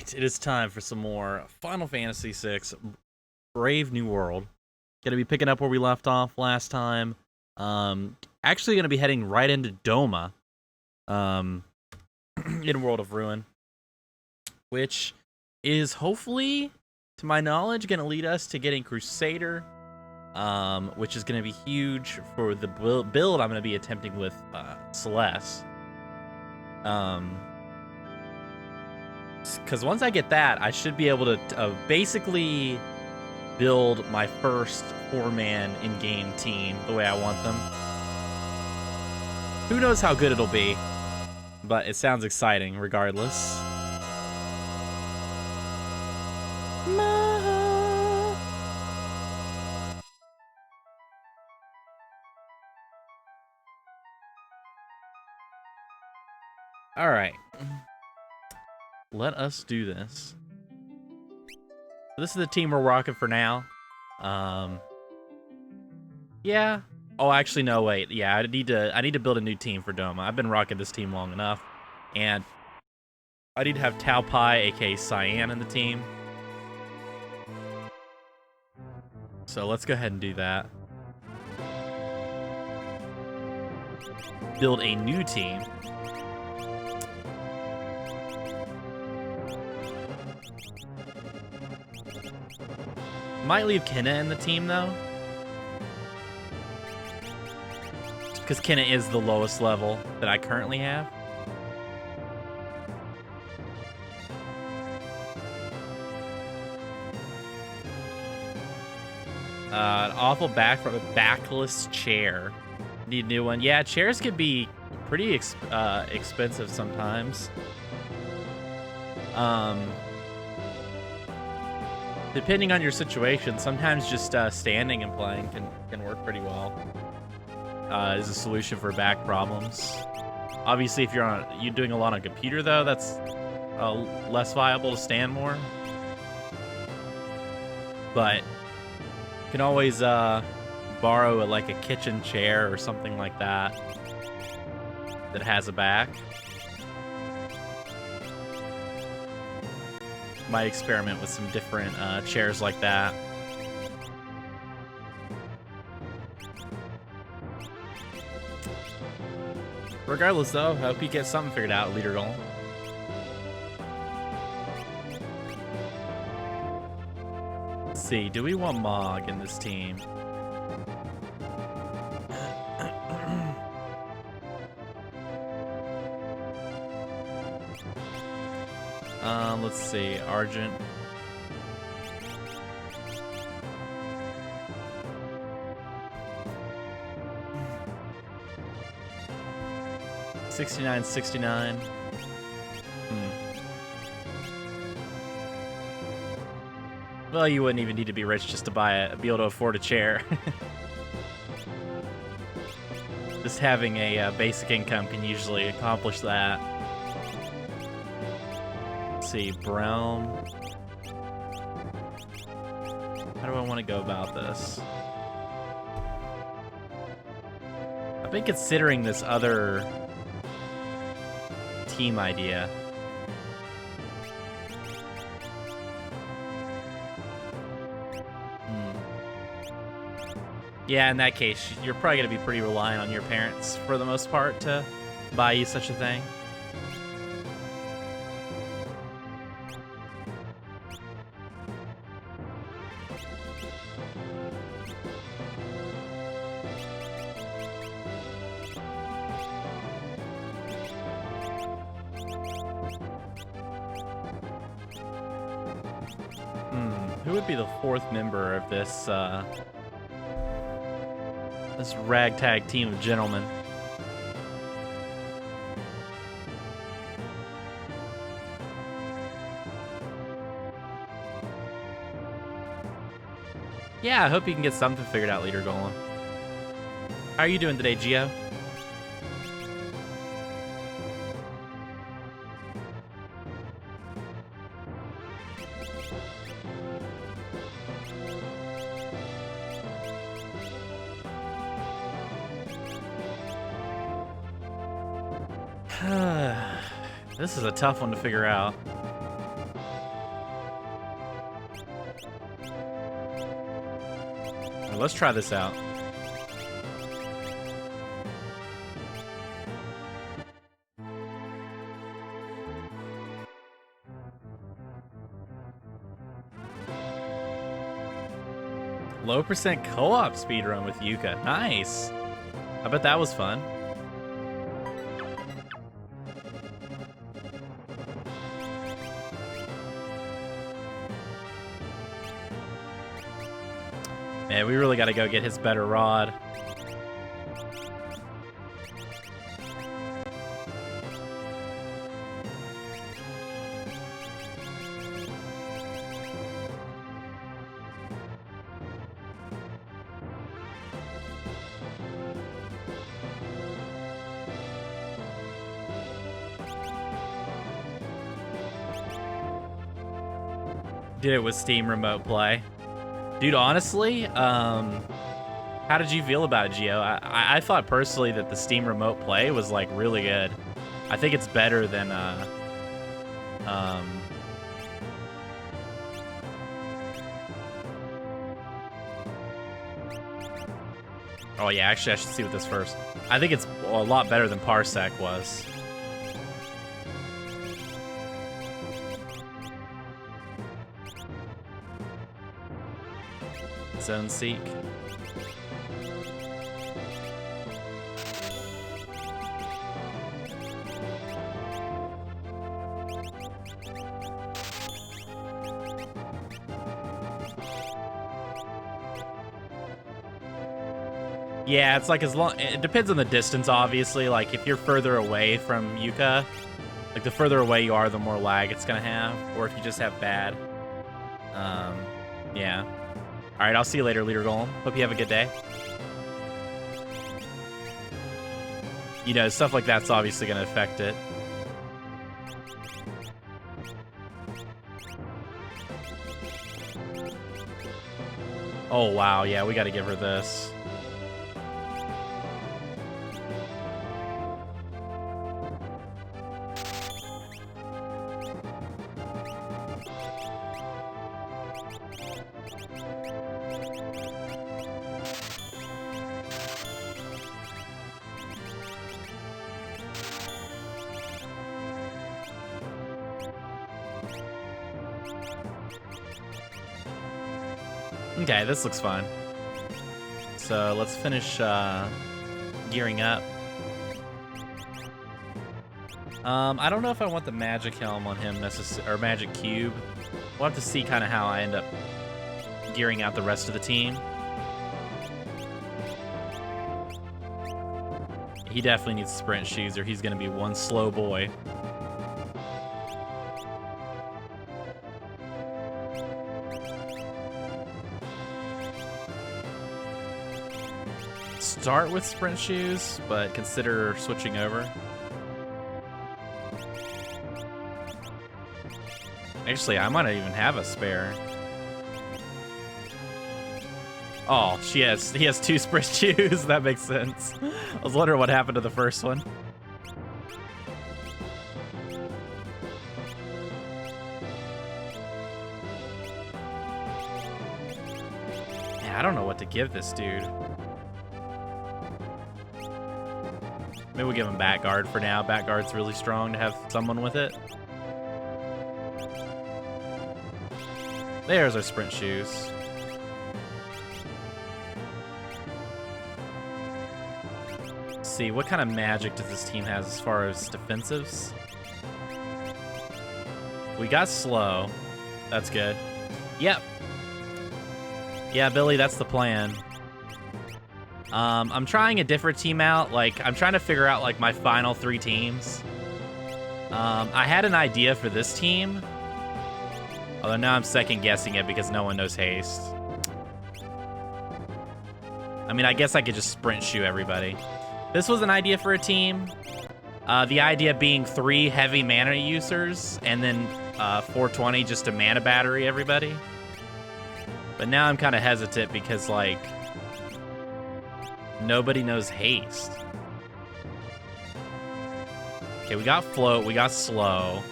Alright, it is time for some more Final Fantasy VI Brave New World. Gonna be picking up where we left off last time. Actually gonna be heading right into Doma. In World of Ruin. Which is hopefully, to my knowledge, gonna lead us to getting Crusader. Which is gonna be huge for the build I'm gonna be attempting with Celeste. Because once I get that, I should be able to basically build my first 4-man in-game team the way I want them. Who knows how good it'll be, but it sounds exciting regardless. Alright. Let us do this. This is the team we're rocking for now. Yeah. Oh, actually, no, wait. Yeah, I need to build a new team for Doma. I've been rocking this team long enough. And I need to have Tao Pai, aka Cyan, in the team. So let's go ahead and do that. Build a new team. Might leave Kenna in the team, though. Because Kenna is the lowest level that I currently have. An awful backless chair. Need a new one. Yeah, chairs could be pretty expensive sometimes. Depending on your situation, sometimes just standing and playing can work pretty well. Is a solution for back problems. Obviously, if you're doing a lot on computer though, that's less viable to stand more. But you can always borrow like a kitchen chair or something like that that has a back. Might experiment with some different chairs like that. Regardless, though, I hope you get something figured out, Leader Goal. Let's see, do we want Mog in this team? Let's see, Argent. $69.69. Well, you wouldn't even need to be rich just to be able to afford a chair. Just having a basic income can usually accomplish that. See, Brown. How do I want to go about this? I've been considering this other team idea. Yeah, in that case, you're probably going to be pretty reliant on your parents for the most part to buy you such a thing. Who would be the fourth member of this this ragtag team of gentlemen? Yeah, I hope you can get something figured out, Leader Golem. How are you doing today, Gio? This is a tough one to figure out. Let's try this out. Low percent co-op speedrun with Yuka. Nice. I bet that was fun. Man, we really got to go get his better rod. Did it with Steam Remote Play. Dude, honestly, how did you feel about it, Gio? I thought personally that the Steam Remote Play was like really good. I think it's better than oh yeah, actually I should see what this first. I think it's a lot better than Parsec was. Zone Seek. Yeah, it's like as long, it depends on the distance, obviously. Like if you're further away from Yuka, like the further away you are, the more lag it's gonna have. Or if you just have bad. Yeah. All right, I'll see you later, Leader Golem. Hope you have a good day. You know, stuff like that's obviously going to affect it. Oh, wow. Yeah, we got to give her this. Okay, this looks fun. So let's finish gearing up. I don't know if I want the magic helm on him or magic cube. We'll have to see kind of how I end up gearing out the rest of the team. He definitely needs sprint shoes or he's going to be one slow boy. Start with sprint shoes, but consider switching over. Actually, I might not even have a spare. Oh, he has 2 sprint shoes. That makes sense. I was wondering what happened to the first one. Yeah, I don't know what to give this dude. Maybe we'll give him back guard for now. Back guard's really strong to have someone with it. There's our sprint shoes. Let's see, what kind of magic does this team have as far as defensives? We got slow. That's good. Yep. Yeah, Billy, that's the plan. I'm trying a different team out. Like, I'm trying to figure out, like, my final 3 teams. I had an idea for this team. Although now I'm second-guessing it because no one knows haste. I mean, I guess I could just sprint shoe everybody. This was an idea for a team. The idea being 3 heavy mana users and then 420 just to mana battery everybody. But now I'm kind of hesitant because, like, nobody knows haste. Okay, we got float, we got slow.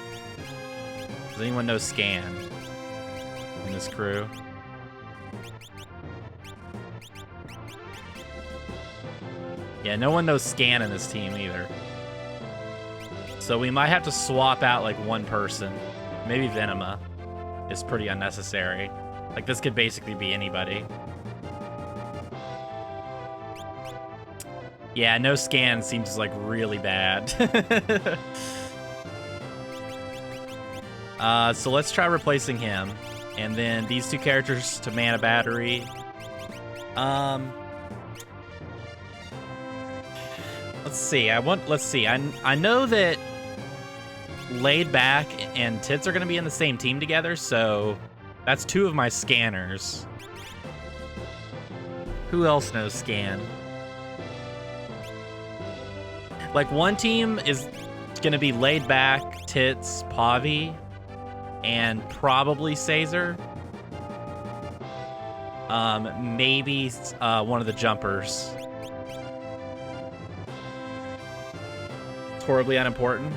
Does anyone know scan in this crew? Yeah, no one knows Scan in this team either. So we might have to swap out like one person. Maybe Venema is pretty unnecessary. Like this could basically be anybody. Yeah, no Scan seems like really bad. So let's try replacing him. And then these two characters to mana battery. Let's see. I know that Laid Back and Tits are going to be in the same team together, so that's two of my scanners. Who else knows Scan? Like, one team is going to be Laid Back, Tits, Pavi, and probably Caesar. Maybe one of the jumpers. It's horribly unimportant.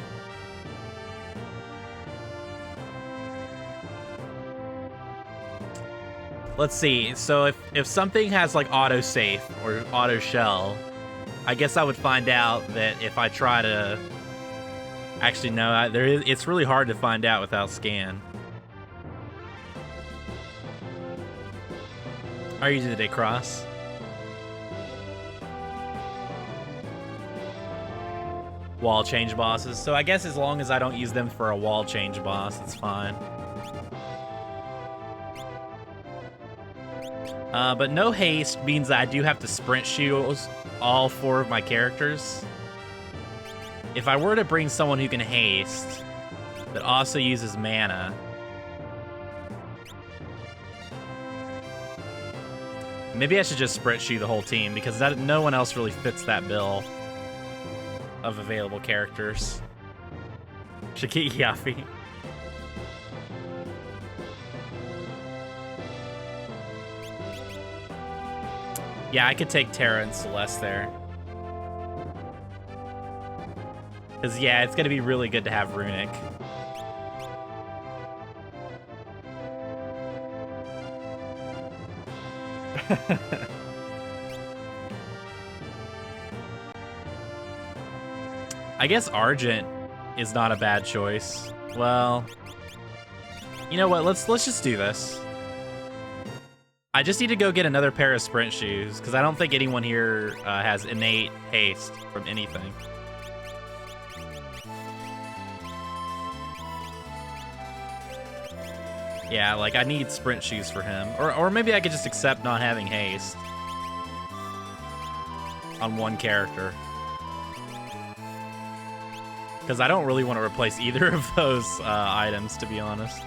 Let's see. So if something has like auto safe or auto shell, I guess I would find out that if I try to. Actually, no. It's really hard to find out without Scan. How are you today, Cross? Wall change bosses. So I guess as long as I don't use them for a wall change boss, it's fine. But no haste means that I do have to sprint shoot all four of my characters. If I were to bring someone who can haste, that also uses mana, maybe I should just sprint shoot the whole team, because no one else really fits that bill of available characters. Shiki Yafi. Yeah, I could take Terra and Celeste there. Because, yeah, it's going to be really good to have Runic. I guess Argent is not a bad choice. Well, you know what? Let's just do this. I just need to go get another pair of sprint shoes, because I don't think anyone here has innate haste from anything. Yeah, like I need sprint shoes for him. Or maybe I could just accept not having haste on one character. Because I don't really want to replace either of those items, to be honest.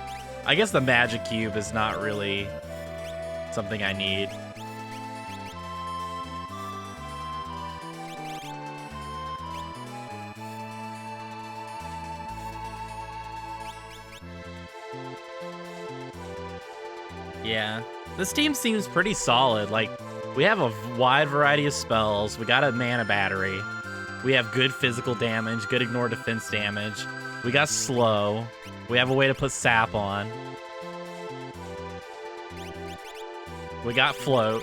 I guess the magic cube is not really something I need. Yeah, this team seems pretty solid. Like, we have a wide variety of spells. We got a mana battery. We have good physical damage, good ignore defense damage. We got slow. We have a way to put sap on. We got float.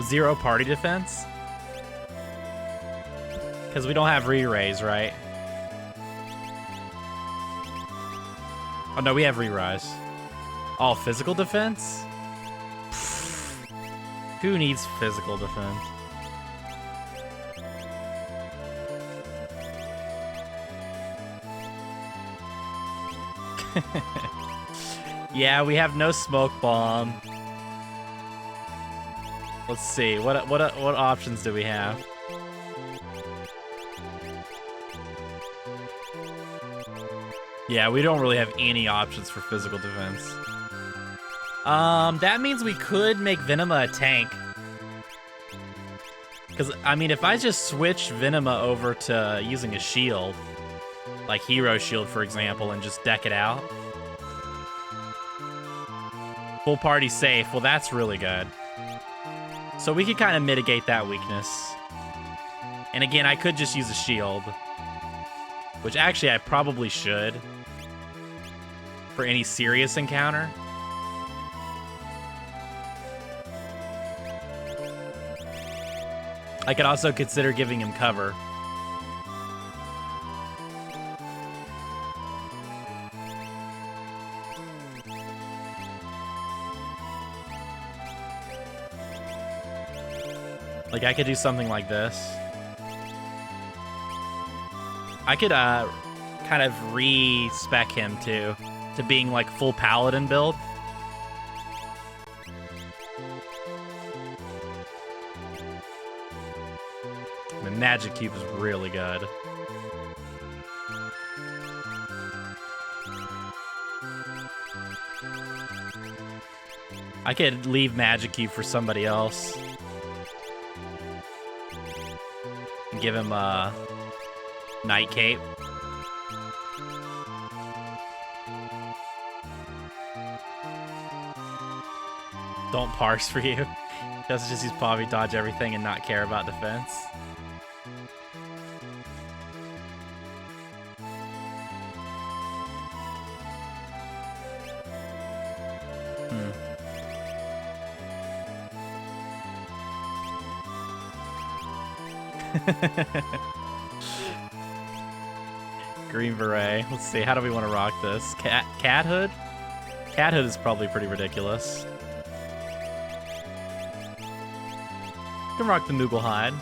Zero party defense? Because we don't have re-raise, right? Oh no, we have re-rise. Oh, physical defense? Who needs physical defense? Yeah, we have no smoke bomb. Let's see. What options do we have? Yeah, we don't really have any options for physical defense. That means we could make Venema a tank. Because, I mean, if I just switch Venema over to using a shield, like Hero Shield, for example, and just deck it out, Full party safe. Well, that's really good. So we could kind of mitigate that weakness. And again, I could just use a shield. Which actually I probably should. For any serious encounter. I could also consider giving him cover. Like, I could do something like this. I could kind of re-spec him to being like full paladin build. The magic cube is really good. I could leave magic cube for somebody else. And give him a night cape. Don't parse for you. Doesn't just use Pavi, dodge everything, and not care about defense. Green beret. Let's see. How do we want to rock this? Cat hood? Cat hood is probably pretty ridiculous. Can rock the Moogle hide.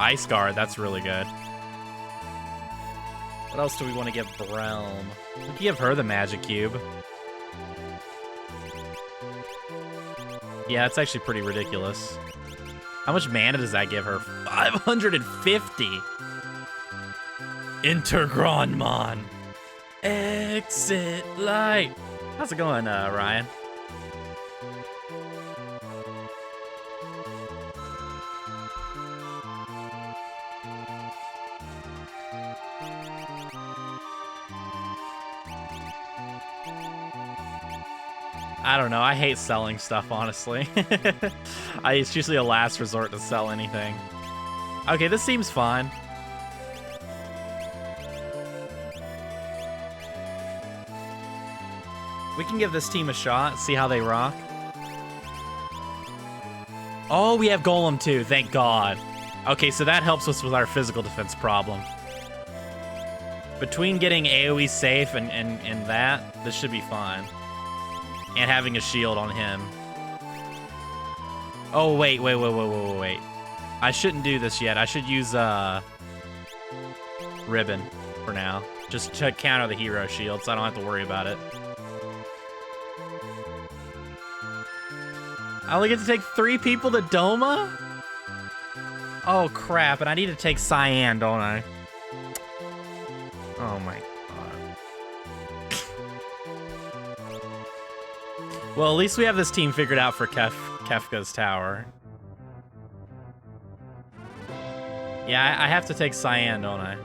Ice guard. That's really good. What else do we want to give Realm? We can give her the magic cube. Yeah, that's actually pretty ridiculous. How much mana does that give her? 550! Enter Grandmon! Exit light! How's it going, Ryan? I don't know. I hate selling stuff, honestly. It's usually a last resort to sell anything. Okay, this seems fine. We can give this team a shot, see how they rock. Oh, we have Golem too, thank God. Okay, so that helps us with our physical defense problem. Between getting AoE safe and that, this should be fine. And having a shield on him. Oh, wait. I shouldn't do this yet. I should use Ribbon for now. Just to counter the hero shield, so I don't have to worry about it. I only get to take 3 people to Doma? Oh, crap. And I need to take Cyan, don't I? Oh, my God. Well, at least we have this team figured out for Kefka's tower. Yeah, I have to take Cyan, don't I?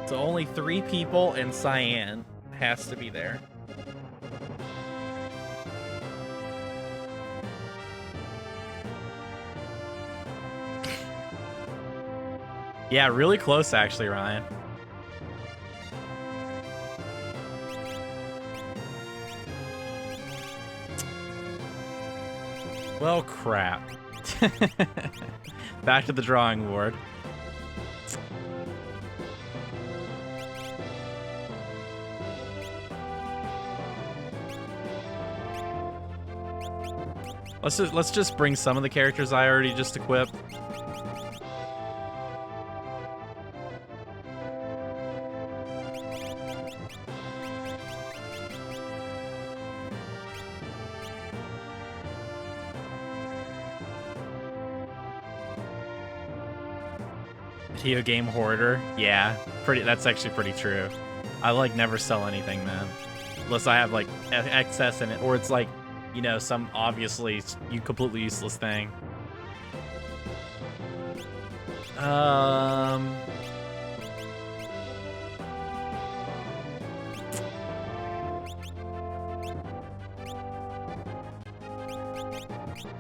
So only 3 people and Cyan has to be there. Yeah, really close actually, Ryan. Well, crap. Back to the drawing board. Let's just bring some of the characters I already just equipped. Video game hoarder, yeah, that's actually pretty true. I like never sell anything, man, unless I have like excess in it, or it's like, you know, some obviously completely useless thing.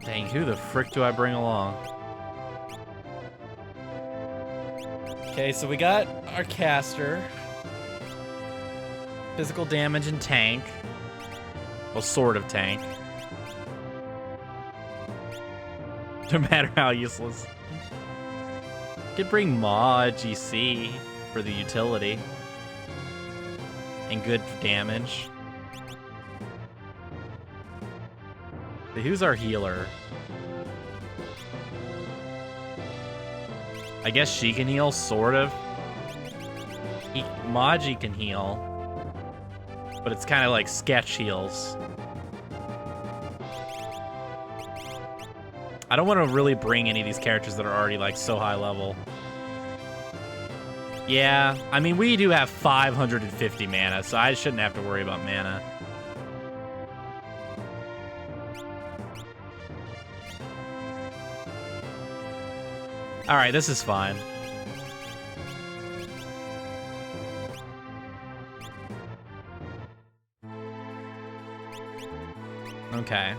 Dang, who the frick do I bring along? Okay, so we got our caster. Physical damage and tank. Well, sort of tank. No matter how useless. Could bring Maw GC for the utility. And good damage. So who's our healer? I guess she can heal, sort of. Maji can heal. But it's kind of like sketch heals. I don't want to really bring any of these characters that are already like so high level. Yeah, I mean, we do have 550 mana, so I shouldn't have to worry about mana. All right, this is fine. Okay.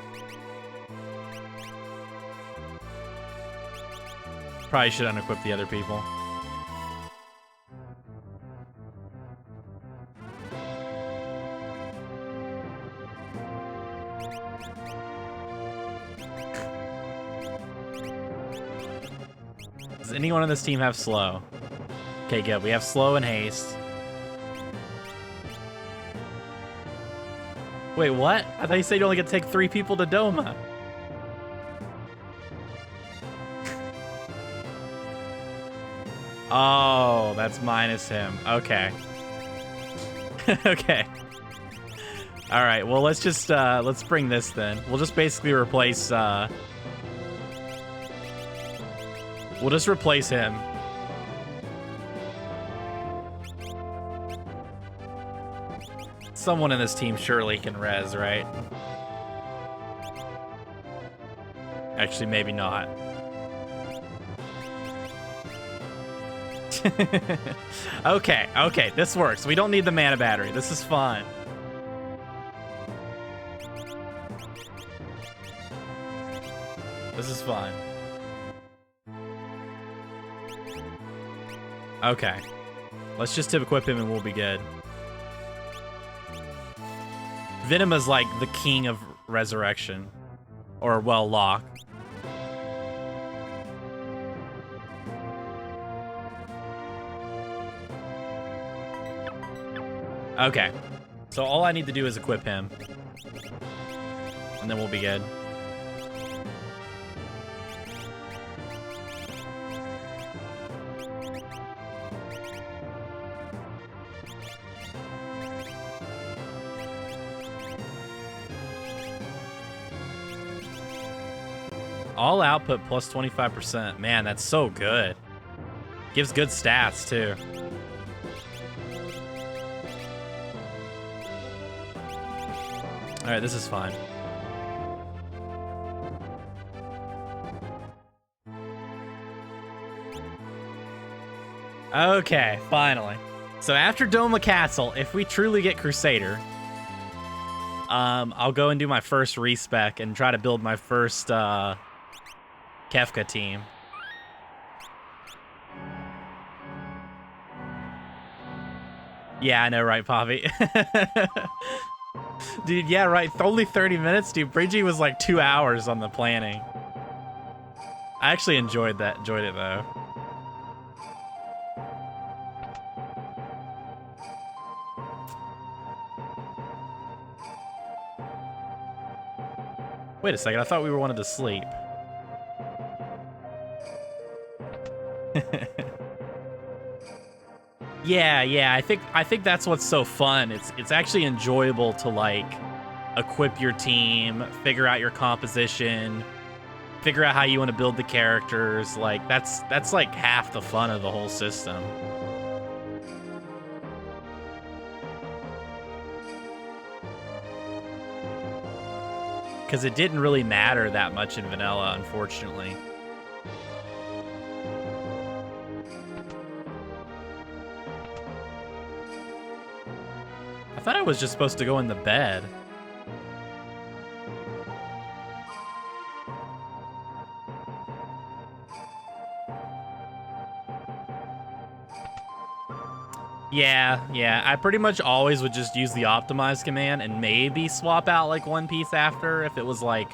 Probably should unequip the other people. Does anyone on this team have slow? Okay, good. We have slow and haste. Wait, what? I thought you said you only get to take 3 people to Doma. Oh, that's minus him. Okay. Okay. All right. Well, let's just let's bring this then. We'll just basically replace. We'll just replace him. Someone in this team surely can res, right? Actually, maybe not. Okay, okay, this works. We don't need the mana battery. This is fine. This is fine. Okay. Let's just tip equip him and we'll be good. Venoma's like the king of resurrection. Or, well, lock. Okay. So all I need to do is equip him. And then we'll be good. All output plus 25%. Man, that's so good. Gives good stats, too. Alright, this is fine. Okay, finally. So after Doma Castle, if we truly get Crusader, I'll go and do my first respec and try to build my first Kefka team. Yeah, I know, right, Poppy? Dude, yeah, right. Only 30 minutes, dude. Bridgie was like 2 hours on the planning. I actually enjoyed that. Enjoyed it, though. Wait a second. I thought we wanted to sleep. Yeah, I think that's what's so fun. It's actually enjoyable to like equip your team, figure out your composition, figure out how you want to build the characters. Like that's like half the fun of the whole system. Because it didn't really matter that much in vanilla, unfortunately. I thought I was just supposed to go in the bed. Yeah. I pretty much always would just use the optimize command and maybe swap out like one piece after if it was like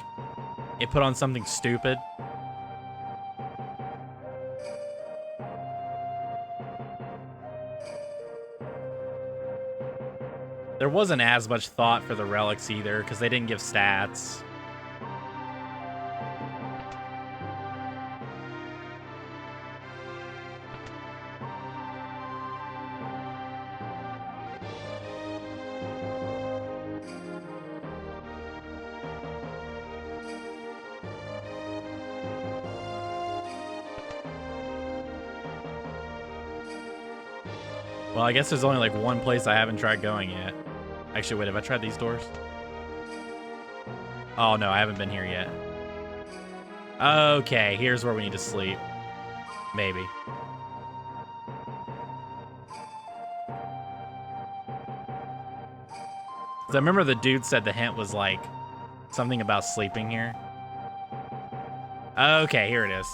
it put on something stupid. There wasn't as much thought for the relics either because they didn't give stats. Well, I guess there's only like one place I haven't tried going yet. Actually, wait, have I tried these doors? Oh, no, I haven't been here yet. Okay, here's where we need to sleep. Maybe. Because I remember the dude said the hint was like something about sleeping here. Okay, here it is.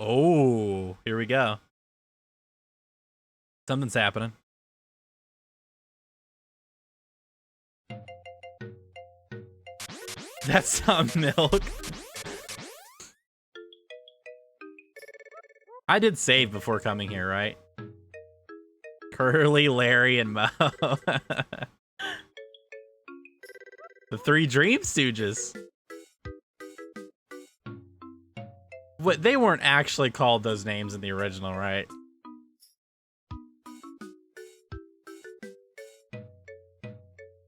Oh, here we go. Something's happening. That's not milk. I did save before coming here, right? Curly, Larry, and Mo. The three Dream Stooges. What, they weren't actually called those names in the original, right?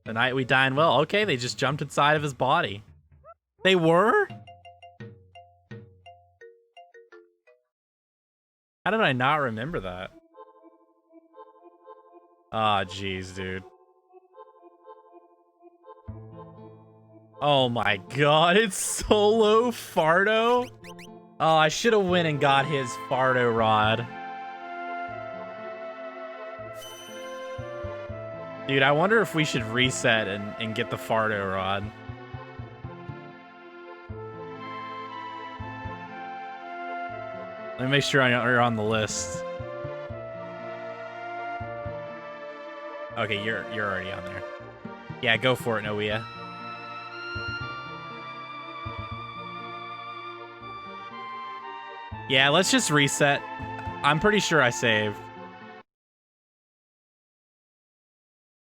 The night we dined well. Okay, they just jumped inside of his body. They were? How did I not remember that? Ah, jeez, dude. Oh my god, it's Solo Fardo? Oh, I should have went and got his Fardo rod. Dude, I wonder if we should reset and get the Fardo rod. Let me make sure you're on the list. Okay, you're already on there. Yeah, go for it, Noia. Yeah, let's just reset. I'm pretty sure I saved.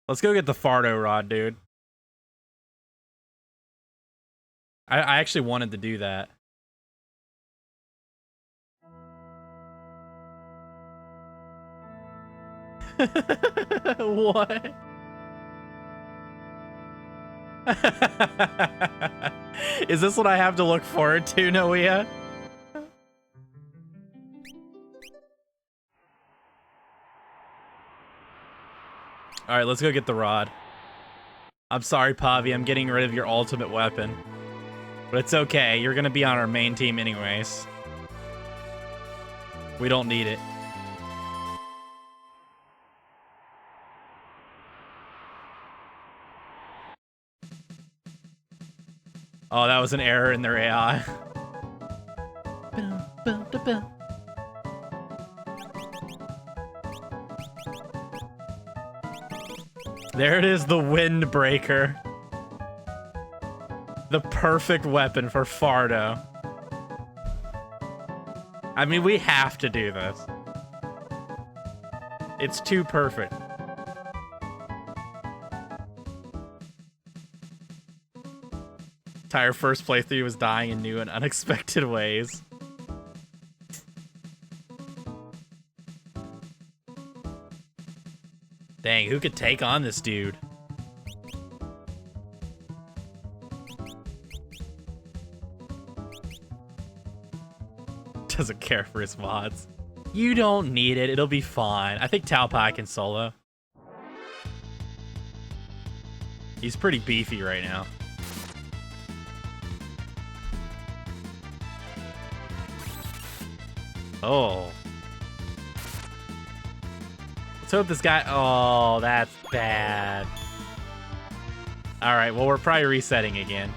Let's go get the Fardo rod, dude. I actually wanted to do that. What? Is this what I have to look forward to, Noia? Alright, let's go get the rod. I'm sorry, Pavi, I'm getting rid of your ultimate weapon. But it's okay, you're gonna be on our main team anyways. We don't need it. Oh, that was an error in their AI. There it is, the Windbreaker. The perfect weapon for Fardo. I mean, we have to do this. It's too perfect. Entire first playthrough was dying in new and unexpected ways. Dang, who could take on this dude? Doesn't care for his mods. You don't need it, it'll be fine. I think Taupai can solo. He's pretty beefy right now. Oh. Let's hope this guy... Oh, that's... bad. All right, well, we're probably resetting again.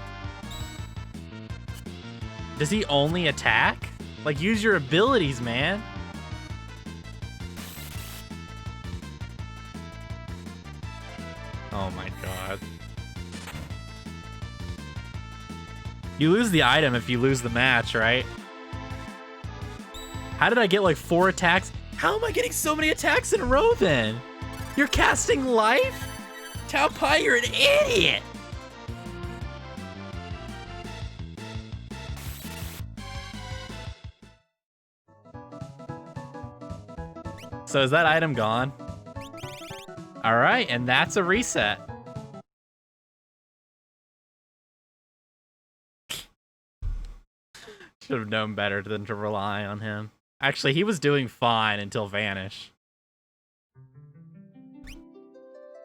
Does he only attack? Like, use your abilities, man. Oh my god. You lose the item if you lose the match, right? How did I get like 4 attacks? How am I getting so many attacks in a row then? You're casting life? Tao Pai, you're an idiot! So is that item gone? All right, and that's a reset. Should have known better than to rely on him. Actually, he was doing fine until Vanish.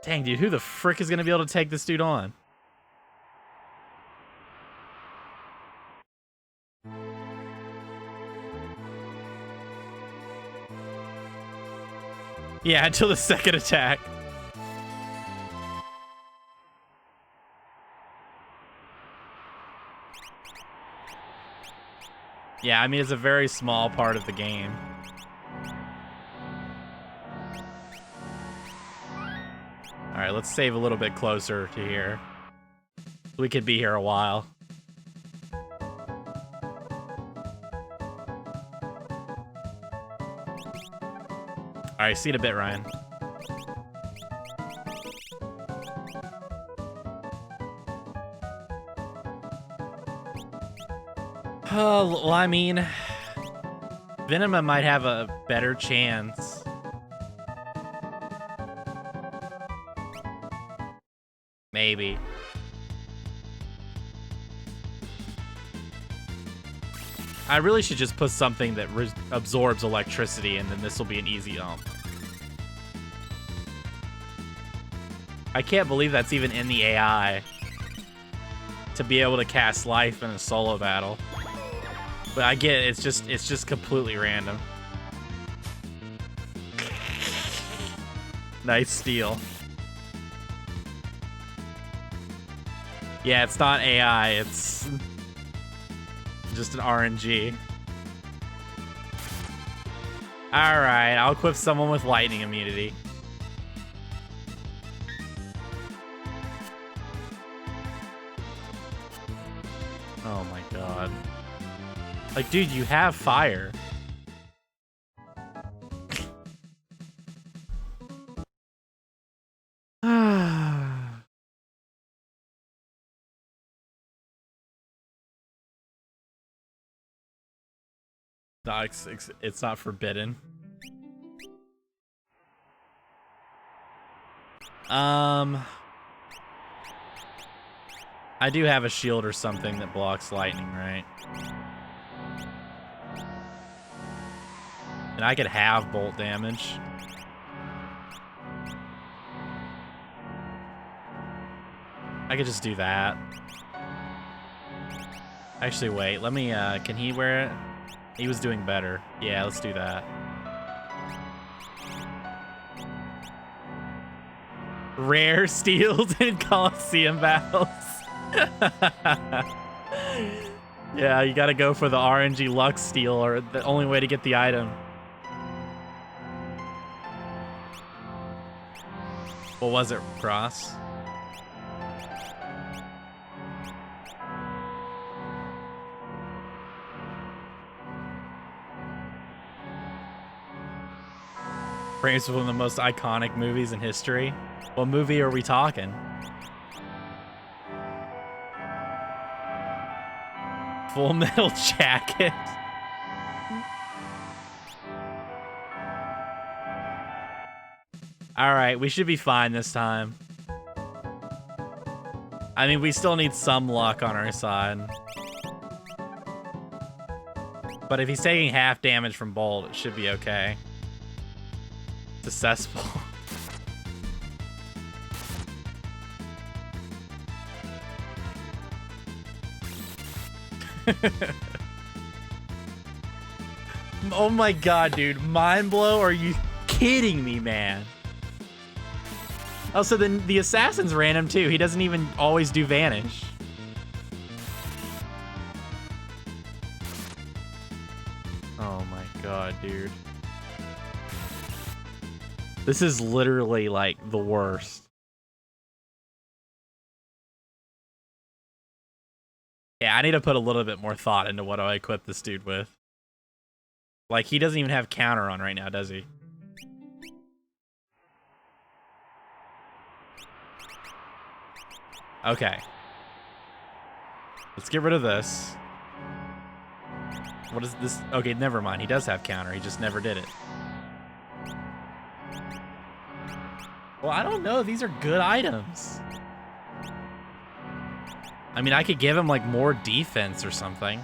Dang, dude, who the frick is gonna be able to take this dude on? Yeah, until the second attack. Yeah, I mean, it's a very small part of the game. All right, let's save a little bit closer to here. We could be here a while. All right, see you in a bit, Ryan. Well, I mean, Venema might have a better chance. Maybe. I really should just put something that absorbs electricity, and then this will be an easy I can't believe that's even in the AI. To be able to cast life in a solo battle. But I get it, it's just completely random. Nice steal. Yeah, it's not AI, it's just an RNG. Alright, I'll equip someone with lightning immunity. Oh my god. Like, dude, you have fire. No, it's not forbidden. I do have a shield or something that blocks lightning, right? And I could have bolt damage. I could just do that. Actually, wait, let me, can he wear it? He was doing better. Yeah, let's do that. Rare steals in Coliseum battles. Yeah, you gotta go for the RNG Lux steal, or the only way to get the item. What was it, Cross? Frames was one of the most iconic movies in history. What movie are we talking? Full Metal Jacket. All right, we should be fine this time. I mean, we still need some luck on our side. But if he's taking half damage from Bolt, it should be okay. It's a cesspool. Oh my god, dude. Mind blow? Are you kidding me, man? Oh, so then the assassin's random too. He doesn't even always do vanish. Oh my god, dude. This is literally like the worst. Yeah, I need to put a little bit more thought into what I equip this dude with. Like, he doesn't even have counter on right now, does he? Okay. Let's get rid of this. What is this? Okay, never mind. He does have counter. He just never did it. Well, I don't know. These are good items. I mean, I could give him, like, more defense or something.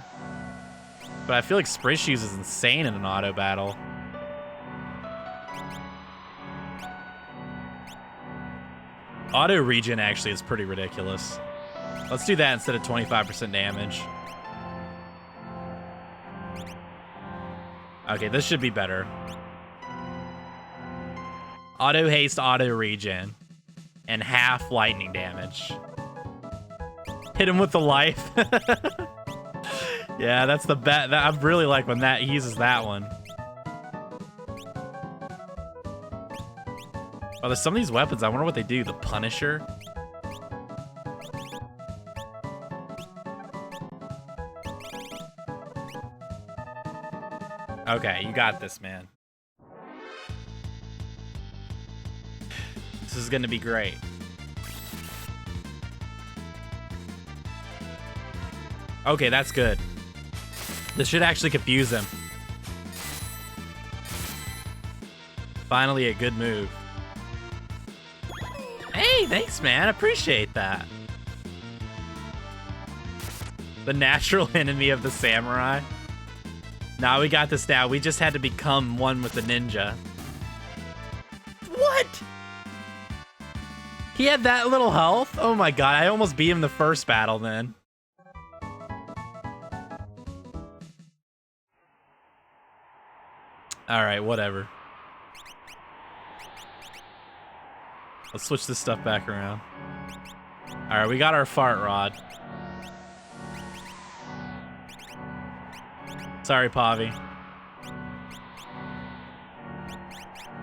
But I feel like Spray Shoes is insane in an auto battle. Auto regen actually is pretty ridiculous. Let's do that instead of 25% damage. Okay, this should be better. Auto haste, auto regen, and half lightning damage. Hit him with the life. Yeah, that's the bet. I really like when he uses that one. Oh, there's some of these weapons. I wonder what they do. The Punisher. Okay, you got this, man. This is gonna be great. Okay, that's good. This should actually confuse him. Finally, a good move. Hey, thanks, man. Appreciate that. The natural enemy of the samurai. Nah, we got this now. We just had to become one with the ninja. What? He had that little health? Oh my god, I almost beat him the first battle then. Alright, whatever. Let's switch this stuff back around. Alright, we got our fart rod. Sorry, Pavi.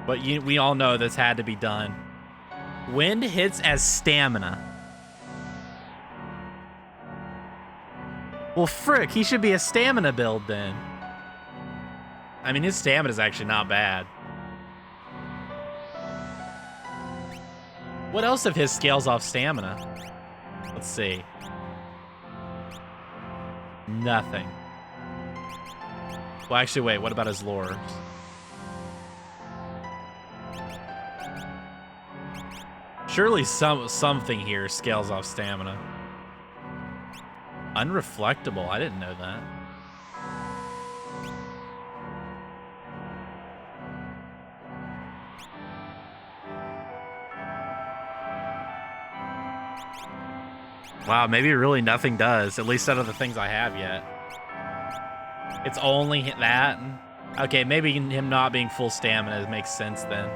But we all know this had to be done. Wind hits as stamina. Well, frick, he should be a stamina build then. I mean, his stamina is actually not bad. What else of his scales off stamina? Let's see. Nothing. Well, actually, wait, what about his lore? Surely something here scales off stamina. Unreflectable, I didn't know that. Wow, maybe really nothing does, at least out of the things I have yet. It's only that? Okay, maybe him not being full stamina makes sense then.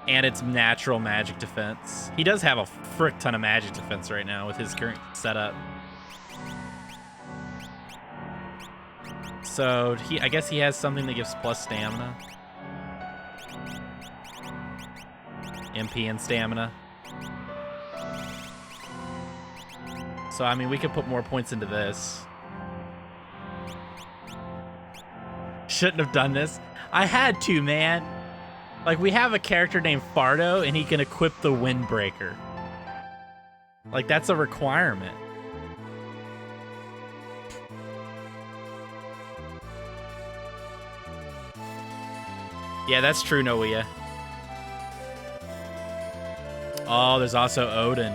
And it's natural magic defense. He does have a frick ton of magic defense right now with his current setup. So, I guess he has something that gives plus stamina. MP and stamina. So, I mean, we could put more points into this. Shouldn't have done this. I had to, man. Like, we have a character named Fardo, and he can equip the Windbreaker. Like, that's a requirement. Yeah, that's true, Noia. Oh, there's also Odin.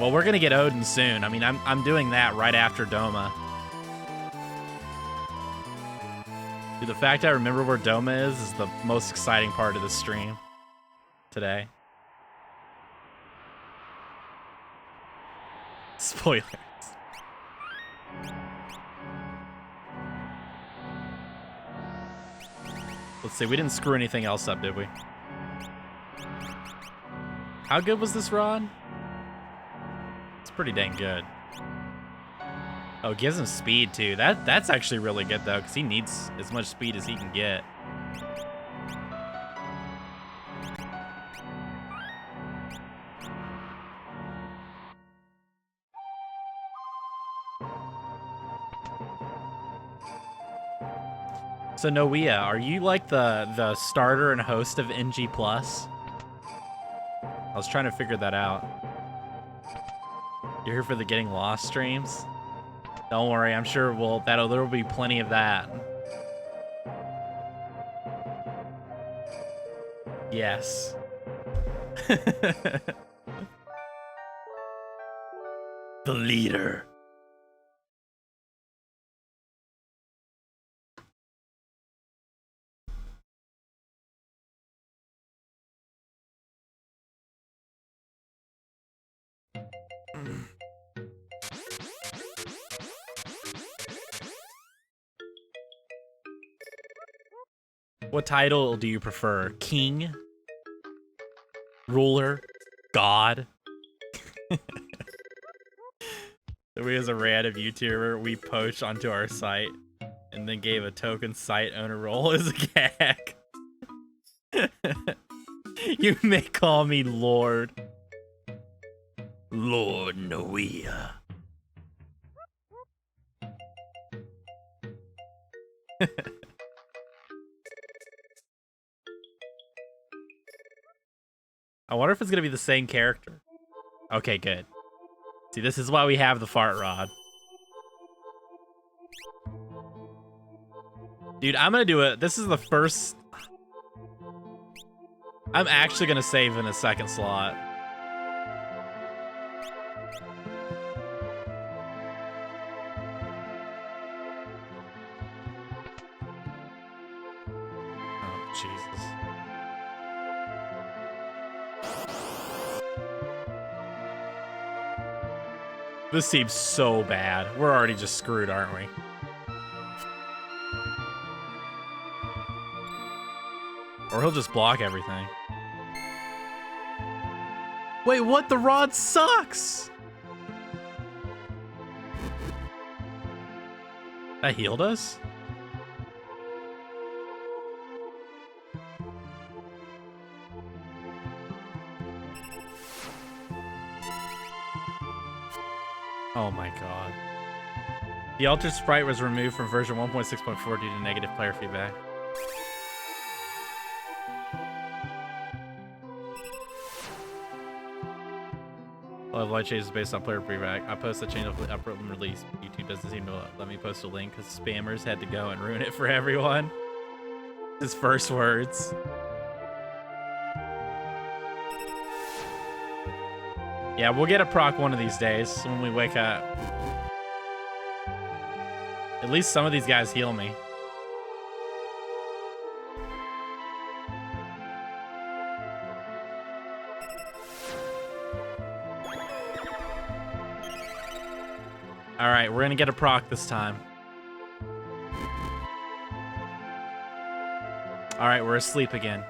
Well, we're gonna get Odin soon. I mean, I'm doing that right after Doma. Dude, the fact I remember where Doma is the most exciting part of the stream today. Spoilers. Let's see, we didn't screw anything else up, did we? How good was this rod? It's pretty dang good. Oh, it gives him speed too. That's actually really good though, because he needs as much speed as he can get. So Noea, are you like the starter and host of NG Plus? I was trying to figure that out. You're here for the Getting Lost streams? Don't worry, I'm sure there'll be plenty of that. Yes. The leader. What title do you prefer? King? Ruler? God? We as a random YouTuber, we poached onto our site and then gave a token site owner role as a gag. You may call me Lord. Lord Noea. I wonder if it's gonna be the same character. Okay, good. See, this is why we have the fart rod. Dude, I'm gonna do it. This is the first... I'm actually gonna save in a second slot. Oh, Jesus. This seems so bad. We're already just screwed, aren't we? Or he'll just block everything. Wait, what? The rod sucks! That healed us? Oh my god. The altered sprite was removed from version 1.6.4 due to negative player feedback. Well, light change is based on player feedback. I post a change of the upload and release. YouTube doesn't seem to let me post a link because spammers had to go and ruin it for everyone. His first words. Yeah, we'll get a proc one of these days when we wake up. At least some of these guys heal me. Alright, we're gonna get a proc this time. Alright, we're asleep again.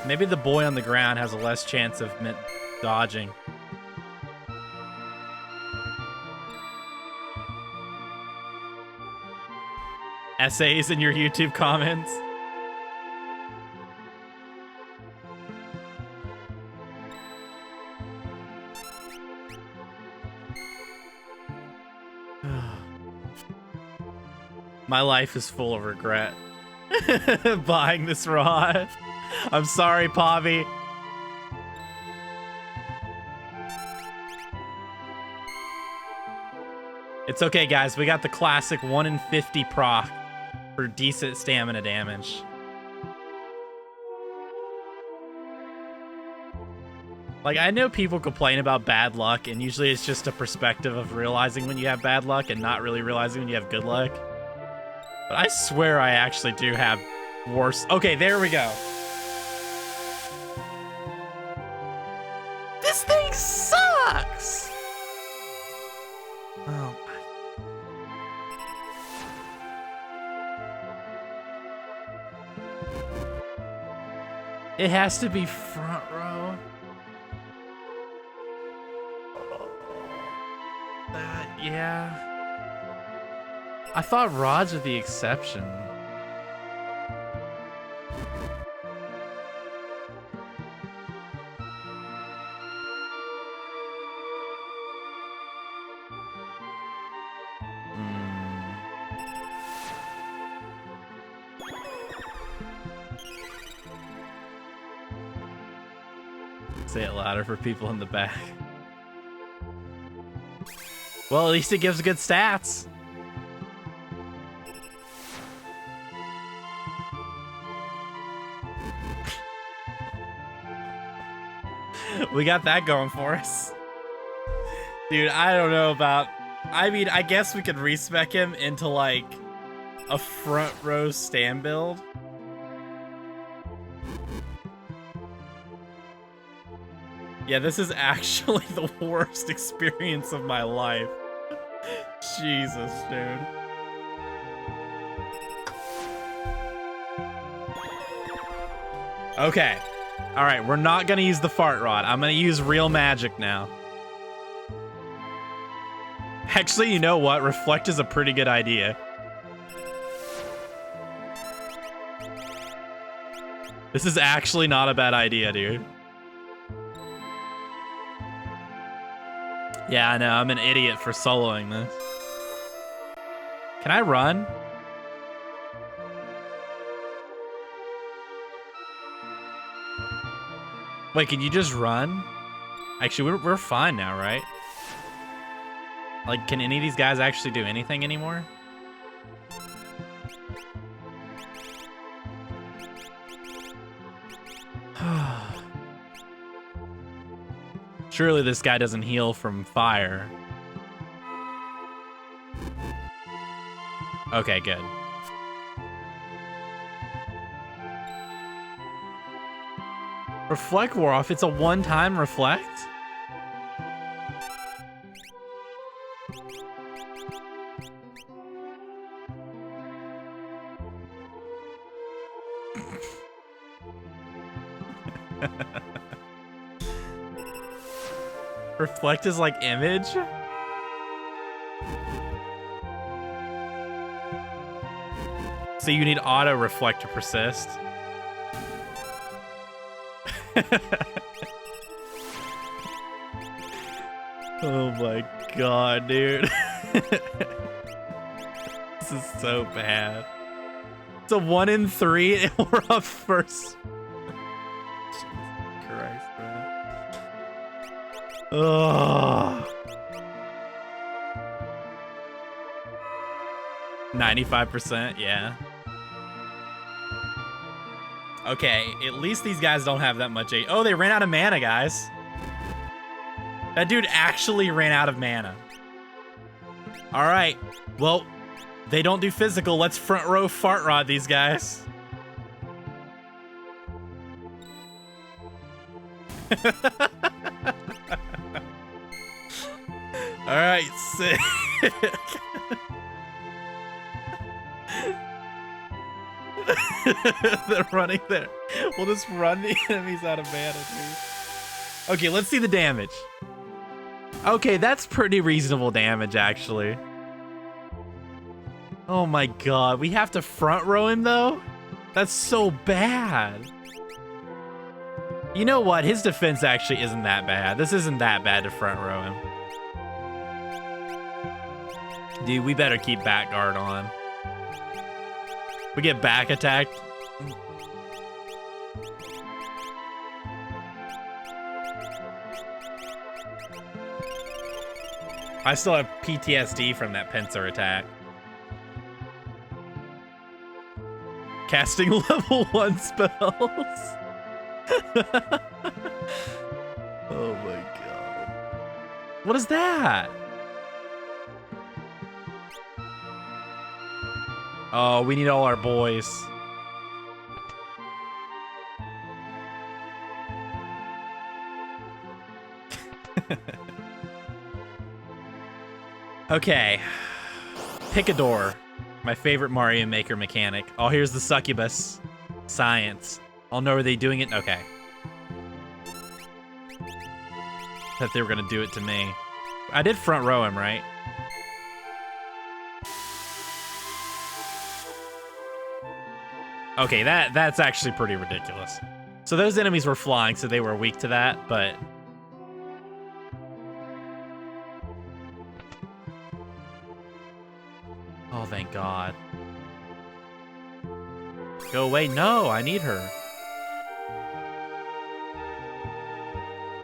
Maybe the boy on the ground has a less chance of dodging. Essays in your YouTube comments. My life is full of regret. Buying this rod. I'm sorry, Pavi. It's okay, guys. We got the classic 1 in 50 proc for decent stamina damage. Like, I know people complain about bad luck, and usually it's just a perspective of realizing when you have bad luck and not really realizing when you have good luck. But I swear I actually do have worse. Okay, there we go. This thing sucks! Oh my. It has to be front row. Yeah. I thought rods are the exception. Say it louder for people in the back. Well, at least it gives good stats. We got that going for us. Dude, I don't know about... I mean, I guess we could respec him into, like, a front row stand build. Yeah, this is actually the worst experience of my life. Jesus, dude. Okay. All right, we're not gonna use the fart rod. I'm gonna use real magic now. Actually, you know what? Reflect is a pretty good idea. This is actually not a bad idea, dude. Yeah, I know. I'm an idiot for soloing this. Can I run? Wait, can you just run? Actually, we're fine now, right? Like, can any of these guys actually do anything anymore? Surely this guy doesn't heal from fire. Okay, good. Reflect wore off. It's a one-time reflect? Reflect is like image? So you need auto reflect to persist. Oh my god, dude. This is so bad. It's a 1 in 3 and we're up first. Jesus Christ, man. Ugh. 95%, yeah. Okay, at least these guys don't have that much. Oh, they ran out of mana, guys. That dude actually ran out of mana. All right, well, they don't do physical. Let's front row fart rod these guys. All right, sick. They're running there. We'll just run the enemies out of mana, dude. Okay, let's see the damage. Okay, that's pretty reasonable damage, actually. Oh my god, we have to front row him, though? That's so bad. You know what? His defense actually isn't that bad. This isn't that bad to front row him. Dude, we better keep back guard on. We get back attacked. I still have PTSD from that pincer attack. Casting level 1 spells. Oh my god. What is that? Oh, we need all our boys. Okay. Pick a door. My favorite Mario Maker mechanic. Oh, here's the succubus. Science. Oh no, are they doing it? Okay. Thought they were gonna do it to me. I did front row him, right? Okay, that's actually pretty ridiculous. So those enemies were flying, so they were weak to that, but... Oh, thank God. Go away. No, I need her.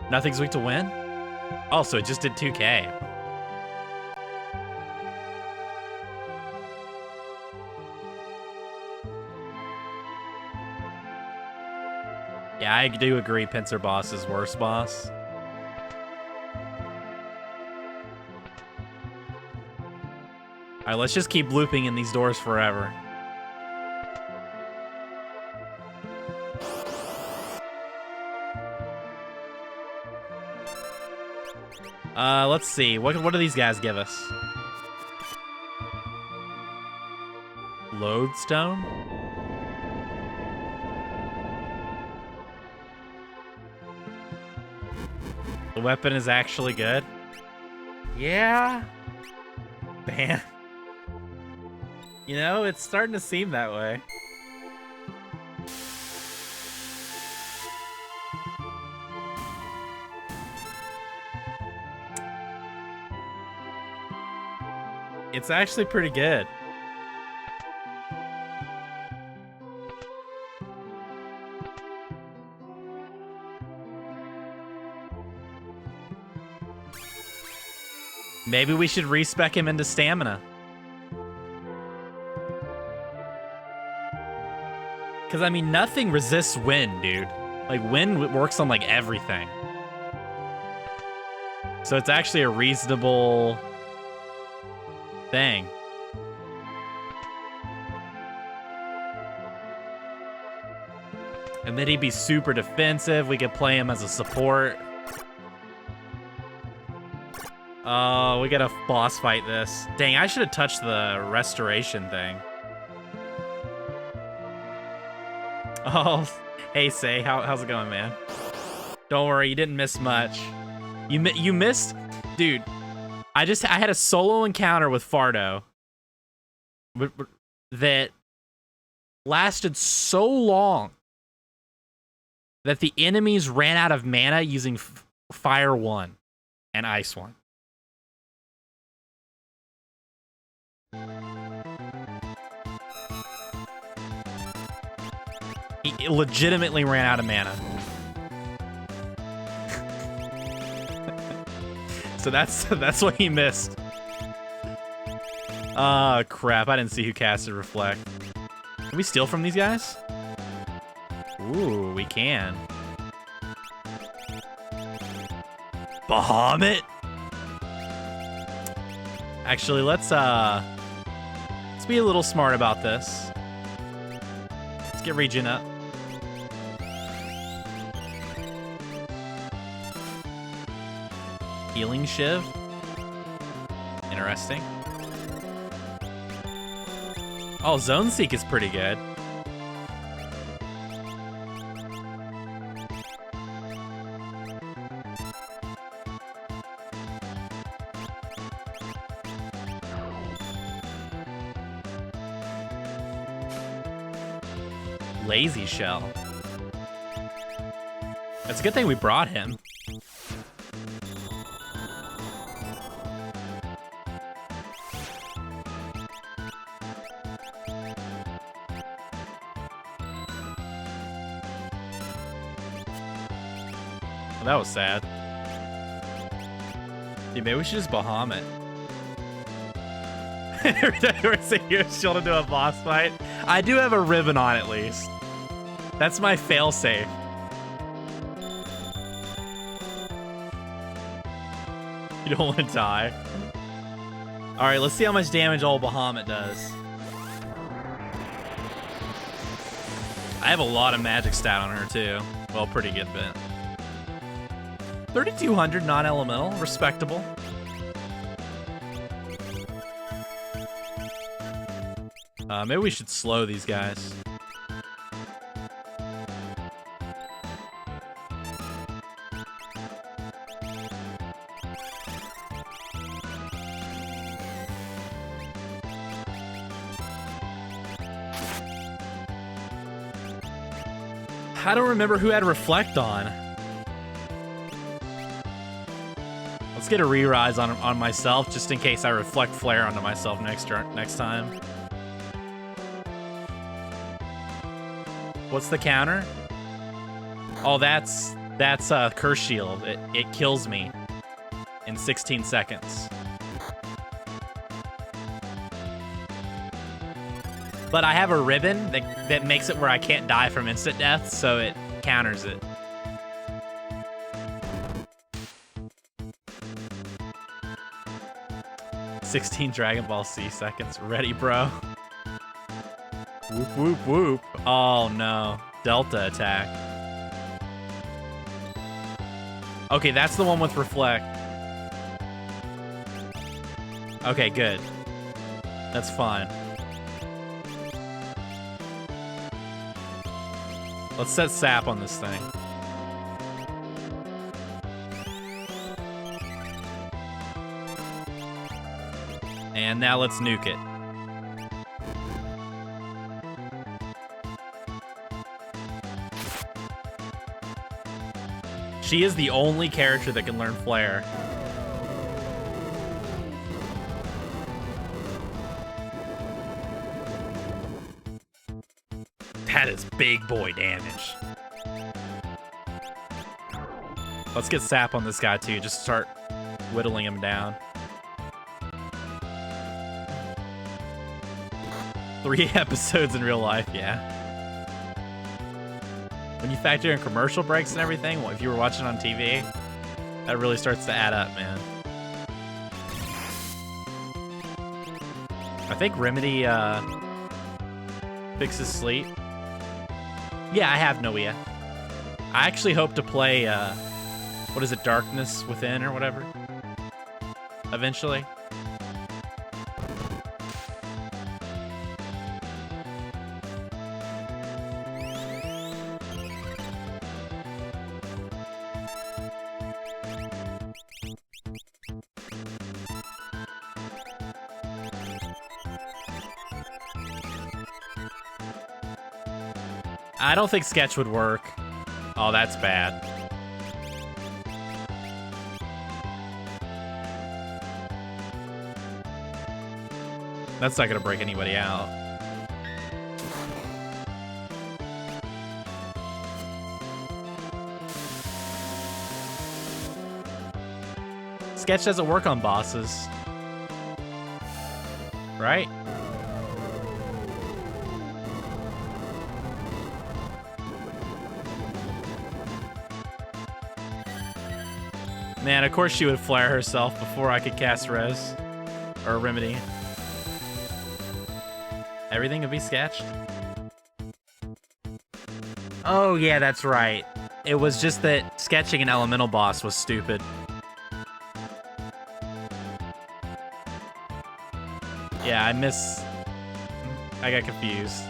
Nothing's weak to win? Oh, so it just did 2K. Yeah, I do agree Pincer Boss is worse boss. Alright, let's just keep looping in these doors forever. Let's see. What do these guys give us? Lodestone? The weapon is actually good. Yeah. Man. You know, it's starting to seem that way. It's actually pretty good. Maybe we should respec him into stamina. Because, I mean, nothing resists wind, dude. Like, wind works on, like, everything. So it's actually a reasonable thing. And then he'd be super defensive. We could play him as a support. Oh, we gotta boss fight this. Dang, I should have touched the restoration thing. Oh, hey, Say, how's it going, man? Don't worry, you didn't miss much. You missed, dude. I had a solo encounter with Fardo that lasted so long that the enemies ran out of mana using Fire 1 and Ice 1. He legitimately ran out of mana. So that's what he missed. Oh, crap. I didn't see who casted Reflect. Can we steal from these guys? Ooh, we can. Bahamut? Actually, let's be a little smart about this. Let's get regen up. Healing Shiv. Interesting. Oh, Zone Seek is pretty good. Lazy Shell. It's a good thing we brought him. That was sad. Dude, maybe we should just Bahamut. Every time we're seeing you shield into a boss fight, I do have a ribbon on at least. That's my failsafe. You don't want to die. All right, let's see how much damage old Bahamut does. I have a lot of magic stat on her too. Well, pretty good bit. 3,200 non-elemental, respectable. Maybe we should slow these guys. I don't remember who had Reflect on. Let's get a re-rise on myself, just in case I Reflect Flare onto myself next time. What's the counter? Oh, that's Curse Shield. It kills me in 16 seconds. But I have a ribbon that makes it where I can't die from instant death, so it counters it. "16 Dragon Ball C seconds. Ready, bro." Whoop, whoop, whoop. Oh, no. Delta attack. Okay, that's the one with Reflect. Okay, good. That's fine. Let's set Sap on this thing. And now let's nuke it. She is the only character that can learn Flare. That is big boy damage. Let's get Sap on this guy too. Just start whittling him down. 3 episodes in real life, yeah. When you factor in commercial breaks and everything, if you were watching on TV, that really starts to add up, man. I think Remedy fixes sleep. Yeah, I have Noia. I actually hope to play, what is it, Darkness Within or whatever, eventually. I don't think Sketch would work. Oh, that's bad. That's not gonna break anybody out. Sketch doesn't work on bosses. Right? Man, of course she would flare herself before I could cast Res. Or Remedy. Everything would be sketched. Oh, yeah, that's right. It was just that sketching an elemental boss was stupid. Yeah, I got confused.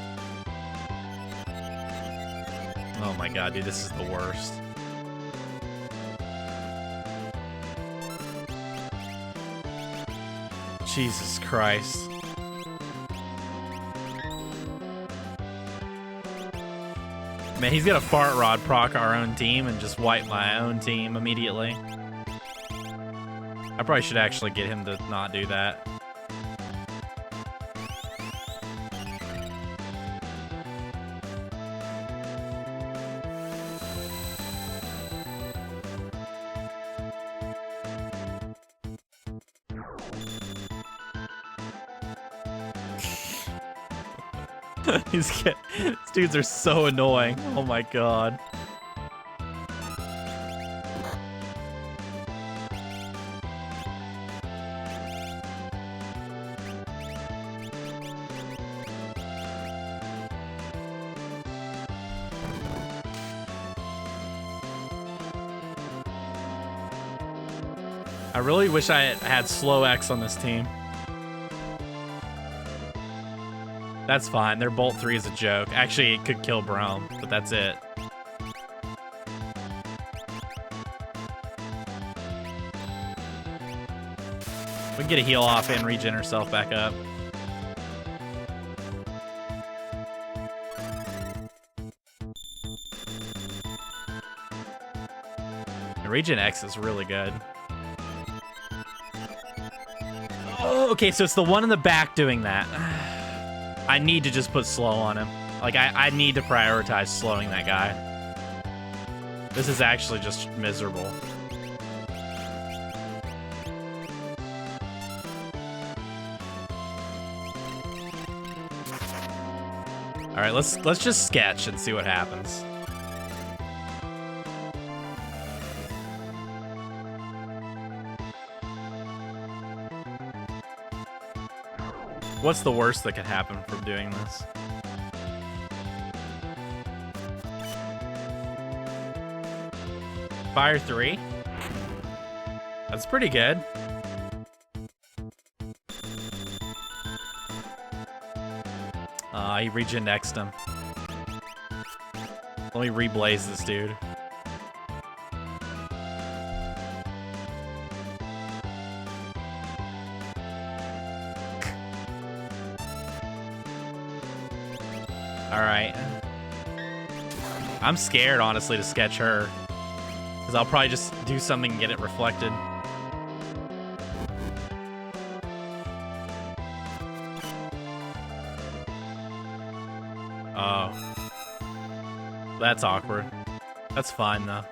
Oh my god, dude, this is the worst. Jesus Christ. Man, he's gonna Fart Rod proc our own team and just wipe my own team immediately. I probably should actually get him to not do that. These dudes are so annoying. Oh my god. I really wish I had slow X on this team. That's fine. Their Bolt 3 is a joke. Actually, it could kill Braum, but that's it. We can get a heal off and regen herself back up. Regen X is really good. Oh, okay, so it's the one in the back doing that. I need to just put slow on him. Like, I need to prioritize slowing that guy. This is actually just miserable. All right, let's just sketch and see what happens. What's the worst that could happen from doing this? Fire 3? That's pretty good. He regen-X'd him. Let me reblaze this dude. Alright. I'm scared, honestly, to sketch her. Because I'll probably just do something and get it reflected. Oh. That's awkward. That's fine, though.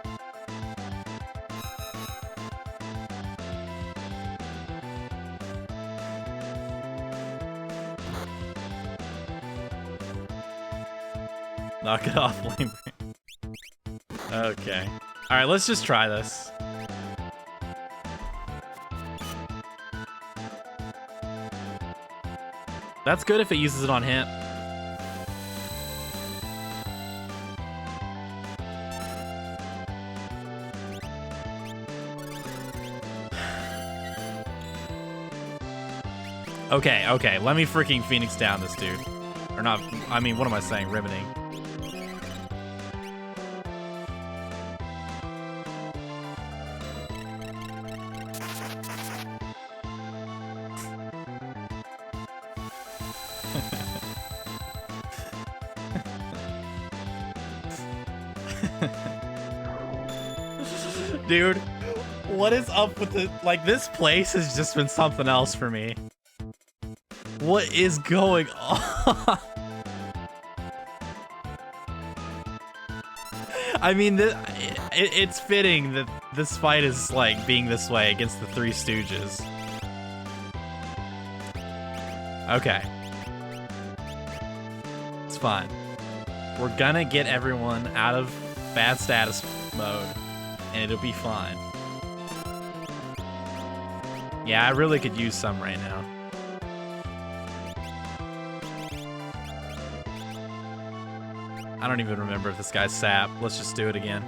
Knock it off, lame. Okay. Alright, let's just try this. That's good if it uses it on him. Okay, okay, let me freaking Phoenix down this dude. Or not, I mean, what am I saying? Riveting. Dude, what is up with the, like, this place has just been something else for me. What is going on? I mean, it's fitting that this fight is, like, being this way against the Three Stooges. Okay. It's fine. We're gonna get everyone out of bad status mode, and it'll be fine. Yeah, I really could use some right now. I don't even remember if this guy's sap. Let's just do it again.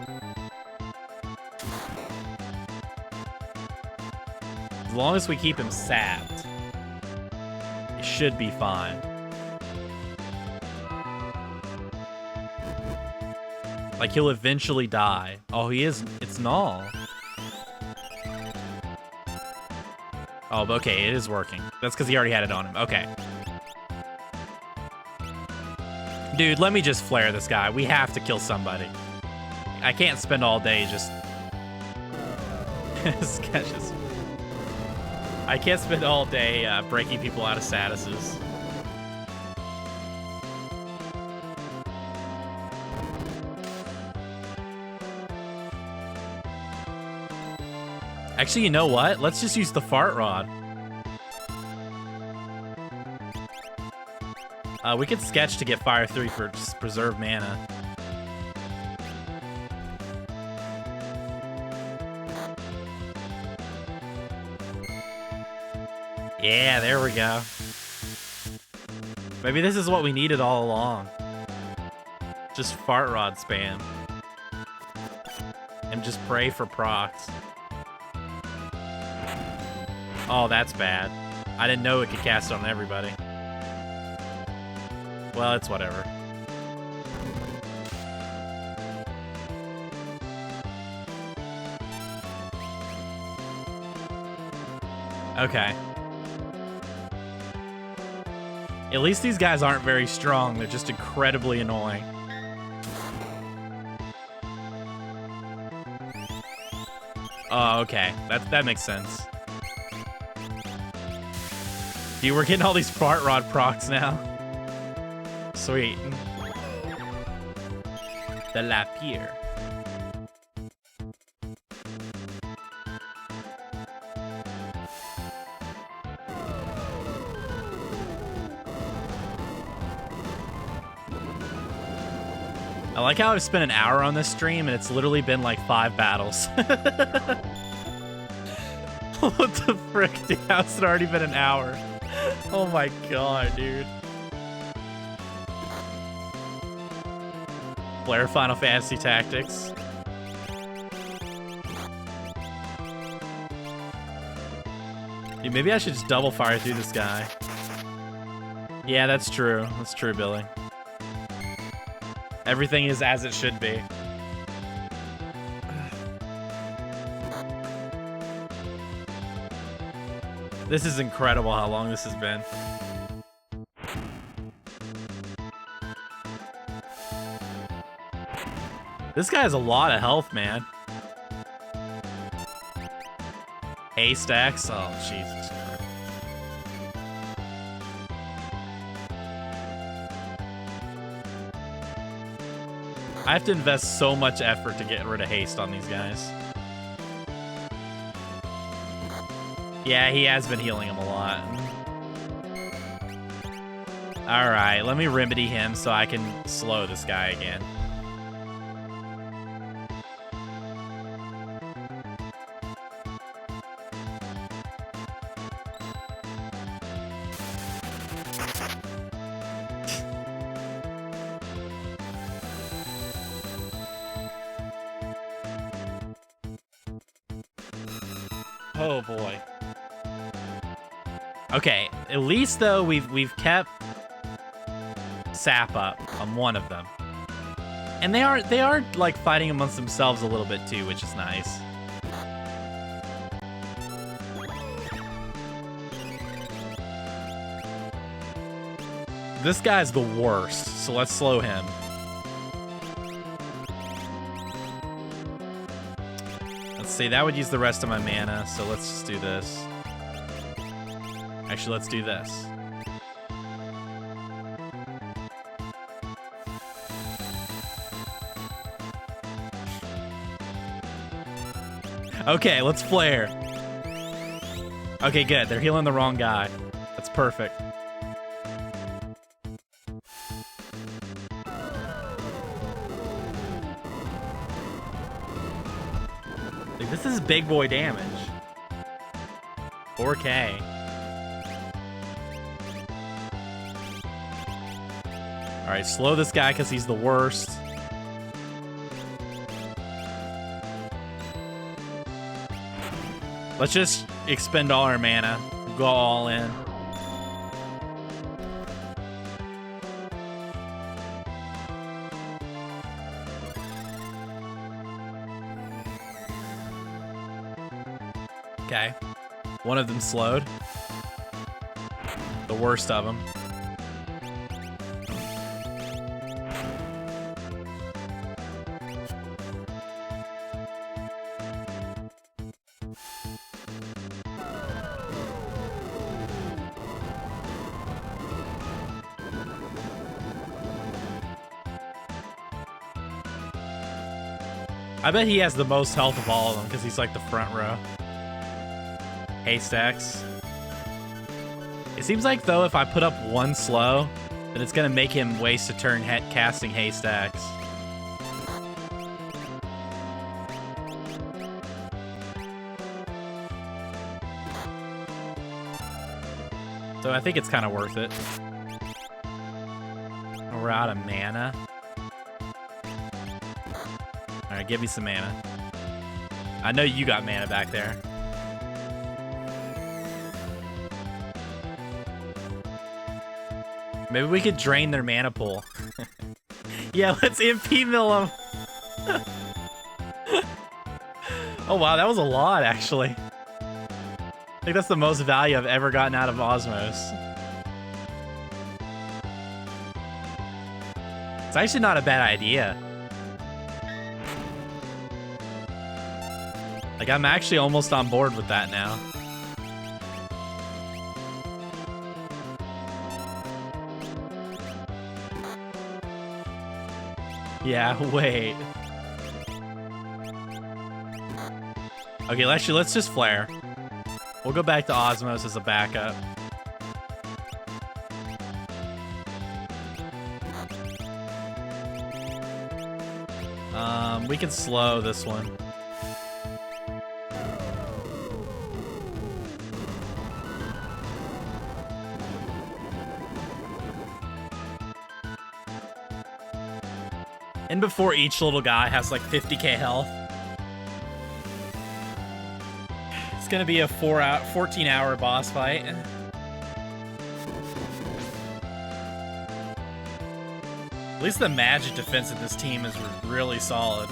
As long as we keep him sapped, it should be fine. Like, he'll eventually die. Oh, he is. It's null. Oh, okay, it is working. That's because he already had it on him. Okay. Dude, let me just flare this guy. We have to kill somebody. I can't spend all day just... sketches. I can't spend all day breaking people out of statuses. Actually, you know what? Let's just use the fart rod. We could sketch to get Fire 3 for just preserve mana. Yeah, there we go. Maybe this is what we needed all along. Just fart rod spam. And just pray for procs. Oh, that's bad. I didn't know it could cast it on everybody. Well, it's whatever. Okay. At least these guys aren't very strong. They're just incredibly annoying. Oh, okay. That makes sense. Dude, we're getting all these fart rod procs now. Sweet. The Lapierre. I like how I've spent an hour on this stream and it's literally been like 5 battles. What the frick, dude? How's it already been an hour? Oh my god, dude. Blair Final Fantasy Tactics. Dude, maybe I should just double fire through this guy. Yeah, that's true. That's true, Billy. Everything is as it should be. This is incredible how long this has been. This guy has a lot of health, man. Haystacks? Oh, Jesus Christ. I have to invest so much effort to get rid of haste on these guys. Yeah, he has been healing him a lot. Alright, let me remedy him so I can slow this guy again. Oh boy. Okay, at least though we've kept Sap up on one of them. And they are like fighting amongst themselves a little bit too, which is nice. This guy's the worst, so let's slow him. Let's see, that would use the rest of my mana, so let's just do this. Actually, let's do this. Okay, let's flare. Okay, good. They're healing the wrong guy. That's perfect. Dude, this is big boy damage. 4K. Alright, slow this guy because he's the worst. Let's just expend all our mana. Go all in. Okay. One of them slowed. The worst of them. I bet he has the most health of all of them because he's like the front row. Haystacks. It seems like though if I put up one slow, then it's gonna make him waste a turn casting Haystacks. So I think it's kind of worth it. We're out of mana. Alright, give me some mana. I know you got mana back there. Maybe we could drain their mana pool. Yeah, let's MP mill them. Oh wow, that was a lot actually. I think that's the most value I've ever gotten out of Osmos. It's actually not a bad idea. Like, I'm actually almost on board with that now. Yeah, wait. Okay, let's just flare. We'll go back to Osmos as a backup. We can slow this one. And before each little guy has like 50k health. It's gonna be a 14-hour boss fight. At least the magic defense of this team is really solid.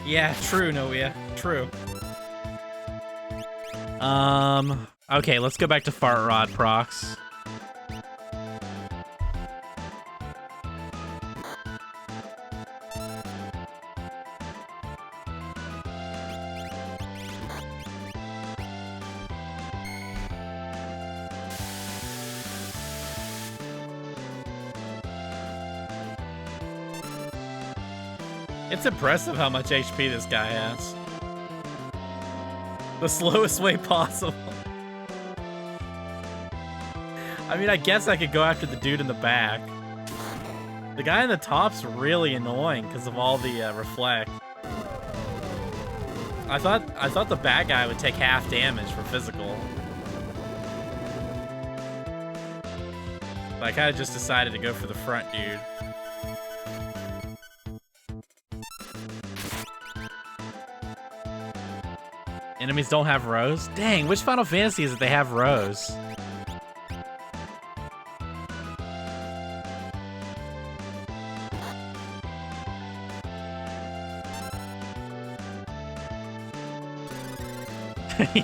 Yeah, true, Noia. True. Okay, let's go back to Fart Rod procs. It's impressive how much HP this guy has. The slowest way possible. I mean, I guess I could go after the dude in the back. The guy in the top's really annoying because of all the reflect. I thought the bad guy would take half damage for physical. But I kind of just decided to go for the front dude. Enemies don't have rows? Dang, which Final Fantasy is it they have rows?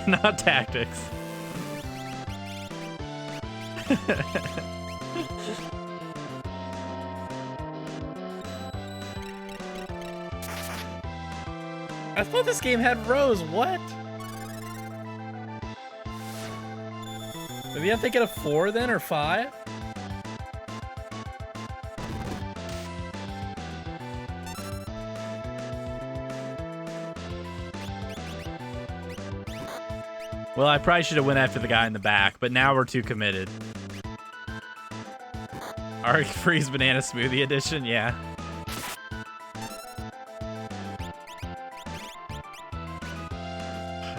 Not tactics. I thought this game had rows. What? Maybe I'm thinking of 4 then, or 5? Well, I probably should have went after the guy in the back, but now we're too committed. Arc Freeze Banana Smoothie Edition, yeah.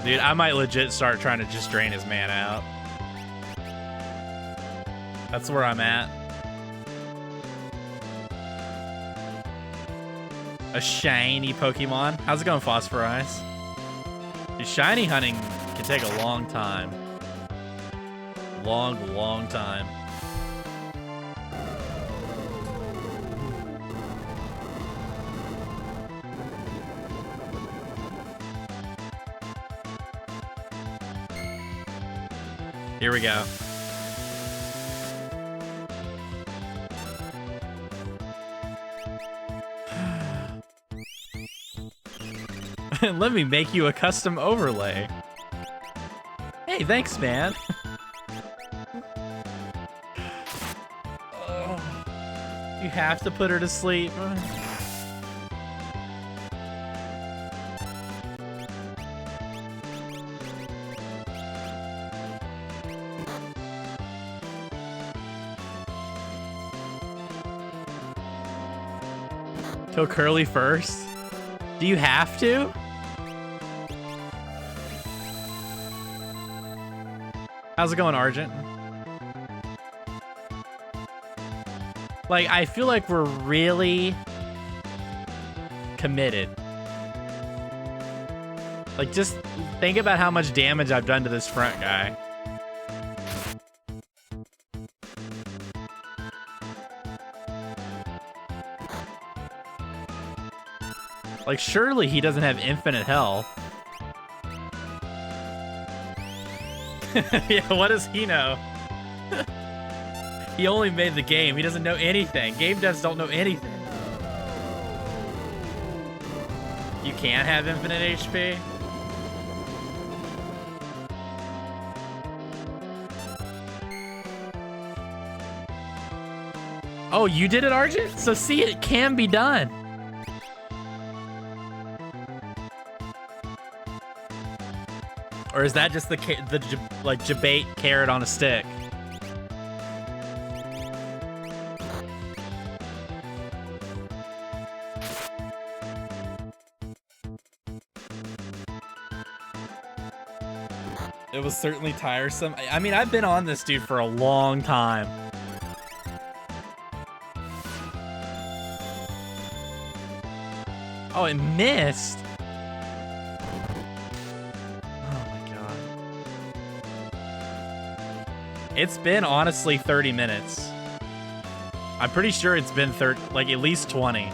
Dude, I might legit start trying to just drain his mana out. That's where I'm at. A shiny Pokemon. How's it going, Phosphorize? Dude, shiny hunting can take a long time. Long time. Here we go. Let me make you a custom overlay. Hey, thanks, man. Oh, you have to put her to sleep. Kill Curly first? Do you have to? How's it going, Argent? Like, I feel like we're really committed. Like, just think about how much damage I've done to this front guy. Like, surely he doesn't have infinite health. Yeah, what does he know? He only made the game. He doesn't know anything. Game devs don't know anything. You can't have infinite HP? Oh, you did it, Argent? So see, it can be done. Or is that just the like debate carrot on a stick? It was certainly tiresome. I mean, I've been on this dude for a long time. Oh, it missed. It's been, honestly, 30 minutes. I'm pretty sure it's been like at least 20.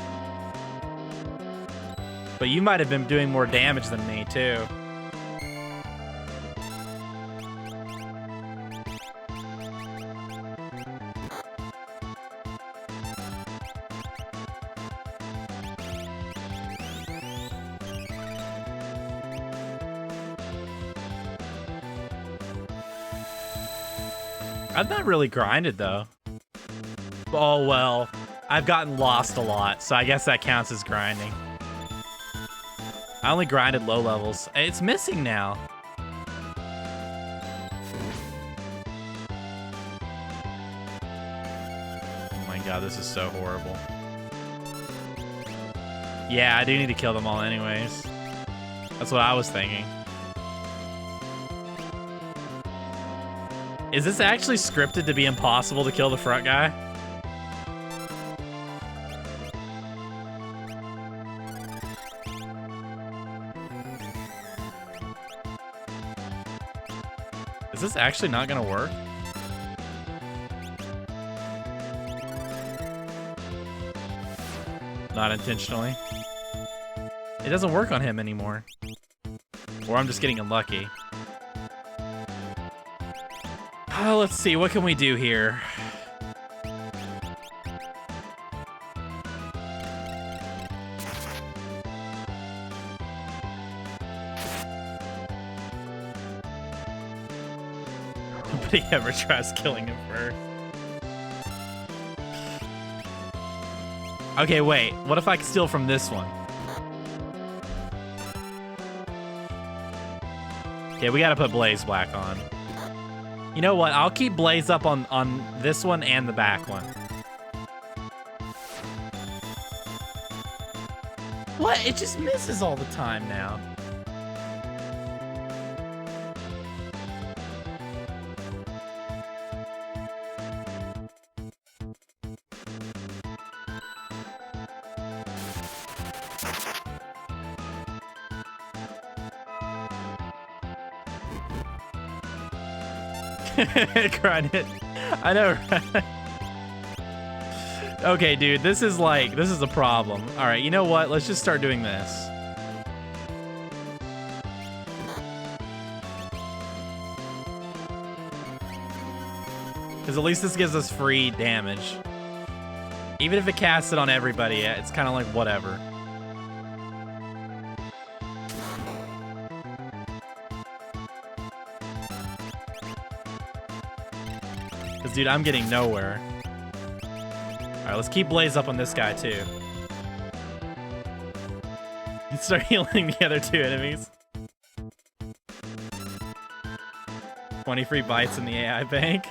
But you might have been doing more damage than me, too. I've not really grinded, though. Oh, well. I've gotten lost a lot, so I guess that counts as grinding. I only grinded low levels. It's missing now. Oh my god, this is so horrible. Yeah, I do need to kill them all anyways. That's what I was thinking. Is this actually scripted to be impossible to kill the front guy? Is this actually not gonna work? Not intentionally. It doesn't work on him anymore. Or I'm just getting unlucky. Let's see, what can we do here? Nobody ever tries killing him first. Okay, wait. What if I can steal from this one? Okay, we gotta put Blaze Black on. You know what? I'll keep Blaze up on this one and the back one. What? It just misses all the time now. Grind it. I know, right? Okay, dude, this is a problem. All right, you know what? Let's just start doing this. Because at least this gives us free damage. Even if it casts it on everybody, it's kind of like whatever. Because, dude, I'm getting nowhere. Alright, let's keep Blaze up on this guy, too. You start healing the other two enemies. 20 free bites in the AI bank.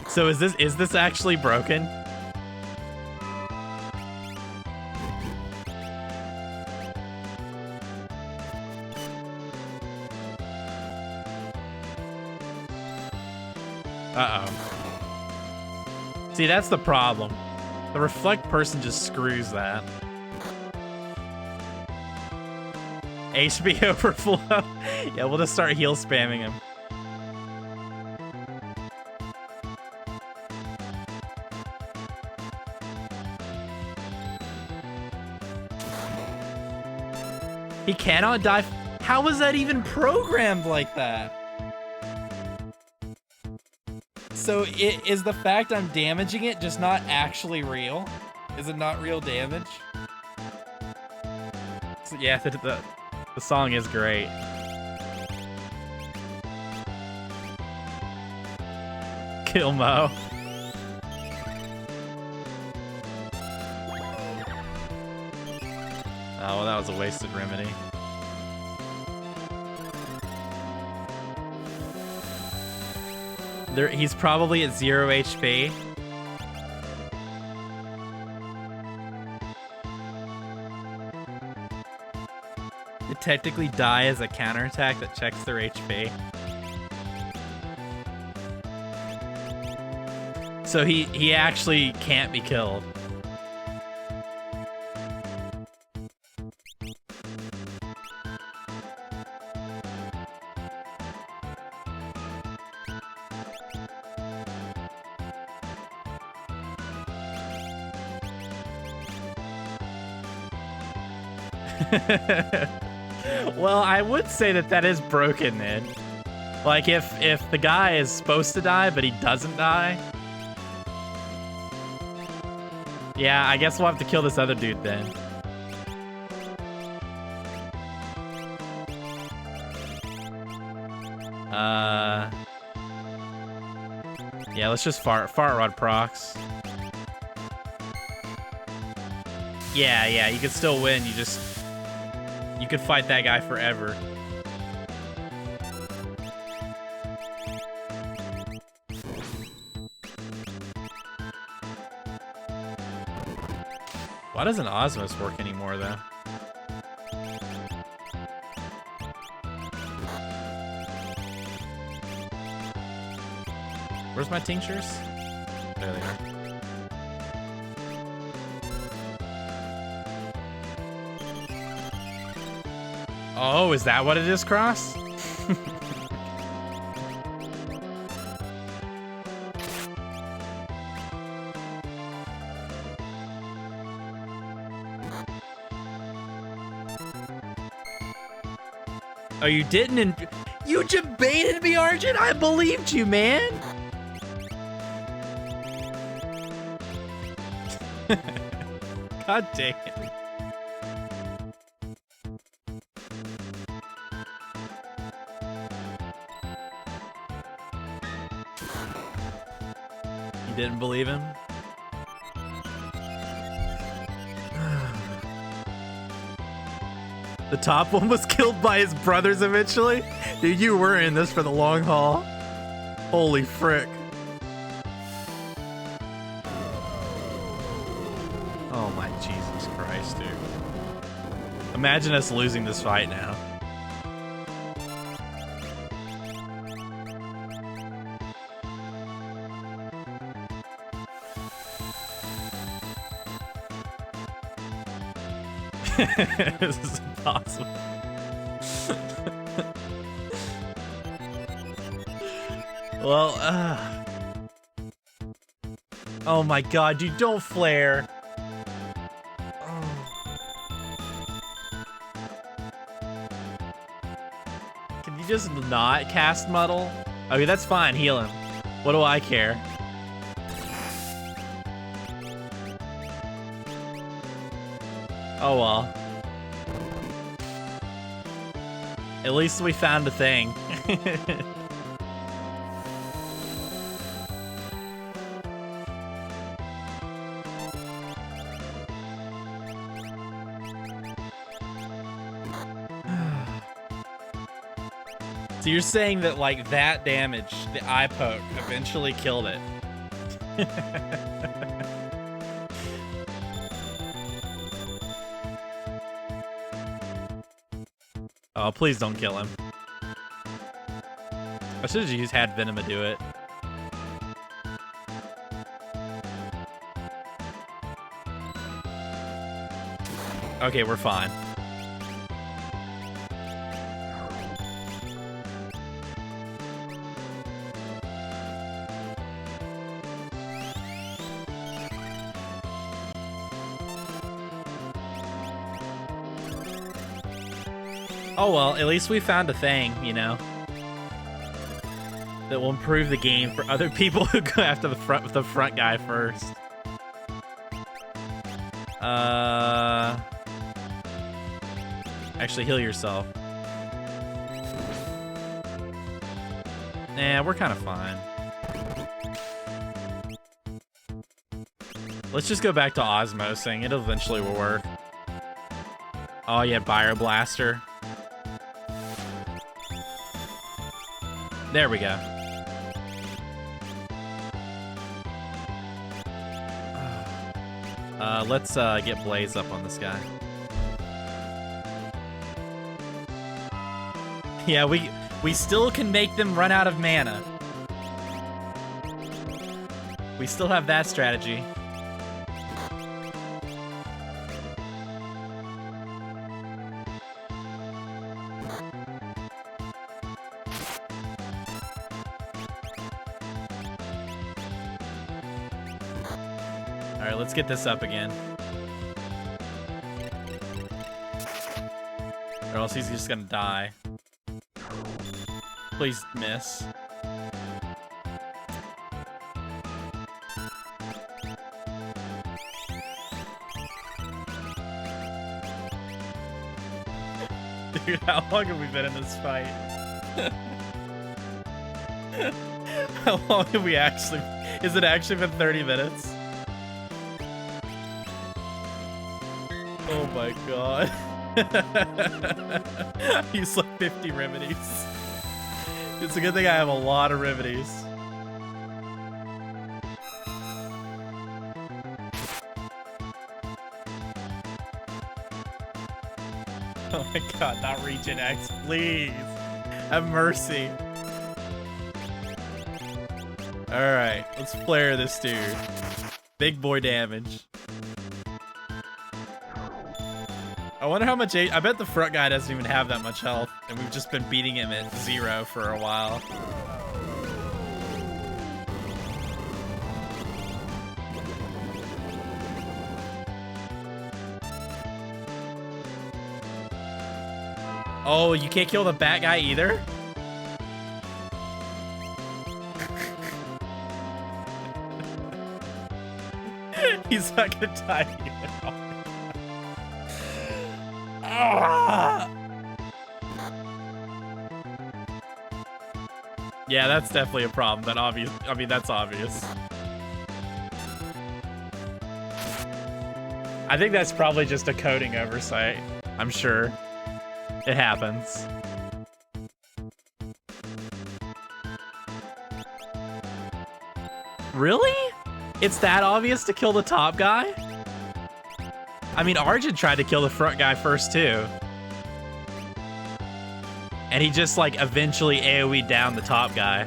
So is this actually broken? Uh-oh. See, that's the problem. The reflect person just screws that. HP overflow. Yeah, we'll just start heal spamming him. He cannot die. How was that even programmed like that? So is the fact I'm damaging it just not actually real? Is it not real damage? So yeah, the song is great. Kill Mo. Oh, well, that was a wasted remedy. He's probably at 0 HP. They technically die as a counterattack that checks their HP. So he actually can't be killed. Well, I would say that is broken, Nid. Like, if the guy is supposed to die, but he doesn't die. Yeah, I guess we'll have to kill this other dude then. Yeah, let's just fart rod procs. Yeah, you could still win. You could fight that guy forever. Why doesn't Osmos work anymore, though? Where's my tinctures? There they are. Oh, is that what it is, Cross? Oh, you didn't? You just baited me, Arjun? I believed you, man. God dang it. You didn't believe him? The top one was killed by his brothers eventually? Dude, you were in this for the long haul. Holy frick. Oh my Jesus Christ, dude. Imagine us losing this fight now. This is impossible. Well, oh my God, dude, don't flare. Can you just not cast Muddle? Okay, that's fine, heal him. What do I care? Oh well. At least we found a thing. So you're saying that, like, that damage, the eye poke, eventually killed it? Oh, please don't kill him. I should have just had Venema do it. Okay, we're fine. Oh well, at least we found a thing, you know, that will improve the game for other people who go after the front guy first. Actually, heal yourself. Nah, we're kind of fine. Let's just go back to osmosing. It eventually will work. Oh yeah, Bio Blaster. There we go. Let's get Blaze up on this guy. Yeah, we still can make them run out of mana. We still have that strategy. Alright, let's get this up again. Or else he's just gonna die. Please miss. Dude, how long have we been in this fight? How long have we actually... Is it actually been 30 minutes? Oh my god. He's like 50 remedies. It's a good thing I have a lot of remedies. Oh my god, not Regen X, please. Have mercy. Alright, let's flare this dude. Big boy damage. I wonder how much... I bet the front guy doesn't even have that much health, and we've just been beating him at 0 for a while. Oh, you can't kill the bat guy either? He's not gonna die even. Yeah, that's definitely a problem. That obvious. I mean, that's obvious. I think that's probably just a coding oversight. I'm sure it happens. Really? It's that obvious to kill the top guy? I mean, Argent tried to kill the front guy first, too. And he just, like, eventually AoE'd down the top guy.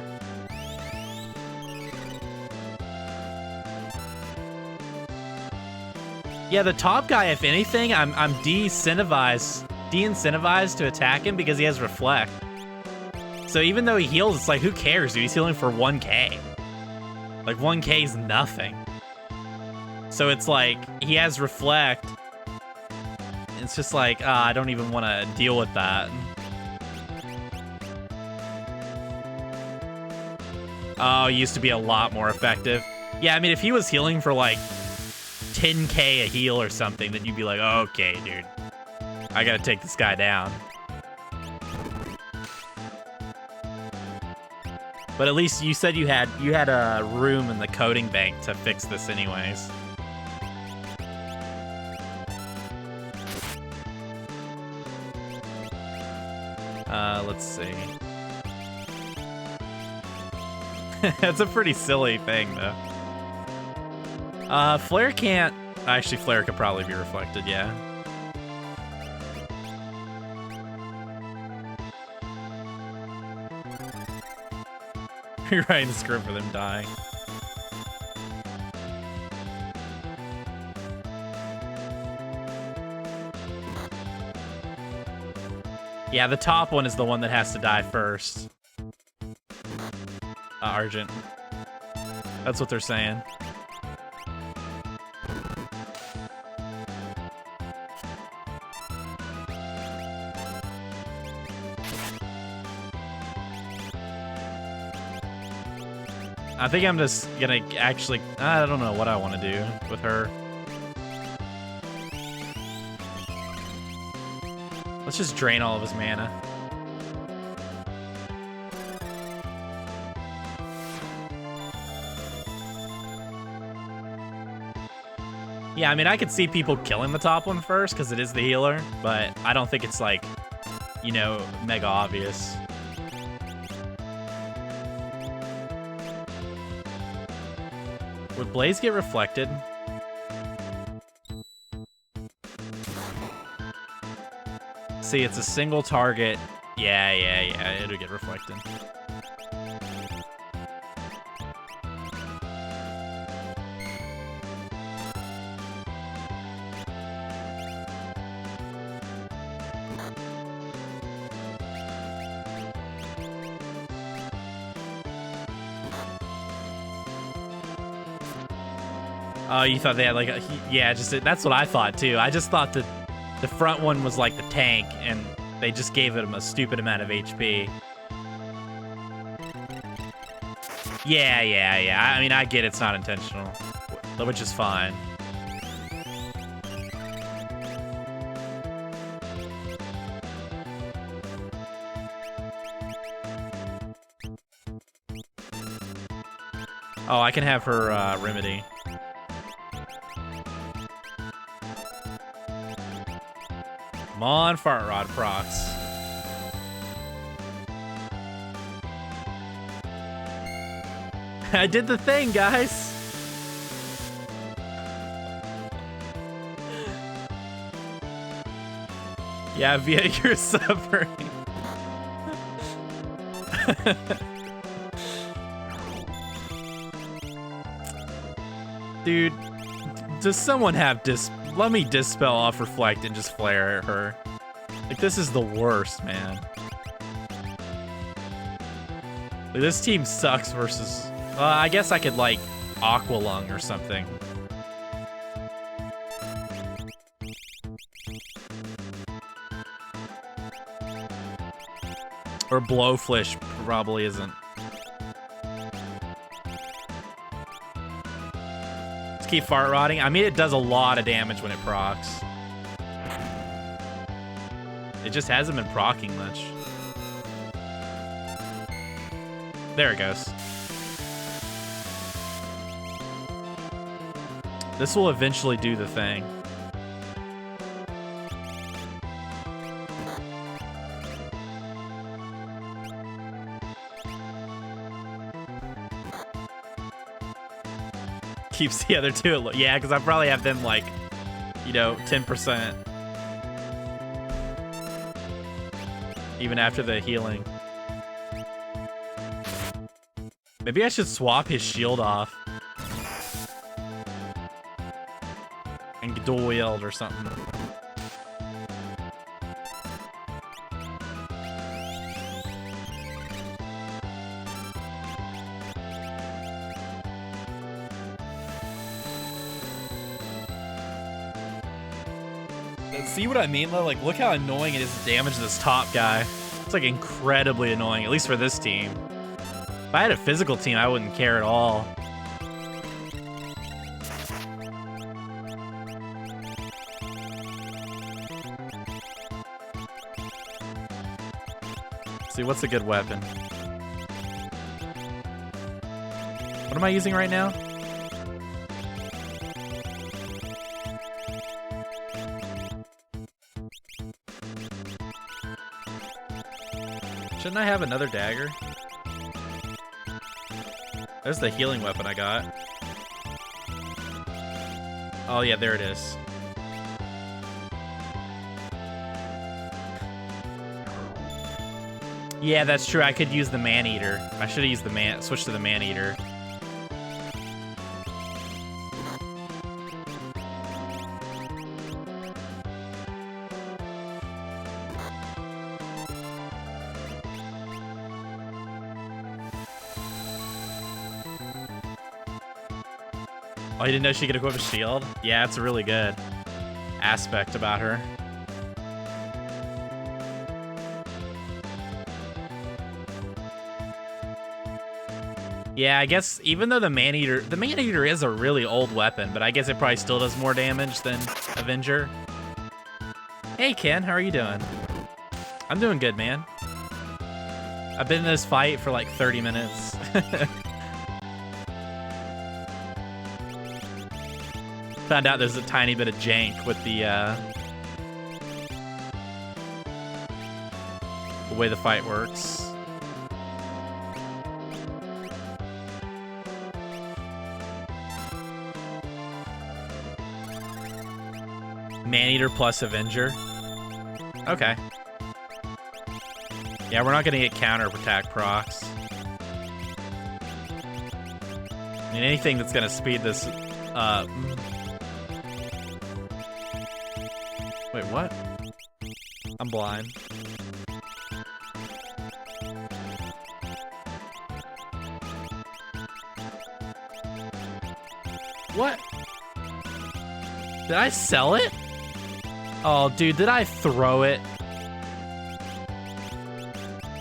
Yeah, the top guy, if anything, I'm de-incentivized to attack him because he has Reflect. So even though he heals, it's like, who cares, dude? He's healing for 1k. Like, 1k is nothing. So it's like, he has Reflect. It's just like, I don't even want to deal with that. Oh, it used to be a lot more effective. Yeah, I mean, if he was healing for like 10k a heal or something, then you'd be like, oh, okay, dude. I gotta take this guy down. But at least you said you had a room in the coding bank to fix this anyways. Let's see. That's a pretty silly thing, though. Flare can't... Actually, Flare could probably be reflected, yeah. You're writing the script for them dying. Yeah, the top one is the one that has to die first. Argent. That's what they're saying. I think I'm just gonna actually... I don't know what I want to do with her. Let's just drain all of his mana. Yeah, I mean, I could see people killing the top one first because it is the healer, but I don't think it's like, you know, mega obvious. Would Blaze get reflected? See, it's a single target. Yeah, it'll get reflected. Oh, you thought they had like a... Yeah, just that's what I thought too. I just thought that the front one was like the tank and they just gave him a stupid amount of HP. Yeah. I mean, I get it's not intentional, which is fine. Oh, I can have her remedy. Come on, Fart Rod procs. I did the thing, guys. Yeah, Via, you're suffering. Dude, does someone have let me dispel off reflect and just flare at her. Like, this is the worst, man. Like, this team sucks versus... I guess I could, like, Aqua Lung or something. Or Blowfish probably isn't. Let's keep Fart Rotting. I mean, it does a lot of damage when it procs. It just hasn't been proccing much. There it goes. This will eventually do the thing. Keeps the other two. Yeah, because I probably have them like, you know, 10%. Even after the healing. Maybe I should swap his shield off. And dual wield or something. See what I mean though? Like, look how annoying it is to damage this top guy. It's like incredibly annoying, at least for this team. If I had a physical team, I wouldn't care at all. See, what's a good weapon? What am I using right now? Shouldn't I have another dagger? There's the healing weapon I got. Oh yeah, there it is. Yeah, that's true. I could use the Man-Eater. I should have used the switch to the Man-Eater. Oh, you didn't know she could equip a shield? Yeah, it's a really good aspect about her. Yeah, I guess even though the Man-Eater is a really old weapon, but I guess it probably still does more damage than Avenger. Hey, Ken, how are you doing? I'm doing good, man. I've been in this fight for like 30 minutes. Found out there's a tiny bit of jank with the way the fight works. Man-Eater plus Avenger. Okay. Yeah, we're not gonna get counter attack procs. I mean, anything that's gonna speed this up. Wait, what? I'm blind. What? Did I sell it? Oh, dude, did I throw it?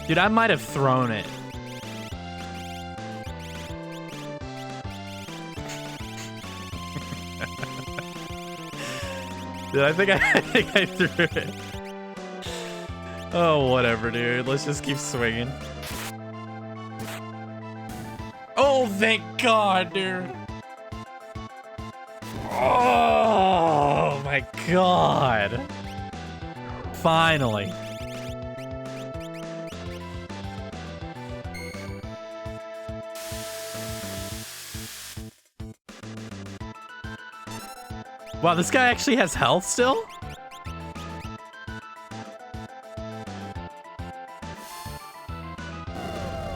Dude, I might have thrown it. Dude, I think I threw it. Oh, whatever, dude. Let's just keep swinging. Oh, thank God, dude. Oh, my God. Finally. Wow, this guy actually has health still?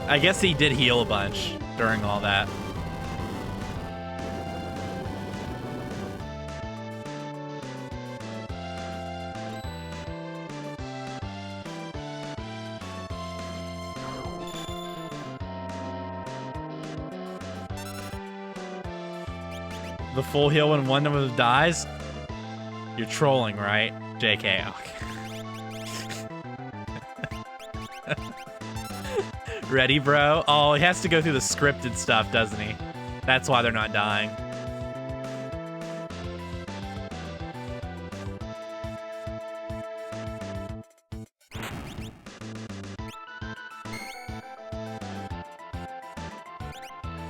I guess he did heal a bunch during all that. The full heal when one of them dies? You're trolling, right? JK. Okay. Ready, bro? Oh, he has to go through the scripted stuff, doesn't he? That's why they're not dying.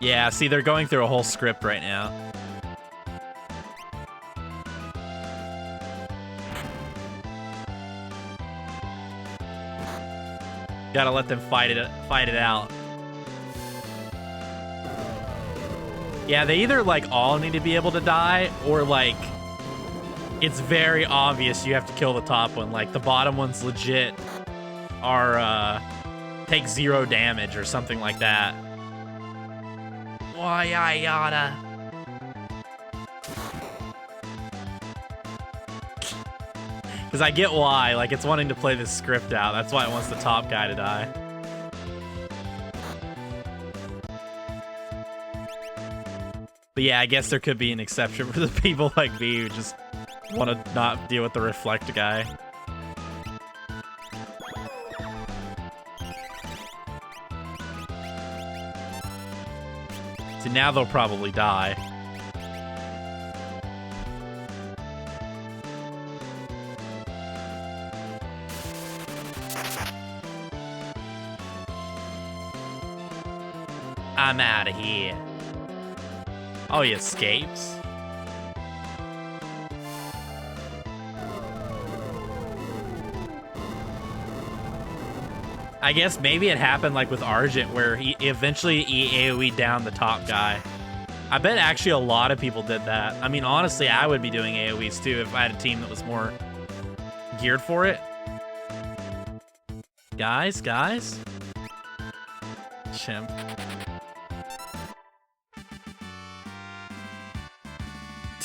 Yeah, see, they're going through a whole script right now. Gotta let them fight it out. Yeah, they either like all need to be able to die, or like it's very obvious you have to kill the top one. Like the bottom ones legit are take 0 damage or something like that. Why yada. Because I get why, like, it's wanting to play this script out. That's why it wants the top guy to die. But yeah, I guess there could be an exception for the people like me who just want to not deal with the reflect guy. See, now they'll probably die. I'm out of here. Oh, he escapes? I guess maybe it happened like with Argent, where he eventually AoE'd down the top guy. I bet actually a lot of people did that. I mean, honestly, I would be doing AoEs too if I had a team that was more geared for it. Guys? Chimp.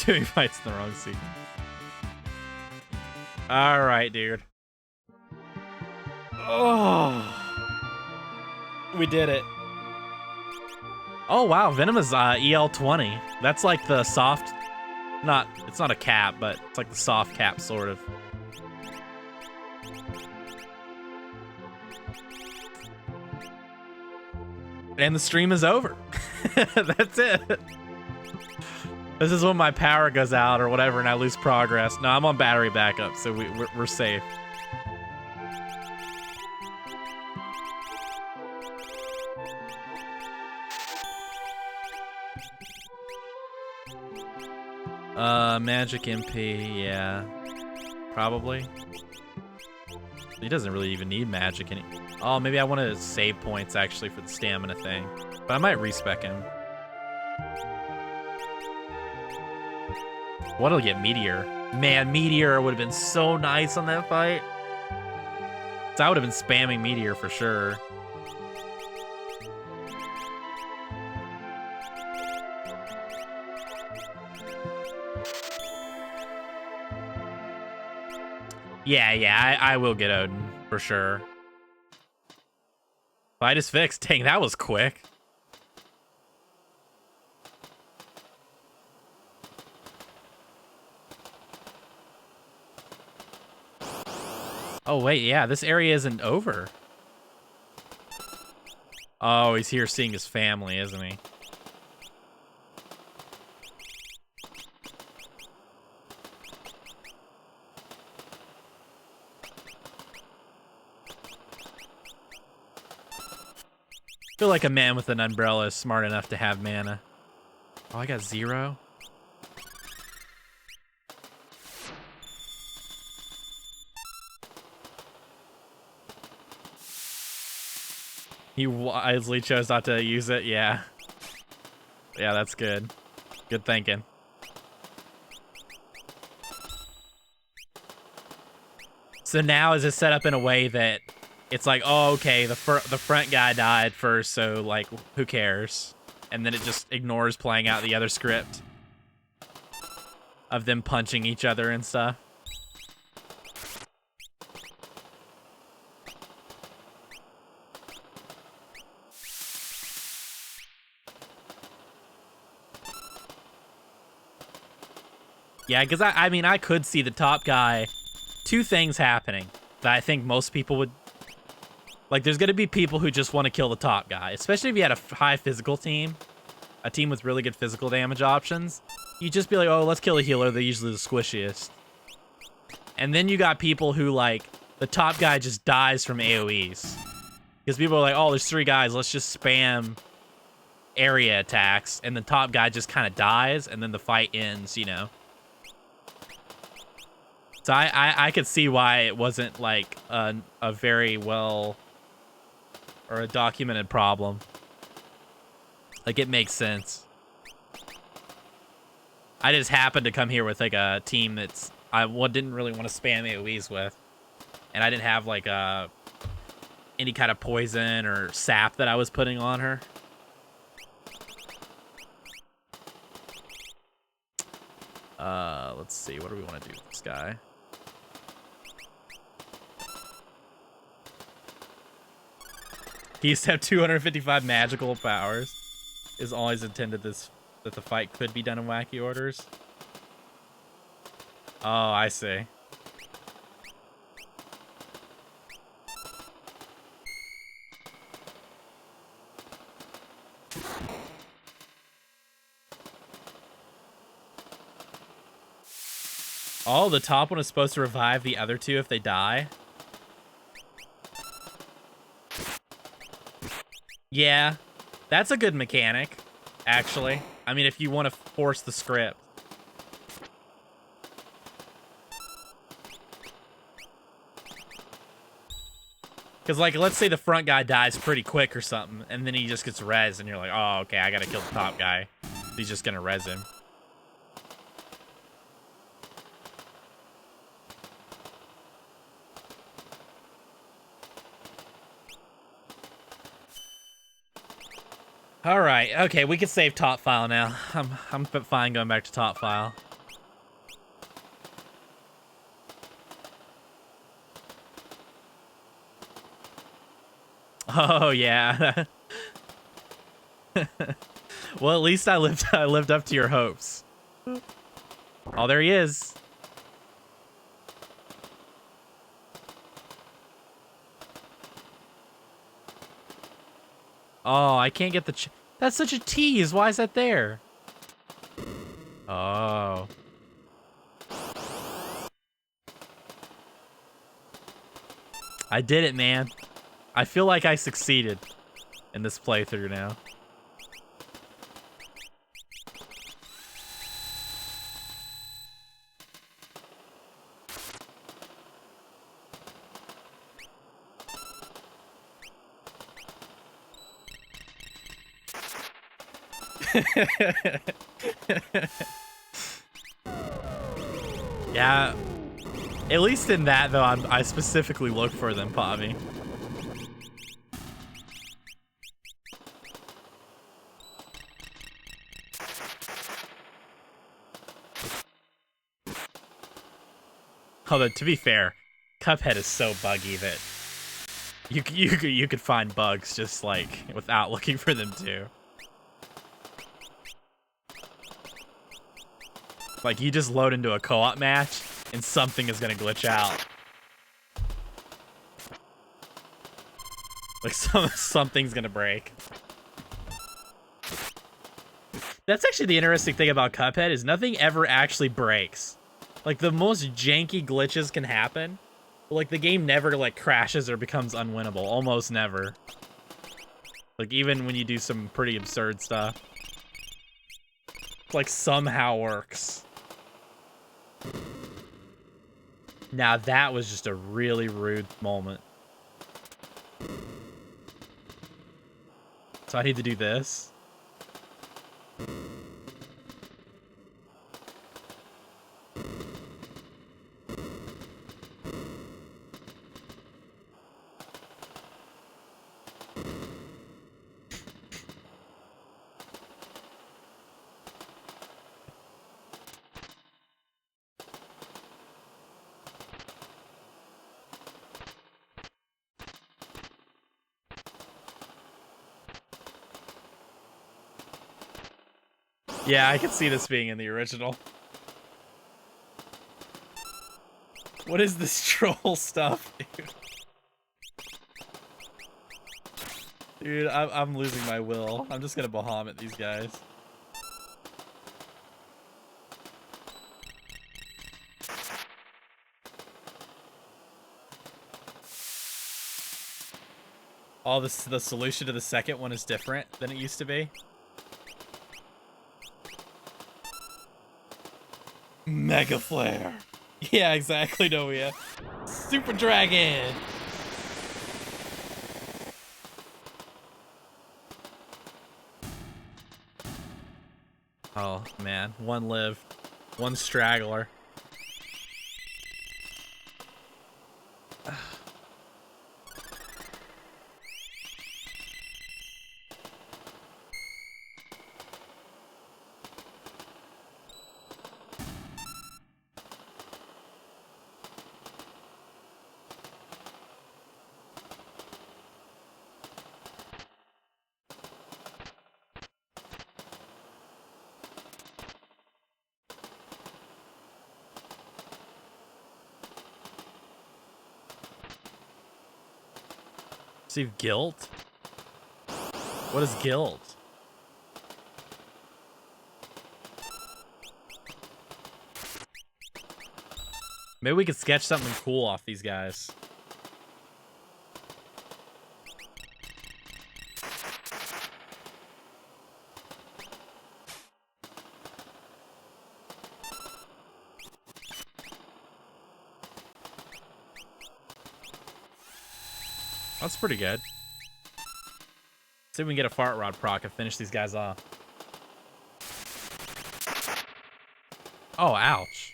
Doing fights in the wrong seat. Alright, dude. Oh. We did it. Oh, wow. Venom is EL20. That's like the soft... It's not a cap, but it's like the soft cap, sort of. And the stream is over. That's it. This is when my power goes out or whatever and I lose progress. No, I'm on battery backup, so we're safe. Magic MP, yeah. Probably. He doesn't really even need magic. Oh, maybe I want to save points, actually, for the stamina thing. But I might respec him. What'll get Meteor? Man, Meteor would have been so nice on that fight. So I would have been spamming Meteor for sure. Yeah, I will get Odin, for sure. Fight is fixed. Dang, that was quick. Oh, wait, yeah, this area isn't over. Oh, he's here seeing his family, isn't he? I feel like a man with an umbrella is smart enough to have mana. Oh, I got 0. He wisely chose not to use it, yeah. Yeah, that's good. Good thinking. So now is it set up in a way that it's like, oh, okay, the front guy died first, so, like, who cares? And then it just ignores playing out the other script of them punching each other and stuff. Yeah, because I mean, I could see the top guy. Two things happening that I think most people would... Like, there's going to be people who just want to kill the top guy, especially if you had a high physical team, a team with really good physical damage options. You just be like, oh, let's kill a healer. They're usually the squishiest. And then you got people who, like, the top guy just dies from AoEs. Because people are like, oh, there's 3 guys. Let's just spam area attacks. And the top guy just kind of dies, and then the fight ends, you know? So I could see why it wasn't, like, a very well... or a documented problem. Like, it makes sense. I just happened to come here with, like, a team that's... I didn't really want to spam AoEs with. And I didn't have, like, any kind of poison or sap that I was putting on her. Let's see. What do we want to do with this guy? He used to have 255 magical powers. Is always intended that the fight could be done in wacky orders. Oh, I see. Oh, the top one is supposed to revive the other 2 if they die? Yeah, that's a good mechanic, actually. I mean, if you want to force the script. Because, like, let's say the front guy dies pretty quick or something, and then he just gets res, and you're like, oh, okay, I gotta kill the top guy. He's just gonna res him. All right, okay, we can save top file now. I'm fine going back to top file. Oh yeah. Well, at least I lived up to your hopes. Oh, there he is. Oh, I can't get the That's such a tease. Why is that there? Oh. I did it, man. I feel like I succeeded in this playthrough now. Yeah. At least in that, though, I specifically look for them, Pavi. Although, to be fair, Cuphead is so buggy that you could find bugs just, like, without looking for them, too. Like, you just load into a co-op match, and something is gonna glitch out. Like, something's gonna break. That's actually the interesting thing about Cuphead, is nothing ever actually breaks. Like, the most janky glitches can happen, but, like, the game never, like, crashes or becomes unwinnable. Almost never. Like, even when you do some pretty absurd stuff. Like, somehow works. Now, that was just a really rude moment. So I need to do this. Yeah, I can see this being in the original. What is this troll stuff, dude? Dude, I'm losing my will. I'm just gonna Bahamut these guys. Oh, the solution to the second one is different than it used to be. Mega Flare. Yeah, exactly, Novia. Super Dragon. Oh, man. One live. One straggler. Receive guilt? What is guilt? Maybe we could sketch something cool off these guys. That's pretty good. See if we can get a fart rod proc and finish these guys off. Oh, ouch.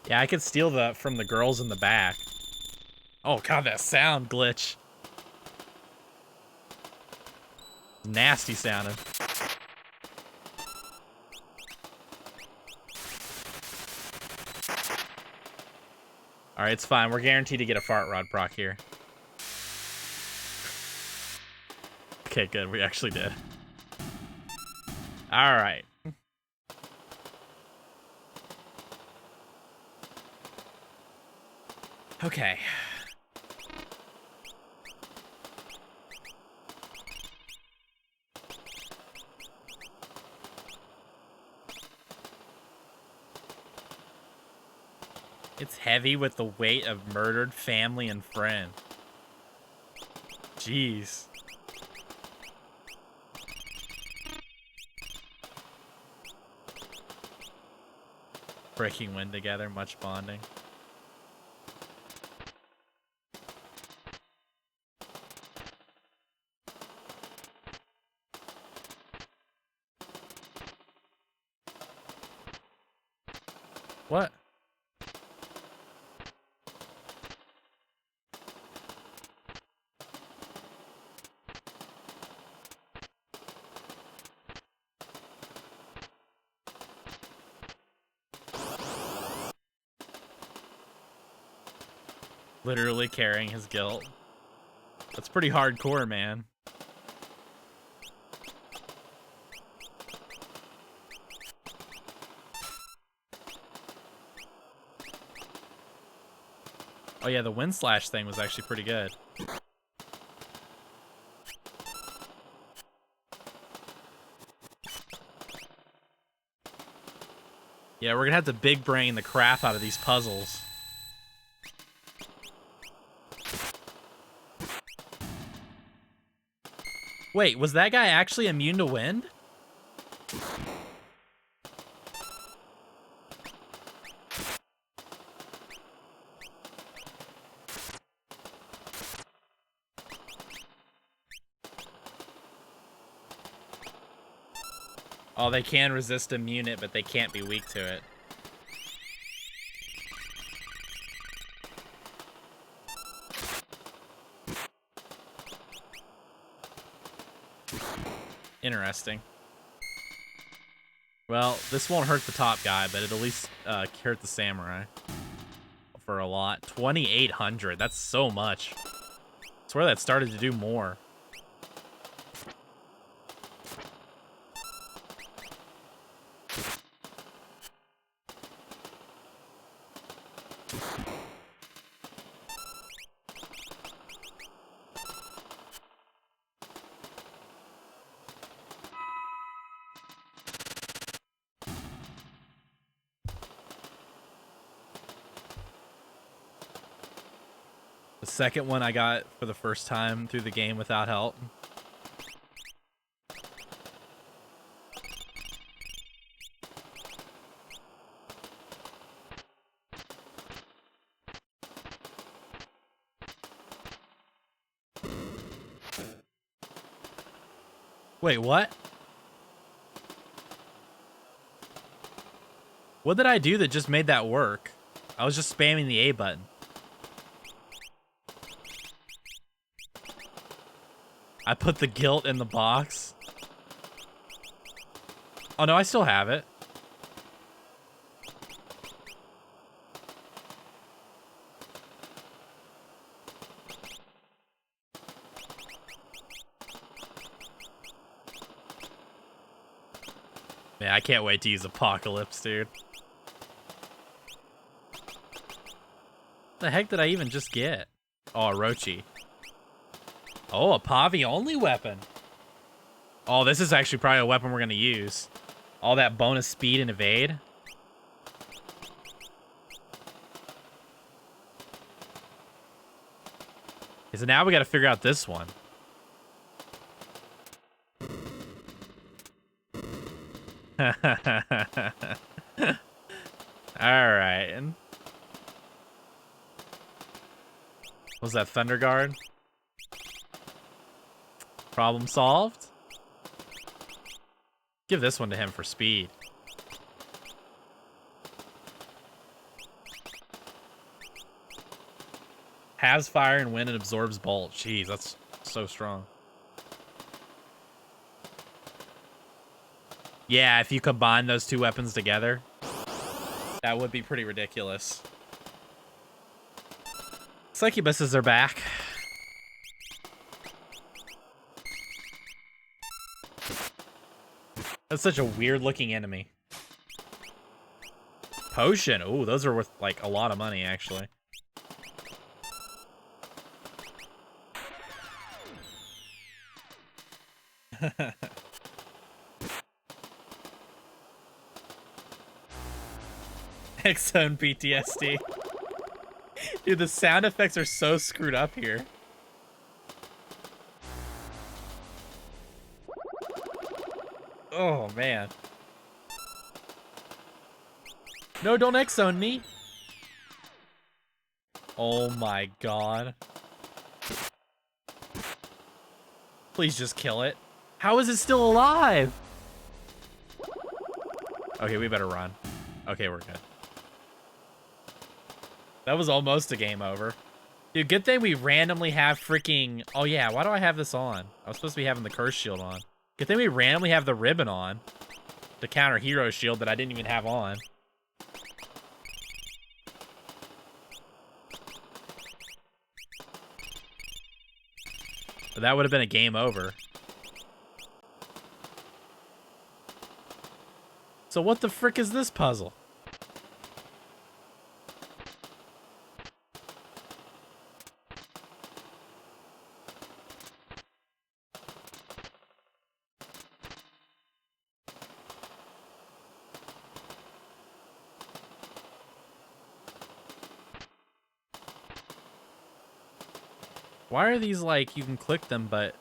Yeah, I could steal that from the girls in the back. Oh god, that sound glitch. Nasty sounding. Alright, it's fine. We're guaranteed to get a fart rod proc here. Okay, good. We actually did. Alright. Okay. It's heavy with the weight of murdered family and friend. Jeez. Breaking wind together, much bonding. What? Literally carrying his guilt. That's pretty hardcore, man. Oh yeah, the wind slash thing was actually pretty good. Yeah, we're gonna have to big brain the crap out of these puzzles. Wait, was that guy actually immune to wind? Oh, they can resist immune it, but they can't be weak to it. Interesting. Well, this won't hurt the top guy, but it'll at least hurt the samurai. For a lot. 2,800. That's so much. I swear that started to do more. The second one I got for the first time through the game without help. Wait, what? What did I do that just made that work? I was just spamming the A button. I put the guilt in the box. Oh no, I still have it. Man, I can't wait to use Apocalypse, dude. The heck did I even just get? Oh, Orochi. Oh, a Pavi only weapon. Oh, this is actually probably a weapon we're gonna use. All that bonus speed and evade. So now we gotta figure out this one. Alright. Was that Thunder Guard? Problem solved? Give this one to him for speed. Has fire and wind and absorbs bolt. Jeez, that's so strong. Yeah, if you combine those two weapons together, that would be pretty ridiculous. Succubuses are back. That's such a weird looking enemy. Potion. Ooh, those are worth like a lot of money actually. X-Zone PTSD. Dude, the sound effects are so screwed up here. Oh, man. No, don't X-Zone me. Oh my god. Please just kill it. How is it still alive? Okay, we better run. Okay, we're good. That was almost a game over. Dude, good thing we randomly have freaking... Oh yeah, why do I have this on? I was supposed to be having the curse shield on. Good thing we randomly have the ribbon on to counter hero shield that I didn't even have on. But that would have been a game over. So what the frick is this puzzle? Why are these like, you can click them, but...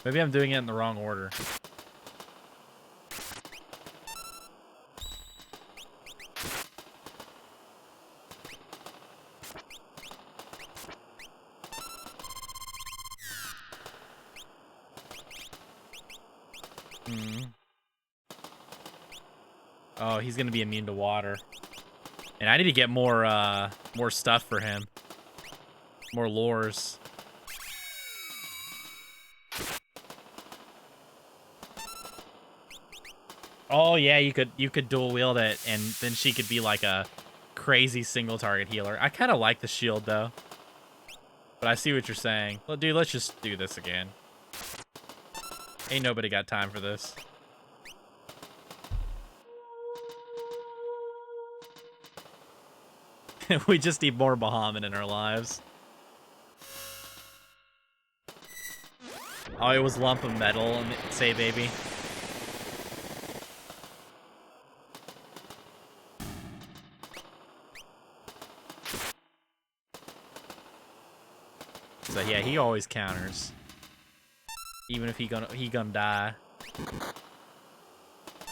Maybe I'm doing it in the wrong order. Oh, he's gonna be immune to water. And I need to get more stuff for him. More lures. Oh yeah, you could dual wield it, and then she could be like a crazy single target healer. I kind of like the shield though, but I see what you're saying. Well, dude, let's just do this again. Ain't nobody got time for this. We just need more Bahamut in our lives. Oh, it was lump of metal, say baby. So yeah, he always counters. Even if he gonna die.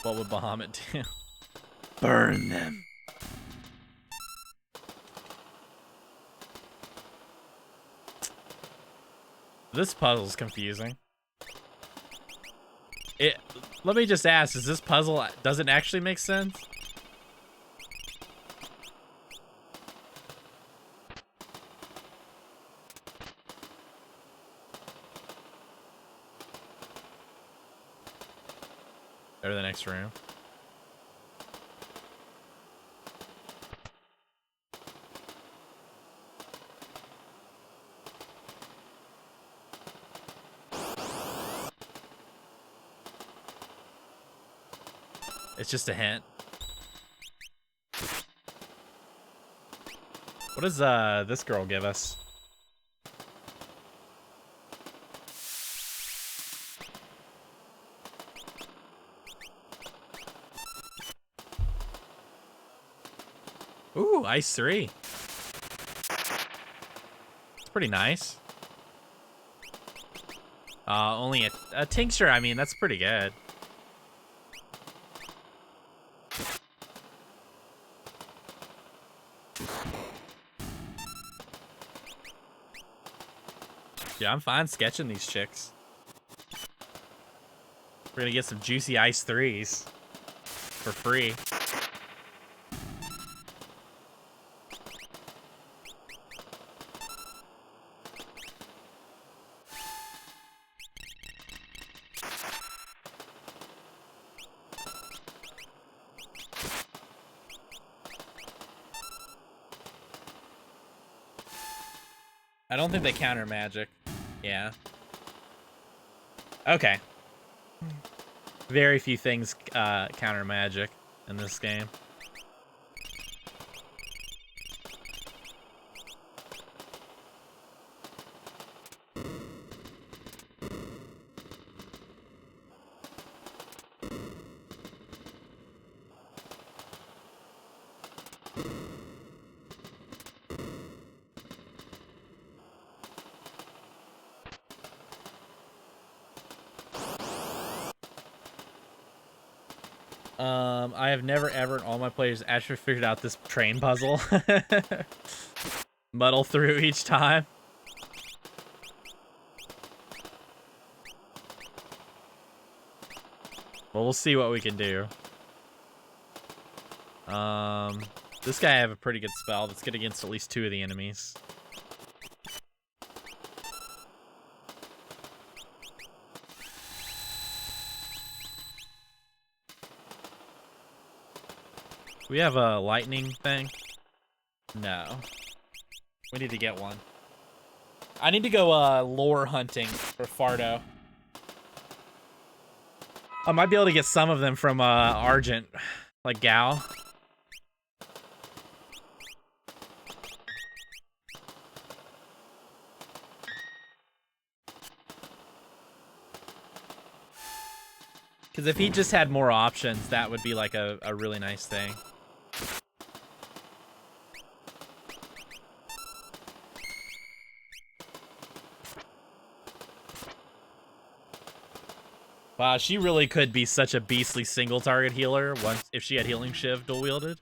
What would Bahamut do? Burn them. This puzzle's confusing. Let me just ask, does this puzzle doesn't actually make sense? Go to the next room. It's just a hint. What does this girl give us? Ooh, Ice 3. It's pretty nice. Only a tincture, I mean, that's pretty good. Yeah, I'm fine sketching these chicks. We're gonna get some juicy Ice 3s for free. I don't think they counter magic. Yeah. Okay. Very few things counter magic in this game. I have never ever in all my players actually figured out this train puzzle. Muddle through each time. Well, we'll see what we can do. This guy I have a pretty good spell that's good against at least 2 of the enemies. We have a lightning thing? No. We need to get one. I need to go lore hunting for Fardo. I might be able to get some of them from Argent, like Gal. Because if he just had more options, that would be like a really nice thing. Wow, she really could be such a beastly single target healer once if she had Healing Shiv dual wielded.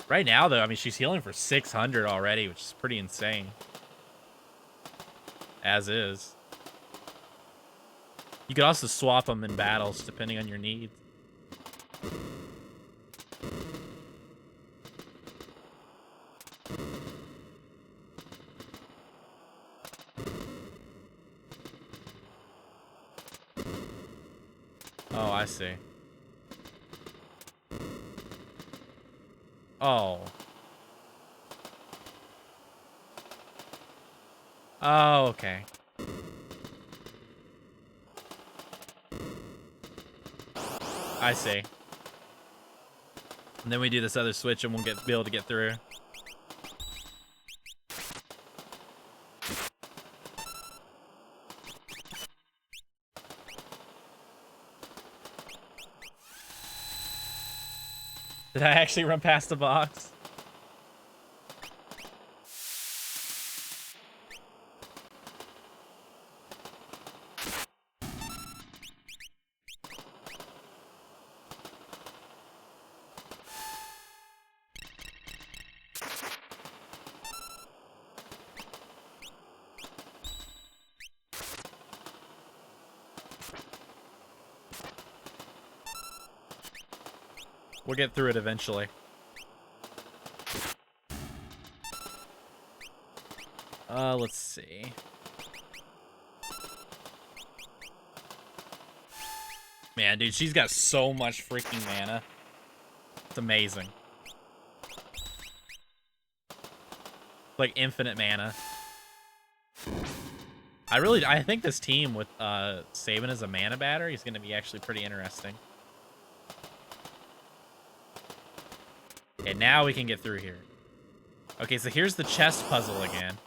Right now, though, I mean, she's healing for 600 already, which is pretty insane. As is. You could also swap them in battles depending on your needs. Oh, I see. Oh. Oh, okay. I see. And then we do this other switch and we'll be able to get through. Did I actually run past the box? We'll get through it eventually. Let's see. Man, dude, she's got so much freaking mana. It's amazing. Like infinite mana. I think this team with Sabin as a mana battery is going to be actually pretty interesting. Okay, now we can get through here. Okay, so here's the chest puzzle again.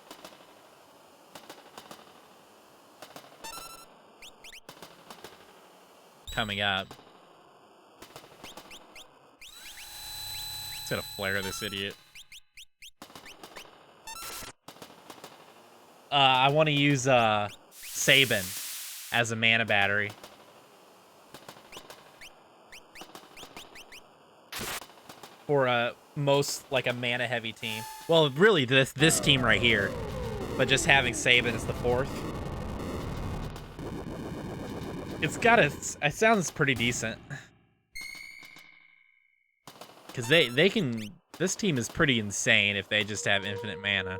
Coming up. Just gonna flare this idiot. I want to use Sabin as a mana battery. For most like a mana heavy team. Well, really this team right here, but just having Sabin as the 4th. It sounds pretty decent. Cause this team is pretty insane if they just have infinite mana.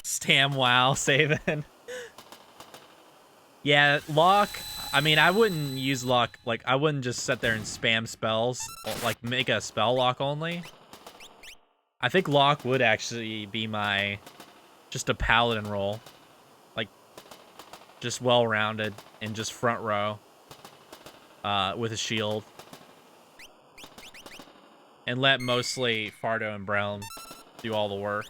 Stam wow, Sabin. Yeah, lock. I mean, I wouldn't use lock. Like, I wouldn't just sit there and spam spells. Like, make a spell lock only. I think lock would actually be my... just a paladin role. Like, just well-rounded and just front row. With a shield. And let mostly Fardo and Brown do all the work.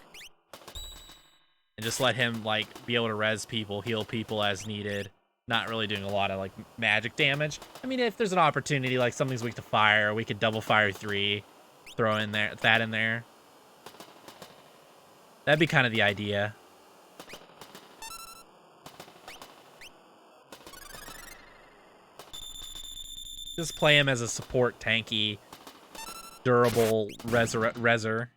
And just let him, like, be able to res people, heal people as needed. Not really doing a lot of, like, magic damage. I mean, if there's an opportunity, like, something's weak to fire, we could double fire 3, throw in there, that in there. That'd be kind of the idea. Just play him as a support tanky, durable reser.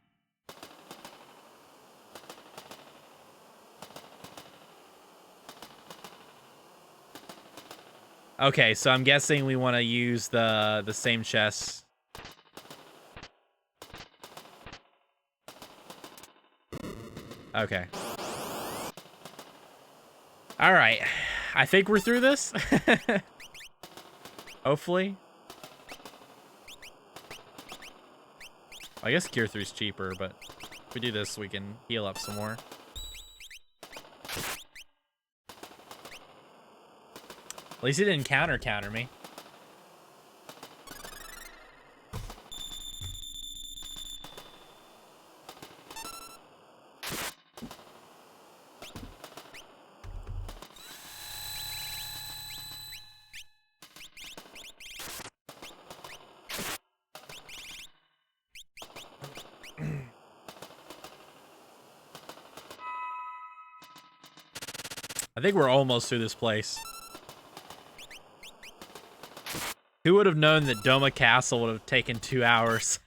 Okay, so I'm guessing we want to use the same chest. Okay. All right. I think we're through this. Hopefully. I guess Gear 3 is cheaper, but if we do this, we can heal up some more. At least he didn't counter me. I think we're almost through this place. Who would have known that Doma Castle would have taken 2 hours?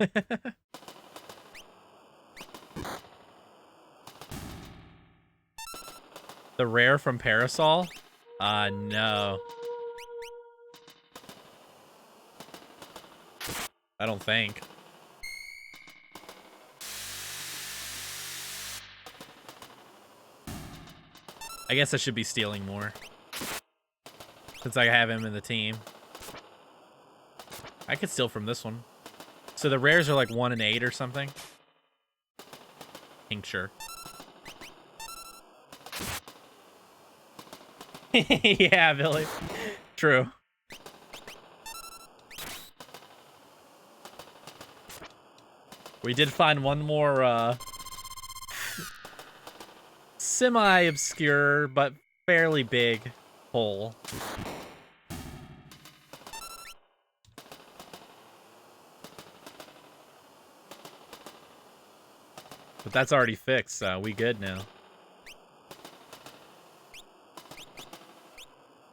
The rare from Parasol? No. I don't think. I guess I should be stealing more. Since I have him in the team. I could steal from this one. So the rares are like 1 in 8 or something? Tincture. Yeah, Billy. True. We did find one more, semi-obscure, but fairly big hole. But that's already fixed, so we good now.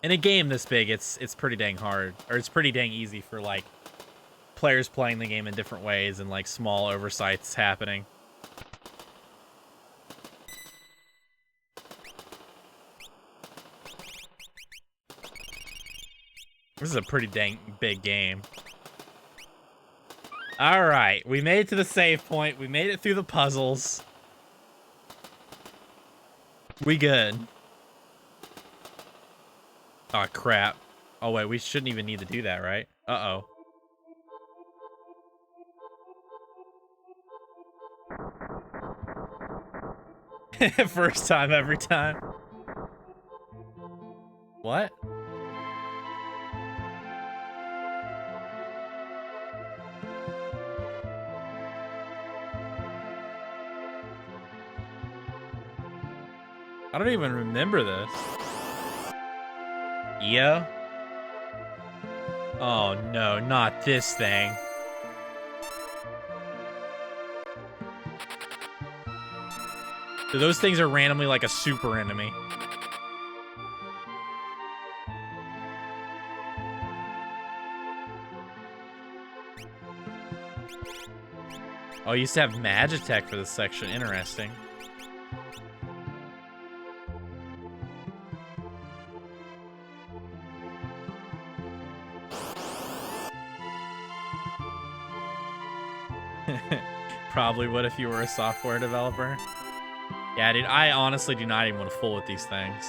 In a game this big, it's pretty dang hard. Or it's pretty dang easy for, like, players playing the game in different ways and, like, small oversights happening. This is a pretty dang big game. Alright, we made it to the save point. We made it through the puzzles. We good. Oh, crap. Oh, wait, we shouldn't even need to do that, right? Uh-oh. First time, every time. What? I don't even remember this. Yeah? Oh no, not this thing. So those things are randomly like a super enemy. Oh, you used to have Magitech for this section. Interesting. Probably would if you were a software developer. Yeah, dude, I honestly do not even want to fool with these things.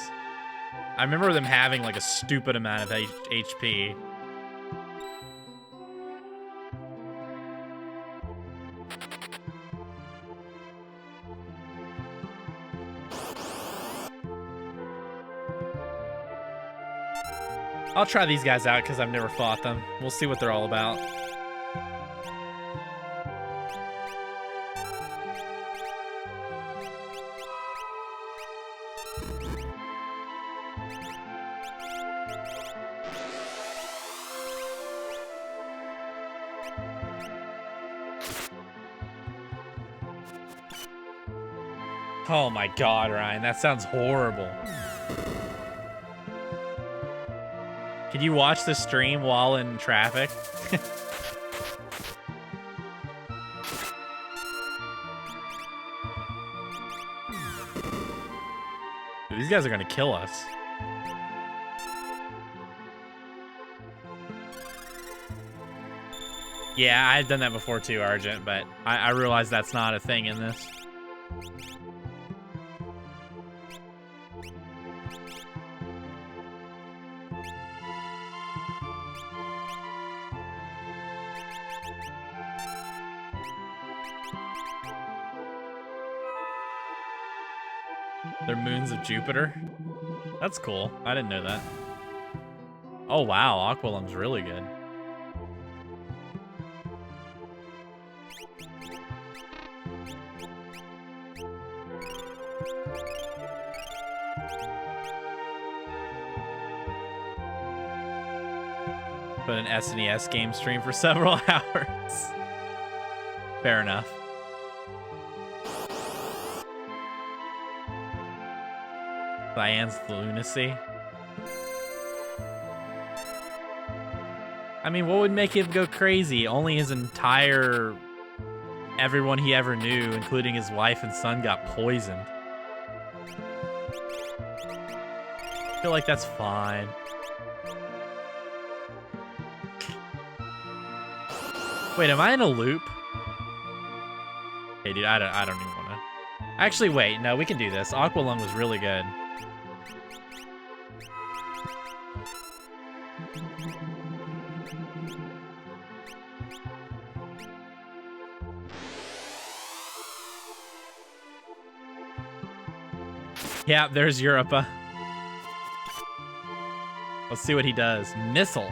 I remember them having like a stupid amount of HP. I'll try these guys out because I've never fought them. We'll see what they're all about. Oh my god, Ryan, that sounds horrible. Can you watch the stream while in traffic? Dude, these guys are gonna kill us. Yeah, I've done that before too, Argent, but I realize that's not a thing in this. They're moons of Jupiter. That's cool. I didn't know that. Oh wow, Aqualung's really good. Put an SNES game stream for several hours. Fair enough. Cyan's lunacy. I mean, what would make him go crazy? Only his entire... everyone he ever knew, including his wife and son, got poisoned. I feel like that's fine. Wait, am I in a loop? Hey, dude, I don't even want to... Actually, wait. No, we can do this. Aqualung was really good. Yeah, there's Europa. Let's see what he does. Missile.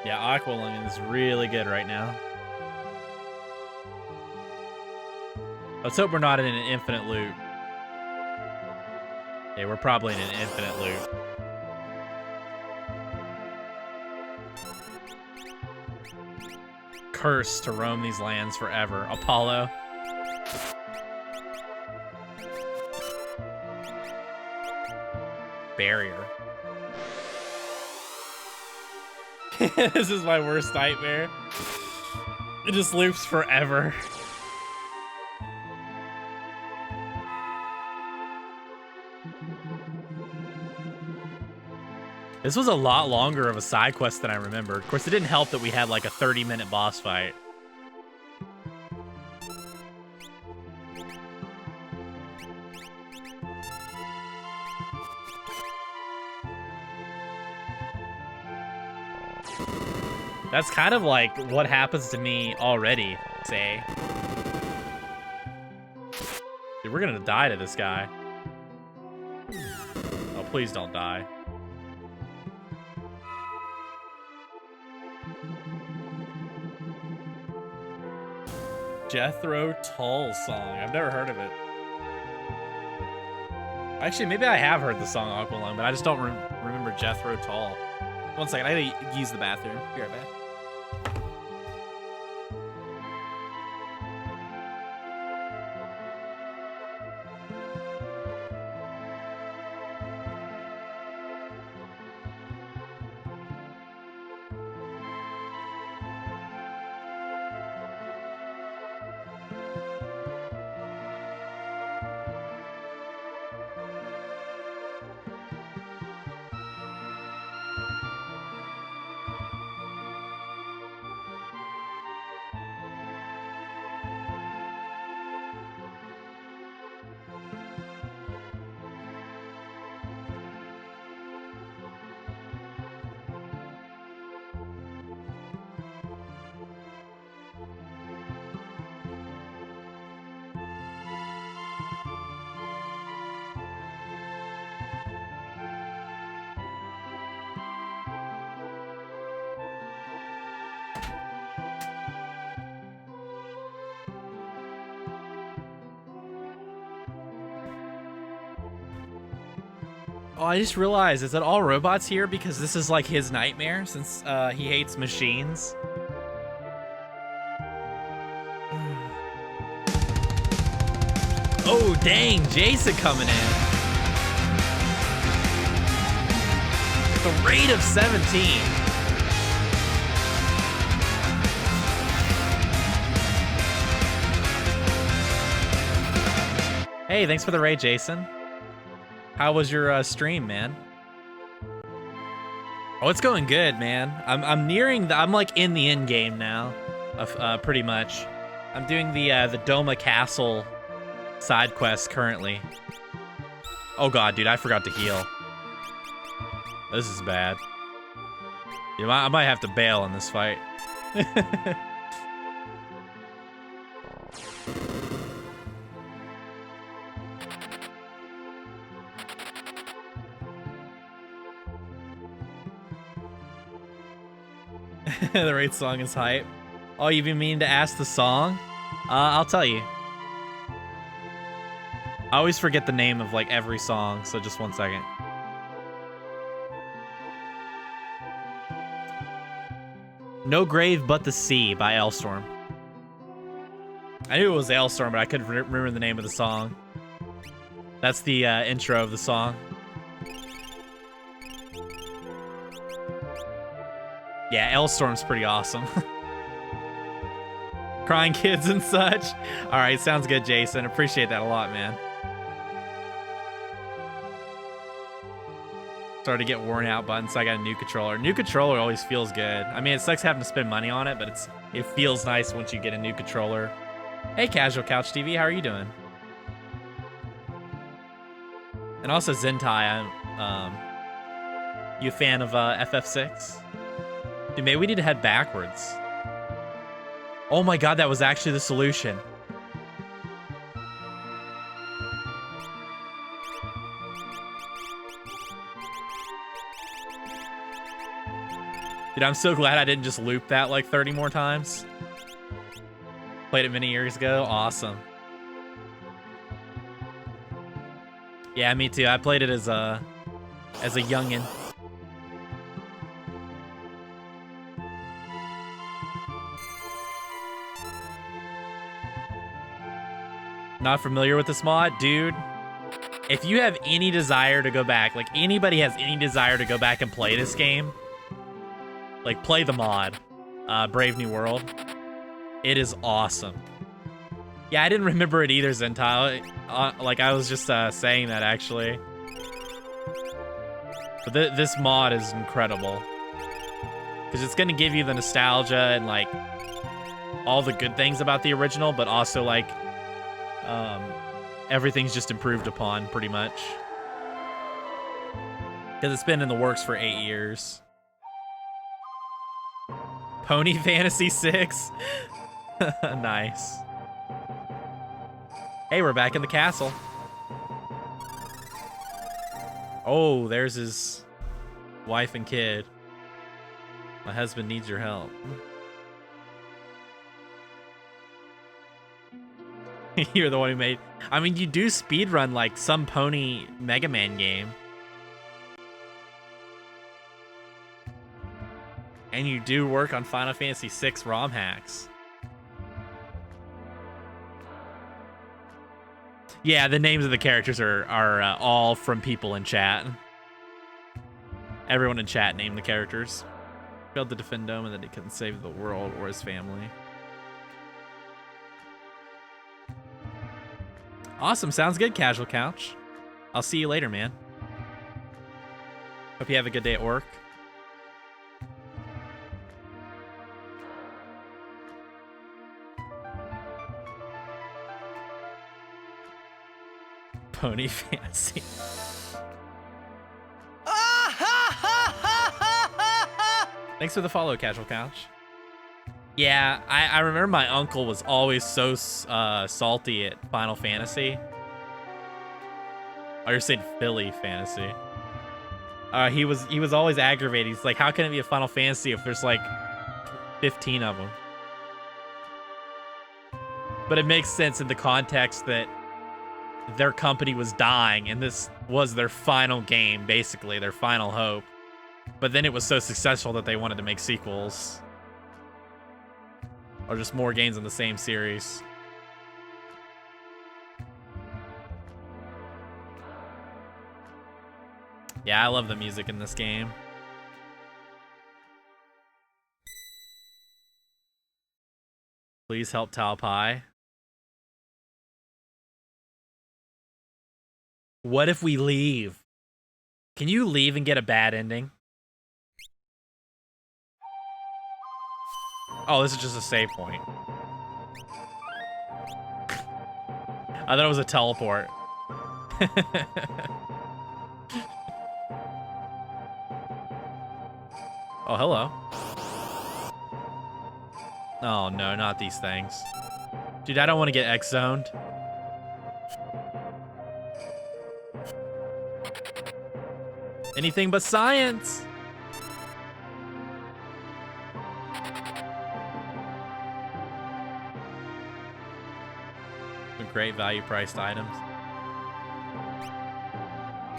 Yeah, Aqualung is really good right now. Let's hope we're not in an infinite loop. Yeah, we're probably in an infinite loop. Cursed to roam these lands forever. Apollo. Barrier. This is my worst nightmare. It just loops forever. This was a lot longer of a side quest than I remember. Of course, it didn't help that we had like a 30-minute boss fight. That's kind of like what happens to me already, say. Dude, we're gonna die to this guy. Oh, please don't die. Jethro Tull song. I've never heard of it. Actually, maybe I have heard the song Aqualung, but I just don't remember Jethro Tull. One second, I gotta use the bathroom. Be right back. Oh, I just realized, is that all robots here because this is like his nightmare since he hates machines? Oh, dang, Jason coming in. At the rate of 17. Hey, thanks for the raid, Jason. How was your stream, man? Oh, it's going good, man. I'm nearing the, I'm like in the end game now, pretty much. I'm doing the Doma Castle side quest currently. Oh god, dude, I forgot to heal. This is bad. Dude, I might have to bail in this fight. The raid song is hype. Oh, you've been meaning to ask the song? I'll tell you. I always forget the name of like every song, so just 1 second. No Grave But the Sea by Elstorm. I knew it was Elstorm, but I couldn't remember the name of the song. That's the intro of the song. Yeah, Elstorm's pretty awesome. Crying kids and such. All right, sounds good, Jason. Appreciate that a lot, man. Started to get worn out buttons, so I got a new controller. New controller always feels good. I mean, it sucks having to spend money on it, but it feels nice once you get a new controller. Hey, Casual Couch TV, how are you doing? And also Zentai, you a fan of FF6? Dude, maybe we need to head backwards. Oh my god, that was actually the solution. Dude, I'm so glad I didn't just loop that like 30 more times. Played it many years ago. Awesome. Yeah, me too. I played it as a youngin'. Not familiar with this mod? Dude, if you have any desire to go back, like anybody has any desire to go back and play this game, like play the mod, Brave New World. It is awesome. Yeah, I didn't remember it either, Zentai. Like I was just saying that actually. But this mod is incredible. Because it's gonna give you the nostalgia and like all the good things about the original, but also like everything's just improved upon pretty much. Because it's been in the works for 8 years. Pony Fantasy 6. Nice. Hey, we're back in the castle. Oh, there's his wife and kid. My husband needs your help. You're the one who made... I mean, you do speedrun like some Pony Mega Man game. And you do work on Final Fantasy VI ROM hacks. Yeah, the names of the characters are all from people in chat. Everyone in chat named the characters. Failed to defend Dome and that he couldn't save the world or his family. Awesome, sounds good, Casual Couch. I'll see you later, man. Hope you have a good day at work. Pony Fantasy. Thanks for the follow, Casual Couch. Yeah, I remember my uncle was always so salty at Final Fantasy. Oh, you're saying Philly Fantasy. He was always aggravated. He's like, how can it be a Final Fantasy if there's like 15 of them? But it makes sense in the context that their company was dying, and this was their final game, basically, their final hope. But then it was so successful that they wanted to make sequels. Or just more games in the same series. Yeah, I love the music in this game. Please help Tao Pai. What if we leave? Can you leave and get a bad ending? Oh, this is just a save point. I thought it was a teleport. Oh, hello. Oh, no, not these things. Dude, I don't want to get X-zoned. Anything but science. Some great value-priced items.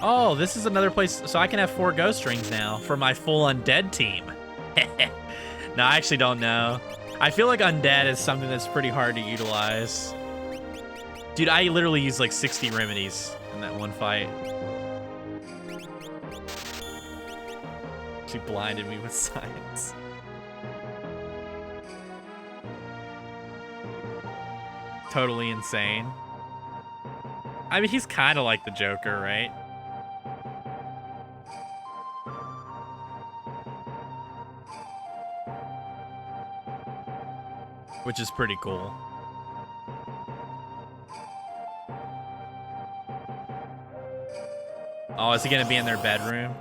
Oh, this is another place. So I can have 4 ghost rings now for my full undead team. No, I actually don't know. I feel like undead is something that's pretty hard to utilize. Dude, I literally used like 60 remedies in that one fight. She blinded me with science. Totally insane. I mean, he's kind of like the Joker, right? Which is pretty cool. Oh, is he gonna be in their bedroom?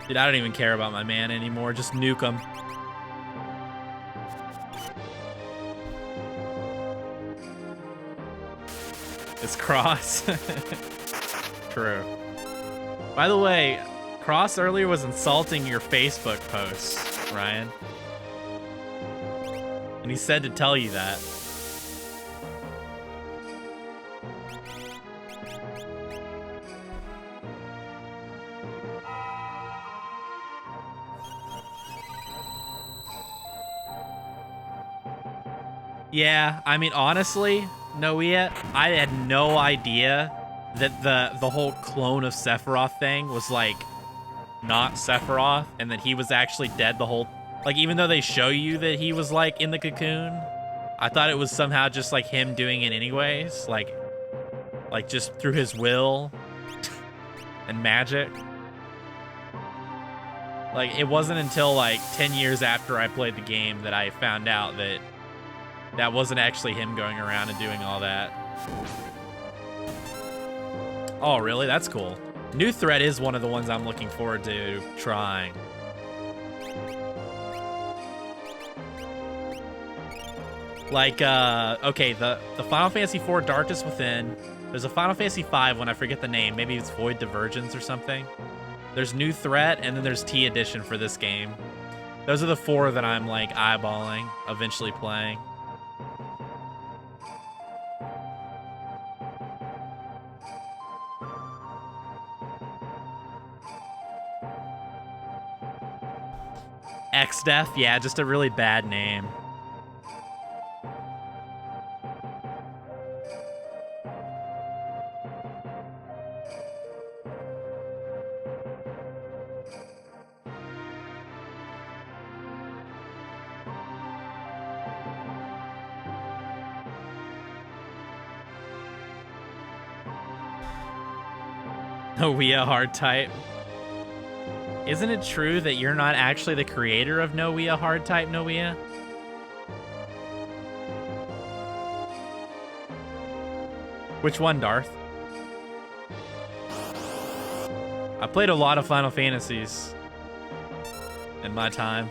Dude, I don't even care about my man anymore. Just nuke him. It's Cross. True. By the way, Cross earlier was insulting your Facebook posts, Ryan. And he said to tell you that. Yeah, I mean, honestly, Noia, I had no idea that the whole clone of Sephiroth thing was, like, not Sephiroth, and that he was actually dead the whole... Like, even though they show you that he was, like, in the cocoon, I thought it was somehow just, like, him doing it anyways. Like just through his will and magic. Like, it wasn't until, like, 10 years after I played the game that I found out that that wasn't actually him going around and doing all that. Oh, really? That's cool. New Threat is one of the ones I'm looking forward to trying. Like, okay, the Final Fantasy IV Darkness Within. There's a Final Fantasy V one, I forget the name. Maybe it's Void Divergence or something. There's New Threat, and then there's T Edition for this game. Those are the 4 that I'm, like, eyeballing, eventually playing. X-Death? Yeah, just a really bad name. Noia hard type. Isn't it true that you're not actually the creator of Noia hard type, Noia? Which one, Darth? I played a lot of Final Fantasies in my time.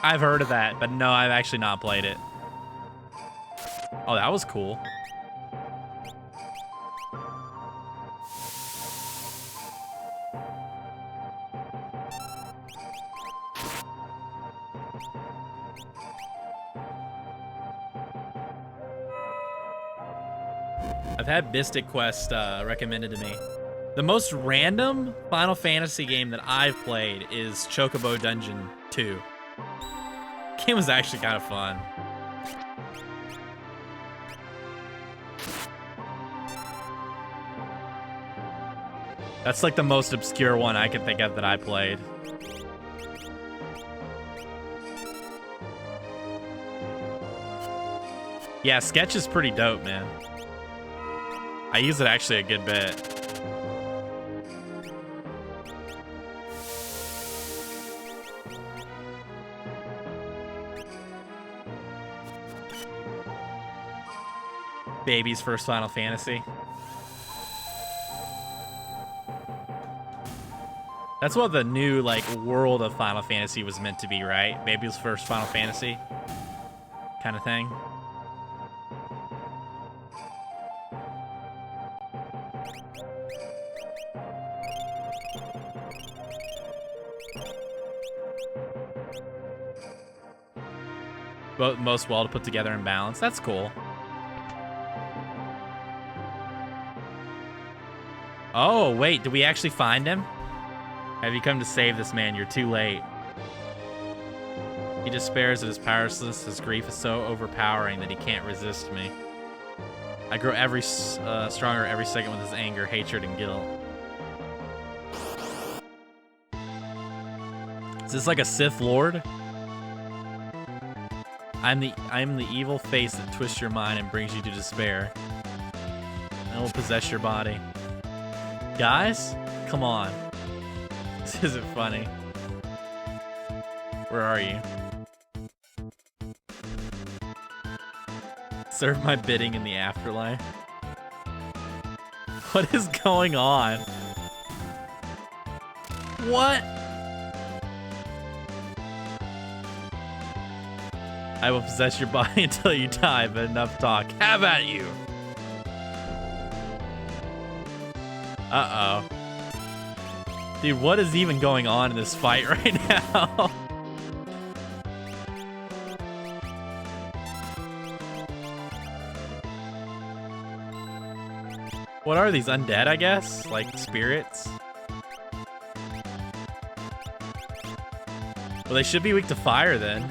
I've heard of that, but no, I've actually not played it. Oh, that was cool. I've had Mystic Quest recommended to me. The most random Final Fantasy game that I've played is Chocobo Dungeon 2. The game was actually kind of fun. That's like the most obscure one I can think of that I played. Yeah, Sketch is pretty dope, man. I use it actually a good bit. Baby's first Final Fantasy. That's what the new, like, world of Final Fantasy was meant to be, right? Baby's first Final Fantasy kind of thing. But most well to put together and balance. That's cool. Oh, wait, did we actually find him? Have you come to save this man? You're too late. He despairs at his powerlessness. His grief is so overpowering that he can't resist me. I grow stronger every second with his anger, hatred, and guilt. Is this like a Sith Lord? I'm the evil face that twists your mind and brings you to despair. I will possess your body. Guys, come on. This isn't funny. Where are you? Serve my bidding in the afterlife. What is going on? What? I will possess your body until you die, but enough talk. Have at you! Uh-oh. Dude, what is even going on in this fight right now? What are these, undead, I guess? Like spirits? Well, they should be weak to fire then.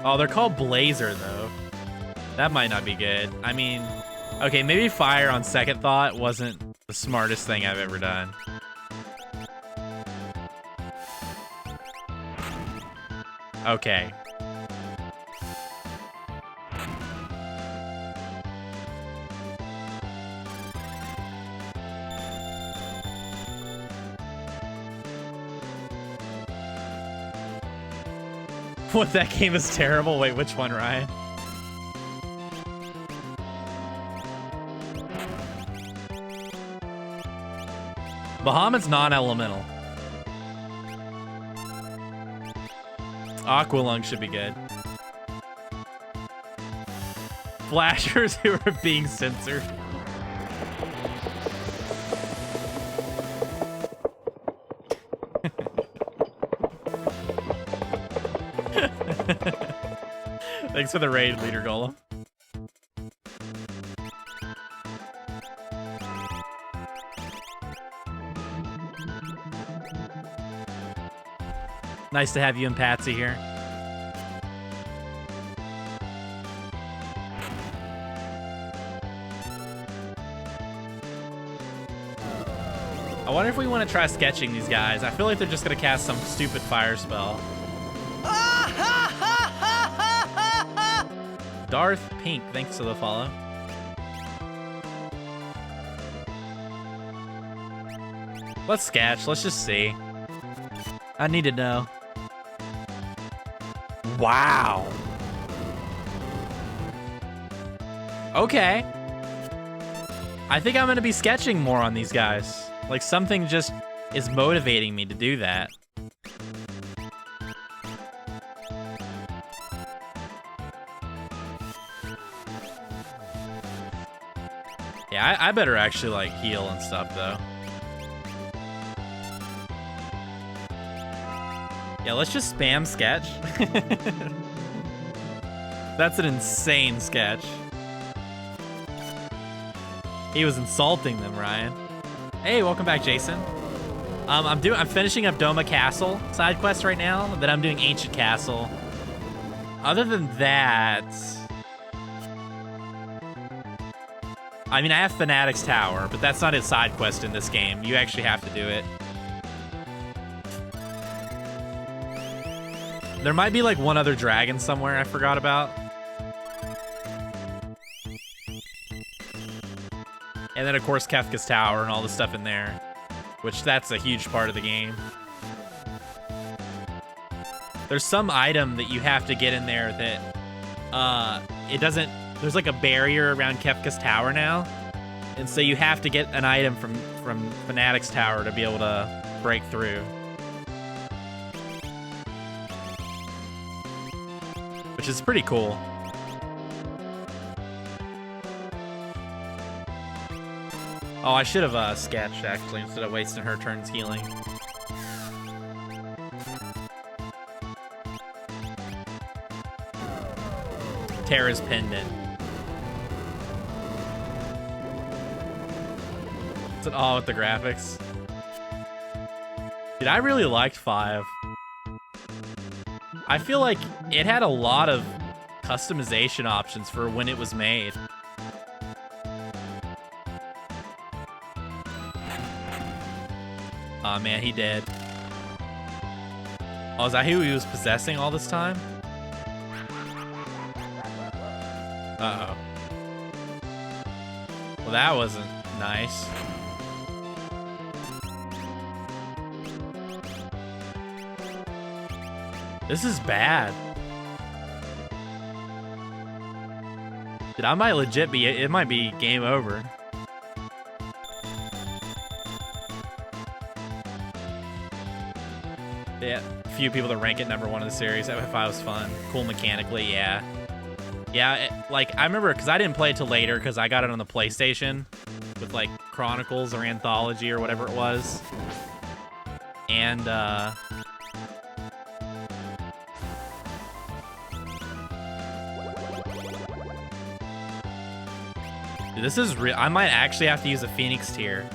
Oh, they're called Blazer, though. That might not be good. I mean, okay, maybe fire on second thought wasn't the smartest thing I've ever done. Okay. What, that game is terrible? Wait, which one, Ryan? Bahamut's non-elemental. Aqualung should be good. Flashers who are being censored. Thanks for the raid, Leader Golem. Nice to have you and Patsy here. I wonder if we want to try sketching these guys. I feel like they're just going to cast some stupid fire spell. Darth Pink, thanks for the follow. Let's sketch. Let's just see. I need to know. Wow. Okay. I think I'm going to be sketching more on these guys. Like, something just is motivating me to do that. Yeah, I better actually, like, heal and stuff, though. Yeah, let's just spam sketch. That's an insane sketch. He was insulting them, Ryan. Hey, welcome back, Jason. I'm finishing up Doma Castle side quest right now. Then I'm doing Ancient Castle. Other than that, I mean, I have Fanatic's Tower, but that's not a side quest in this game. You actually have to do it. There might be like one other dragon somewhere I forgot about. And then, of course, Kefka's Tower and all the stuff in there, which that's a huge part of the game. There's some item that you have to get in there that it doesn't... There's like a barrier around Kefka's Tower now. And so you have to get an item from Fanatic's Tower to be able to break through. Which is pretty cool. Oh, I should have sketched, actually, instead of wasting her turns healing. Terra's Pendant. It's an all with the graphics. Dude, I really liked 5. I feel like it had a lot of customization options for when it was made. Oh man, he did. Oh, is that who he was possessing all this time? Uh-oh. Well, that wasn't nice. This is bad. Dude, I might legit be, it might be game over. Yeah, a few people that rank it #1 in the series. FF5 was fun. Cool mechanically, yeah. Yeah, like, I remember, because I didn't play it till later, because I got it on the PlayStation with, like, Chronicles or Anthology or whatever it was. And, dude, this is real. I might actually have to use a Phoenix tier.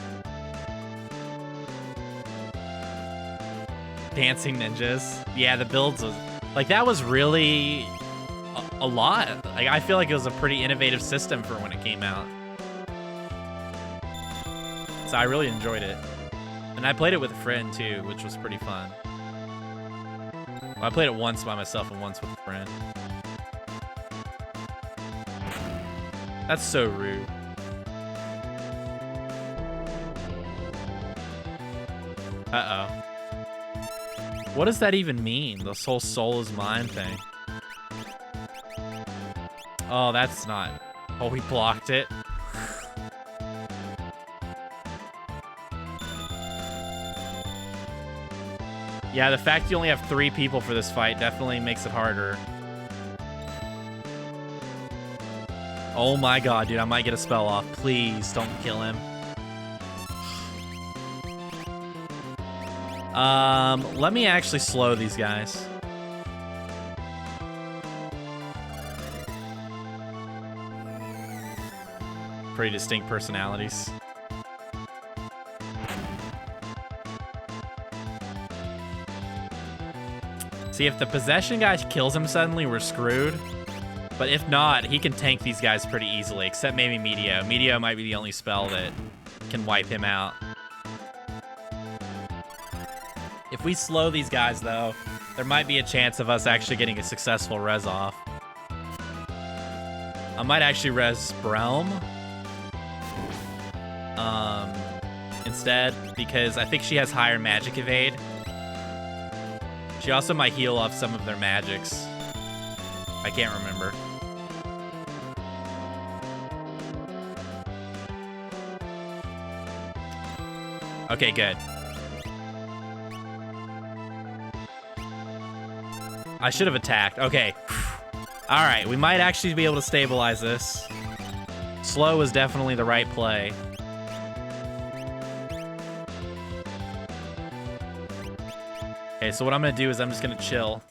Dancing Ninjas. Yeah, the builds was... Like, that was really a lot. Like, I feel like it was a pretty innovative system for when it came out. So I really enjoyed it. And I played it with a friend, too, which was pretty fun. Well, I played it once by myself and once with a friend. That's so rude. Uh-oh. What does that even mean? This whole soul is mine thing. Oh, that's not... Oh, we blocked it. Yeah, the fact you only have 3 people for this fight definitely makes it harder. Oh my god, dude, I might get a spell off. Please, don't kill him. Let me actually slow these guys. Pretty distinct personalities. See, if the possession guy kills him suddenly, we're screwed. But if not, he can tank these guys pretty easily, except maybe Meteo. Meteo might be the only spell that can wipe him out. If we slow these guys, though, there might be a chance of us actually getting a successful res off. I might actually res Brelm instead, because I think she has higher magic evade. She also might heal off some of their magics. I can't remember. Okay, good. I should have attacked. Okay. All right, we might actually be able to stabilize this. Slow is definitely the right play. Okay, so what I'm gonna do is I'm just gonna chill.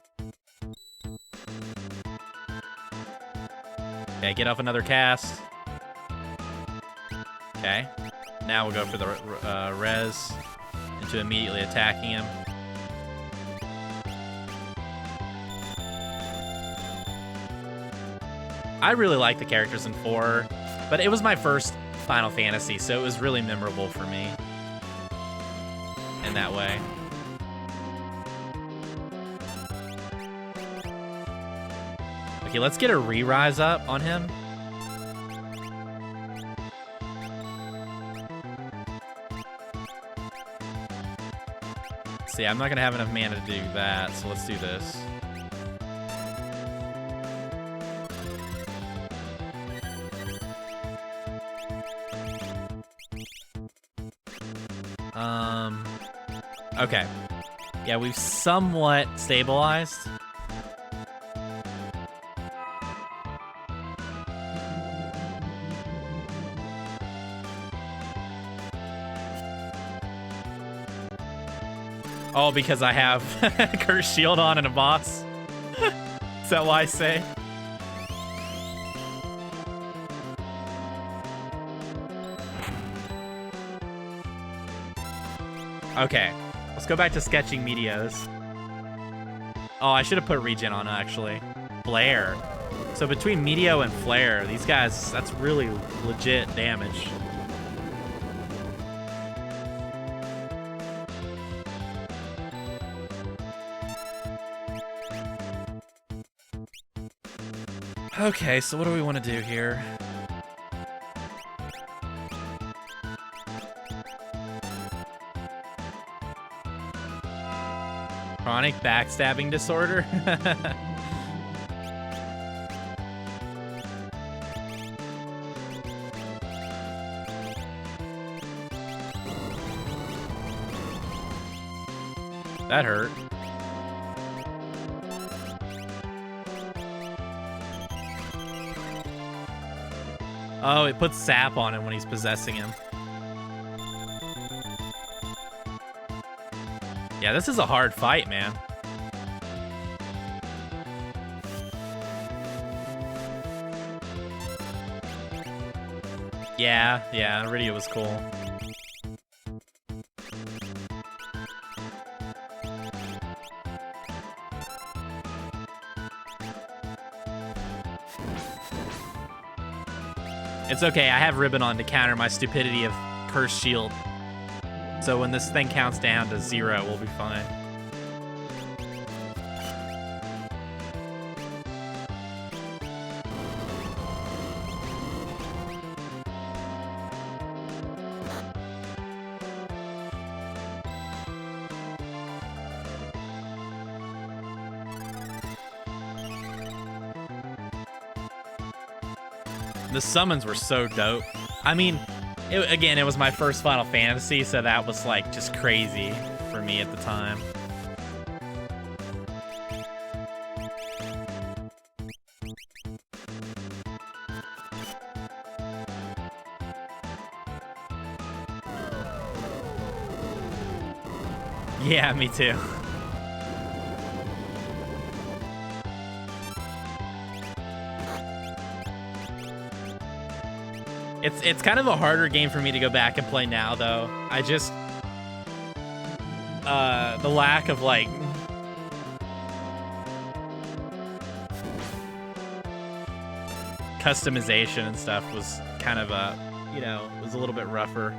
Okay, get off another cast. Okay, now we'll go for the res into immediately attacking him. I really like the characters in 4, but it was my first Final Fantasy, so it was really memorable for me in that way. Okay, let's get a re-rise up on him. See, I'm not gonna have enough mana to do that, so let's do this. Okay. Yeah, we've somewhat stabilized. Oh, because I have Cursed Shield on and a boss? Is that why I say? Okay, let's go back to sketching Meteos. Oh, I should have put regen on, actually. Flare. So between Meteo and Flare, these guys, that's really legit damage. Okay, so what do we want to do here? Chronic backstabbing disorder? That hurt. Oh, it puts sap on him when he's possessing him. Yeah, this is a hard fight, man. Yeah, Iridia was cool. It's okay, I have Ribbon on to counter my stupidity of Cursed Shield. So when this thing counts down to 0, we'll be fine. The summons were so dope. I mean, again, it was my first Final Fantasy, so that was like just crazy for me at the time. Yeah, me too. It's kind of a harder game for me to go back and play now, though. I just the lack of like customization and stuff was kind of was a little bit rougher.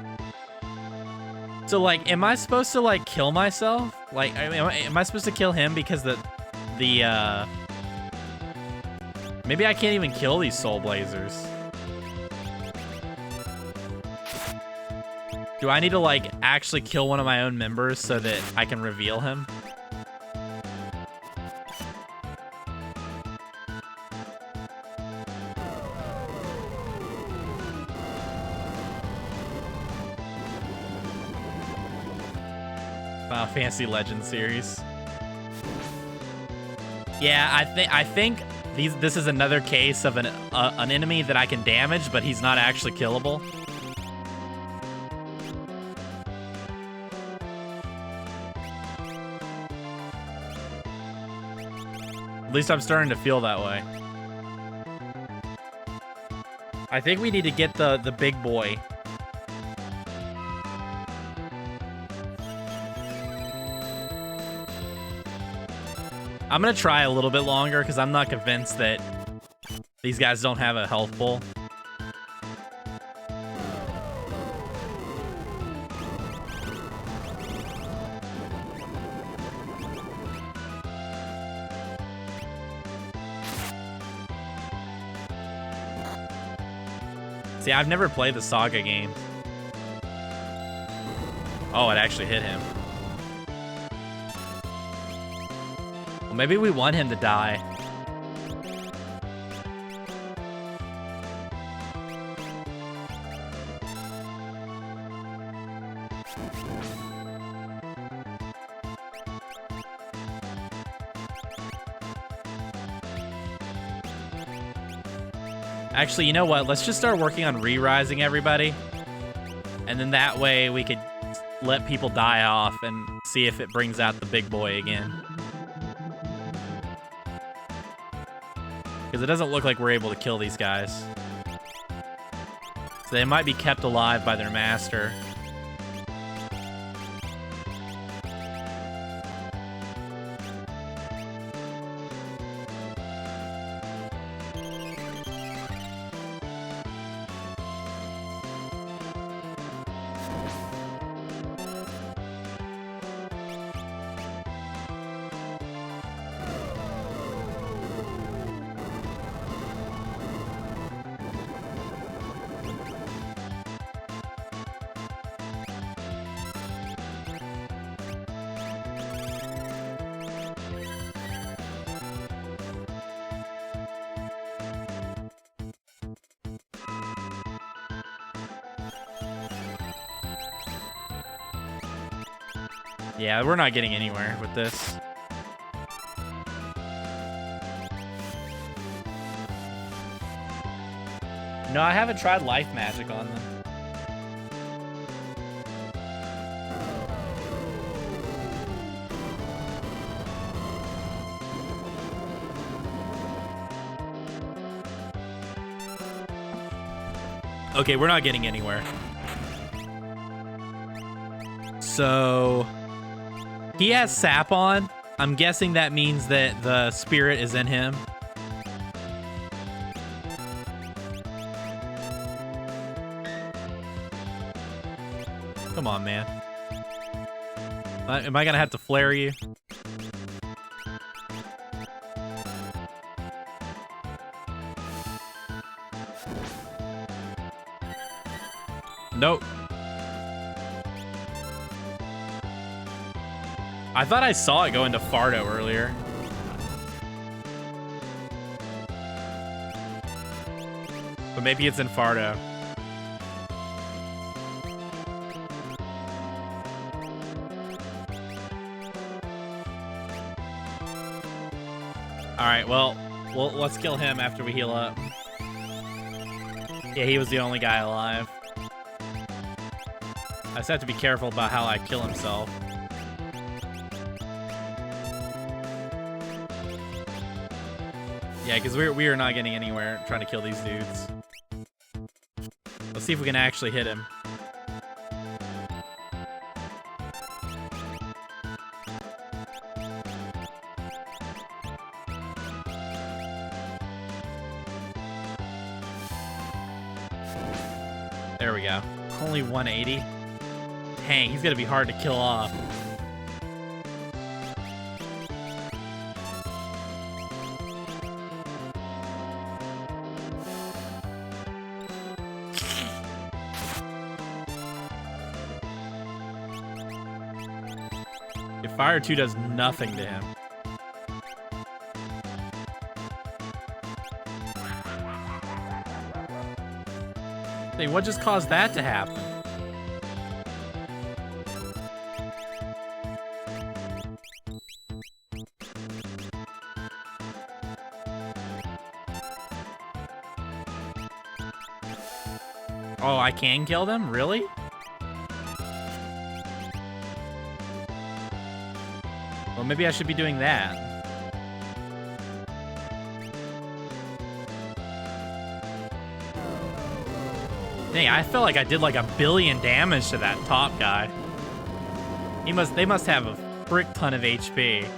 So like, am I supposed to like kill myself? Like, I mean, am I supposed to kill him because the maybe I can't even kill these Soul Blazers. Do I need to, like, actually kill one of my own members so that I can reveal him? Final Fantasy Legends series. Yeah, I think This is another case of an enemy that I can damage, but he's not actually killable. At least I'm starting to feel that way. I think we need to get the big boy. I'm gonna try a little bit longer because I'm not convinced that these guys don't have a health pool. See, I've never played the Saga games. Oh, it actually hit him. Well, maybe we want him to die. Actually, you know what? Let's just start working on re-rising everybody. And then that way we could let people die off and see if it brings out the big boy again. Because it doesn't look like we're able to kill these guys. So they might be kept alive by their master. Yeah, we're not getting anywhere with this. No, I haven't tried life magic on them. Okay, we're not getting anywhere. So he has sap on. I'm guessing that means that the spirit is in him. Come on, man. Am I gonna have to flare you? Nope. I thought I saw it go into Fardo earlier. But maybe it's in Fardo. Alright, well, let's kill him after we heal up. Yeah, he was the only guy alive. I just have to be careful about how I kill himself. Yeah, because we are not getting anywhere trying to kill these dudes. Let's see if we can actually hit him. There we go. Only 180. Dang, he's gonna be hard to kill off. If Fire 2 does nothing to him. Hey, what just caused that to happen? Oh, I can kill them? Really? Well, maybe I should be doing that. Dang, I felt like I did like 1 billion damage to that top guy. They must have a frick ton of HP.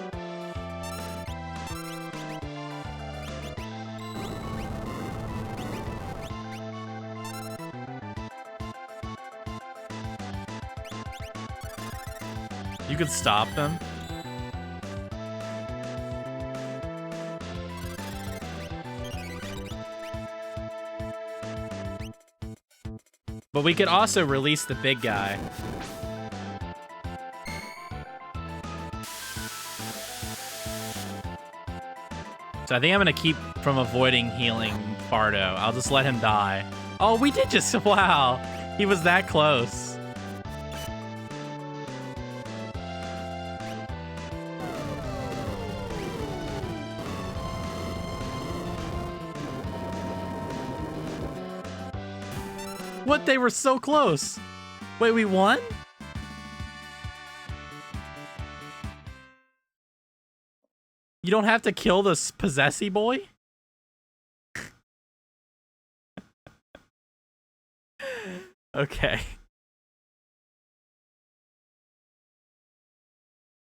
You could stop them. But we could also release the big guy. So I think I'm gonna keep from avoiding healing Bardo. I'll just let him die. Oh, we did just, wow. He was that close. What? They were so close. Wait, we won? You don't have to kill this possessy boy? Okay.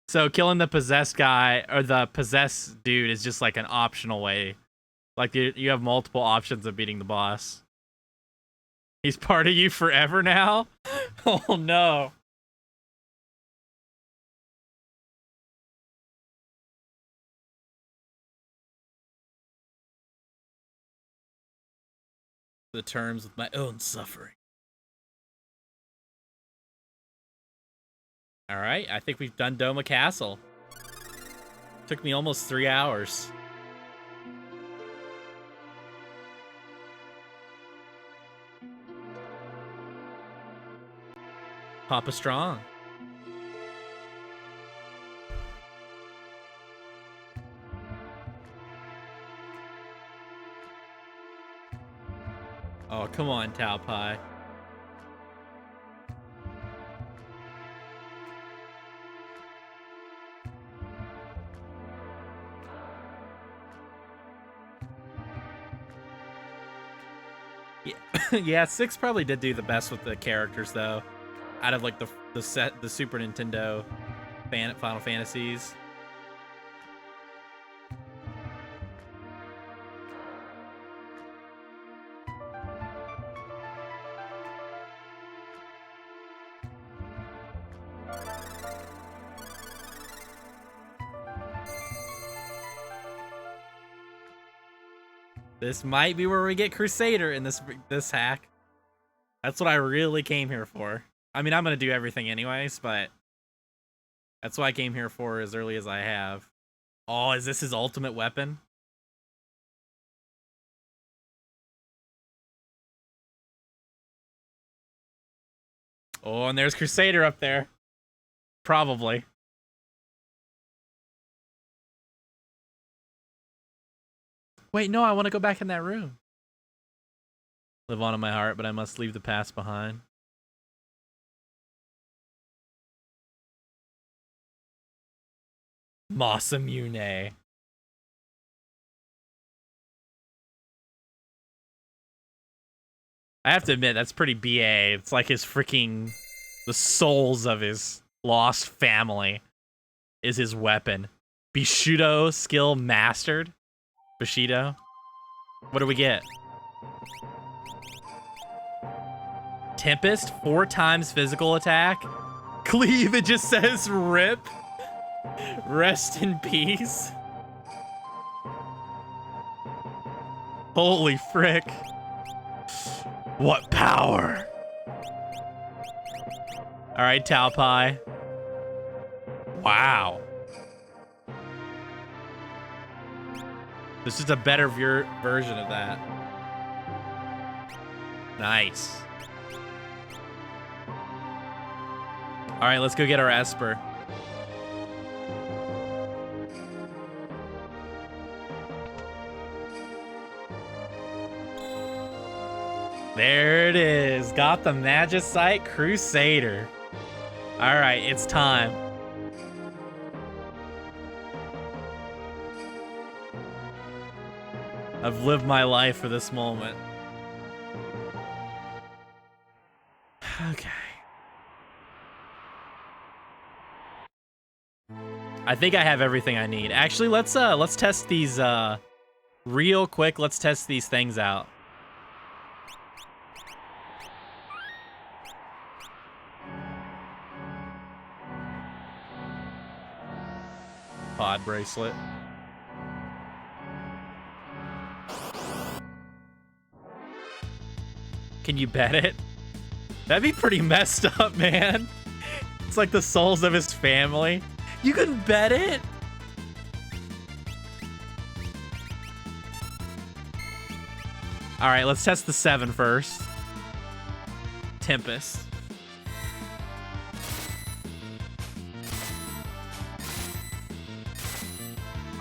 So killing the possessed guy, or the possessed dude, is just like an optional way. Like you have multiple options of beating the boss. He's part of you forever now? Oh no. The terms with my own suffering. Alright, I think we've done Doma Castle. Took me almost 3 hours. Papa Strong. Oh, come on, Tao Pai. Yeah, yeah, 6 probably did do the best with the characters, though. Out of, like, the Super Nintendo Final Fantasies. This might be where we get Crusader in this hack. That's what I really came here for. I mean, I'm gonna do everything anyways, but that's what I came here for as early as I have. Oh, is this his ultimate weapon? Oh, and there's Crusader up there. Probably. Wait, no, I want to go back in that room. Live on in my heart, but I must leave the past behind. Masamune. I have to admit, that's pretty BA. It's like his freaking... The souls of his lost family is his weapon. Bishudo skill mastered. Bushido. What do we get? Tempest, 4 times physical attack. Cleave, it just says RIP. Rest in peace. Holy frick. What power. Alright, Tao Pai. Wow. This is a better version of that. Nice. Alright, let's go get our Esper. There it is. Got the Magicite Crusader. All right, it's time. I've lived my life for this moment. Okay. I think I have everything I need. Actually, let's test these real quick. Let's test these things out. Pod bracelet. Can you bet it? That'd be pretty messed up, man. It's like the souls of his family. You can bet it? All right, let's test the 7 first. Tempest.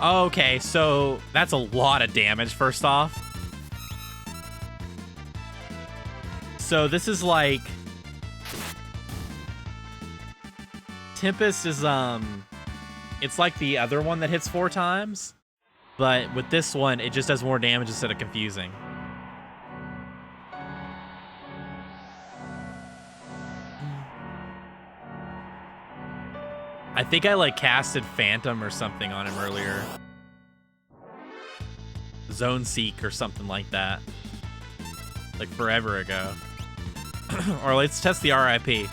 Okay, so that's a lot of damage, first off. So this is like... Tempest is, it's like the other one that hits 4 times. But with this one, it just does more damage instead of confusing. I think I like casted Phantom or something on him earlier. Zone Seek or something like that. Like forever ago. Or let's test the RIP.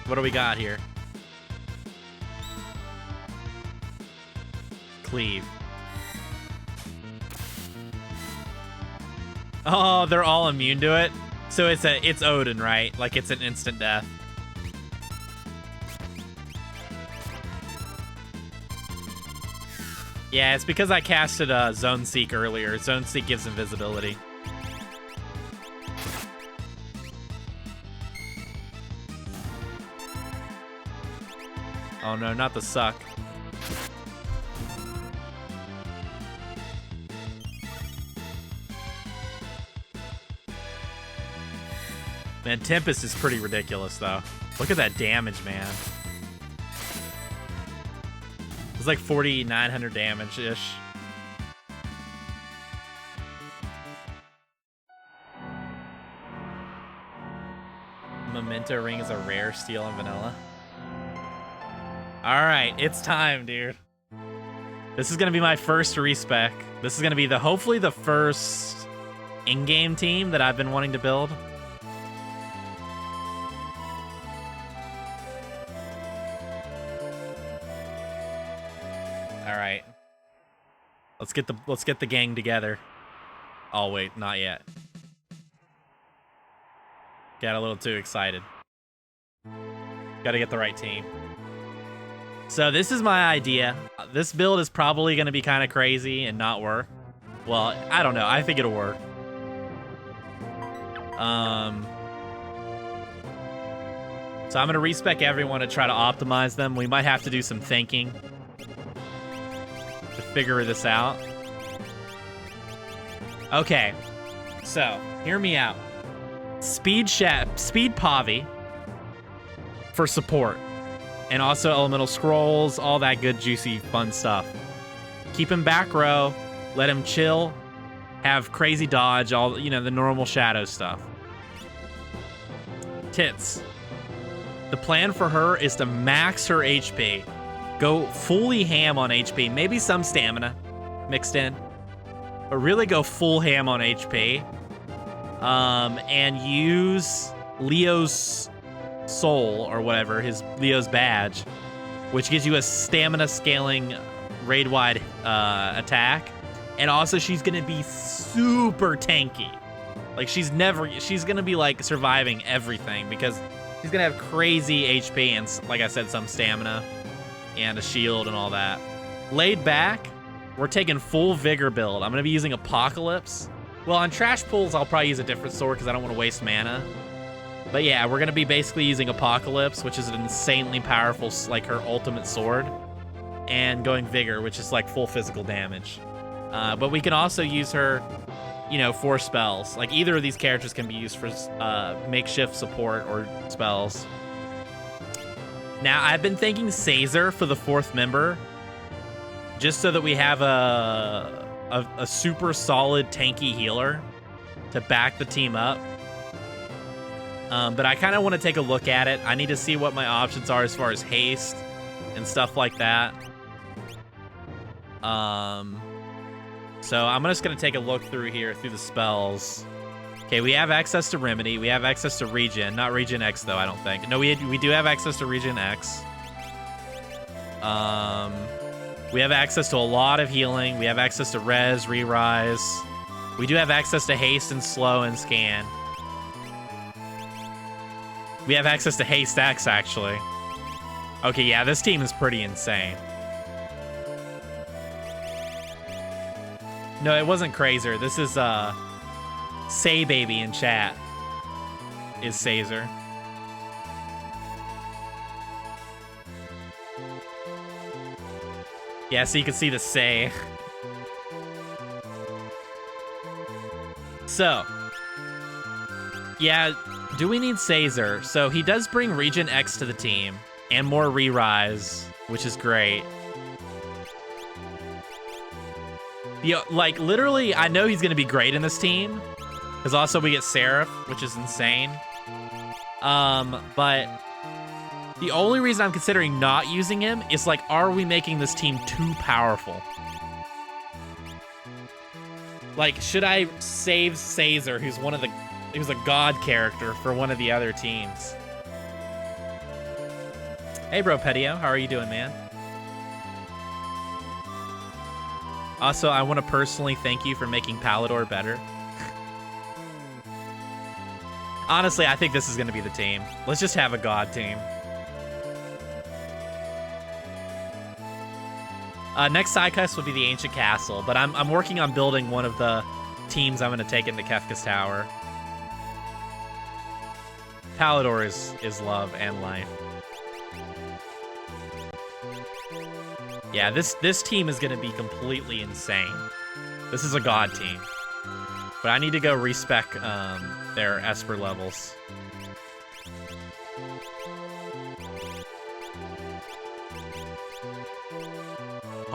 What do we got here? Cleave. Oh, they're all immune to it. So it's Odin, right? Like it's an instant death. Yeah, it's because I casted Zone Seek earlier. Zone Seek gives invisibility. Oh no, not the suck. Man, Tempest is pretty ridiculous, though. Look at that damage, man. It's like 4,900 damage-ish. Memento Ring is a rare steel and vanilla. Alright, it's time, dude. This is gonna be my first respec. This is gonna be hopefully the first in-game team that I've been wanting to build. Alright. Let's get the gang together. Oh wait, not yet. Got a little too excited. Gotta get the right team. So this is my idea. This build is probably gonna be kind of crazy and not work. Well, I don't know. I think it'll work. So I'm gonna respec everyone to try to optimize them. We might have to do some thinking to figure this out. Okay, so hear me out. Speed Pavi for support, and also elemental scrolls, all that good juicy fun stuff. Keep him back row, let him chill, have crazy dodge, all the normal shadow stuff. Tits. The plan for her is to max her HP. Go fully ham on HP. Maybe some stamina mixed in. But really go full ham on HP. And use Leo's soul, or whatever, Leo's badge, which gives you a stamina scaling raid-wide attack. And also she's going to be super tanky. Like she's going to be like surviving everything because she's going to have crazy HP and, like I said, some stamina and a shield and all that. Laid back, we're taking full vigor build. I'm going to be using Apocalypse. Well, on trash pools, I'll probably use a different sword because I don't want to waste mana. But yeah, we're going to be basically using Apocalypse, which is an insanely powerful, like her ultimate sword. and going Vigor, which is like full physical damage. But we can also use her, you know, for spells. Like either of these characters can be used for makeshift support or spells. Now, I've been thinking Caesar for the 4th member, just so that we have a super solid tanky healer to back the team up. But I kind of want to take a look at it. I need to see what my options are as far as haste and stuff like that. So I'm just going to take a look through here, through the spells. Okay, we have access to Remedy. We have access to Regen. Not Regen X, though, I don't think. No, we do have access to Regen X. We have access to a lot of healing. We have access to Res, Re-Rise. We do have access to Haste and Slow and Scan. We have access to Haste X, actually. Okay, yeah, this team is pretty insane. No, it wasn't Crazer. This is, Say Baby in chat is Caesar. Yeah, so you can see the Say. So, yeah, do we need Caesar? So he does bring Regen X to the team and more Re-Rise, which is great. Like, literally, I know he's going to be great in this team. Because also we get Seraph, which is insane. But the only reason I'm considering not using him is, like, are we making this team too powerful? Like, should I save Caesar, who's a god character for one of the other teams? Hey, bro, Petio, how are you doing, man? Also, I want to personally thank you for making Palador better. Honestly, I think this is going to be the team. Let's just have a god team. Next side quest would be the Ancient Castle, but I'm working on building one of the teams I'm going to take into Kefka's Tower. Palador is love and life. Yeah, this team is going to be completely insane. This is a god team. But I need to go respec their Esper levels.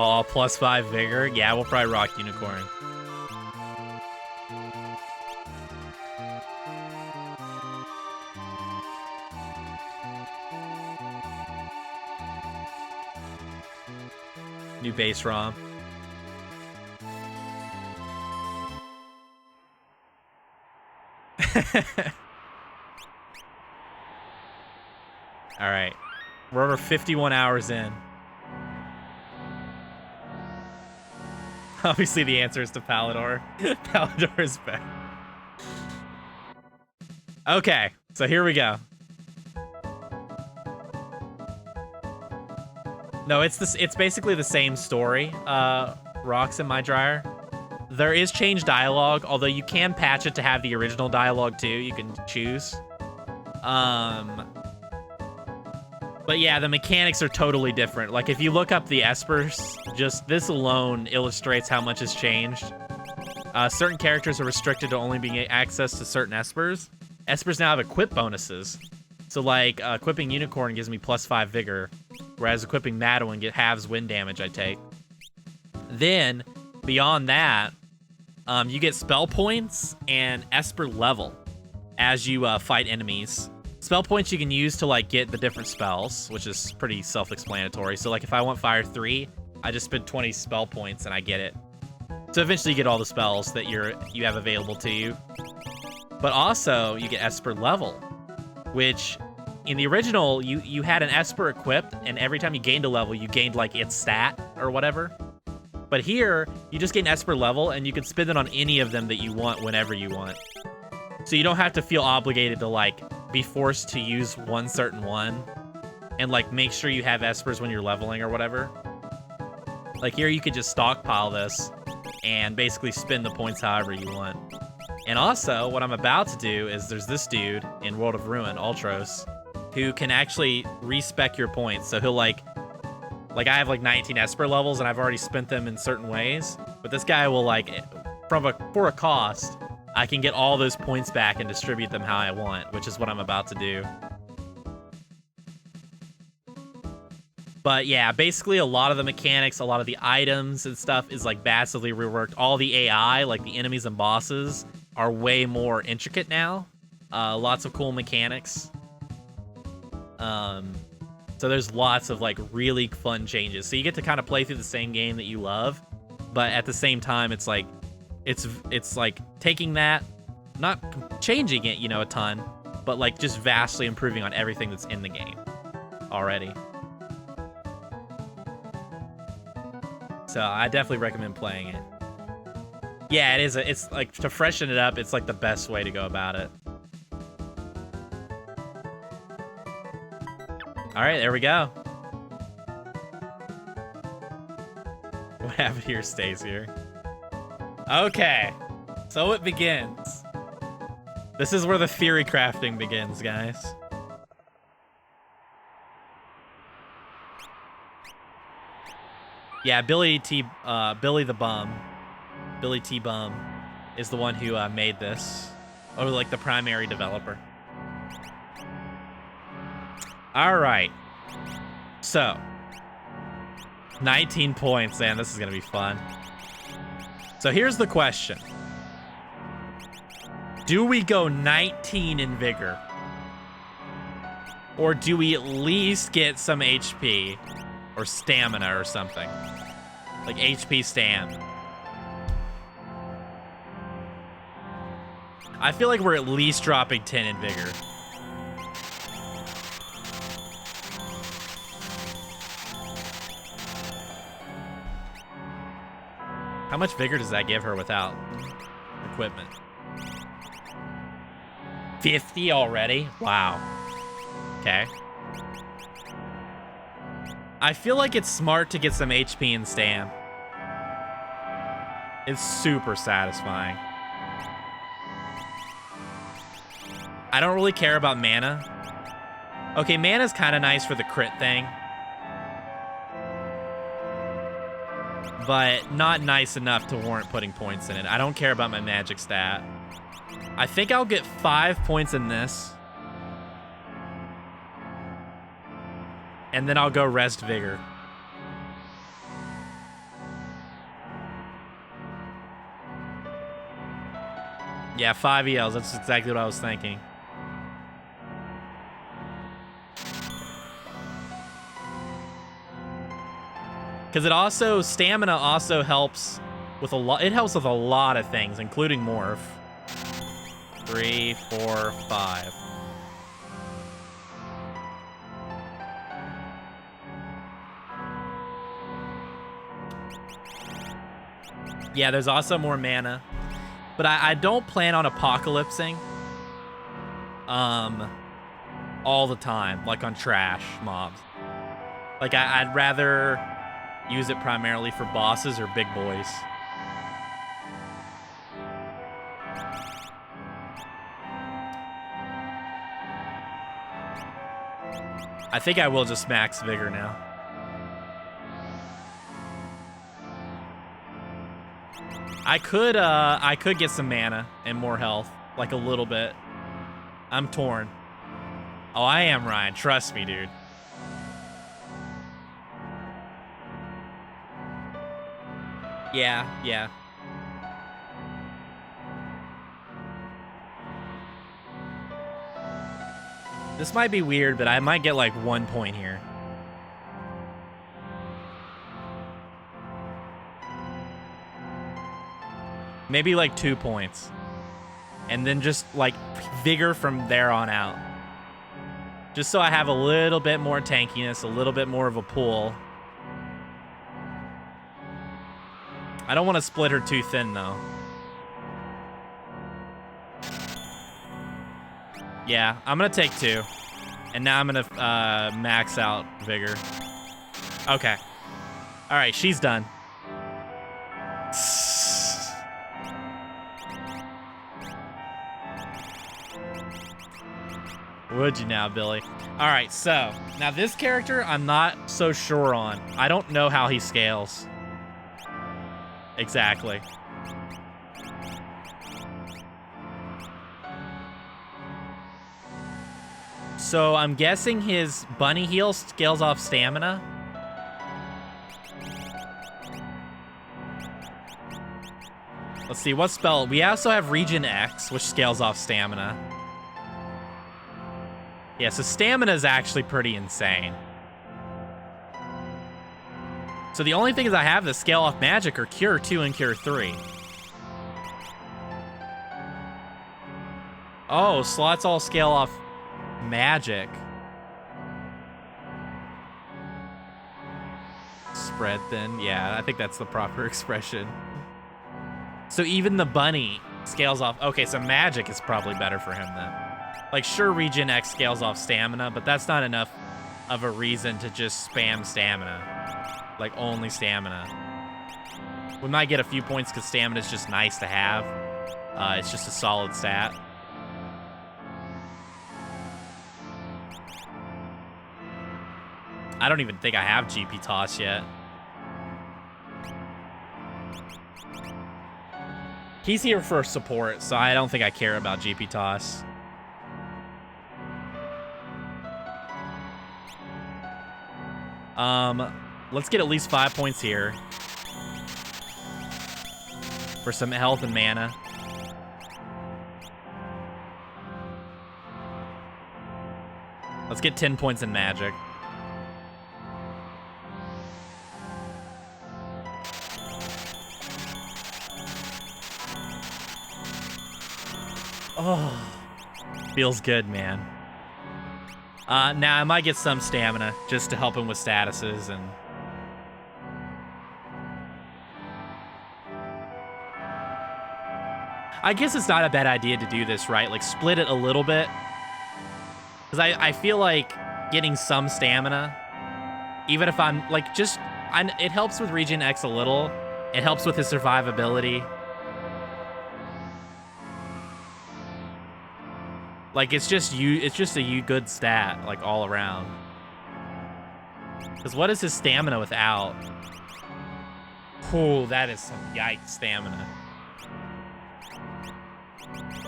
Oh, +5 Vigor. Yeah, we'll probably rock Unicorn. New base ROM. All right. We're over 51 hours in. Obviously, the answer is to Palador. Palador is back. Okay, so here we go. No, it's basically the same story. Rocks in my dryer. There is changed dialogue, although you can patch it to have the original dialogue too. You can choose. But yeah, the mechanics are totally different. Like if you look up the Espers, just this alone illustrates how much has changed. Certain characters are restricted to only being access to certain Espers. Espers now have equip bonuses. So like equipping Unicorn gives me +5 Vigor, whereas equipping Madeline halves wind damage I take. Then beyond that, you get spell points and Esper level as you fight enemies. Spell points you can use to like get the different spells, which is pretty self-explanatory. So like if I want Fire 3, I just spend 20 spell points and I get it. So eventually you get all the spells that you have available to you. But also you get Esper level, which in the original you had an Esper equipped, and every time you gained a level, you gained like its stat or whatever. But here, you just gain Esper level, and you can spend it on any of them that you want whenever you want. So you don't have to feel obligated to, like, be forced to use one certain one and, like, make sure you have Espers when you're leveling or whatever. Like, here you could just stockpile this and basically spend the points however you want. And also, what I'm about to do is there's this dude in World of Ruin, Ultros, who can actually respec your points. So he'll, like, Like, I have like 19 Esper levels, and I've already spent them in certain ways. But this guy will, like, for a cost, I can get all those points back and distribute them how I want, which is what I'm about to do. But yeah, basically a lot of the mechanics, a lot of the items and stuff is like vastly reworked. All the AI, like the enemies and bosses, are way more intricate now. Lots of cool mechanics. So there's lots of like really fun changes. So you get to kind of play through the same game that you love, but at the same time, it's like taking that, not changing it, you know, a ton, but like just vastly improving on everything that's in the game already. So I definitely recommend playing it. Yeah, it is. It's like, to freshen it up, it's like the best way to go about it. All right, there we go. What happened here stays here. Okay, so it begins. This is where the theory crafting begins, guys. Yeah, Billy T Bum is the one who made this, or like the primary developer. All right, so 19 points, man. This is gonna be fun. So here's the question: do we go 19 in vigor, or do we at least get some HP or stamina or something? Like HP stam. I feel like we're at least dropping 10 in vigor. How much vigor does that give her without equipment? 50 already? Wow. Okay. I feel like it's smart to get some HP and stam. It's super satisfying. I don't really care about mana. Okay, mana's kind of nice for the crit thing, but not nice enough to warrant putting points in it. I don't care about my magic stat. I think I'll get 5 points in this, and then I'll go rest vigor. Yeah, 5 ELs. That's exactly what I was thinking. Because it also, stamina also helps with a lot. It helps with a lot of things, including morph. 3, 4, 5. Yeah, there's also more mana. But I don't plan on apocalypsing all the time, like on trash mobs. Like, I'd rather use it primarily for bosses or big boys. I think I will just max vigor now. I could get some mana and more health, like a little bit. I'm torn. Oh, I am, Ryan. Trust me, dude. Yeah. This might be weird, but I might get like 1 point here. Maybe like 2 points. And then just like vigor from there on out. Just so I have a little bit more tankiness, a little bit more of a pull. I don't want to split her too thin though. Yeah, I'm gonna take 2. And now I'm gonna max out vigor. Okay. All right, she's done. Would you now, Billy? All right, so now this character I'm not so sure on. I don't know how he scales. Exactly. So I'm guessing his bunny heal scales off stamina. Let's see, what spell? We also have Regen X, which scales off stamina. Yeah, so stamina is actually pretty insane. So the only things I have that scale off magic are Cure 2 and Cure 3. Oh, slots all scale off magic. Spread thin. Yeah, I think that's the proper expression. So even the bunny scales off. Okay, so magic is probably better for him then. Like, sure, Regen X scales off stamina, but that's not enough of a reason to just spam stamina. Like, only stamina. We might get a few points because stamina is just nice to have. It's just a solid stat. I don't even think I have GP Toss yet. He's here for support, so I don't think I care about GP Toss. Let's get at least 5 points here. For some health and mana. Let's get 10 points in magic. Oh, feels good, man. Now I might get some stamina just to help him with statuses and... I guess it's not a bad idea to do this, right? Like, split it a little bit. Because I feel like getting some stamina, even if I'm, like, just... it helps with Regen X a little. It helps with his survivability. Like, it's just a good stat, like, all around. Because what is his stamina without? Oh, that is some yikes stamina.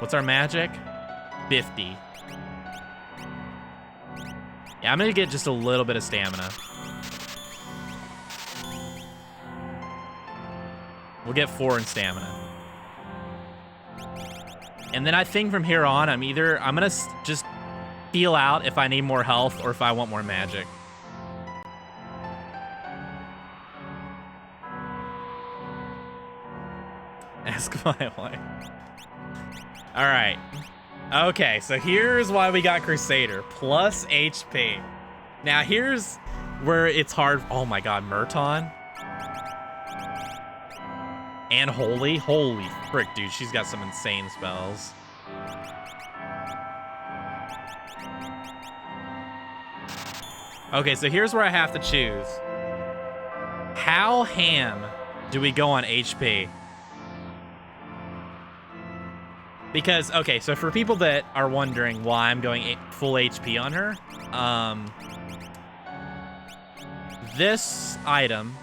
What's our magic? 50. Yeah, I'm gonna get just a little bit of stamina. We'll get 4 in stamina. And then I think from here on, I'm gonna just feel out if I need more health or if I want more magic. Ask my wife. All right. Okay, so here's why we got Crusader. Plus HP. Now here's where it's hard. Oh my god, Murton. And Holy. Holy frick, dude. She's got some insane spells. Okay, so here's where I have to choose. How ham do we go on HP? Because, okay, so for people that are wondering why I'm going full HP on her, this item,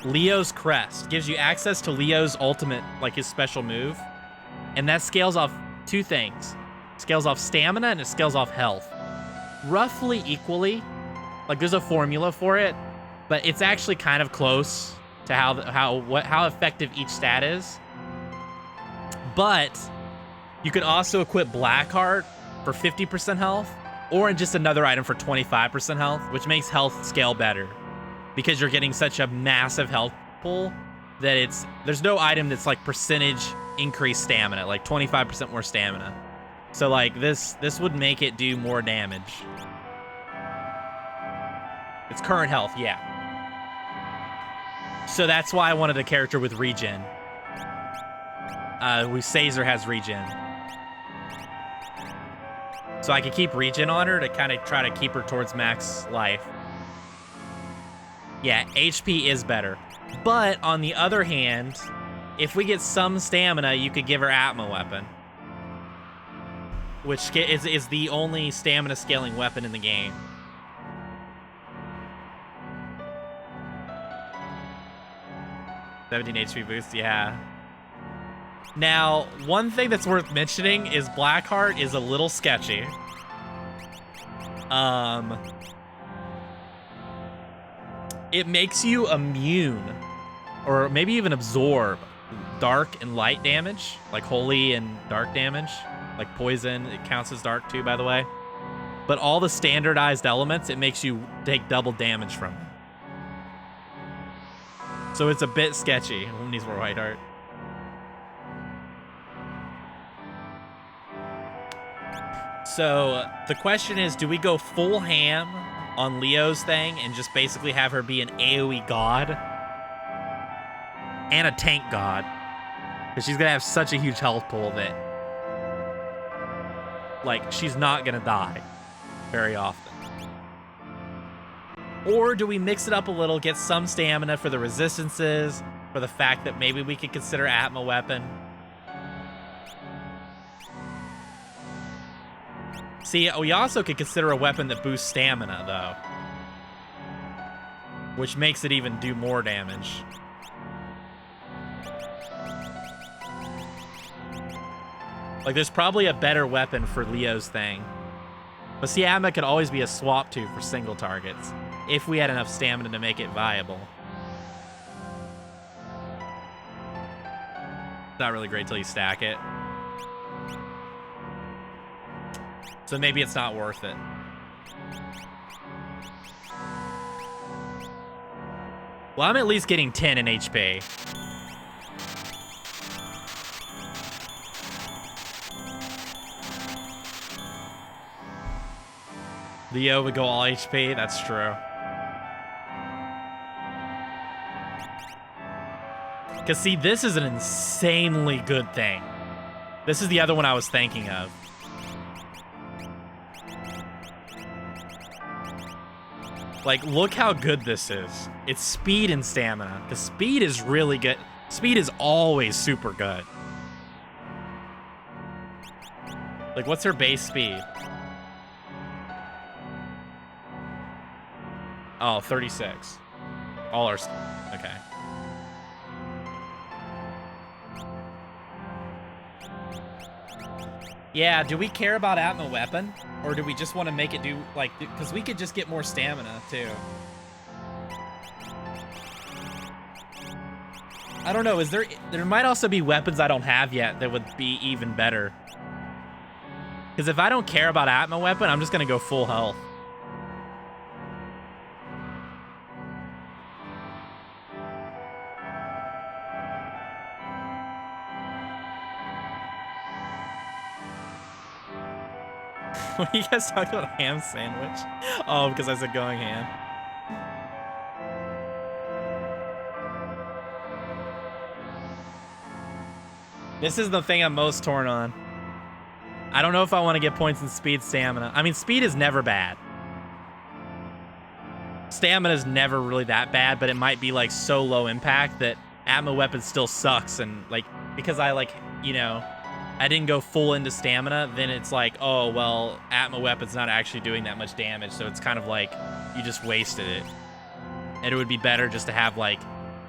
Leo's Crest, gives you access to Leo's ultimate, like his special move, and that scales off 2 things. It scales off stamina and it scales off health. Roughly equally. Like, there's a formula for it, but it's actually kind of close to how effective each stat is. But you could also equip Blackheart for 50% health, or in just another item for 25% health, which makes health scale better. Because you're getting such a massive health pool that there's no item that's like percentage increased stamina, like 25% more stamina. So like this would make it do more damage. It's current health, yeah. So that's why I wanted a character with regen. Caesar has regen. So I could keep regen on her to kind of try to keep her towards max life. Yeah, HP is better. But on the other hand, if we get some stamina, you could give her Atma weapon. which is the only stamina scaling weapon in the game. $17 HP boost, yeah. Now, one thing that's worth mentioning is Blackheart is a little sketchy. It makes you immune, or maybe even absorb, dark and light damage, like holy and dark damage, like poison. It counts as dark too, by the way. But all the standardized elements, it makes you take double damage from them. So it's a bit sketchy. Who needs more white heart? So the question is, do we go full ham on Leo's thing and just basically have her be an AoE god and a tank god? Because she's going to have such a huge health pool that, like, she's not going to die very often. Or do we mix it up a little, get some stamina for the resistances, for the fact that maybe we could consider Atma weapon? See, we also could consider a weapon that boosts stamina, though. Which makes it even do more damage. Like, there's probably a better weapon for Leo's thing. But see, Atma could always be a swap to for single targets, if we had enough stamina to make it viable. It's not really great till you stack it. So maybe it's not worth it. Well, I'm at least getting 10 in HP. Leo would go all HP, that's true. Because see, this is an insanely good thing. This is the other one I was thinking of. Like, look how good this is. It's speed and stamina. Because speed is really good. Speed is always super good. Like, what's her base speed? Oh, 36. All our... Okay. Yeah, do we care about Atma weapon? Or do we just want to make it do, like, because we could just get more stamina, too. I don't know, there might also be weapons I don't have yet that would be even better. Because if I don't care about Atma weapon, I'm just going to go full health. What are you guys talking about? Ham sandwich? Oh, because I said going ham. This is the thing I'm most torn on. I don't know if I want to get points in speed, stamina. I mean, speed is never bad. Stamina is never really that bad, but it might be like so low impact that Atma weapon still sucks. And like, because I like, you know, I didn't go full into stamina, then it's like, oh, well, Atma weapon's not actually doing that much damage, so it's kind of like you just wasted it. And it would be better just to have, like,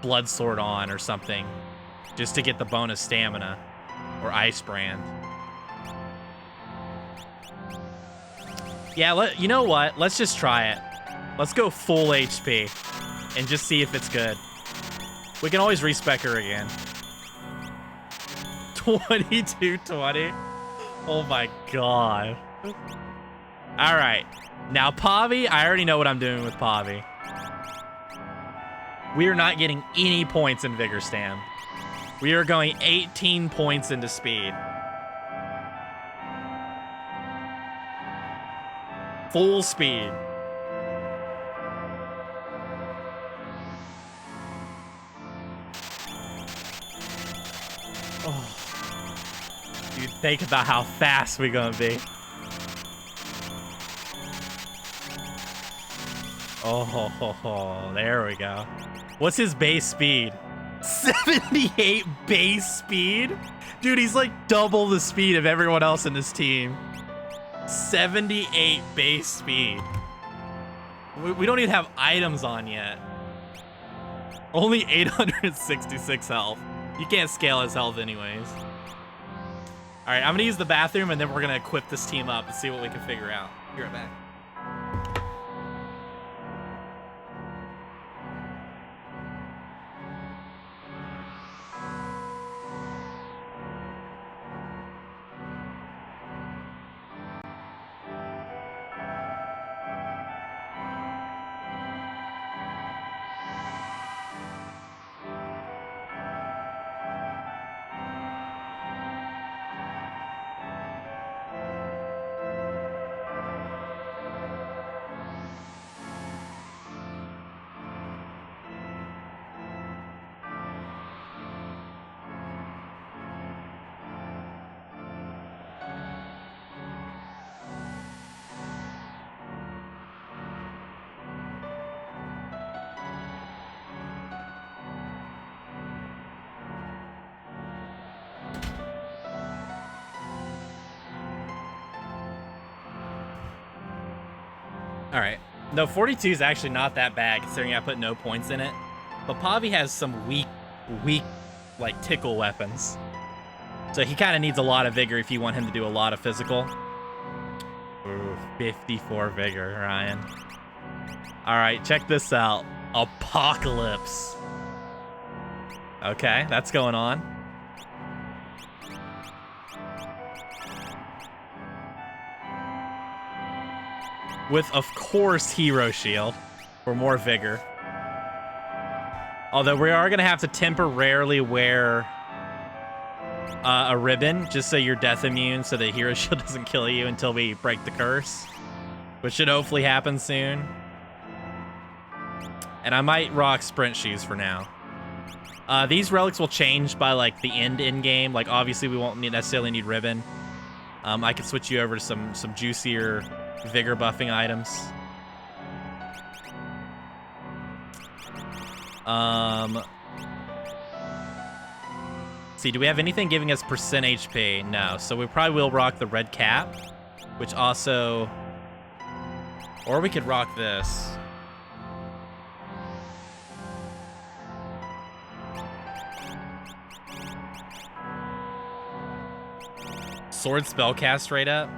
Blood Sword on or something, just to get the bonus stamina, or Ice Brand. Yeah, you know what? Let's just try it. Let's go full HP and just see if it's good. We can always respec her again. 2220. Oh my god. Alright. Now Pavi, I already know what I'm doing with Pavi. We are not getting any points in Vigor Stam. We are going 18 points into speed. Full speed. Oh. Dude, think about how fast we're gonna be. Oh, there we go. What's his base speed? 78 base speed? Dude, he's like double the speed of everyone else in this team. 78 base speed. We don't even have items on yet. Only 866 health. You can't scale his health anyways. All right, I'm gonna use the bathroom and then we're gonna equip this team up and see what we can figure out. Be right back. All right. No, 42 is actually not that bad considering I put no points in it. But Pavi has some weak, like, tickle weapons. So he kind of needs a lot of vigor if you want him to do a lot of physical. Ooh, 54 vigor, Ryan. All right, check this out. Apocalypse. Okay, that's going on. With, of course, Hero Shield for more vigor. Although we are going to have to temporarily wear a ribbon just so you're death immune so that Hero Shield doesn't kill you until we break the curse. Which should hopefully happen soon. And I might rock sprint shoes for now. These relics will change by like the end game. Like obviously we won't necessarily need ribbon. I could switch you over to some juicier vigor buffing items. See, do we have anything giving us percent HP? No, so we probably will rock the red cap, which also, or we could rock this. Sword spellcast right up.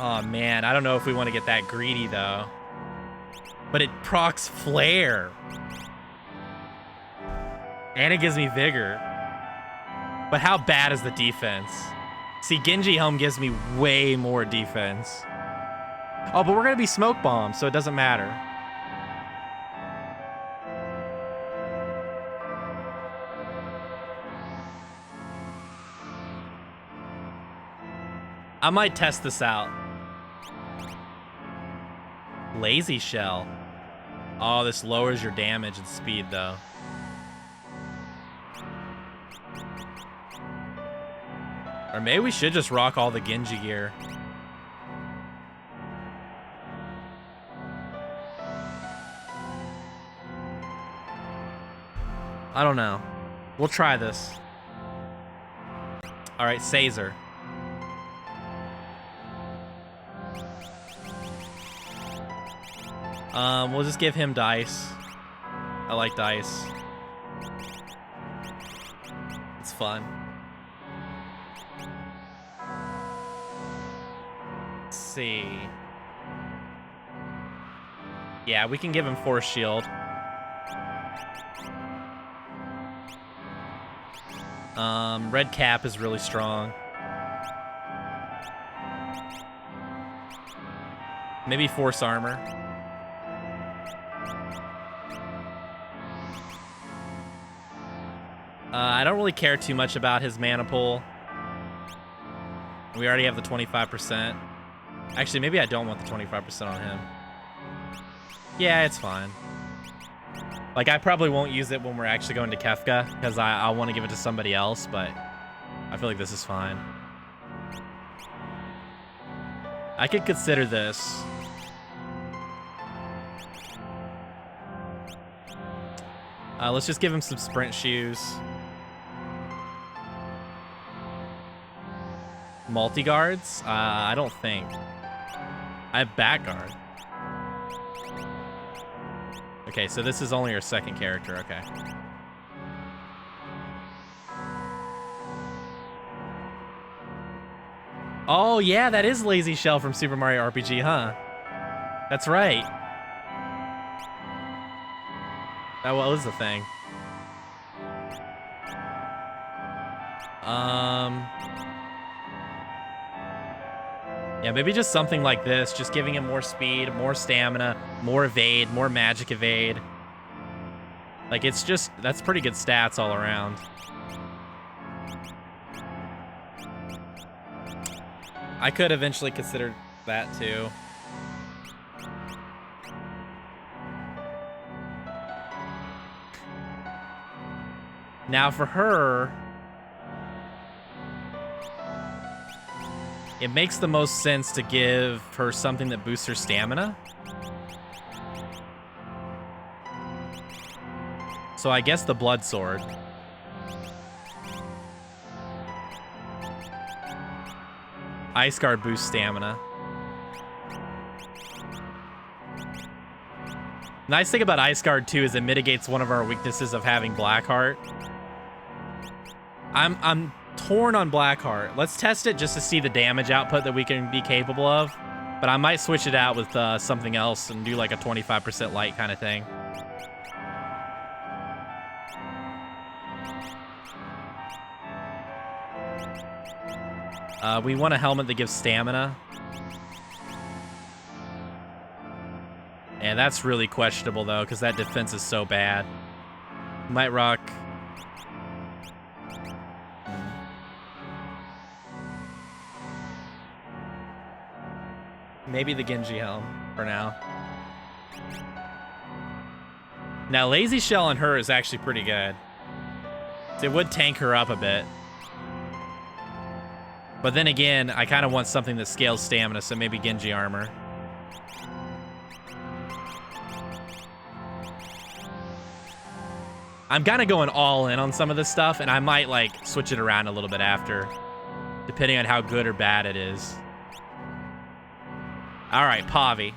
Oh man, I don't know if we want to get that greedy though. But it procs flare. And it gives me vigor. But how bad is the defense? See, Genji Helm gives me way more defense. Oh, but we're gonna be smoke bombed, so it doesn't matter. I might test this out. Lazy Shell. Oh, this lowers your damage and speed, though. Or maybe we should just rock all the Genji gear. I don't know. We'll try this. All right, Caesar. We'll just give him dice. I like dice. It's fun. Let's see. Yeah, we can give him Force Shield. Red Cap is really strong. Maybe Force Armor. I don't really care too much about his mana pool. We already have the 25%. Actually, maybe I don't want the 25% on him. Yeah, it's fine. Like, I probably won't use it when we're actually going to Kefka, because I want to give it to somebody else, but I feel like this is fine. I could consider this. Let's just give him some sprint shoes. Multi-guards? I don't think. I have back guard. Okay, so this is only our second character, okay. Oh, yeah, that is Lazy Shell from Super Mario RPG, huh? That's right. That was the thing. Yeah, maybe just something like this, just giving him more speed, more stamina, more evade, more magic evade. Like, it's just, that's pretty good stats all around. I could eventually consider that too. Now for her, it makes the most sense to give her something that boosts her stamina. So I guess the Blood Sword. Ice Guard boosts stamina. Nice thing about Ice Guard too is it mitigates one of our weaknesses of having Blackheart. I'm torn on Blackheart. Let's test it just to see the damage output that we can be capable of. But I might switch it out with something else and do like a 25% light kind of thing. We want a helmet that gives stamina. And that's really questionable though, because that defense is so bad. Might rock. Maybe the Genji helm for now. Now, Lazy Shell on her is actually pretty good. So it would tank her up a bit. But then again, I kind of want something that scales stamina, so maybe Genji armor. I'm kind of going all in on some of this stuff, and I might, like, switch it around a little bit after, depending on how good or bad it is. All right, Pavi.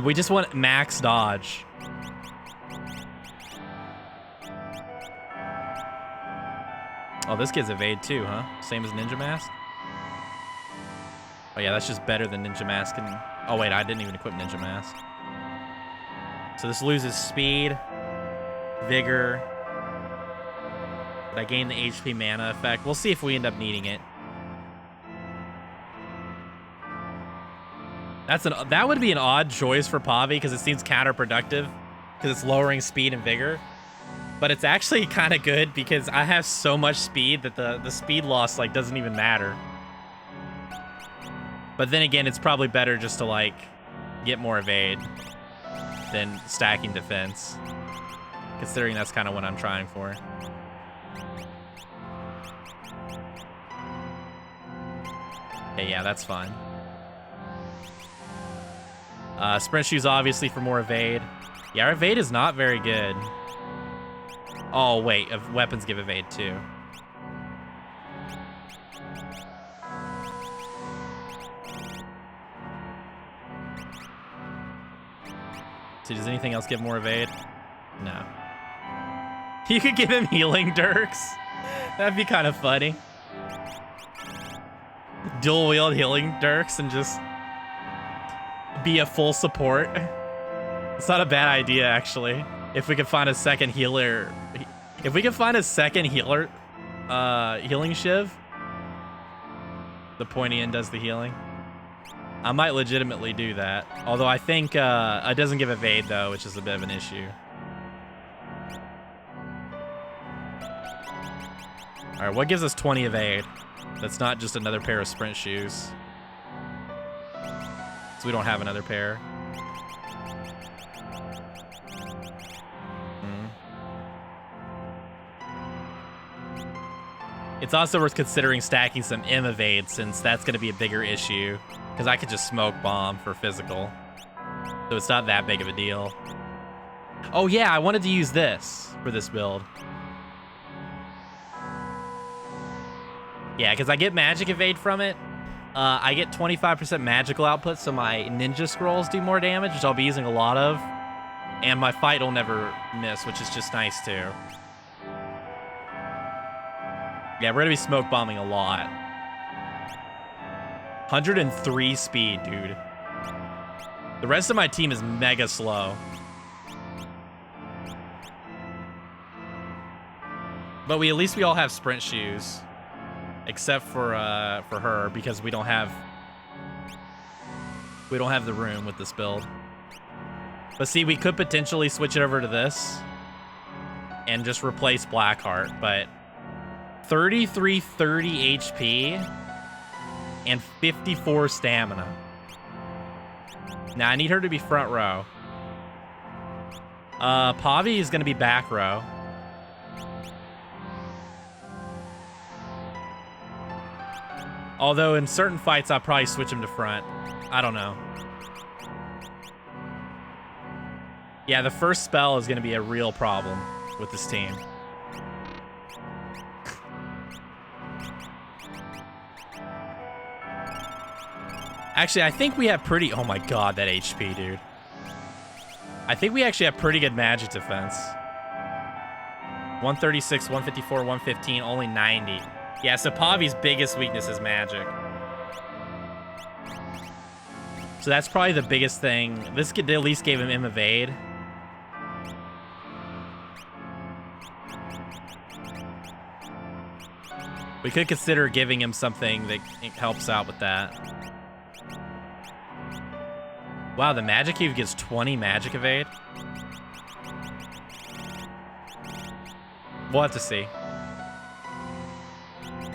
We just want max dodge. Oh, this gives evade too, huh? Same as Ninja Mask? Oh yeah, that's just better than Ninja Mask. And oh wait, I didn't even equip Ninja Mask. So this loses speed, vigor. But I gain the HP mana effect. We'll see if we end up needing it. That would be an odd choice for Pavi because it seems counterproductive because it's lowering speed and vigor. But it's actually kind of good because I have so much speed that the speed loss like doesn't even matter. But then again, it's probably better just to like get more evade than stacking defense, considering that's kind of what I'm trying for. Okay, yeah, that's fine. Sprint shoes obviously for more evade. Yeah, our evade is not very good. Oh wait, weapons give evade too. So does anything else give more evade? No. You could give him healing dirks. That'd be kind of funny. Dual wield healing dirks and just be a full support. It's not a bad idea, actually. If we could find a second healer. If we could find a second healer, healing shiv. The pointy end does the healing. I might legitimately do that. Although I think it doesn't give evade, though, which is a bit of an issue. All right, what gives us 20 evade? That's not just another pair of sprint shoes. So we don't have another pair. It's also worth considering stacking some M evade since that's going to be a bigger issue. Because I could just smoke bomb for physical. So it's not that big of a deal. Oh yeah, I wanted to use this for this build. Yeah, because I get magic evade from it. I get 25% magical output, so my ninja scrolls do more damage, which I'll be using a lot of. And my fight will never miss, which is just nice, too. Yeah, we're going to be smoke bombing a lot. 103 speed, dude. The rest of my team is mega slow. But at least we all have sprint shoes. Except for her, because we don't have the room with this build. But see, we could potentially switch it over to this and just replace Blackheart, but 3330 HP and 54 stamina. Now I need her to be front row. Pavi is gonna be back row. Although in certain fights, I'll probably switch him to front. I don't know. Yeah, the first spell is going to be a real problem with this team. Actually, I think we have pretty... Oh my god, that HP, dude. I think we actually have pretty good magic defense. 136, 154, 115, only 90. Yeah, so Pavi's biggest weakness is magic. So that's probably the biggest thing. This could at least gave him evade. We could consider giving him something that helps out with that. Wow, the magic cube gets 20 magic evade. We'll have to see.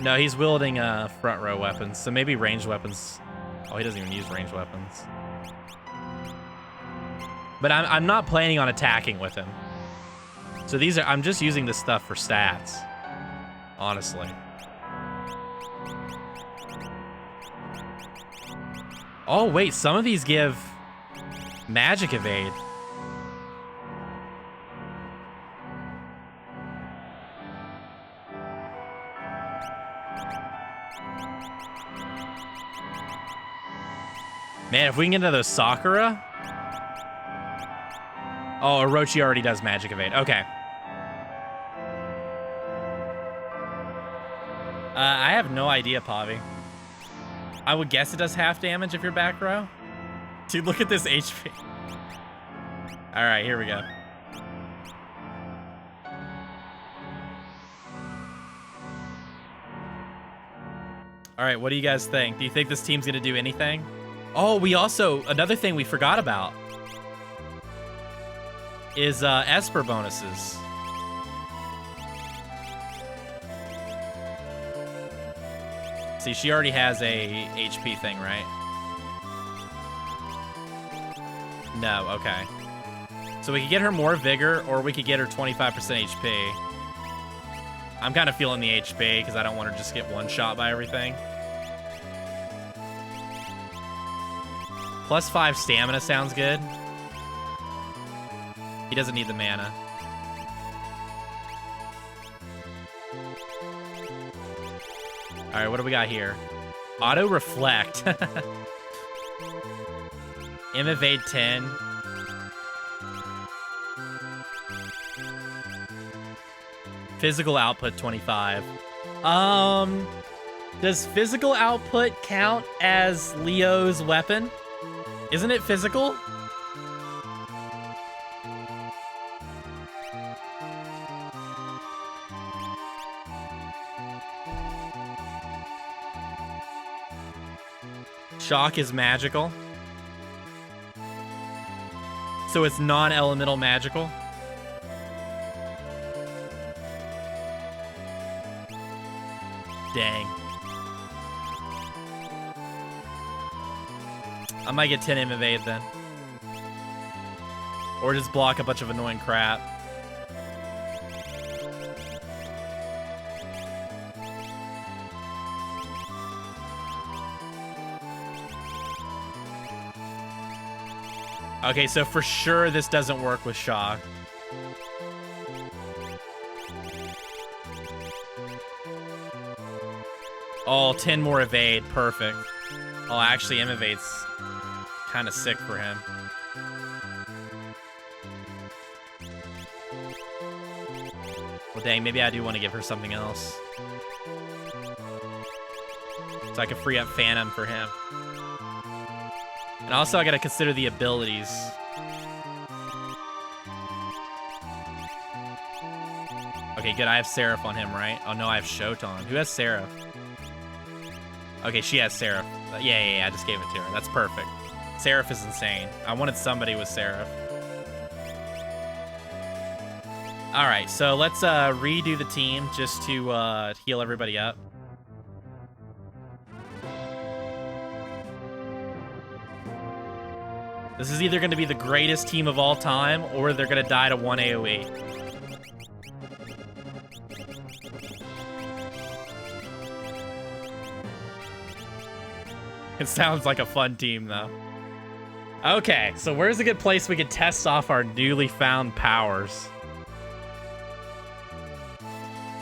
No, he's wielding front row weapons, so maybe ranged weapons. Oh, he doesn't even use ranged weapons. But I'm not planning on attacking with him. So I'm just using this stuff for stats, honestly. Oh wait, some of these give magic evade. Man, if we can get into those Sakura. Oh, Orochi already does magic evade. Okay. I have no idea, Pavi. I would guess it does half damage if you're back row. Dude, look at this HP. All right, here we go. All right, what do you guys think? Do you think this team's gonna do anything? Oh, we also, another thing we forgot about is Esper bonuses. See, she already has a HP thing, right? No, okay. So we could get her more vigor, or we could get her 25% HP. I'm kind of feeling the HP, because I don't want her to just get one shot by everything. +5 stamina sounds good. He doesn't need the mana. All right, what do we got here? Auto reflect. Evade 10. Physical output 25. Does physical output count as Leo's weapon? Isn't it physical? Shock is magical. So it's non-elemental magical. Dang. I might get 10 evade then. Or just block a bunch of annoying crap. Okay, so for sure this doesn't work with Shock. Oh, 10 more evade. Perfect. Oh, actually, evade's kind of sick for him. Well, dang, maybe I do want to give her something else. So I can free up Phantom for him. And also, I gotta consider the abilities. Okay, good. I have Seraph on him, right? Oh, no, I have Shoton. Who has Seraph? Okay, she has Seraph. Yeah, I just gave it to her. That's perfect. Seraph is insane. I wanted somebody with Seraph. All right, so let's redo the team just to heal everybody up. This is either going to be the greatest team of all time, or they're going to die to 1 AoE. It sounds like a fun team, though. Okay, so where's a good place we could test off our newly found powers?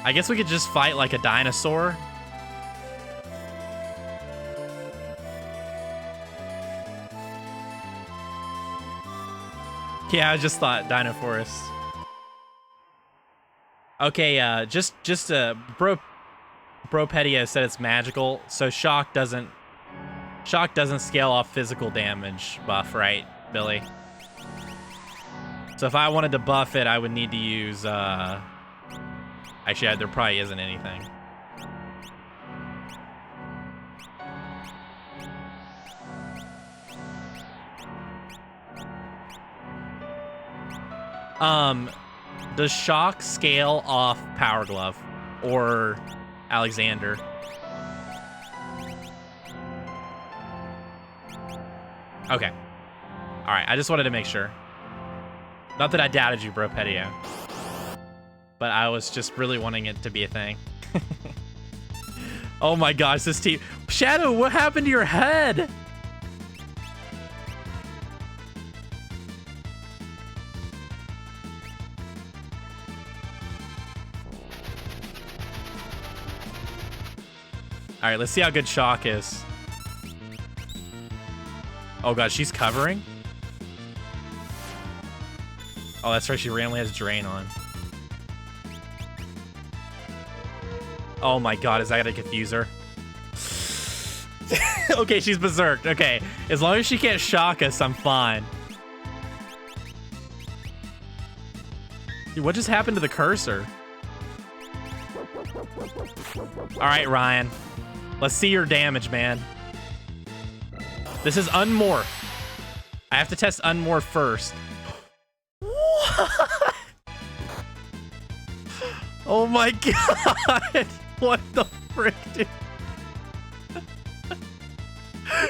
I guess we could just fight like a dinosaur. Yeah, I just thought Dino Forest. Okay, Bro Petty said it's magical, so Shock doesn't scale off physical damage buff, right, Billy? So if I wanted to buff it, I would need to use actually, there probably isn't anything. Does Shock scale off Power Glove or Alexander? Okay. All right, I just wanted to make sure. Not that I doubted you, Bro Petio. But I was just really wanting it to be a thing. Oh my gosh, this team. Shadow, what happened to your head? All right, let's see how good Shock is. Oh god, she's covering? Oh, that's right, she randomly has Drain on. Oh my god, is that gonna confuse her? Okay, she's berserked. Okay, as long as she can't shock us, I'm fine. Dude, what just happened to the cursor? Alright, Ryan. Let's see your damage, man. This is Unmorph. I have to test Unmorph first. What? Oh my god. What the frick, dude?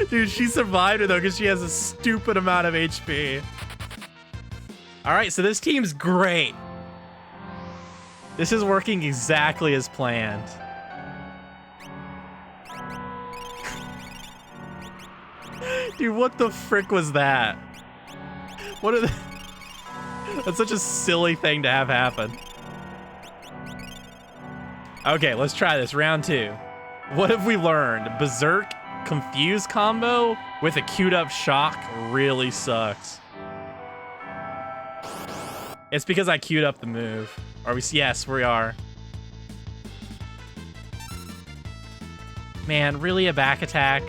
Dude, she survived it though because she has a stupid amount of HP. Alright, so this team's great. This is working exactly as planned. Dude, what the frick was that? What are the... That's such a silly thing to have happen. Okay, let's try this. Round 2. What have we learned? Berserk Confuse combo with a queued up Shock really sucks. It's because I queued up the move. Are we? Yes, we are. Man, really a back attack?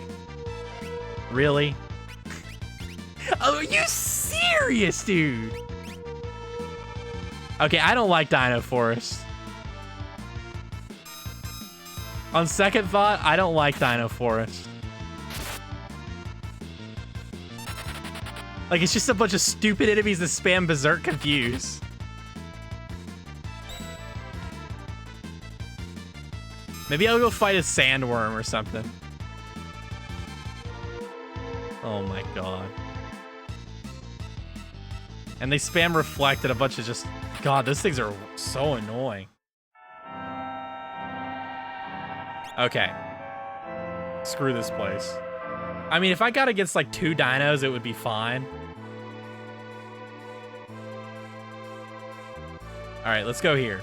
Really? Oh, are you serious, dude? Okay, I don't like Dino Forest. On second thought, I don't like Dino Forest. Like, it's just a bunch of stupid enemies that spam Berserk Confuse. Maybe I'll go fight a Sandworm or something. Oh my god. And they spam Reflect and a bunch of just... God, those things are so annoying. Okay. Screw this place. I mean, if I got against like 2 dinos, it would be fine. Alright, let's go here.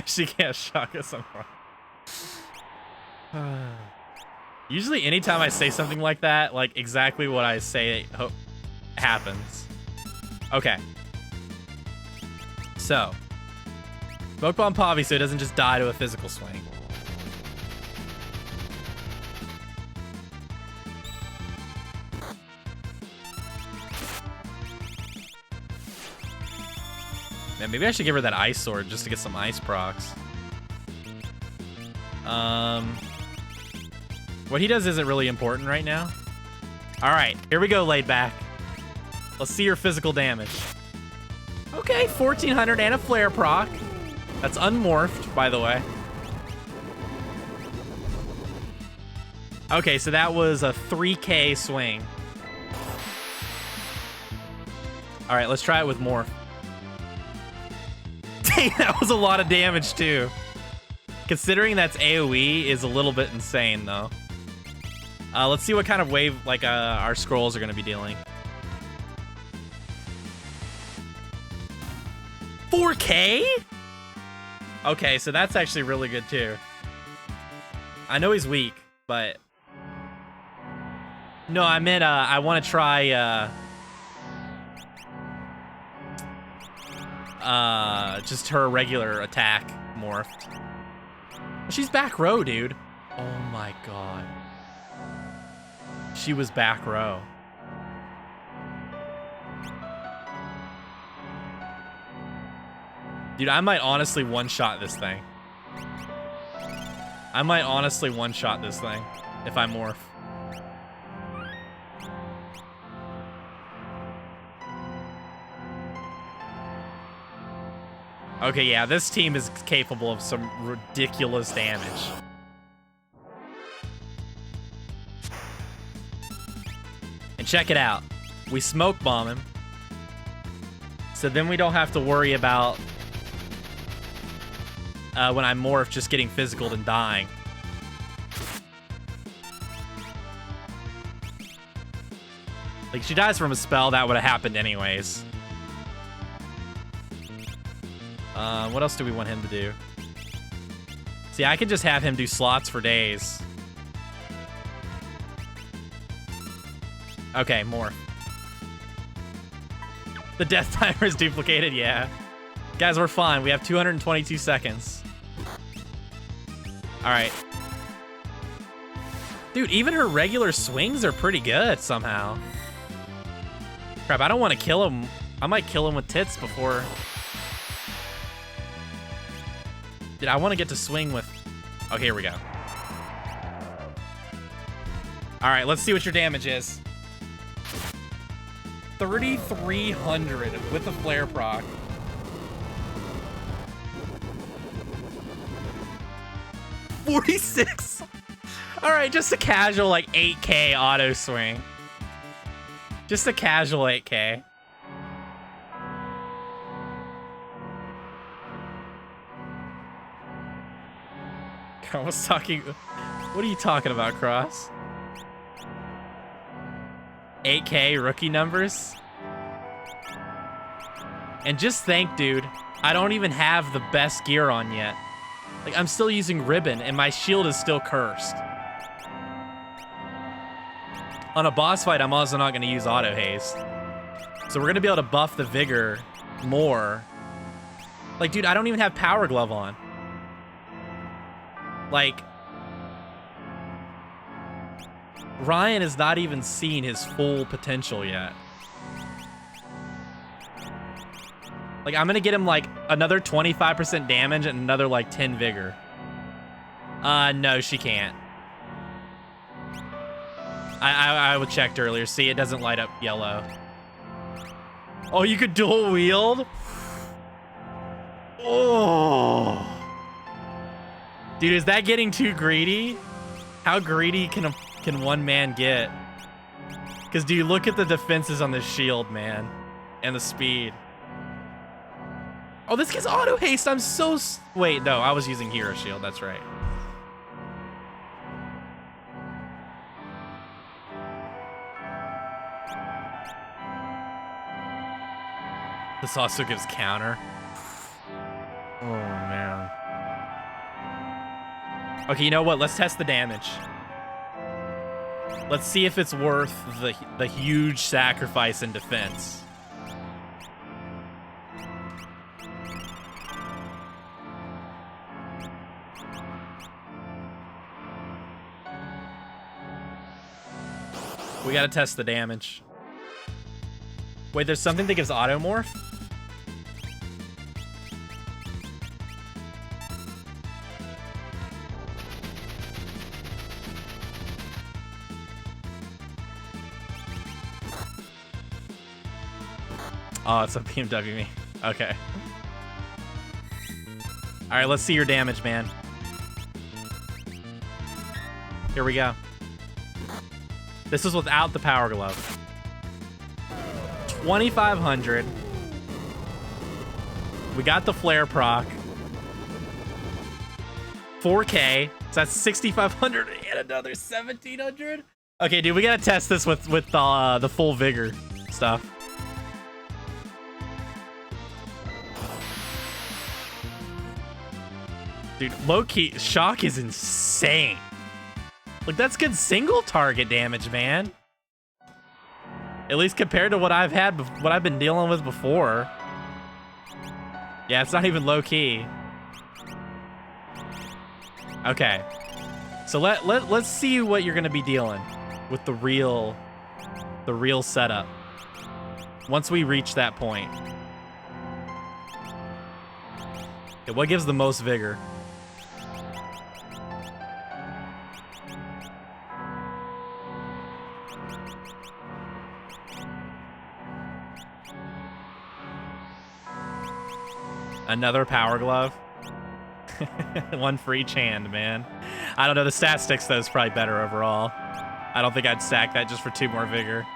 She can't shock us someone. Usually anytime I say something like that, like exactly what I say happens. Okay. So, Smoke Bomb Pavi so it doesn't just die to a physical swing. Man, maybe I should give her that ice sword just to get some ice procs. What he does isn't really important right now. All right, here we go, laid back. Let's see your physical damage. Okay, 1400 and a flare proc. That's unmorphed, by the way. Okay, so that was a 3K swing. All right, let's try it with morph. Dang, that was a lot of damage too. Considering that's AoE is a little bit insane though. Let's see what kind of wave like our scrolls are gonna be dealing. 4K? Okay, so that's actually really good too. I know he's weak, but no, I meant I want to try just her regular attack morphed. She's back row, dude. Oh my god. She was back row. Dude, I might honestly one-shot this thing. I might honestly one-shot this thing if I morph. Okay, yeah, this team is capable of some ridiculous damage. And check it out. We smoke bomb him. So then we don't have to worry about when I morph just getting physical and dying. Like, she dies from a spell, that would have happened anyways. What else do we want him to do? See, I could just have him do slots for days. Okay, morph. The death timer is duplicated, yeah. Guys, we're fine. We have 222 seconds. All right. Dude, even her regular swings are pretty good somehow. Crap, I don't want to kill him. I might kill him with tits before... Dude, I want to get to swing with... Oh, here we go. All right, let's see what your damage is. 3,300 with the flare proc. $46. All right, just a casual like 8K auto swing. Just a casual 8K. I was talking... What are you talking about, Cross? 8K rookie numbers? And just think, dude, I don't even have the best gear on yet. Like, I'm still using ribbon, and my shield is still cursed. On a boss fight, I'm also not going to use auto haste. So we're going to be able to buff the vigor more. Like, dude, I don't even have power glove on. Like, Ryan has not even seen his full potential yet. Like, I'm gonna get him like another 25% damage and another like 10 vigor. No, she can't. I checked earlier. See, it doesn't light up yellow. Oh, you could dual wield? Oh. Dude, is that getting too greedy? How greedy can one man get? Because, dude, look at the defenses on this shield, man. And the speed. Oh, this gets auto haste. I'm so... Wait, no, I was using hero shield. That's right. This also gives counter. Oh, man. Okay, you know what? Let's test the damage. Let's see if it's worth the huge sacrifice in defense. We gotta test the damage. Wait, there's something that gives automorph? Oh, it's a BMW me. Okay. All right, let's see your damage, man. Here we go. This is without the power glove. 2,500. We got the flare proc. 4K. So that's 6,500 and another 1,700. Okay, dude, we gotta test this with the full vigor stuff. Dude, low-key, shock is insane. Like, that's good single target damage, man. At least compared to what I've been dealing with before. Yeah, it's not even low-key. Okay. So let's see what you're gonna be dealing with the real setup. Once we reach that point. Okay, what gives the most vigor? Another power glove. One for each hand, man. I don't know, the stat sticks though is probably better overall. I don't think I'd stack that just for 2 more vigor.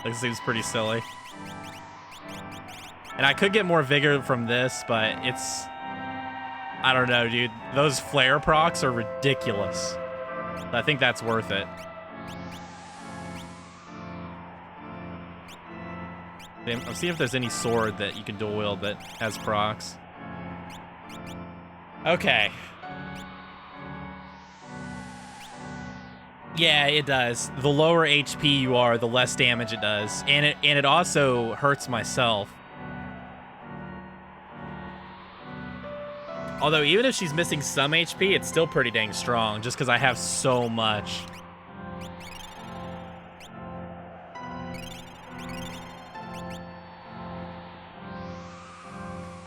Like, it seems pretty silly. And I could get more vigor from this, but it's... I don't know, dude. Those flare procs are ridiculous. I think that's worth it. Let's see if there's any sword that you can dual wield that has procs. Okay. Yeah, it does. The lower HP you are, the less damage it does. And it also hurts myself. Although even if she's missing some HP, it's still pretty dang strong just because I have so much.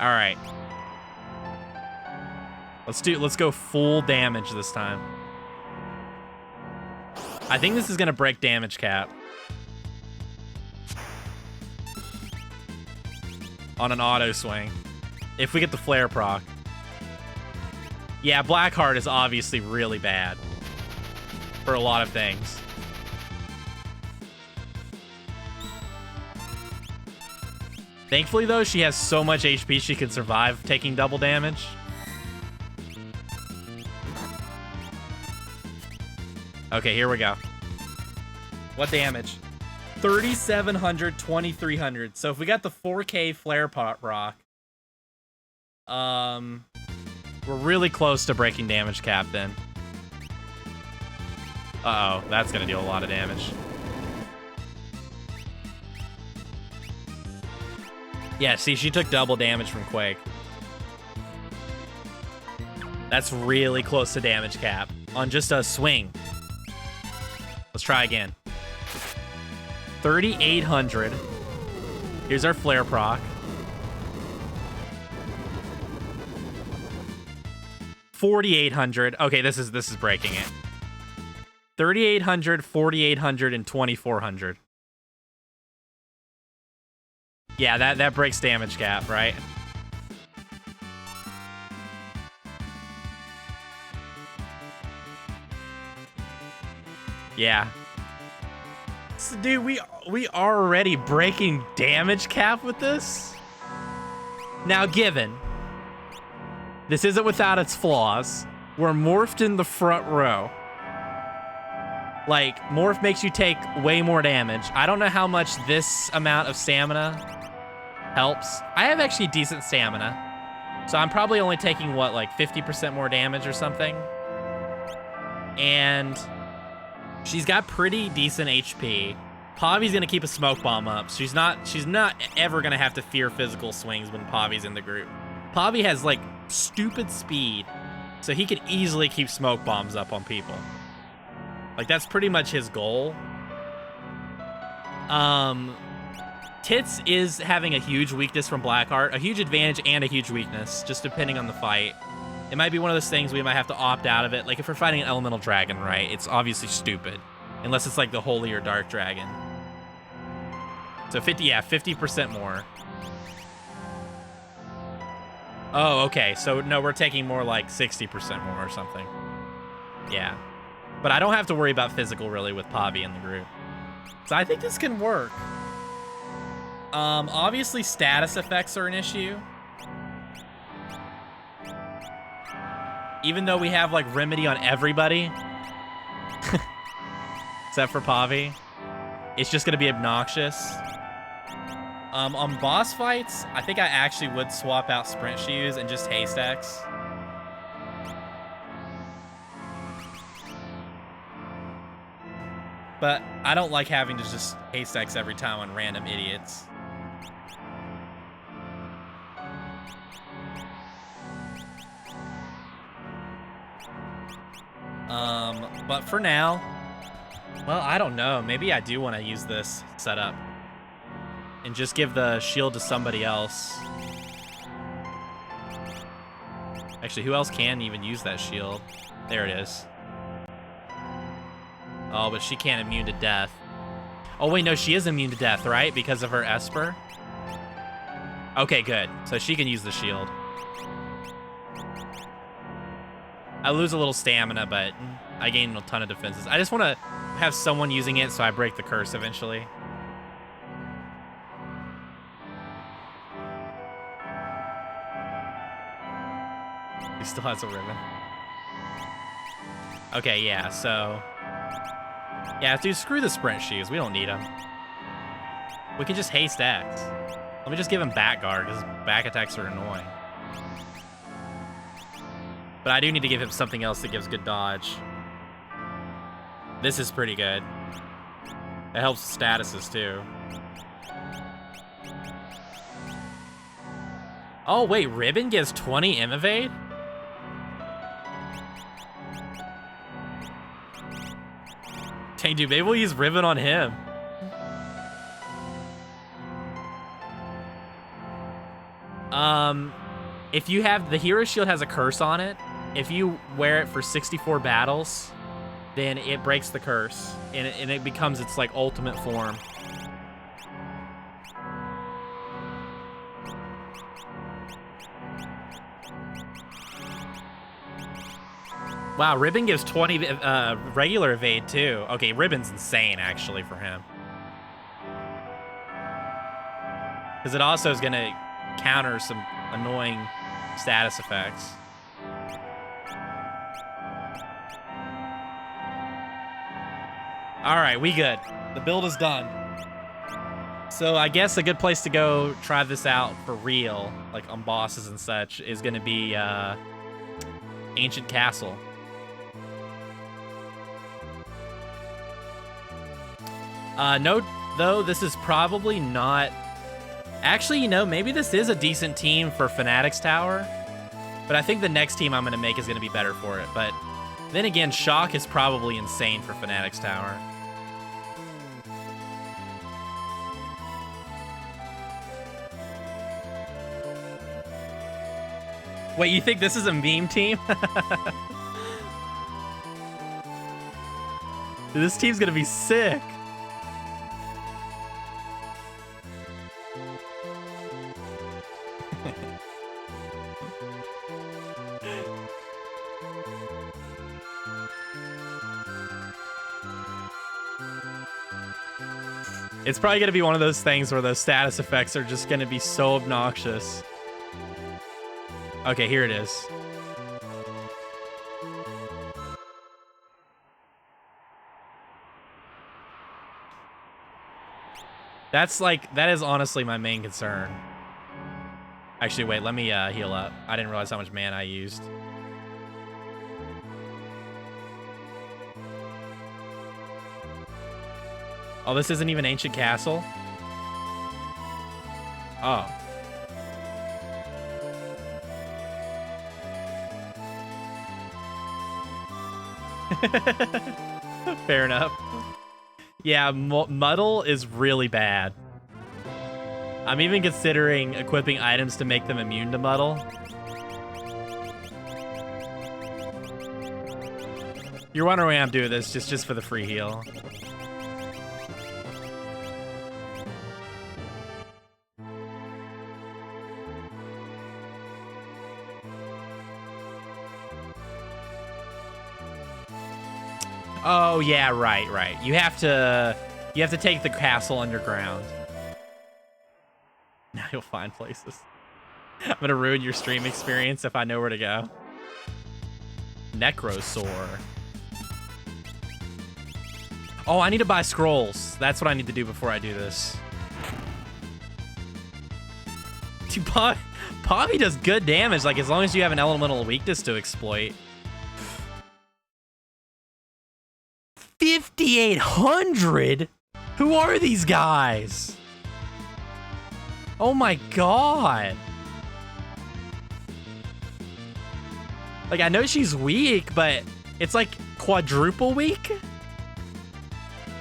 All right. Let's go full damage this time. I think this is gonna break damage cap. On an auto swing. If we get the flare proc. Yeah, Blackheart is obviously really bad. For a lot of things. Thankfully though, she has so much HP she can survive taking double damage. Okay, here we go. What damage? 3,700, 2,300. So if we got the 4K flare pot rock, we're really close to breaking damage cap then. Uh-oh, that's gonna deal a lot of damage. Yeah, see, she took double damage from Quake. That's really close to damage cap on just a swing. Let's try again. 3,800. Here's our flare proc. 4,800. Okay, this is breaking it. 3,800, 4,800, and 2,400. Yeah, that breaks damage cap, right? Yeah. So, dude, we are already breaking damage cap with this? Now, given this isn't without its flaws, we're morphed in the front row. Like, morph makes you take way more damage. I don't know how much this amount of stamina helps. I have actually decent stamina. So I'm probably only taking, what, like 50% more damage or something? and she's got pretty decent HP. Pavi's gonna keep a smoke bomb up. She's not ever gonna have to fear physical swings when Pavi's in the group. Pavi has like stupid speed, so he could easily keep smoke bombs up on people. Like that's pretty much his goal. Tits is having a huge weakness from Blackheart, a huge advantage and a huge weakness, just depending on the fight. It might be one of those things we might have to opt out of it. Like if we're fighting an elemental dragon, right? It's obviously stupid, unless it's like the holy or dark dragon. So 50% more. Oh, okay. So no, we're taking more like 60% more or something. Yeah. But I don't have to worry about physical really with Pavi in the group. So I think this can work. Obviously status effects are an issue. Even though we have like Remedy on everybody. Except for Pavi. It's just gonna be obnoxious. On boss fights, I think I actually would swap out Sprint Shoes and just Haystacks. But I don't like having to just Haystacks every time on random idiots. But for now, well, I don't know. Maybe I do want to use this setup and just give the shield to somebody else. Actually, who else can even use that shield? There it is. Oh, but she can't immune to death. Oh, wait, no, she is immune to death, right? Because of her Esper? Okay, good. So she can use the shield. I lose a little stamina, but I gain a ton of defenses. I just want to have someone using it so I break the curse eventually. He still has a ribbon. Okay, yeah, so... Yeah, dude, screw the Sprint Shoes. We don't need them. We can just haste X. Let me just give him back guard, because back attacks are annoying. But I do need to give him something else that gives good dodge. This is pretty good. It helps statuses, too. Oh, wait, Ribbon gives 20 M evade? Dang, dude, maybe we'll use Ribbon on him. If you have, the Hero Shield has a curse on it. If you wear it for 64 battles, then it breaks the curse. And it becomes its, like, ultimate form. Wow, Ribbon gives 20 regular evade, too. Okay, Ribbon's insane, actually, for him. Because it also is going to counter some annoying status effects. All right, we good. The build is done. So I guess a good place to go try this out for real, like on bosses and such, is going to be Ancient Castle. Note, though, this is probably not... Actually, you know, maybe this is a decent team for Fanatics Tower. But I think the next team I'm going to make is going to be better for it. But then again, Shock is probably insane for Fanatics Tower. Wait, you think this is a meme team? Dude, this team's going to be sick. It's probably going to be one of those things where those status effects are just going to be so obnoxious. Okay, here it is. That is honestly my main concern. Actually, wait, let me heal up. I didn't realize how much mana I used. Oh, this isn't even Ancient Castle? Oh. Fair enough. Yeah, Muddle is really bad. I'm even considering equipping items to make them immune to Muddle. You're wondering why I'm doing this, just for the free heal. Oh yeah, right. You have to take the castle underground. Now you'll find places. I'm gonna ruin your stream experience if I know where to go. Necrosaur. Oh, I need to buy scrolls. That's what I need to do before I do this. Dude, Poppy does good damage, like as long as you have an elemental weakness to exploit. 5,800? Who are these guys? Oh my god. Like, I know she's weak, but it's like quadruple weak?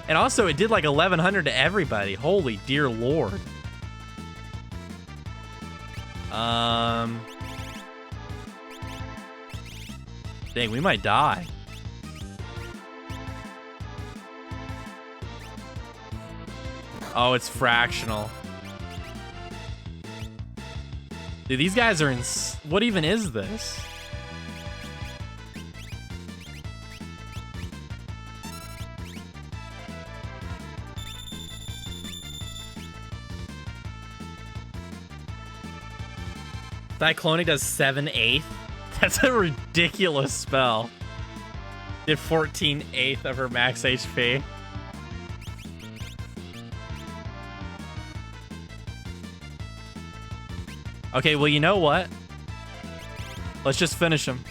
And also, it did like 1,100 to everybody. Holy dear lord. Dang, we might die. Oh, it's fractional. Dude, these guys are in... What even is this? Cyclonic does 7/8. That's a ridiculous spell. Did 14/8 of her max HP. Okay, well, you know what? Let's just finish him.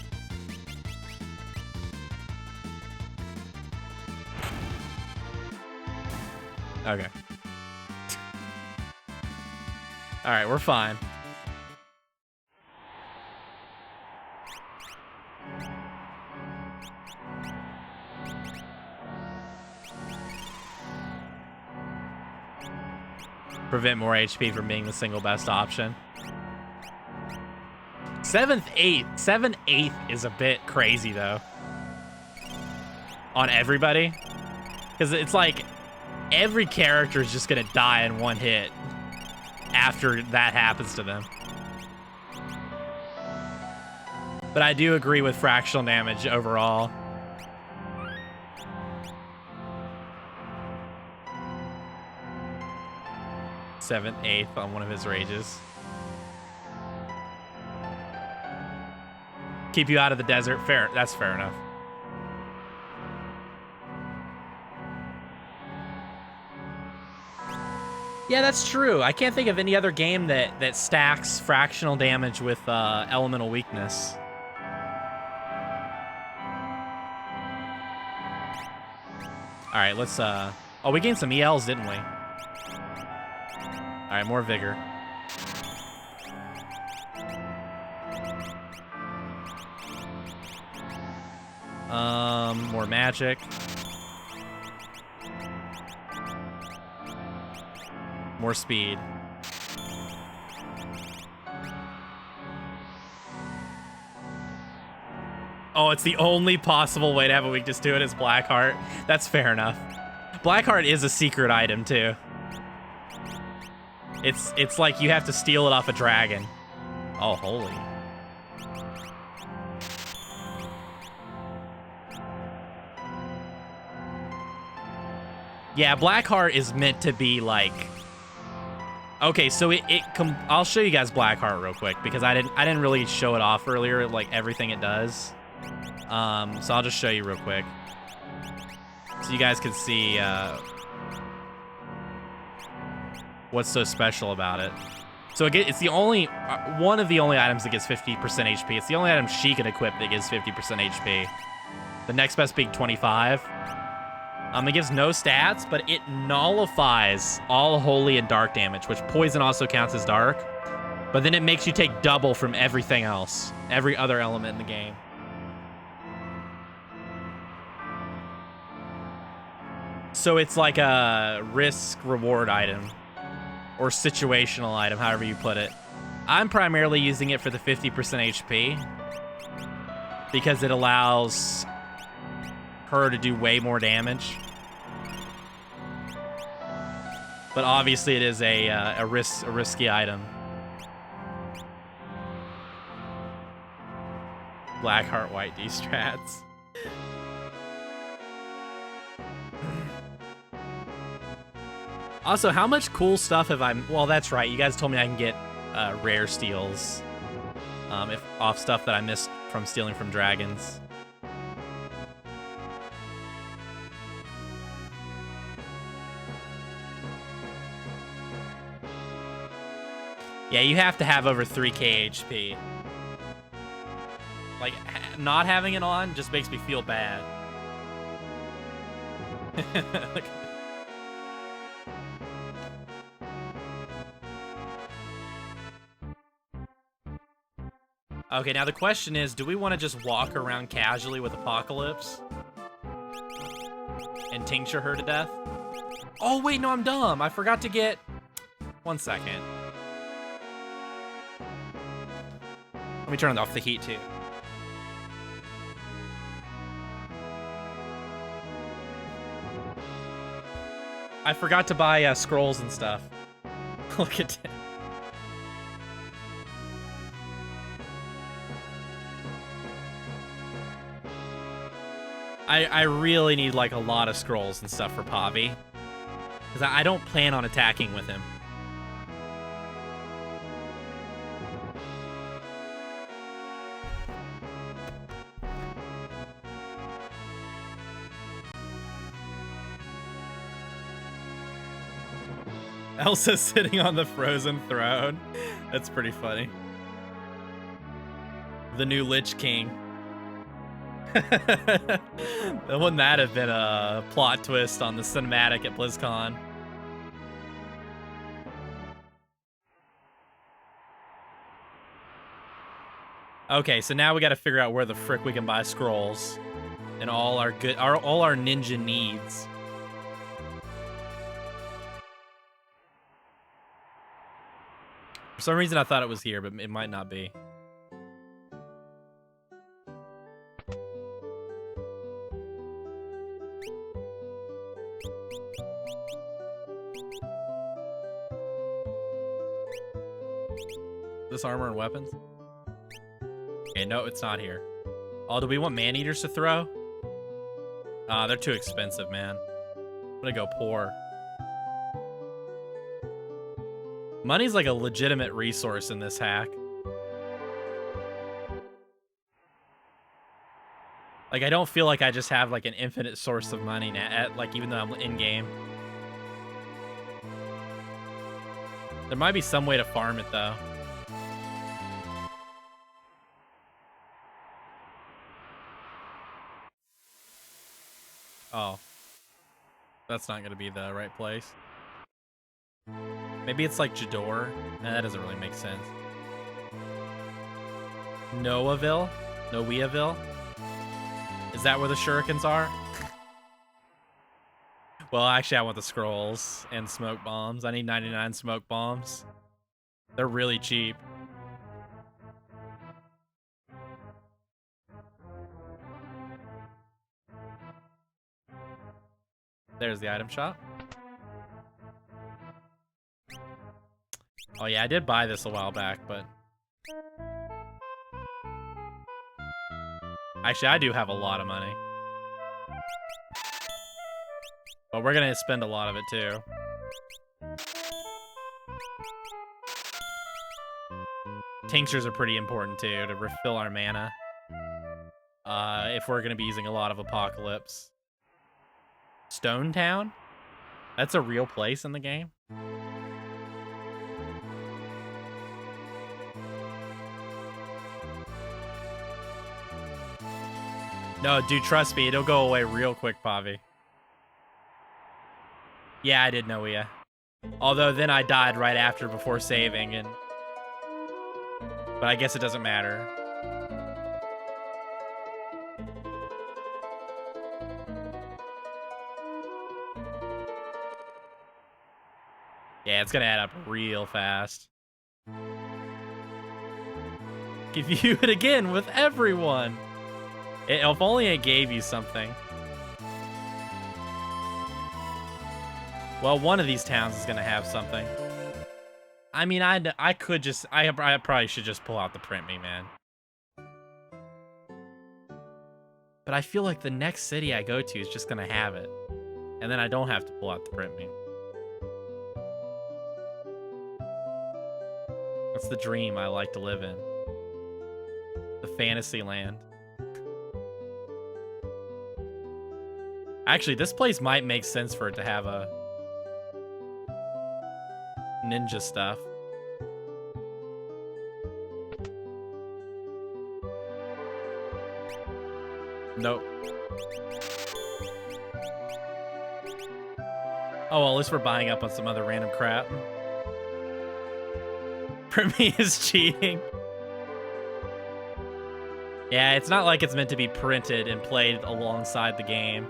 Okay. All right, we're fine. Prevent more HP from being the single best option. 7/8. 7/8 is a bit crazy, though. On everybody. Because it's like every character is just going to die in one hit after that happens to them. But I do agree with fractional damage overall. Seventh, eighth on one of his rages. Keep you out of the desert. Fair. That's fair enough. Yeah, that's true. I can't think of any other game that stacks fractional damage with elemental weakness. All right, let's... Oh, we gained some ELs, didn't we? All right, more vigor. More magic. More speed. Oh, it's the only possible way to have a weakness to it is Blackheart. That's fair enough. Blackheart is a secret item, too. It's like you have to steal it off a dragon. Oh, holy. Yeah, Blackheart is meant to be like... Okay, so I'll show you guys Blackheart real quick because I didn't really show it off earlier, like everything it does. So I'll just show you real quick, so you guys can see what's so special about it. So it's the only one of the only items that gives 50% HP. It's the only item she can equip that gives 50% HP. The next best being 25. It gives no stats, but it nullifies all holy and dark damage, which poison also counts as dark. But then it makes you take double from everything else, every other element in the game. So it's like a risk-reward item, or situational item, however you put it. I'm primarily using it for the 50% HP, because it allows her to do way more damage. But obviously it is a risky item. Blackheart White D strats. Also, how much cool stuff have I... Well, that's right. You guys told me I can get rare steals off stuff that I missed from stealing from dragons. Yeah, you have to have over 3k HP. Like, not having it on just makes me feel bad. Okay, now the question is, do we want to just walk around casually with Apocalypse? And tincture her to death? Oh, wait, no, I'm dumb. I forgot to get... 1 second. Let me turn off the heat, too. I forgot to buy scrolls and stuff. Look at that. I really need, like, a lot of scrolls and stuff for Pavi. Because I don't plan on attacking with him. Elsa's sitting on the frozen throne. That's pretty funny. The new Lich King. Wouldn't that have been a plot twist on the cinematic at BlizzCon? Okay, so now we got to figure out where the frick we can buy scrolls and all our ninja needs. For some reason, I thought it was here, but it might not be. This armor and weapons? Okay, no, it's not here. Oh, do we want man-eaters to throw? They're too expensive, man. I'm gonna go poor. Money's like a legitimate resource in this hack. Like, I don't feel like I just have like an infinite source of money now, like even though I'm in-game. There might be some way to farm it though. Oh. That's not gonna be the right place. Maybe it's like Jador. Nah, that doesn't really make sense. Noahville? Noeaville? Is that where the shurikens are? Well, actually, I want the scrolls and smoke bombs. I need 99 smoke bombs. They're really cheap. There's the item shop. Oh yeah, I did buy this a while back, but... Actually, I do have a lot of money. But we're gonna spend a lot of it, too. Tinctures are pretty important, too, to refill our mana. If we're gonna be using a lot of Apocalypse. Stone Town? That's a real place in the game? No, dude, trust me, it'll go away real quick, Pavi. Yeah, I did know ya. Although then I died right after before saving, and but I guess it doesn't matter. Yeah, it's gonna add up real fast. Give you it again with everyone. If only it gave you something. Well, one of these towns is gonna have something. I mean, I could just, I probably should just pull out the print me, man. But I feel like the next city I go to is just gonna have it. And then I don't have to pull out the print me. That's the dream I like to live in. The fantasy land. Actually, this place might make sense for it to have a ninja stuff. Nope. Oh, well, at least we're buying up on some other random crap. Print me is cheating. Yeah, it's not like it's meant to be printed and played alongside the game.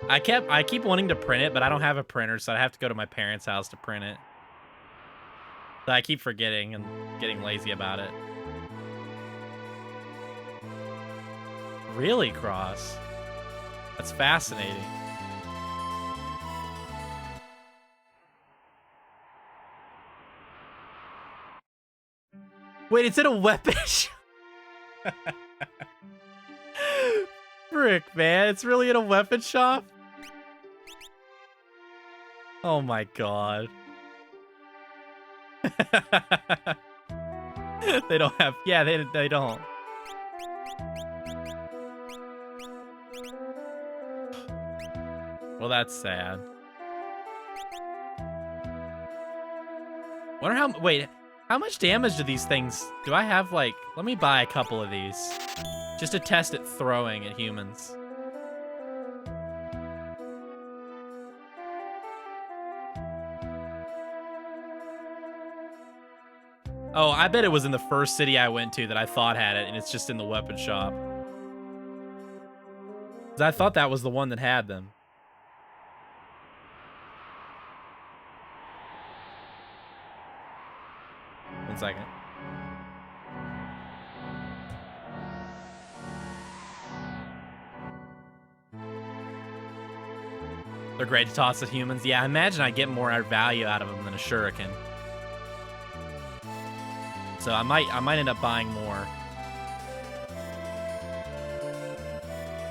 I keep wanting to print it, but I don't have a printer, so I have to go to my parents' house to print it. So I keep forgetting and getting lazy about it. Really, Cross? That's fascinating. Wait, it's in a weapon shop? Frick, man. It's really in a weapon shop? Oh my god. They don't have... Yeah, they don't. Well, that's sad. Wonder how... Wait, how much damage do these things... Do I have, like... Let me buy a couple of these. Just to test it throwing at humans. Oh, I bet it was in the first city I went to that I thought had it, and it's just in the weapon shop. 'Cause I thought that was the one that had them. One second. They're great to toss at humans. Yeah, I imagine I get more value out of them than a shuriken. So I might end up buying more.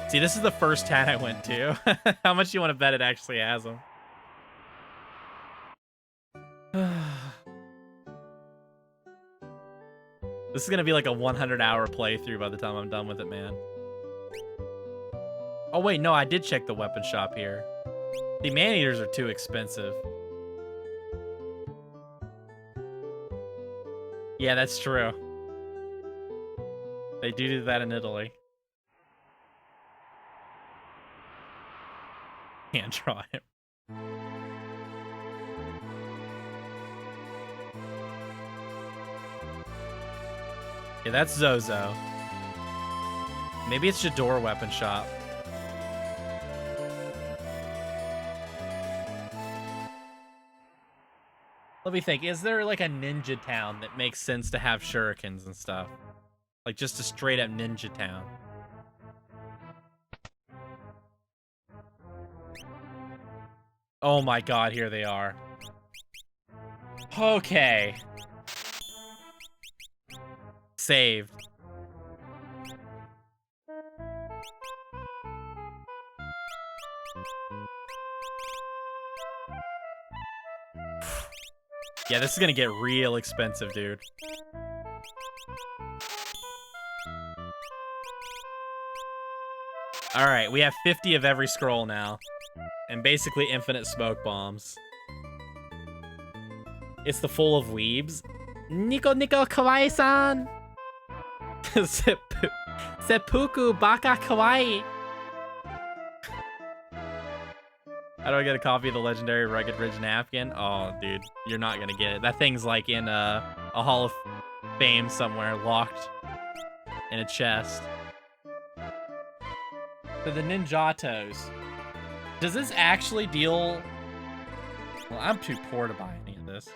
See, this is the first town I went to. How much do you want to bet it actually has them? This is gonna be like a 100-hour playthrough by the time I'm done with it, man. Oh wait, no, I did check the weapon shop here. The man-eaters are too expensive. Yeah, that's true. They do that in Italy. Can't draw him. Yeah, that's Zozo. Maybe it's Jador weapon shop. Let me think. Is there like a ninja town that makes sense to have shurikens and stuff? Like just a straight up ninja town. Oh my god, here they are. Okay. Saved. Yeah, this is gonna get real expensive, dude. Alright, we have 50 of every scroll now. And basically infinite smoke bombs. It's the full of weebs. Nico Nico Kawaii-san! Seppuku baka kawaii. How do I get a copy of the legendary Rugged Ridge napkin? Oh, dude, you're not gonna get it. That thing's like in a Hall of Fame somewhere, locked in a chest. So the Ninjatos. Does this actually deal... Well, I'm too poor to buy any of this.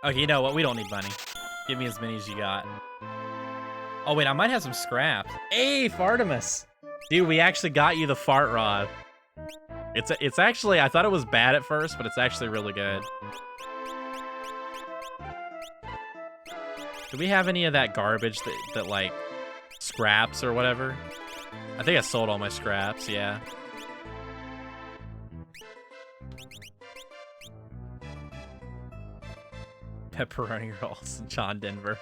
Okay, you know what? We don't need money. Give me as many as you got. Oh, wait, I might have some scraps. Hey, Fartimus! Dude, we actually got you the fart rod. It's actually, I thought it was bad at first, but it's actually really good. Do we have any of that garbage that like, scraps or whatever? I think I sold all my scraps, yeah. Pepperoni rolls, John Denver.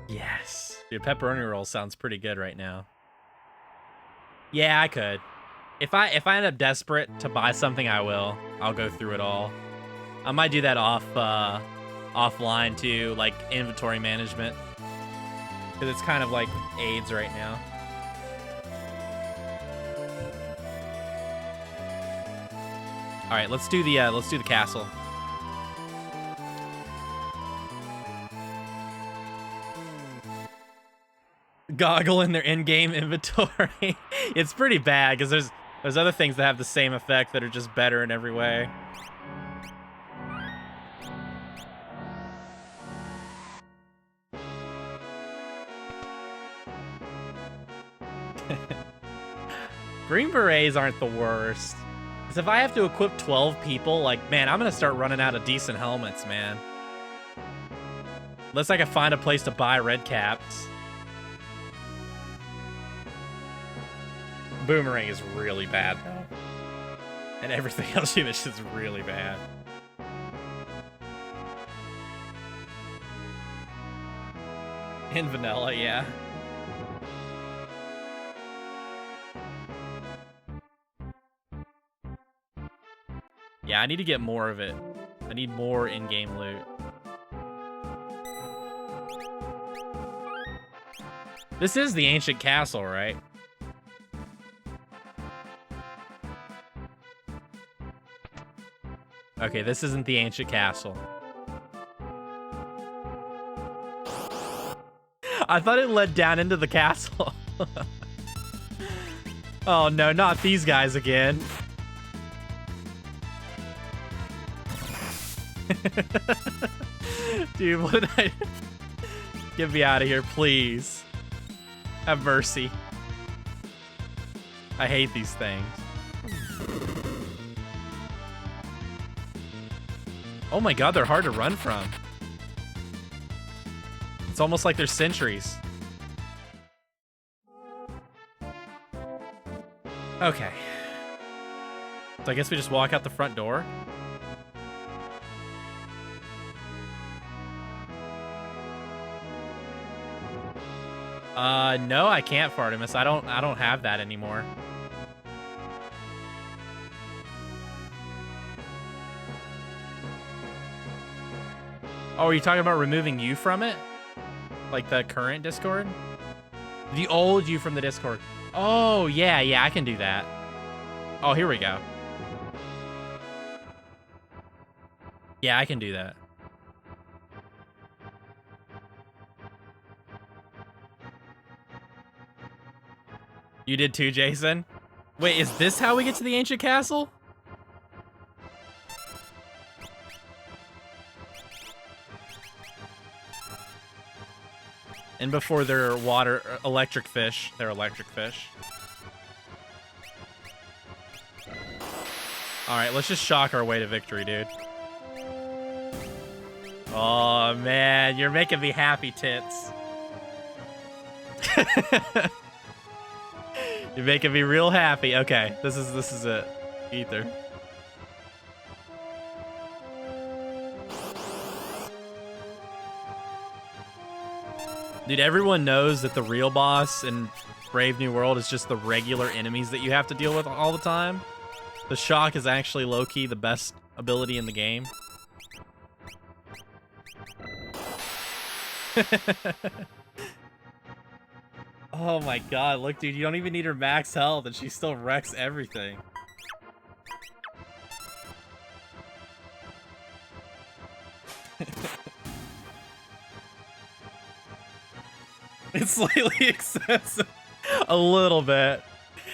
Yes. Dude, pepperoni roll sounds pretty good right now. Yeah, I could. If I end up desperate to buy something, I will. I'll go through it all. I might do that offline too, like inventory management. Because it's kind of like AIDS right now. All right, let's do the castle. Goggle in their in-game inventory. It's pretty bad because there's other things that have the same effect that are just better in every way. Green Berets aren't the worst. Because if I have to equip 12 people, like, man, I'm going to start running out of decent helmets, man. Unless I can find a place to buy red caps. Boomerang is really bad, though. And everything else you mentioned is really bad. In vanilla, yeah. Yeah, I need to get more of it. I need more in-game loot. This is the ancient castle, right? Okay, this isn't the ancient castle. I thought it led down into the castle. Oh no, not these guys again. Dude, what did I... Get me out of here, please. Have mercy. I hate these things. Oh my god, they're hard to run from. It's almost like they're sentries. Okay. So I guess we just walk out the front door. No, I can't, Fartimus. I don't have that anymore. Oh, are you talking about removing you from it? Like the current Discord? The old you from the Discord. Oh, yeah, I can do that. Oh, here we go. Yeah, I can do that. You did too, Jason? Wait, is this how we get to the ancient castle? And before they're electric fish. They're electric fish. Alright, let's just shock our way to victory, dude. Oh, man. You're making me happy, tits. You're making me real happy. Okay, this is it. Ether. Dude, everyone knows that the real boss in Brave New World is just the regular enemies that you have to deal with all the time. The shock is actually low-key the best ability in the game. Oh my god, look dude, you don't even need her max health and she still wrecks everything. It's slightly excessive. A little bit.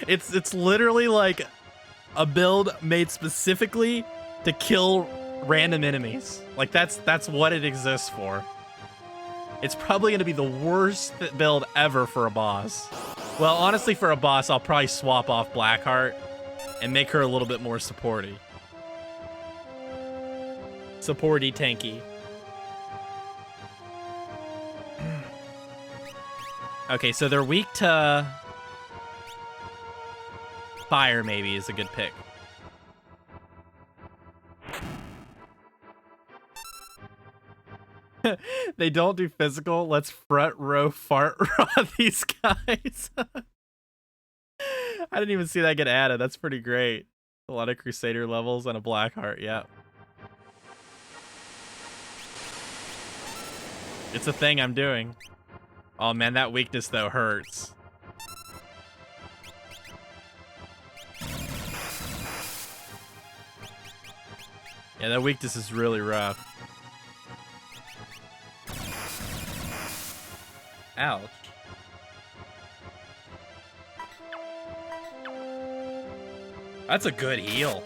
It's literally like a build made specifically to kill random enemies. Like that's what it exists for. It's probably gonna be the worst build ever for a boss. Well, honestly, for a boss, I'll probably swap off Blackheart and make her a little bit more supporty. Supporty tanky. Okay, so they're weak to fire, maybe, is a good pick. They don't do physical. Let's front row fart raw these guys. I didn't even see that get added. That's pretty great. A lot of Crusader levels and a Blackheart, yeah. It's a thing I'm doing. Oh man, that weakness though hurts. Yeah, that weakness is really rough. Ouch. That's a good heal.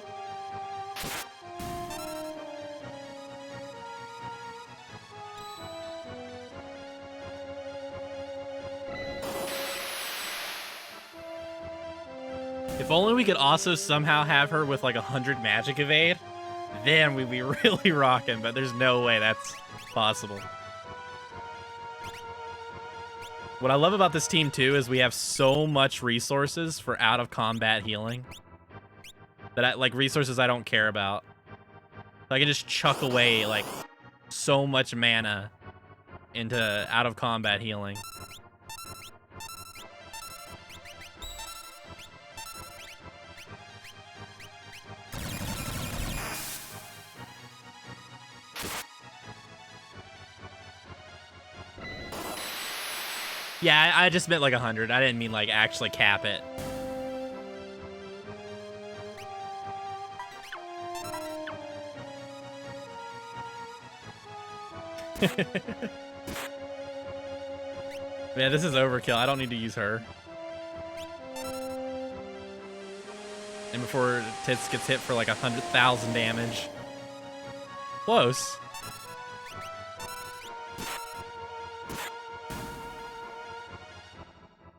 If only we could also somehow have her with like 100 magic evade, then we'd be really rocking, but there's no way that's possible. What I love about this team too is we have so much resources for out of combat healing. That like resources I don't care about. So I can just chuck away like so much mana into out of combat healing. Yeah, I just meant like 100. I didn't mean like actually cap it. Man, this is overkill. I don't need to use her. And before Tits gets hit for like 100,000 damage. Close.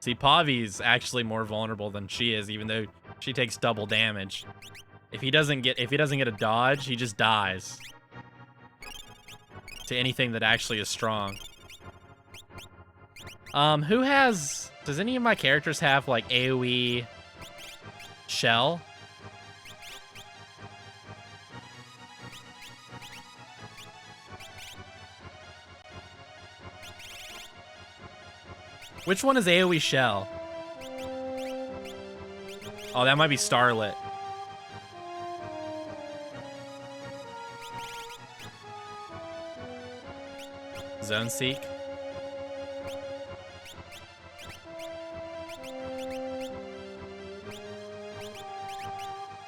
See, Pavi's actually more vulnerable than she is, even though she takes double damage. If he doesn't get a dodge, he just dies. To anything that actually is strong. Does any of my characters have like AoE shell? Which one is AoE shell? Oh, that might be Starlit. Zone Seek.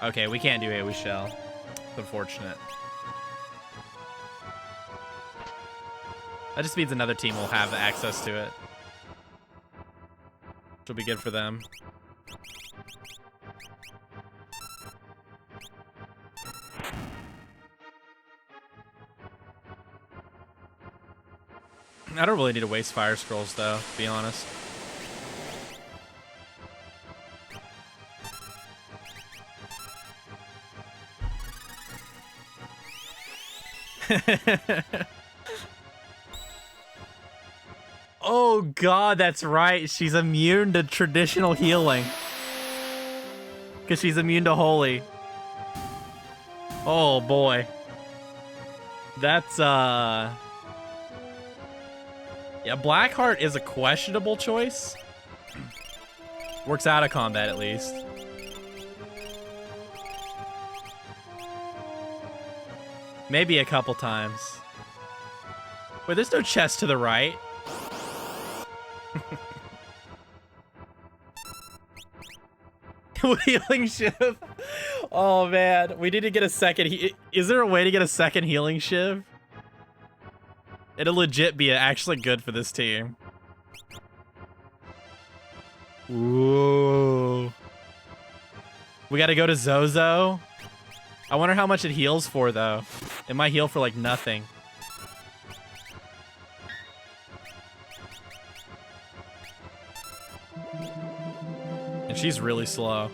Okay, we can't do AoE shell. It's unfortunate. That just means another team will have access to it. Which will be good for them. I don't really need to waste fire scrolls though, to be honest. Oh god, that's right. She's immune to traditional healing. Because she's immune to holy. Oh boy. That's yeah, Blackheart is a questionable choice. Works out of combat at least. Maybe a couple times. Wait, there's no chest to the right. Healing shiv. Oh man, we need to get a second. Is there a way to get a second healing shiv? It'll legit be actually good for this team. Ooh. We gotta go to Zozo. I wonder how much it heals for though. It might heal for like nothing. And she's really slow.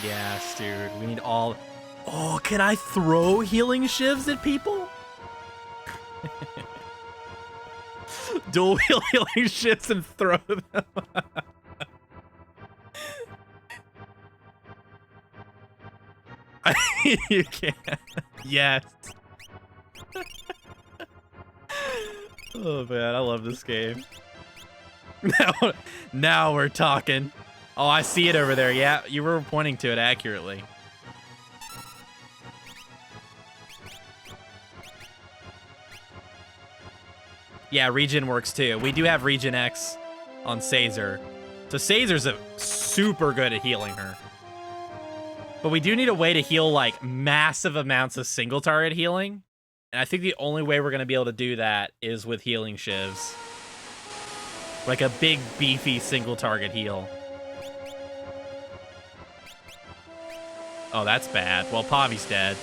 Yes, dude. We need all... Oh, can I throw healing shivs at people? Dual wheel healing shivs and throw them. You can't. Yes. Oh man, I love this game. Now we're talking. Oh, I see it over there. Yeah, you were pointing to it accurately. Yeah, regen works too. We do have regen X on Caesar. So Caesar's super good at healing her. But we do need a way to heal like massive amounts of single target healing. And I think the only way we're going to be able to do that is with healing shivs. Like a big, beefy single target heal. Oh, that's bad. Well, Pavi's dead.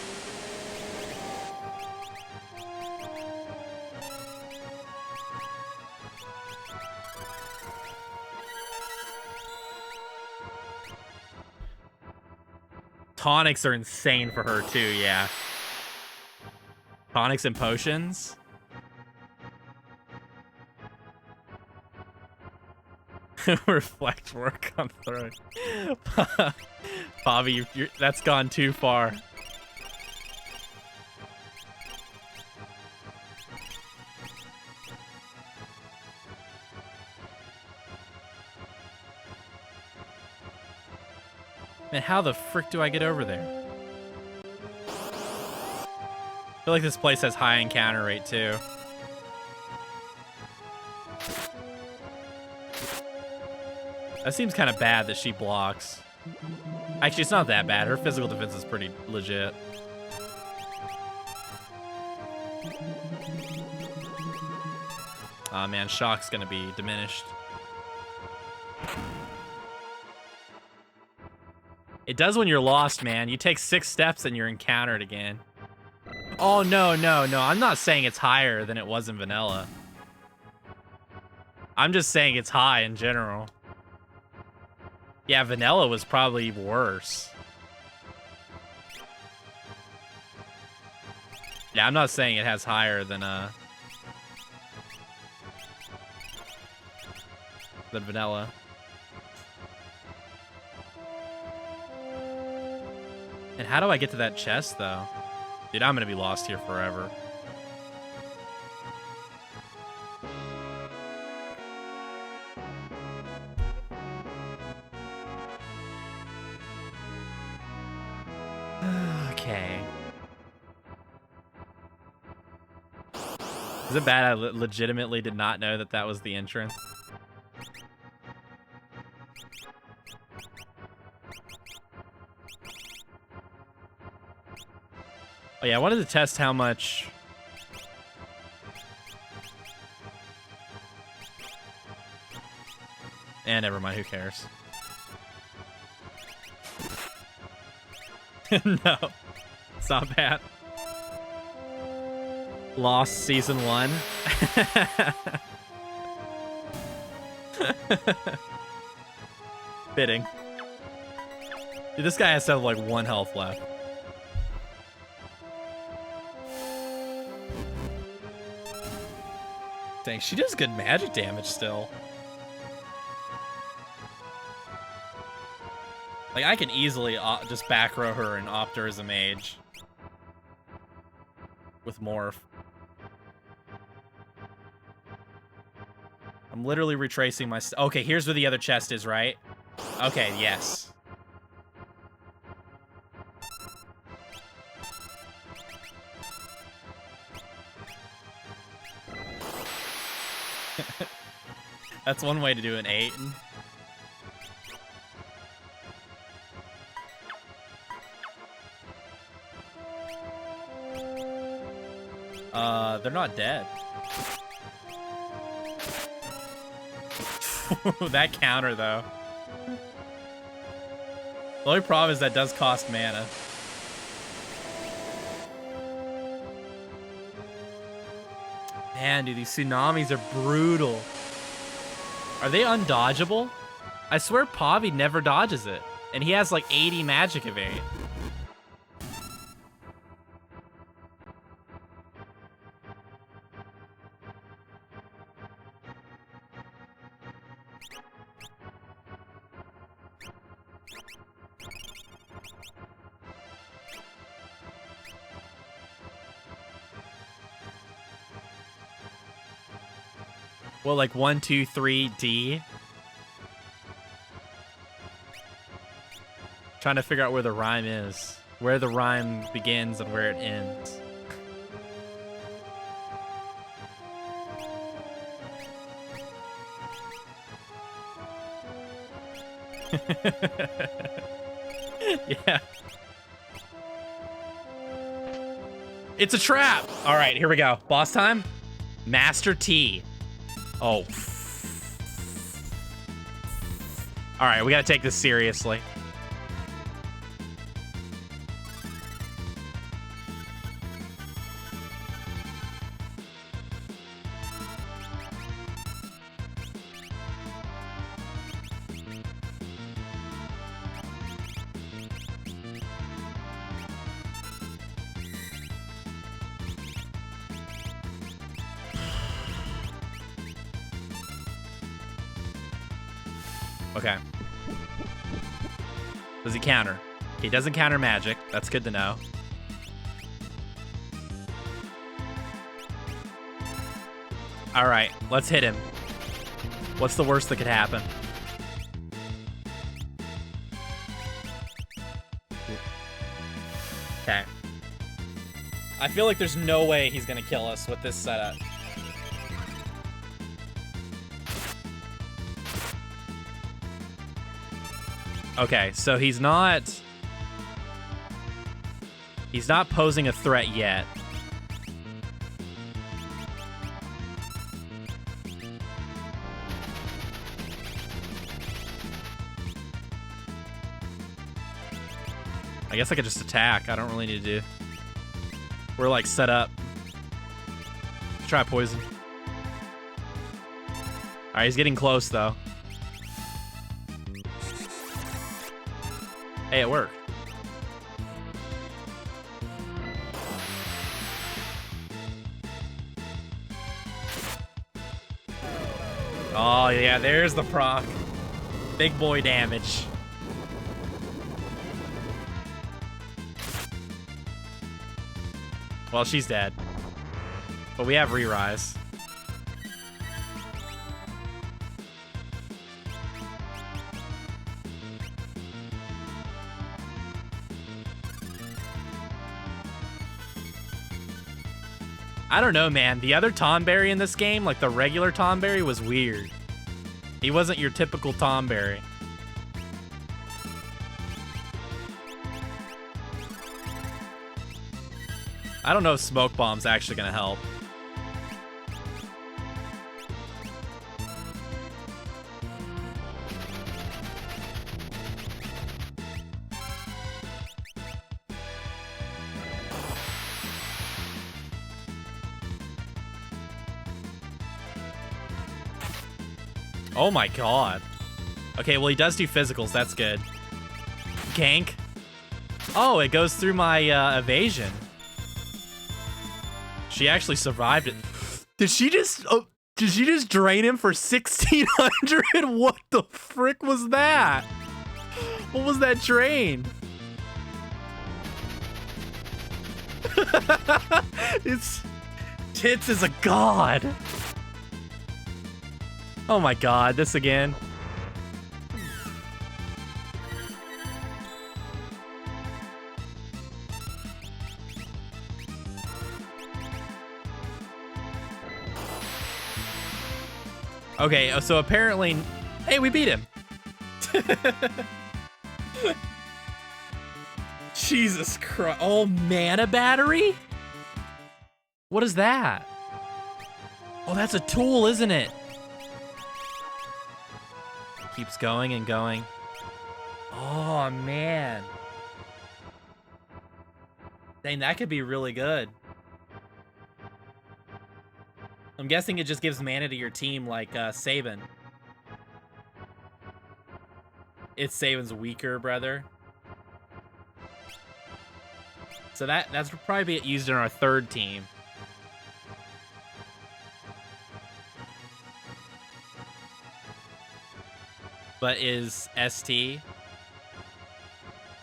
Tonics are insane for her too, yeah. Tonics and potions. Reflect work on throwing. Bobby, that's gone too far. Man, how the frick do I get over there? I feel like this place has high encounter rate too. That seems kind of bad that she blocks. Actually, it's not that bad. Her physical defense is pretty legit. Aw, man, shock's gonna be diminished. It does when you're lost, man. You take 6 steps and you're encountered again. Oh, no, no, no. I'm not saying it's higher than it was in vanilla. I'm just saying it's high in general. Yeah, vanilla was probably worse. Yeah, I'm not saying it has higher than vanilla. And how do I get to that chest, though? Dude, I'm gonna be lost here forever. Okay. Is it bad I legitimately did not know that that was the entrance? Oh yeah, I wanted to test how much... never mind, who cares? No, it's not bad. Lost Season 1. Fitting. Dude, this guy has to have like 1 health left. Dang, she does good magic damage still. Like, I can easily just back row her and opt her as a mage. With Morph. I'm literally retracing my... Okay, here's where the other chest is, right? Okay, yes. That's one way to do an 8. They're not dead. That counter, though. The only problem is that does cost mana. Man, dude, these tsunamis are brutal. Are they undodgeable? I swear Pavi never dodges it. And he has like 80 magic evade. Well, like 1, 2, 3, D. Trying to figure out where the rhyme is. Where the rhyme begins and where it ends. Yeah. It's a trap. All right, here we go. Boss time. Master T. Oh. All right, we gotta take this seriously. Okay. Does he counter? He doesn't counter magic. That's good to know. All right, let's hit him. What's the worst that could happen? Okay. I feel like there's no way he's gonna kill us with this setup. Okay, so he's not posing a threat yet. I guess I could just attack. I don't really need to do. We're like set up. Try poison. All right, he's getting close though. Hey, it worked. Oh, yeah, there's the proc. Big boy damage. Well, she's dead. But we have re-rise. I don't know, man. The other Tomberry in this game, like the regular Tomberry, was weird. He wasn't your typical Tomberry. I don't know if Smoke Bomb's actually gonna help. Oh my god. Okay, well he does do physicals, that's good. Gank. Oh, it goes through my evasion. She actually survived it. Did she just drain him for 1600? What the frick was that? What was that drain? It's Tits is a god. Oh my god, this again. Okay, so apparently, hey, we beat him. Jesus Christ. Oh, mana battery? What is that? Oh, that's a tool, isn't it? Keeps going and going. Oh, man. Dang, that could be really good. I'm guessing it just gives mana to your team like Sabin. It's Sabin's weaker brother. So that's probably be used in our third team. But is ST?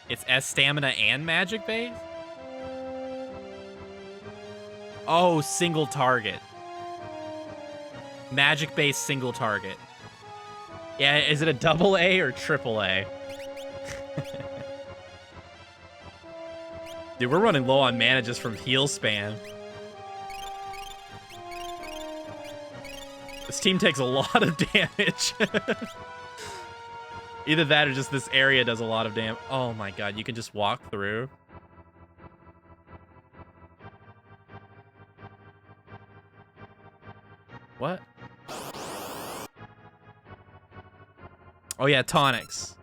It's S stamina and magic base? Oh, single target. Magic base single target. Yeah, is it a double A or triple A? Dude, we're running low on mana just from heal spam. This team takes a lot of damage. Either that or just this area does a lot of damage. Oh my god, you can just walk through. What? Oh yeah, tonics.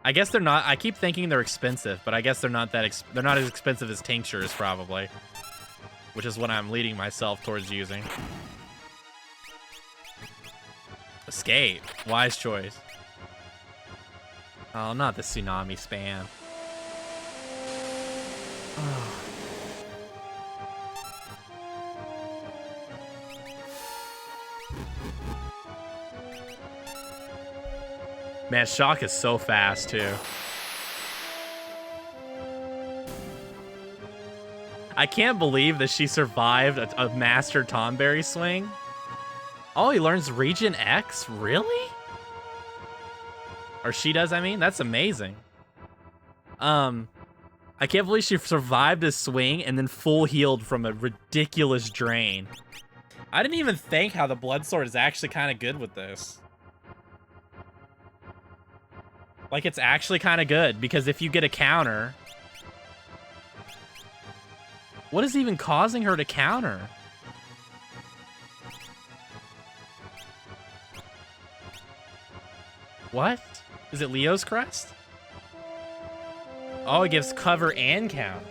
I guess they're not. I keep thinking they're expensive, but I guess they're not that. They're not as expensive as tinctures, probably. Which is what I'm leading myself towards using. Escape. Wise choice. Oh, not the tsunami spam. Oh. Man, Shock is so fast, too. I can't believe that she survived a Master Tonberry swing. Oh, he learns Region X? Really? Or she does, I mean? That's amazing. I can't believe she survived a swing and then full healed from a ridiculous drain. I didn't even think how the Blood Sword is actually kind of good with this. Like, it's actually kind of good, because if you get a counter... What is even causing her to counter? What? Is it Leo's Crest? Oh, it gives cover and counter.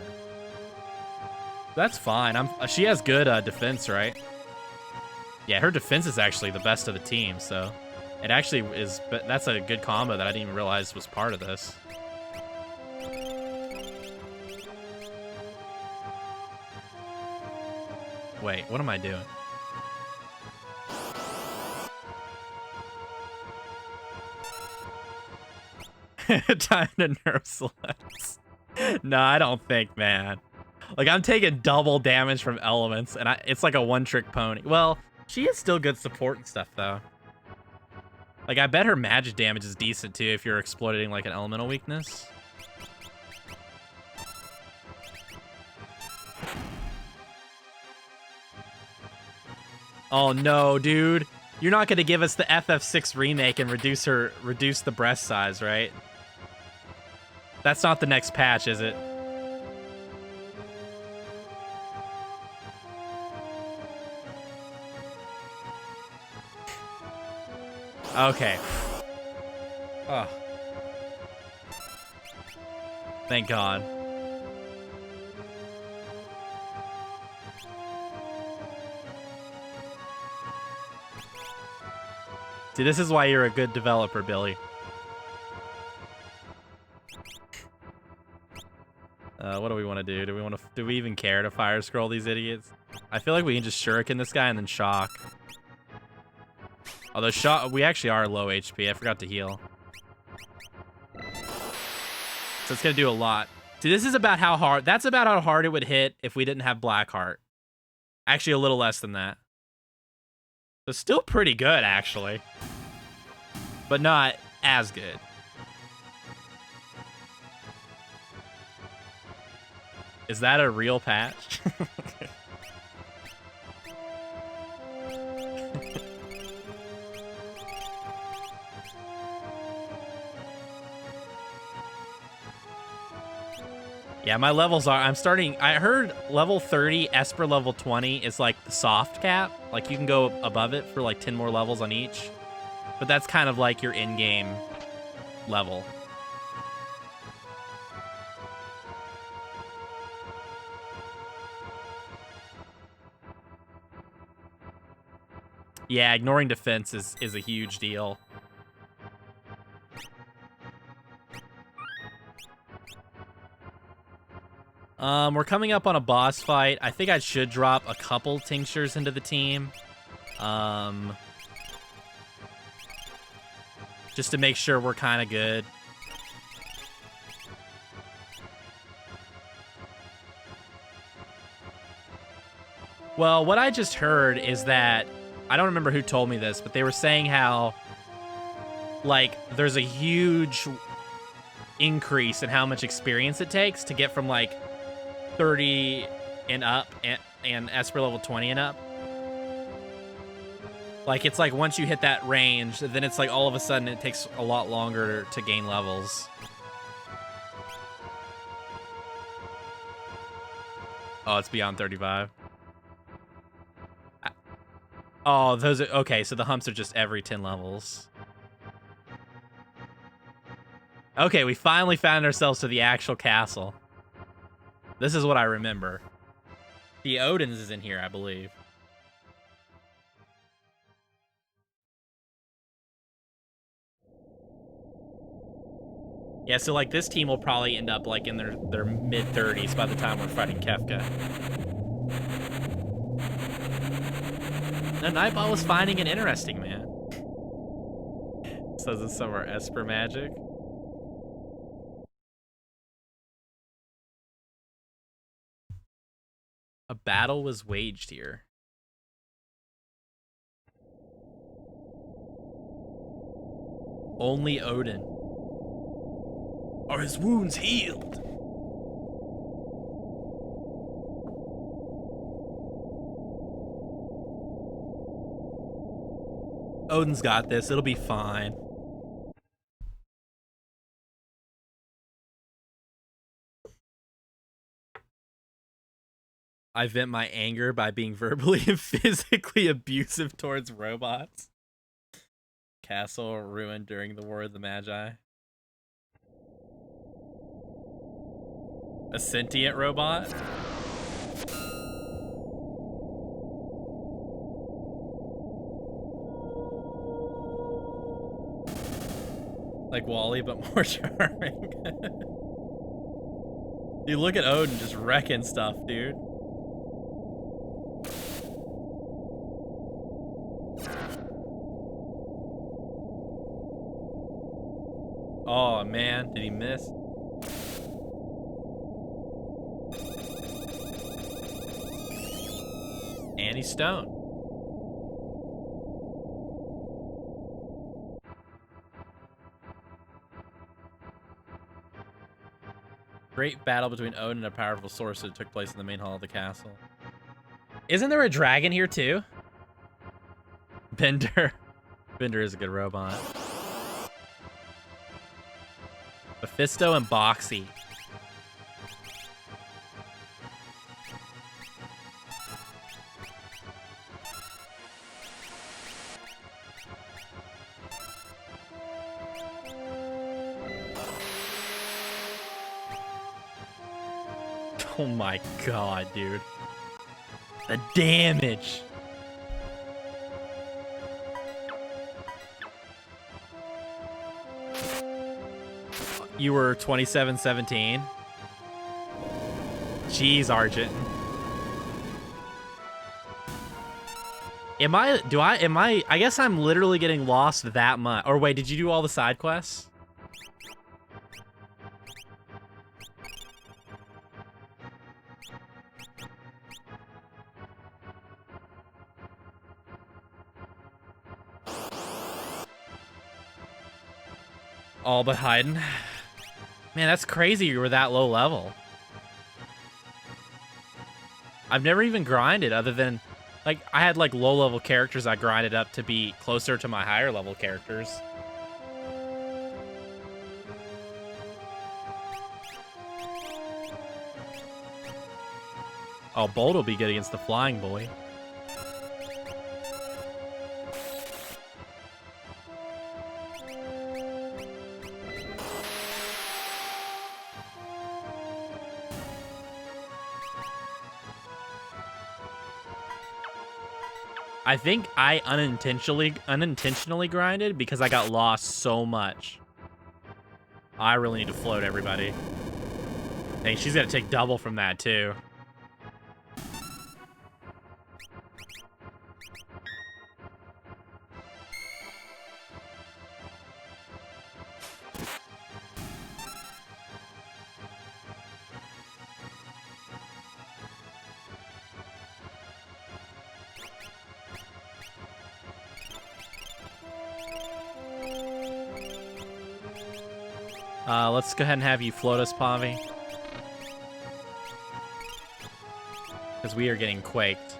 That's fine. She has good defense, right? Yeah, her defense is actually the best of the team, so... It actually is, but that's a good combo that I didn't even realize was part of this. Wait, what am I doing? Time to nerf Celeste. No, I don't think, man. Like, I'm taking double damage from elements, and it's like a one-trick pony. Well, she is still good support and stuff, though. Like, I bet her magic damage is decent, too, if you're exploiting, like, an elemental weakness. Oh, no, dude. You're not going to give us the FF6 remake and reduce the breast size, right? That's not the next patch, is it? Okay. Oh. Thank God. See, this is why you're a good developer, Billy. What do we want to do? Do we even care to fire scroll these idiots? I feel like we can just shuriken this guy and then shock. Although we actually are low HP. I forgot to heal. So it's gonna do a lot. See, this is about how hard. That's about how hard it would hit if we didn't have Blackheart. Actually, a little less than that. So still pretty good, actually, but not as good. Is that a real patch? Yeah, my levels are, I'm starting, I heard level 30, Esper level 20 is like the soft cap. Like you can go above it for like 10 more levels on each. But that's kind of like your in-game level. Yeah, ignoring defense is a huge deal. We're coming up on a boss fight. I think I should drop a couple tinctures into the team. Just to make sure we're kind of good. Well, what I just heard is that, I don't remember who told me this, but they were saying how, like, there's a huge increase in how much experience it takes to get from, like, 30 and up and Esper level 20 and up. Like, it's like once you hit that range, then it's like all of a sudden it takes a lot longer to gain levels. Oh, it's beyond 35. Oh, those are, okay, so the humps are just every 10 levels. Okay, we finally found ourselves to the actual castle. This is what I remember. The Odin's is in here, I believe. Yeah, so like this team will probably end up like in their mid-30s by the time we're fighting Kefka. No, Nightball was finding it interesting, man. Says it's some of our Esper magic. A battle was waged here. Only Odin. Are his wounds healed? Odin's got this. It'll be fine. I vent my anger by being verbally and physically abusive towards robots. Castle ruined during the War of the Magi. A sentient robot? Like Wally, but more charming. Dude, look at Odin just wrecking stuff, dude. Oh man, did he miss? And he's stoned. Great battle between Odin and a powerful sorcerer took place in the main hall of the castle. Isn't there a dragon here too? Bender. Bender is a good robot. Mephisto and Boxy. Oh my god, dude. The damage. You were 27-17. Jeez, Argent. I guess I'm literally getting lost that much. Or wait, did you do all the side quests? All but hiding. Man, that's crazy you were that low level. I've never even grinded other than... Like, I had, like, low-level characters I grinded up to be closer to my higher-level characters. Oh, Bolt will be good against the Flying Boy. I think I unintentionally grinded because I got lost so much. I really need to float everybody. Dang, she's gonna take double from that too. Let's go ahead and have you float us, Pavi. Because we are getting quaked.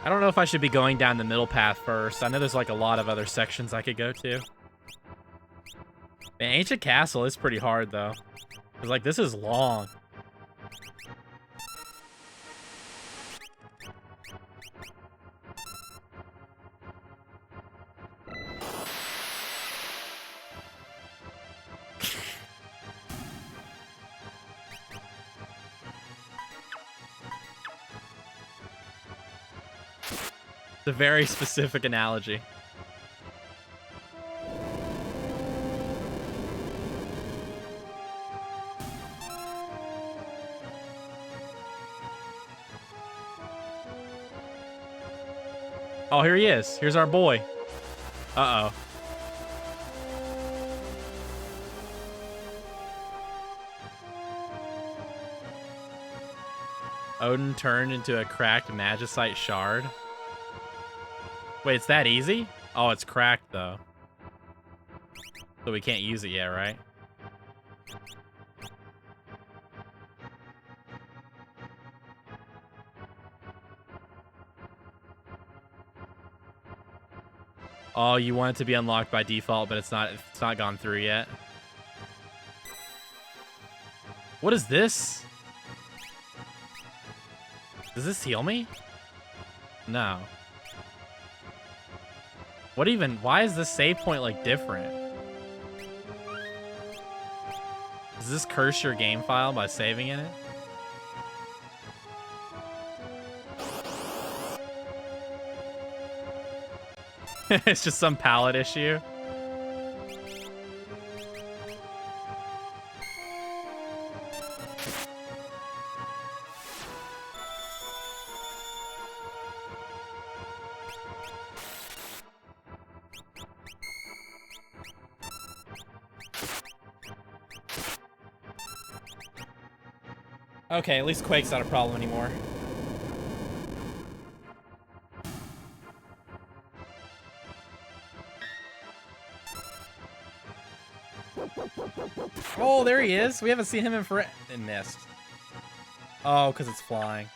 I don't know if I should be going down the middle path first. I know there's like a lot of other sections I could go to. Man, Ancient Castle is pretty hard though. Cause like this is long. It's a very specific analogy. Oh, here he is. Here's our boy. Uh-oh. Odin turned into a cracked Magicite shard. Wait, it's that easy? Oh, it's cracked, though. So we can't use it yet, right? Oh, you want it to be unlocked by default, but it's not gone through yet. What is this? Does this heal me? No. What even? Why is this save point like different? Does this curse your game file by saving in it? It's just some palette issue. Okay, at least Quake's not a problem anymore. Oh, there he is. We haven't seen him in forever. It missed. Oh, because it's flying.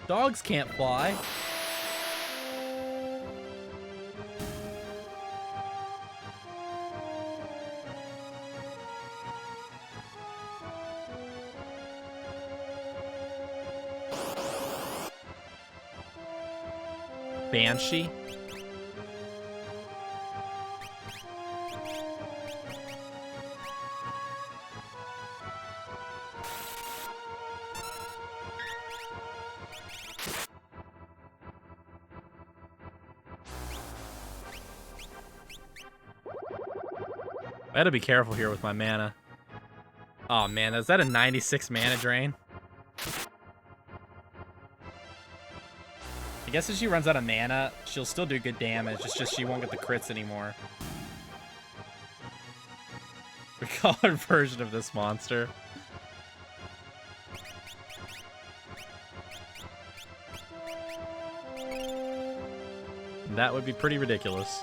Dogs can't fly. Banshee. I gotta be careful here with my mana. Oh man, is that a 96 mana drain? I guess if she runs out of mana, she'll still do good damage. It's just she won't get the crits anymore. The colored version of this monster. That would be pretty ridiculous.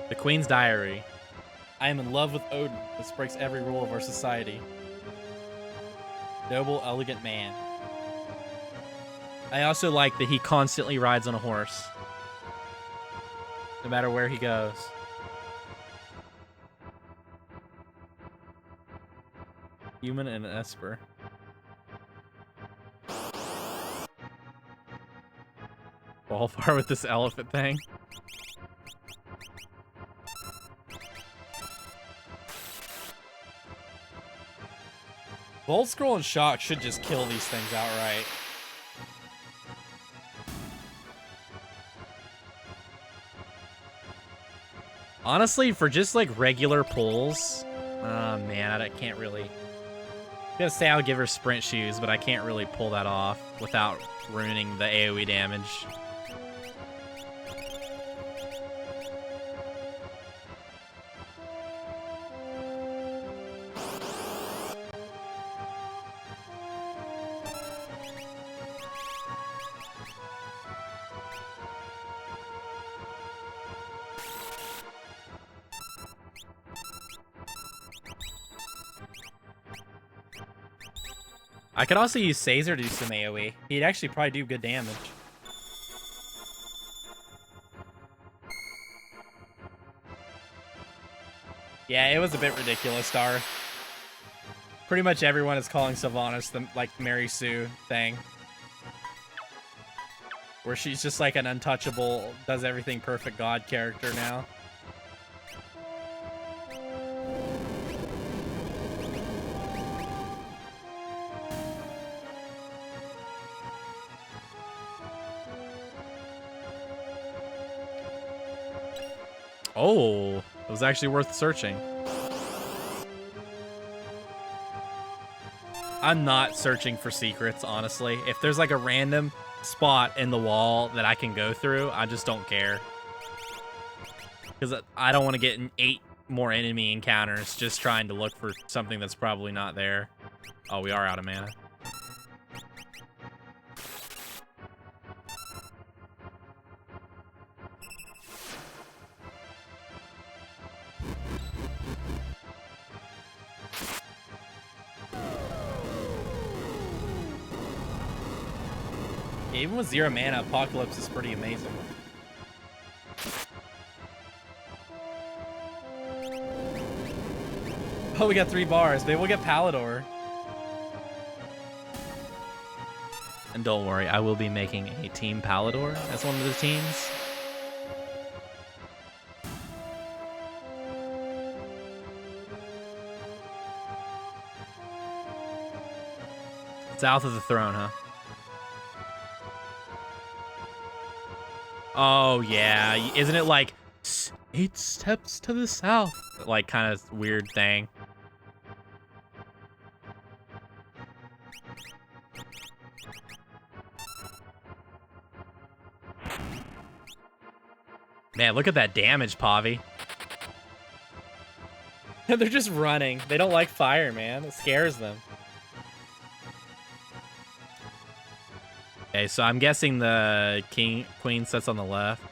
The Queen's Diary. I am in love with Odin. This breaks every rule of our society. Noble, elegant man. I also like that he constantly rides on a horse. No matter where he goes. Human and an Esper. Ball far with this elephant thing. Bolt Scroll and Shock should just kill these things outright. Honestly, for just like regular pulls, man, I can't really. I'm gonna say I'll give her sprint shoes, but I can't really pull that off without ruining the AoE damage. I could also use Caesar to do some AoE. He'd actually probably do good damage. Yeah, it was a bit ridiculous, Star. Pretty much everyone is calling Sylvanas the, like, Mary Sue thing. Where she's just like an untouchable, does everything perfect god character now. Oh, it was actually worth searching. I'm not searching for secrets, honestly. If there's like a random spot in the wall that I can go through, I just don't care. Because I don't want to get 8 more enemy encounters just trying to look for something that's probably not there. Oh, we are out of mana. Even with 0 mana, Apocalypse is pretty amazing. Oh, we got 3 bars. Maybe we'll get Palador. And don't worry, I will be making a Team Palador as one of the teams. South of the Throne, huh? Oh, yeah. Isn't it like 8 steps to the south? Like, kind of weird thing. Man, look at that damage, Pavi. They're just running. They don't like fire, man. It scares them. Okay, so I'm guessing the queen sits on the left.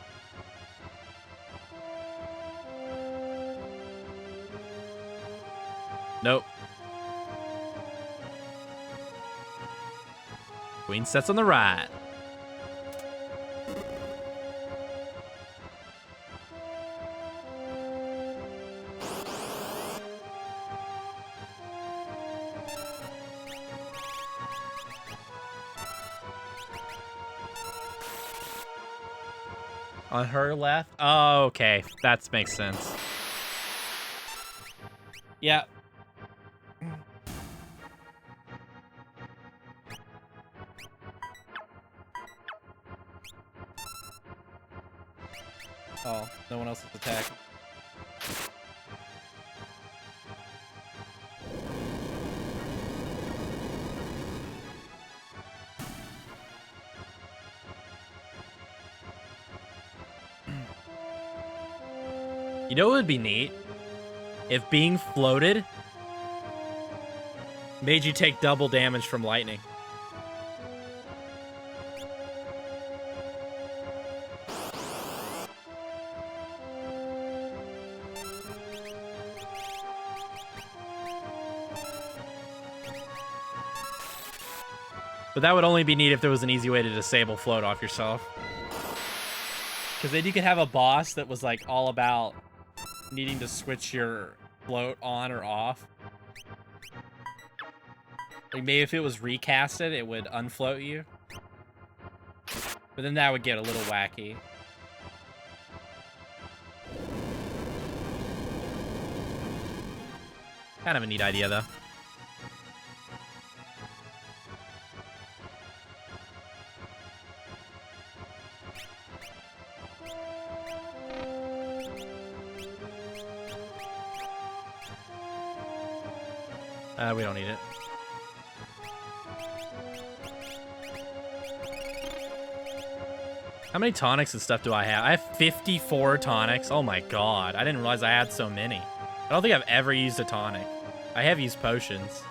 Nope. Queen sits on the right. On her left? Oh, okay. That makes sense. Yeah. Oh, no one else is attacking. You know what would be neat? If being floated made you take double damage from lightning. But that would only be neat if there was an easy way to disable float off yourself. Because then you could have a boss that was like all about needing to switch your float on or off. Like maybe if it was recasted, it would unfloat you. But then that would get a little wacky. Kind of a neat idea though. We don't need it. How many tonics and stuff do I have? I have 54 tonics. Oh my god. I didn't realize I had so many. I don't think I've ever used a tonic. I have used potions.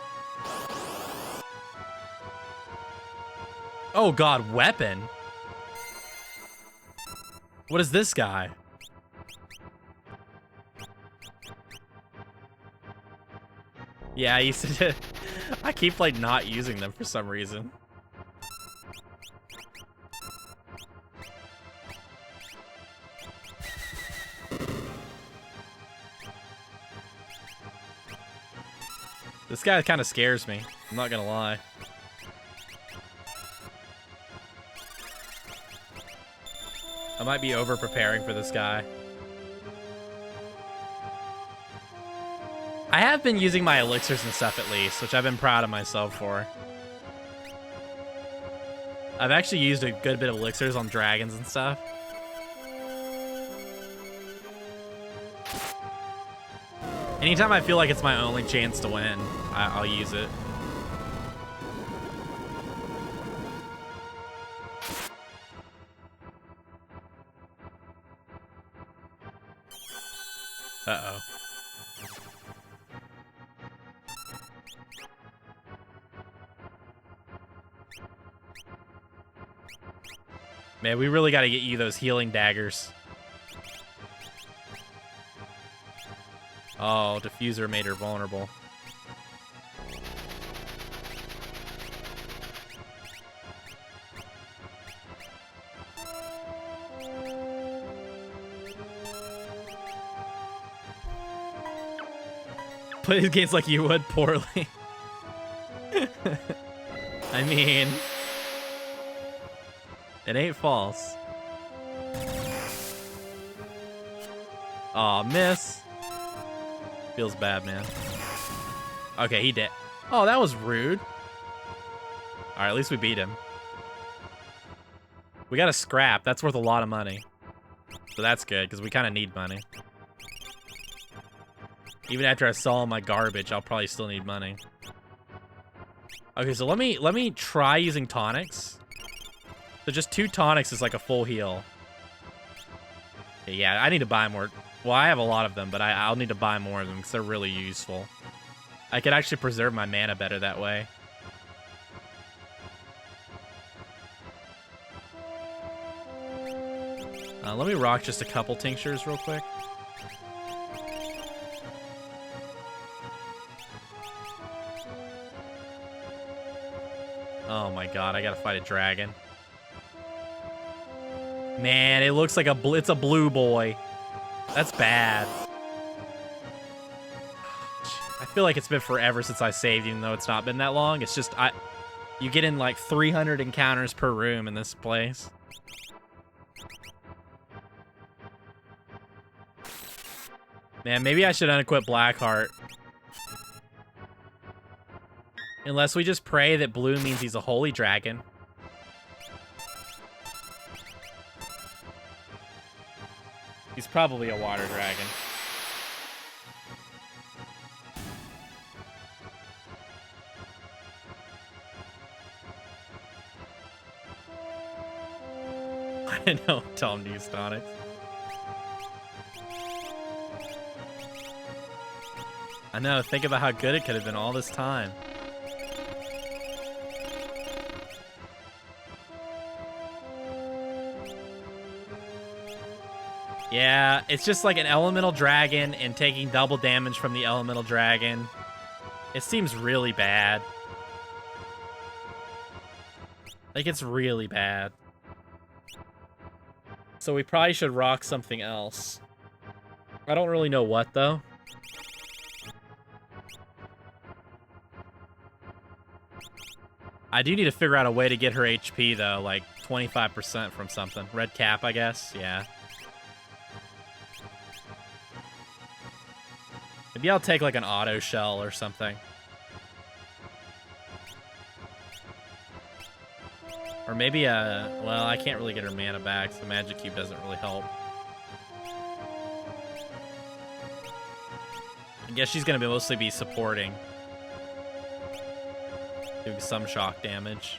Oh god, weapon? What is this guy? Yeah, I used to. I keep like not using them for some reason. This guy kind of scares me. I'm not gonna lie. I might be over preparing for this guy. I have been using my elixirs and stuff at least, which I've been proud of myself for. I've actually used a good bit of elixirs on dragons and stuff. Anytime I feel like it's my only chance to win, I'll use it. Uh-oh. Man, we really got to get you those healing daggers. Oh, diffuser made her vulnerable. Play these games like you would poorly. I mean, it ain't false. Aw, miss. Feels bad, man. Okay, he did. Oh, that was rude. All right, at least we beat him. We got a scrap. That's worth a lot of money. So that's good, because we kind of need money. Even after I sell all my garbage, I'll probably still need money. Okay, so let me try using tonics. So just 2 tonics is like a full heal. Okay, yeah, I need to buy more. Well, I have a lot of them, but I'll need to buy more of them because they're really useful. I could actually preserve my mana better that way. Let me rock just a couple tinctures real quick. Oh my god, I gotta fight a dragon. Man, it looks like it's a blue boy. That's bad. I feel like it's been forever since I saved, even though it's not been that long. It's just, you get in like 300 encounters per room in this place. Man, maybe I should unequip Blackheart. Unless we just pray that blue means he's a holy dragon. He's probably a water dragon. I didn't know. Tell him to use tonics. I know, think about how good it could have been all this time. Yeah, it's just like an elemental dragon and taking double damage from the elemental dragon. It seems really bad. Like, it's really bad. So we probably should rock something else. I don't really know what, though. I do need to figure out a way to get her HP, though. Like, 25% from something. Red cap, I guess? Yeah. Maybe I'll take, like, an auto shell or something. Or maybe well, I can't really get her mana back, so the magic cube doesn't really help. I guess she's gonna mostly be supporting. Doing some shock damage.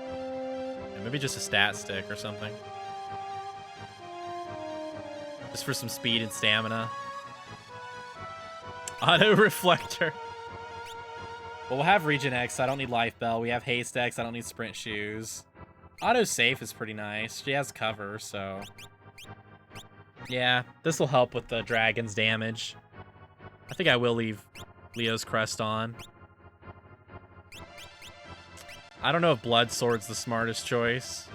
Yeah, maybe just a stat stick or something. Just for some speed and stamina. Auto reflector. Well, we'll have Regen X. I don't need Life Bell. We have Haste X. I don't need Sprint Shoes. Auto Safe is pretty nice. She has cover, so... yeah, this will help with the dragon's damage. I think I will leave Leo's Crest on. I don't know if Blood Sword's the smartest choice.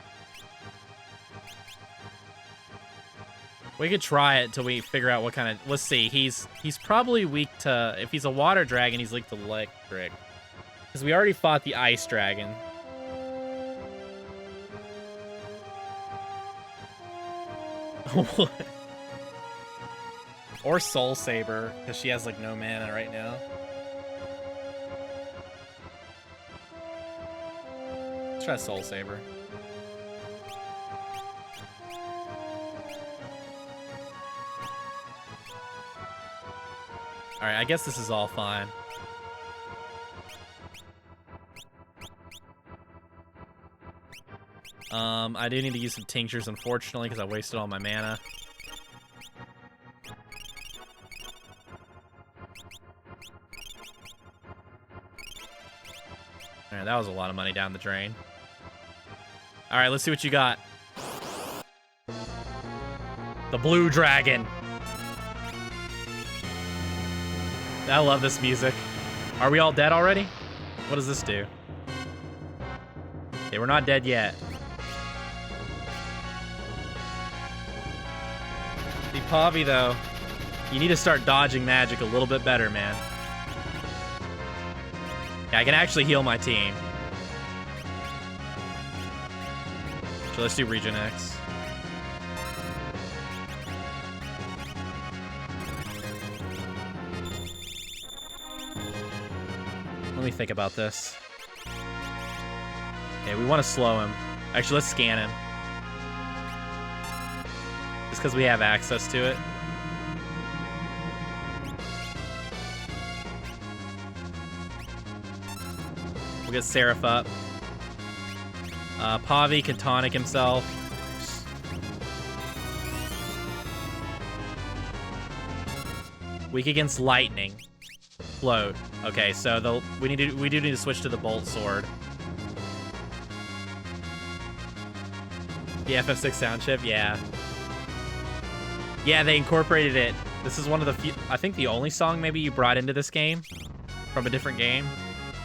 We could try it till we figure out what kind of... let's see. He's probably weak to... if he's a water dragon, he's weak to electric. Because we already fought the ice dragon. What? Or Soul Saber, because she has, like, no mana right now. Let's try Soul Saber. Alright, I guess this is all fine. I do need to use some tinctures, unfortunately, because I wasted all my mana. Alright, that was a lot of money down the drain. Alright, let's see what you got. The blue dragon. I love this music. Are we all dead already? What does this do? Okay, we're not dead yet. See, Pavi, though, you need to start dodging magic a little bit better, man. Yeah, I can actually heal my team. So let's do Regen X. Let me think about this. Okay, we want to slow him. Actually, let's scan him. Just because we have access to it. We'll get Seraph up. Pavi can tonic himself. Weak against lightning. Float. Okay, so we do need to switch to the bolt sword. The FF6 sound chip, yeah. Yeah, they incorporated it. This is one of the few, I think the only song maybe you brought into this game from a different game.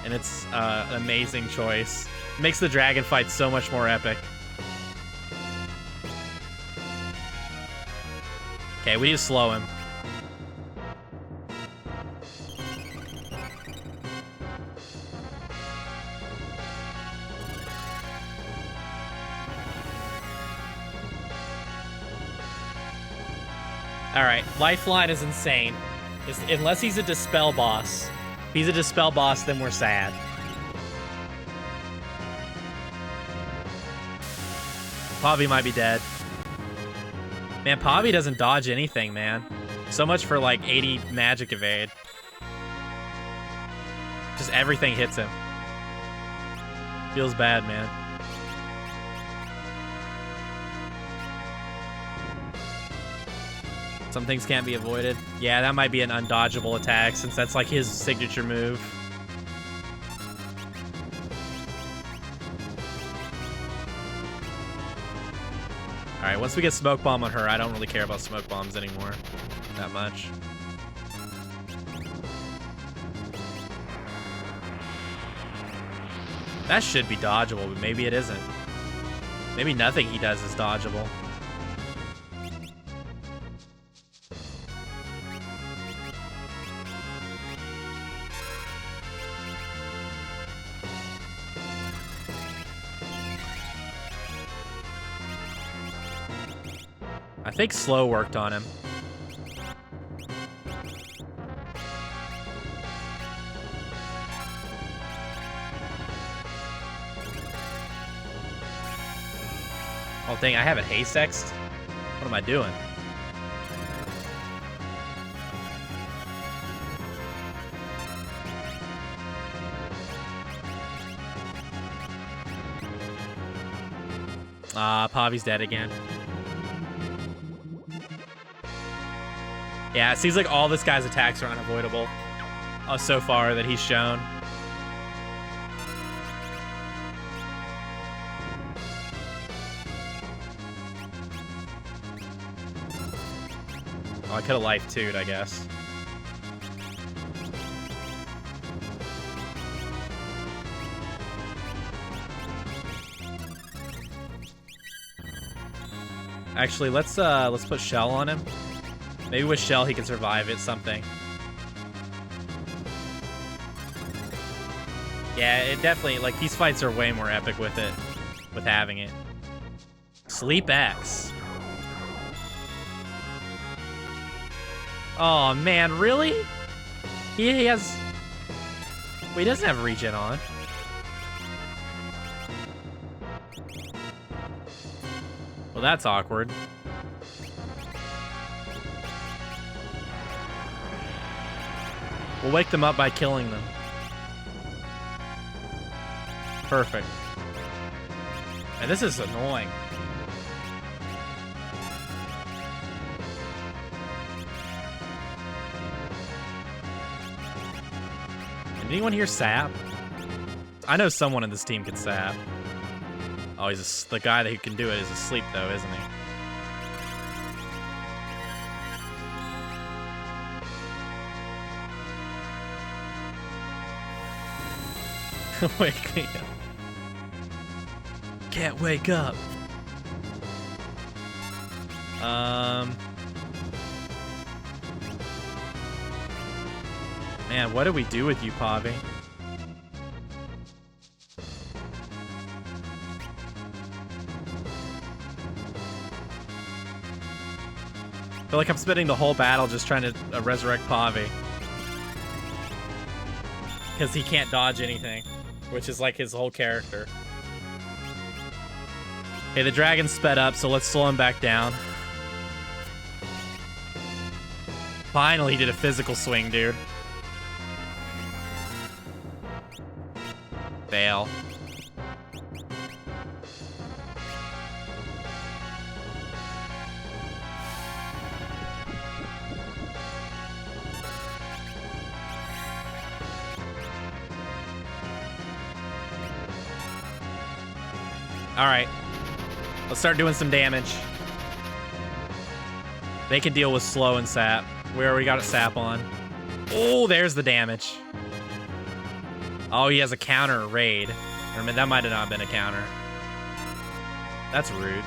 And it's an amazing choice. It makes the dragon fight so much more epic. Okay, we need to slow him. Alright, Lifeline is insane. Unless he's a Dispel boss. If he's a Dispel boss, then we're sad. Pavi might be dead. Man, Pavi doesn't dodge anything, man. So much for, like, 80 magic evade. Just everything hits him. Feels bad, man. Some things can't be avoided. Yeah, that might be an undodgeable attack since that's like his signature move. Alright, once we get Smoke Bomb on her, I don't really care about Smoke Bombs anymore. That much. That should be dodgeable, but maybe it isn't. Maybe nothing he does is dodgeable. I think slow worked on him. Oh dang, I haven't haste X'd? What am I doing? Pavi's dead again. Yeah, it seems like all this guy's attacks are unavoidable so far that he's shown. Oh, I could have life 2'd, I guess. Actually, let's put Shell on him. Maybe with Shell he can survive it, something. Yeah, it definitely, like, these fights are way more epic with it, with having it. Sleep X. Oh man, really? He has... Wait, he doesn't have regen on. Well, that's awkward. We'll wake them up by killing them. Perfect. And this is annoying. Did anyone hear sap? I know someone in this team can sap. Oh, the guy who can do it is asleep though, isn't he? Wake me up. Can't wake up. Man, what do we do with you, Pavi? I feel like I'm spending the whole battle just trying to resurrect Pavi. Because he can't dodge anything, which is like his whole character. Okay, the dragon's sped up, so let's slow him back down. Finally, he did a physical swing, dude. Fail. All right, let's start doing some damage. They can deal with slow and sap. We already got a sap on. Oh, there's the damage. Oh, he has a counter raid. I mean, that might have not been a counter. That's rude.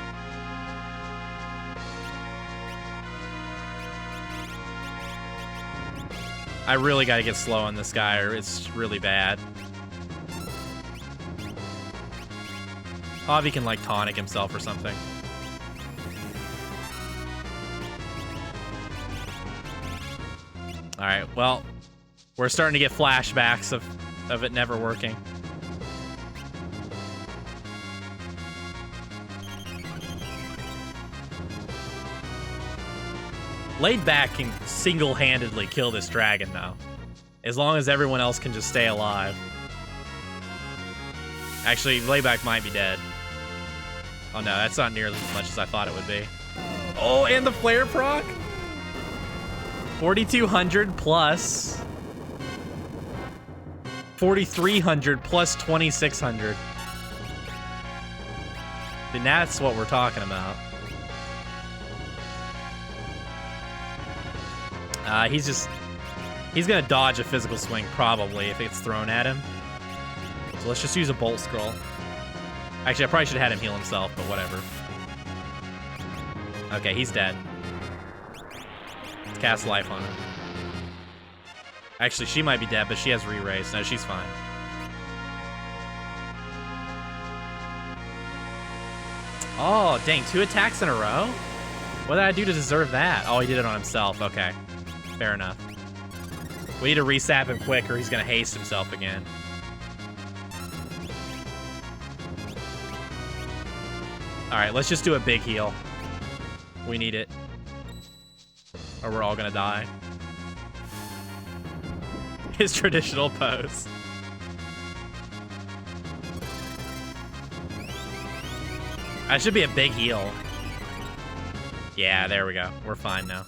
I really got to get slow on this guy or it's really bad. Pavi can, like, tonic himself or something. Alright, well, we're starting to get flashbacks of it never working. Laid Back can single-handedly kill this dragon, though. As long as everyone else can just stay alive. Actually, Layback might be dead. Oh no, that's not nearly as much as I thought it would be. Oh, and the flare proc? 4,200 plus 4,300 plus 2,600. And that's what we're talking about. He's gonna dodge a physical swing probably if it's thrown at him. So let's just use a bolt scroll. Actually, I probably should have had him heal himself, but whatever. Okay, he's dead. Let's cast life on him. Actually, she might be dead, but she has re-raise. No, she's fine. Oh, dang, 2 attacks in a row? What did I do to deserve that? Oh, he did it on himself. Okay, fair enough. We need to resap him quick or he's gonna haste himself again. All right, let's just do a big heal. We need it. Or we're all gonna die. His traditional pose. That should be a big heal. Yeah, there we go. We're fine now.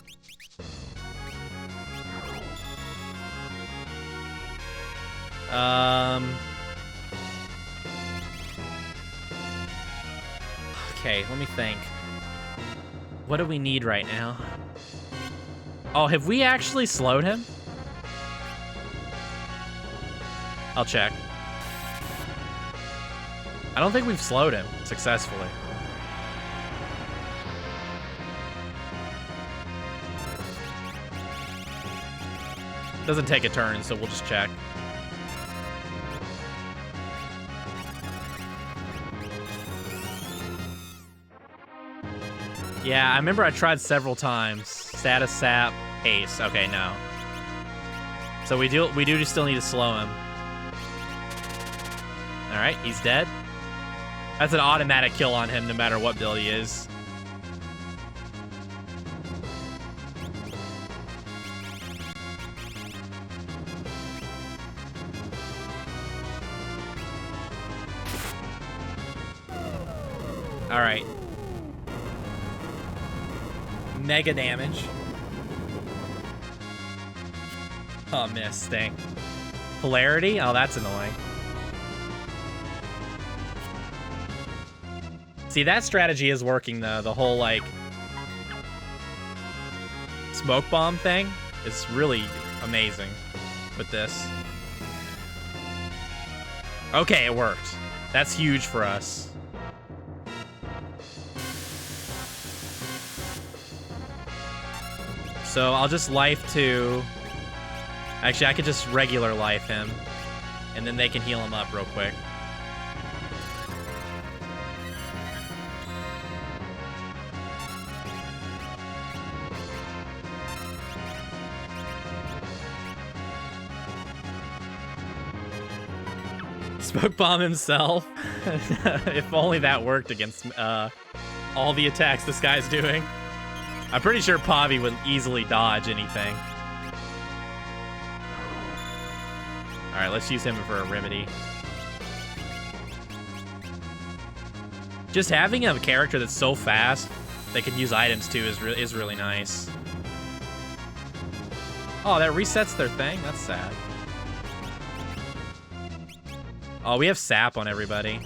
Okay, let me think. What do we need right now? Oh, have we actually slowed him? I'll check. I don't think we've slowed him successfully. Doesn't take a turn, so we'll just check. Yeah, I remember I tried several times. Status sap, haste. Okay, no. So we do just still need to slow him. All right, he's dead. That's an automatic kill on him no matter what build he is. All right. Mega damage. Oh, miss. Dang. Polarity? Oh, that's annoying. See, that strategy is working, though. The whole, like, smoke bomb thing is really amazing with this. Okay, it worked. That's huge for us. So I'll just life to... Actually, I could just regular life him. And then they can heal him up real quick. Smoke bomb himself. If only that worked against all the attacks this guy's doing. I'm pretty sure Pavi would easily dodge anything. All right, let's use him for a remedy. Just having a character that's so fast they can use items too is really nice. Oh, that resets their thing? That's sad. Oh, we have sap on everybody.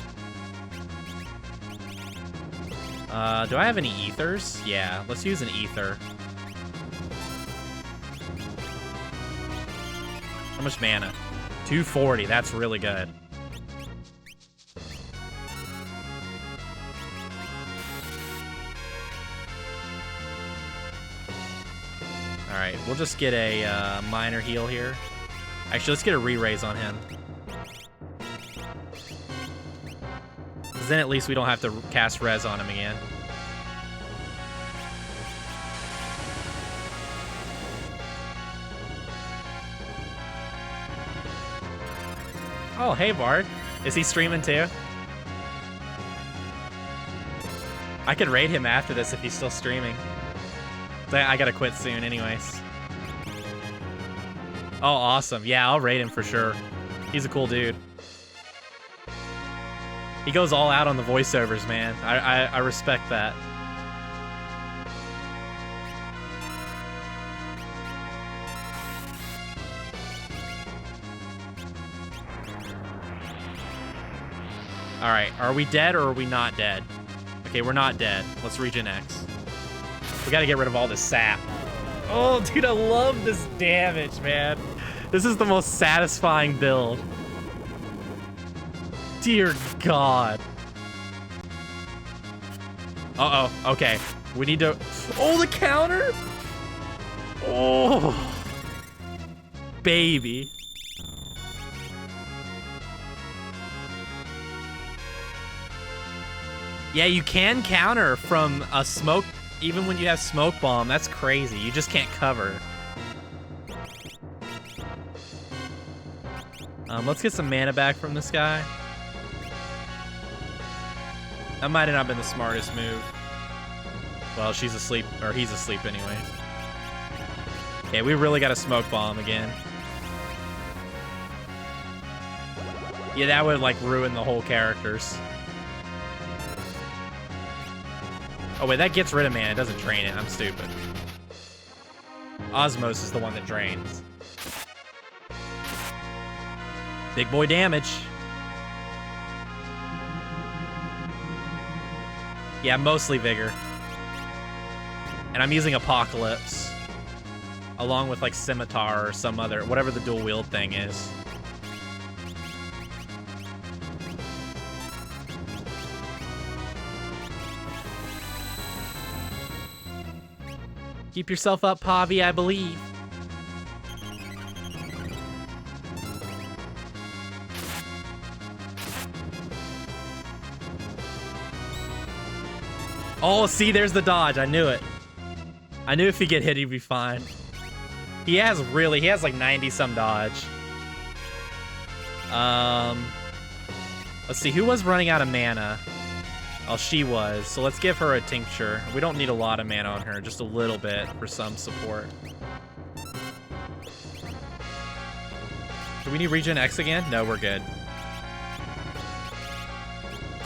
Do I have any ethers? Yeah, let's use an ether. How much mana? 240, that's really good. Alright, we'll just get a minor heal here. Actually, let's get a re-raise on him. Then at least we don't have to cast res on him again. Oh, hey, Bard. Is he streaming too? I could raid him after this if he's still streaming. I gotta quit soon anyways. Oh, awesome. Yeah, I'll raid him for sure. He's a cool dude. He goes all out on the voiceovers, man. I respect that. All right, are we dead or are we not dead? Okay, we're not dead. Let's regen X. We gotta get rid of all this sap. Oh, dude, I love this damage, man. This is the most satisfying build. Dear God. Uh-oh, okay. We need to... Oh, the counter? Oh. Baby. Yeah, you can counter from a smoke, even when you have smoke bomb. That's crazy. You just can't cover. Let's get some mana back from this guy. That might have not been the smartest move. Well, she's asleep, or he's asleep anyways. Okay, we really got a smoke bomb again. Yeah, that would, like, ruin the whole characters. Oh, wait, that gets rid of mana. It doesn't drain it. I'm stupid. Osmos is the one that drains. Big boy damage. Yeah, mostly Vigor. And I'm using Apocalypse. Along with, like, Scimitar or some other... Whatever the dual wield thing is. Keep yourself up, Pavi, I believe. Oh, see, there's the dodge. I knew it. I knew if he get hit, he'd be fine. He has like 90-some dodge. Let's see, who was running out of mana? Oh, she was. So let's give her a tincture. We don't need a lot of mana on her, just a little bit for some support. Do we need regen X again? No, we're good.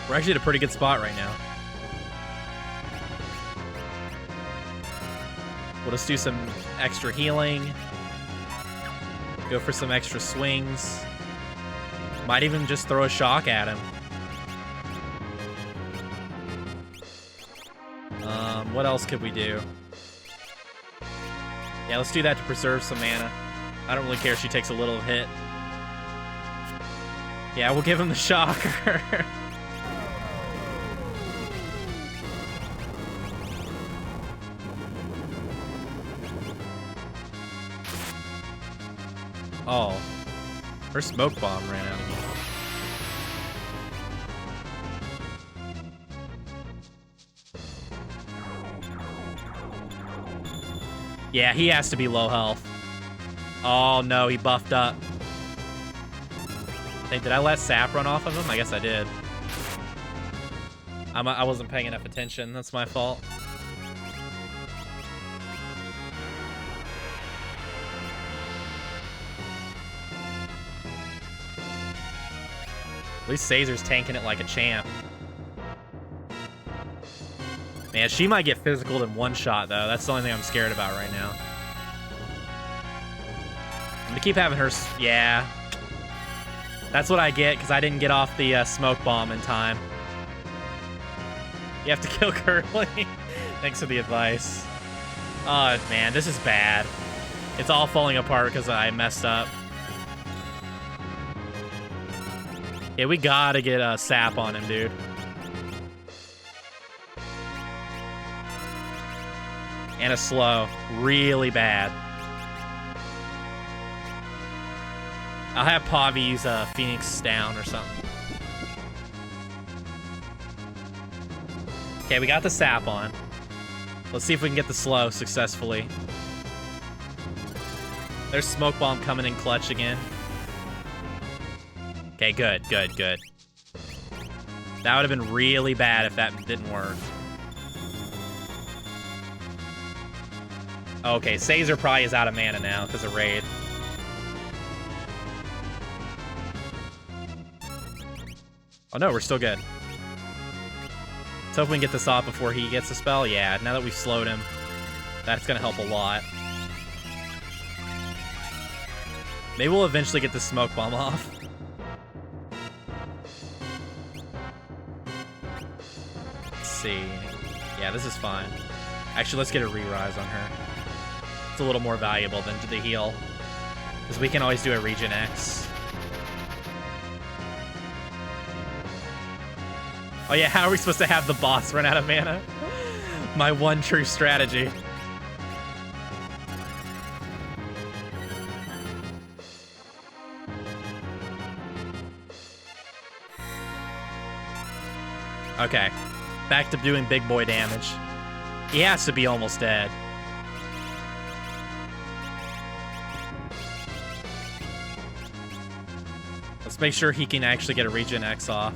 We're actually at a pretty good spot right now. We'll just do some extra healing. Go for some extra swings. Might even just throw a shock at him. What else could we do? Yeah, let's do that to preserve some mana. I don't really care if she takes a little hit. Yeah, we'll give him the shocker. Oh. Her smoke bomb ran out of me. Yeah, he has to be low health. Oh, no, he buffed up. Hey, did I let sap run off of him? I guess I did. I wasn't paying enough attention. That's my fault. At least Caesar's tanking it like a champ. Man, she might get physical in one shot, though. That's the only thing I'm scared about right now. I'm gonna keep having her... Yeah. That's what I get, because I didn't get off the smoke bomb in time. You have to kill Curly. Thanks for the advice. Oh, man, this is bad. It's all falling apart because I messed up. Yeah, we gotta get a sap on him, dude. And a slow. Really bad. I'll have Pavi use a Phoenix down or something. Okay, we got the sap on. Let's see if we can get the slow successfully. There's smoke bomb coming in clutch again. Okay, good, good, good. That would have been really bad if that didn't work. Okay, Caesar probably is out of mana now because of raid. Oh no, we're still good. Let's hope we can get this off before he gets a spell. Yeah, now that we've slowed him, that's gonna help a lot. Maybe we'll eventually get the smoke bomb off. see. Yeah, this is fine. Actually, let's get a re-rise on her. It's a little more valuable than the heal. Because we can always do a regen X. Oh yeah, how are we supposed to have the boss run out of mana? My one true strategy. Okay, back to doing big boy damage. He has to be almost dead. Let's make sure he can actually get a regen X off.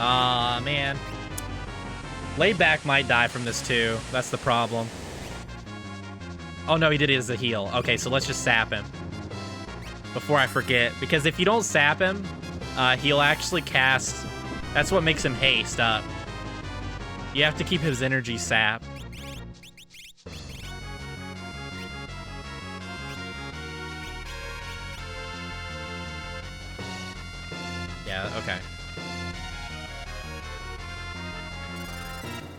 Ah, man. Laid back might die from this too. That's the problem. Oh no, he did it as a heal. Okay, so let's just sap him before I forget. Because if you don't sap him, he'll actually cast... That's what makes him haste up. You have to keep his energy sapped. Yeah, okay.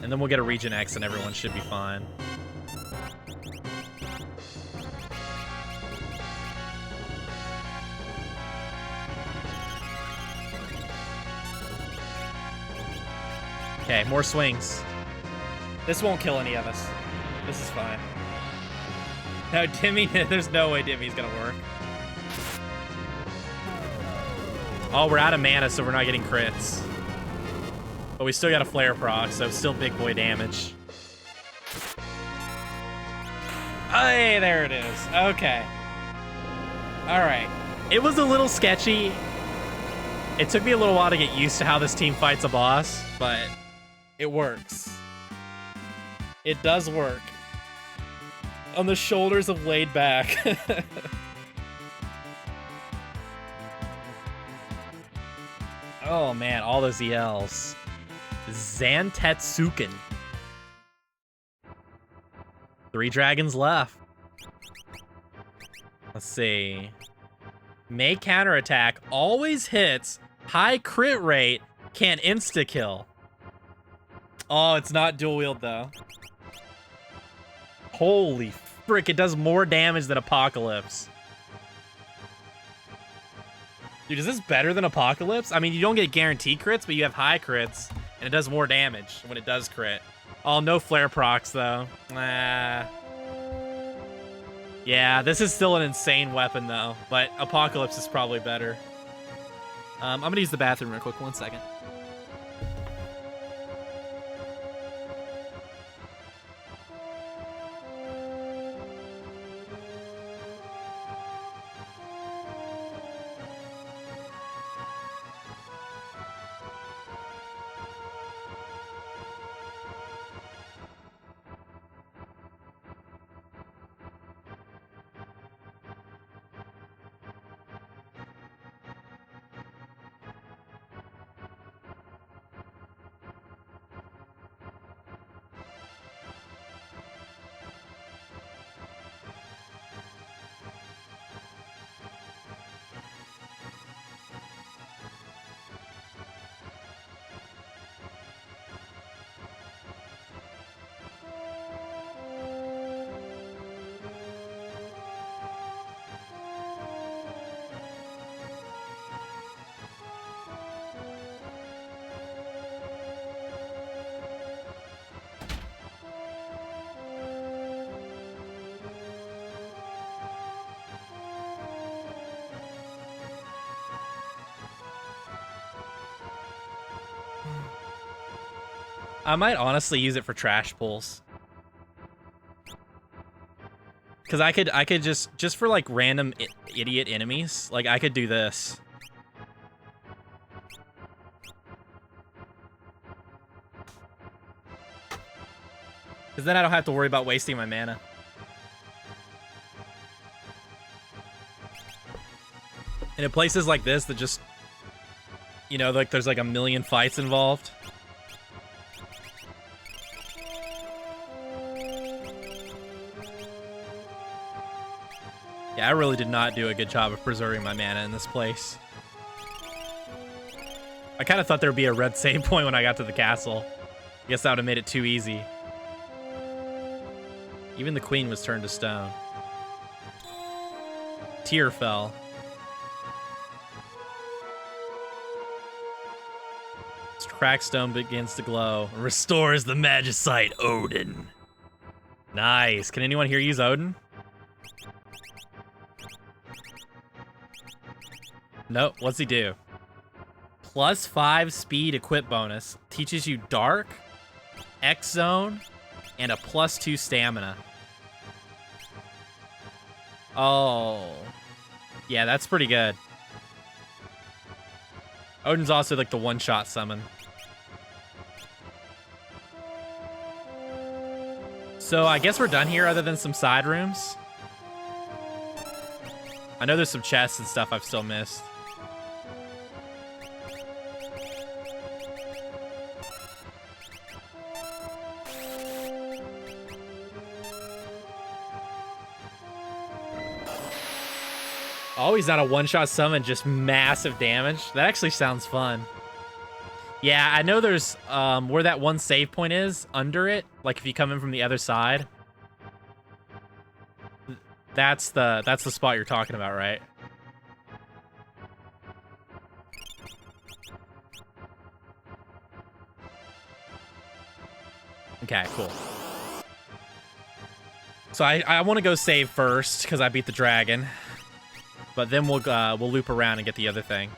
And then we'll get a regen X and everyone should be fine. Okay, more swings. This won't kill any of us. This is fine. No, Dimmy, there's no way Dimmy's gonna work. Oh, we're out of mana, so we're not getting crits. But we still got a flare proc, so still big boy damage. Hey, there it is. Okay. Alright. It was a little sketchy. It took me a little while to get used to how this team fights a boss, but it works. It does work. On the shoulders of laid back. Oh man, all those ELs. Zantetsuken. 3 dragons left. Let's see. May counterattack, always hits, high crit rate, can insta-kill. Oh, it's not dual wield though. Holy frick, it does more damage than Apocalypse. Dude, is this better than Apocalypse? I mean, you don't get guaranteed crits, but you have high crits, and it does more damage when it does crit. Oh, no flare procs, though. Yeah, this is still an insane weapon, though, but Apocalypse is probably better. I'm gonna use the bathroom real quick. 1 second. I might honestly use it for trash pulls. Cause I could just for like random idiot enemies, like I could do this. Cause then I don't have to worry about wasting my mana. And in places like this that just, you know, like there's like a million fights involved. Yeah, I really did not do a good job of preserving my mana in this place. I kind of thought there'd be a red save point when I got to the castle. Guess that would have made it too easy. Even the queen was turned to stone. Tear fell. Crackstone begins to glow. Restores the Magicite Odin. Nice. Can anyone here use Odin? Nope. What's he do? +5 speed equip bonus. Teaches you Dark, X Zone, and a +2 stamina. Oh. Yeah, that's pretty good. Odin's also like the one-shot summon. So I guess we're done here other than some side rooms. I know there's some chests and stuff I've still missed. Oh, he's not a one-shot summon, just massive damage. That actually sounds fun. Yeah, I know there's where that one save point is, under it. Like if you come in from the other side. That's the spot you're talking about, right? Okay, cool. So I want to go save first because I beat the dragon. But then we'll loop around and get the other thing.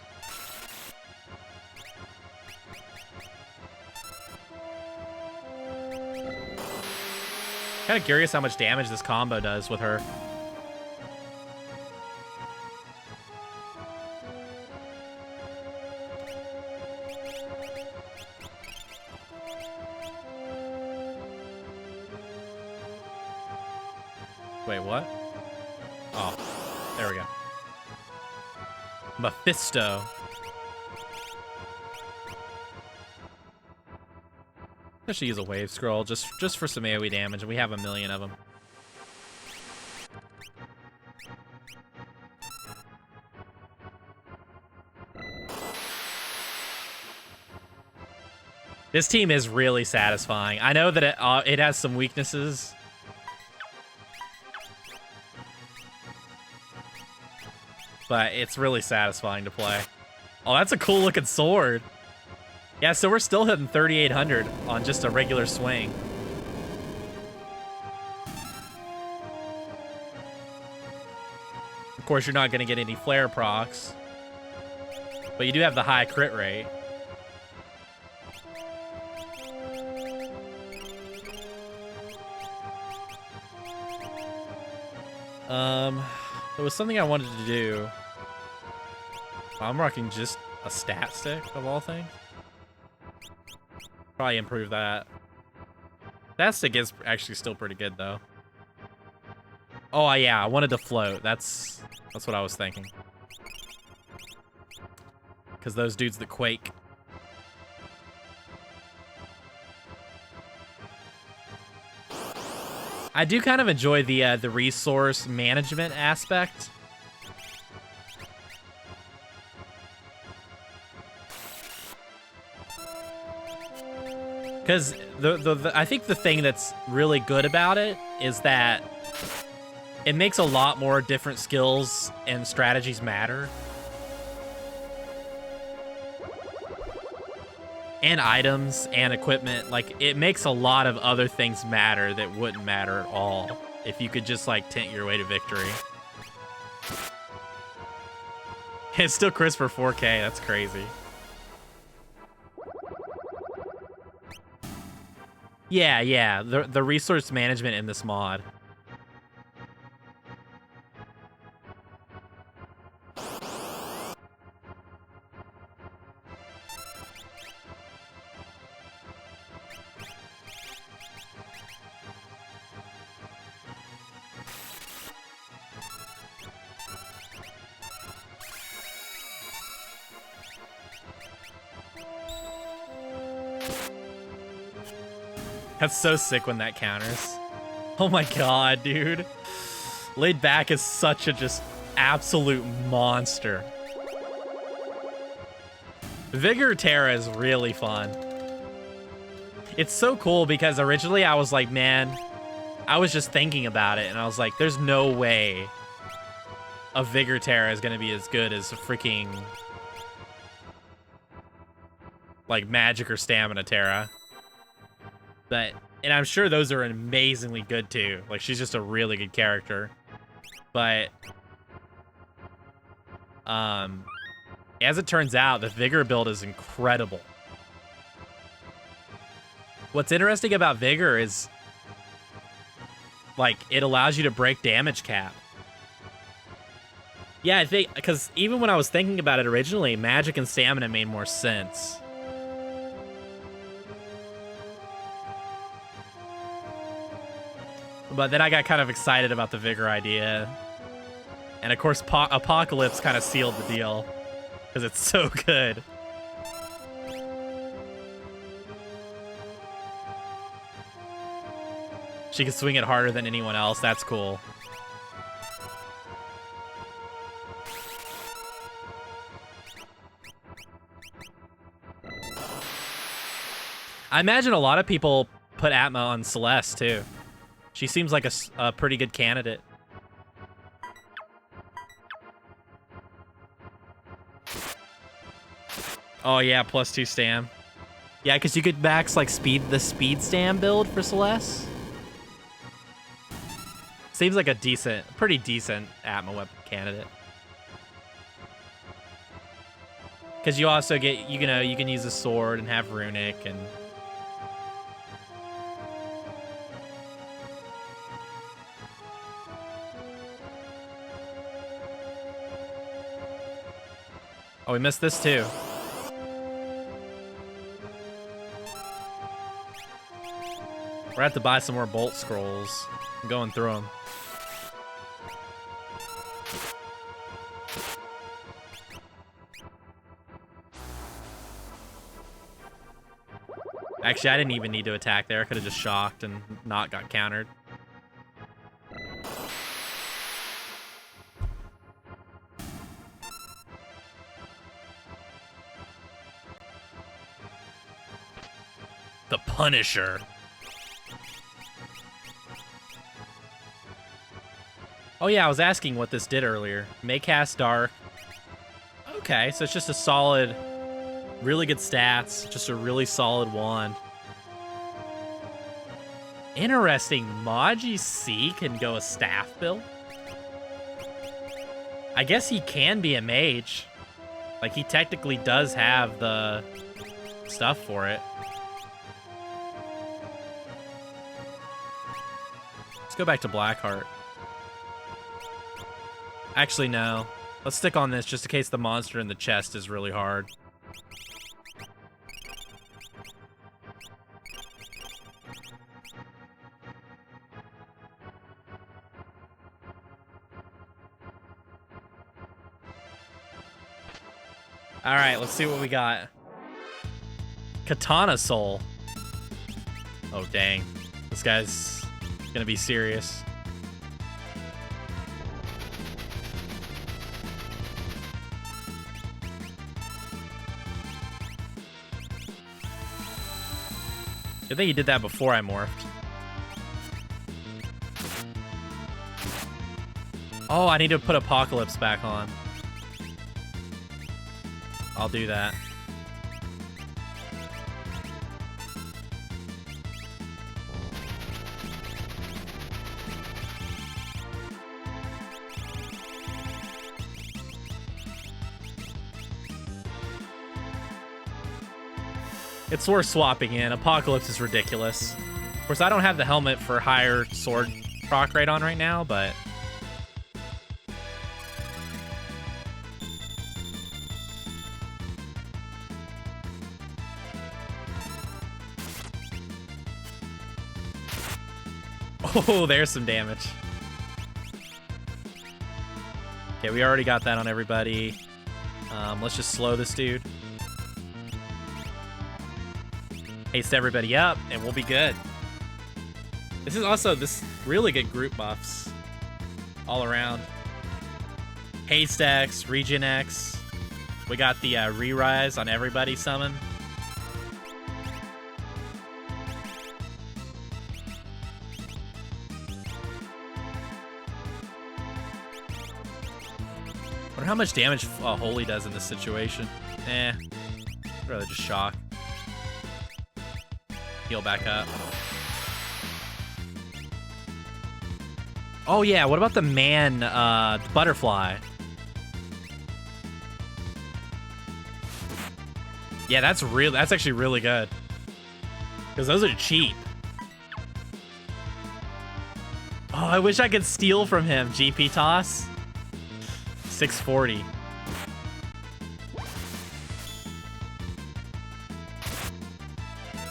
Kind of curious how much damage this combo does with her. Wait, what? Oh, there we go. Mephisto. I should use a wave scroll just for some AoE damage, and we have 1,000,000 of them. This team is really satisfying. I know that it has some weaknesses. But it's really satisfying to play. Oh, that's a cool looking sword. Yeah, so we're still hitting 3,800 on just a regular swing. Of course, you're not going to get any flare procs. But you do have the high crit rate. There was something I wanted to do. I'm rocking just a stat stick, of all things. Probably improve that. That stick is actually still pretty good, though. Oh, yeah, I wanted to float. That's what I was thinking. Because those dudes that quake. I do kind of enjoy the resource management aspect. Because I think the thing that's really good about it is that it makes a lot more different skills and strategies matter. And items and equipment, like it makes a lot of other things matter that wouldn't matter at all if you could just like tint your way to victory. It's still crisp for 4K, that's crazy. Yeah, the resource management in this mod. That's so sick when that counters. Oh my god, dude. Laid Back is such a just absolute monster. Vigor Terra is really fun. It's so cool because originally I was like, man, I was just thinking about it and I was like, there's no way a Vigor Terra is going to be as good as a freaking like Magic or Stamina Terra. And I'm sure those are amazingly good too. Like, she's just a really good character. But as it turns out, the Vigor build is incredible. What's interesting about Vigor is, like, it allows you to break damage cap. Yeah, I think, because even when I was thinking about it originally, Magic and Stamina made more sense. But then I got kind of excited about the Vigor idea. And of course, Apocalypse kind of sealed the deal. Because it's so good. She can swing it harder than anyone else. That's cool. I imagine a lot of people put Atma on Celeste, too. She seems like a pretty good candidate. Oh, yeah, +2 stam. Yeah, because you could max, like, the speed stam build for Celeste. Seems like a pretty decent Atma weapon candidate. Because you also get, you can use a sword and have runic and... Oh, we missed this too. We're gonna have to buy some more bolt scrolls. I'm going through them. Actually, I didn't even need to attack there. I could have just shocked and not got countered. The Punisher. Oh yeah, I was asking what this did earlier. May cast Dark. Okay, so it's just a solid, really good stats. Just a really solid wand. Interesting. Maji C can go a staff build. I guess he can be a mage. Like, he technically does have the stuff for it. Let's go back to Blackheart. Actually, no. Let's stick on this just in case the monster in the chest is really hard. All right, let's see what we got. Katana Soul. Oh, dang. This guy's gonna be serious. I think he did that before I morphed. Oh, I need to put Apocalypse back on. I'll do that. It's worth swapping in. Apocalypse is ridiculous. Of course, I don't have the helmet for higher sword proc rate on right now, but... Oh, there's some damage. Okay, we already got that on everybody. Let's just slow this dude. Haste everybody up, and we'll be good. This is also really good group buffs all around. Haste X, Regen X. We got the re-rise on everybody summon. Wonder how much damage Holy does in this situation. I'd rather just shock. Heal back up. Oh yeah, what about the man, the butterfly? Yeah, that's actually really good. Because those are cheap. Oh, I wish I could steal from him, GP toss. 640.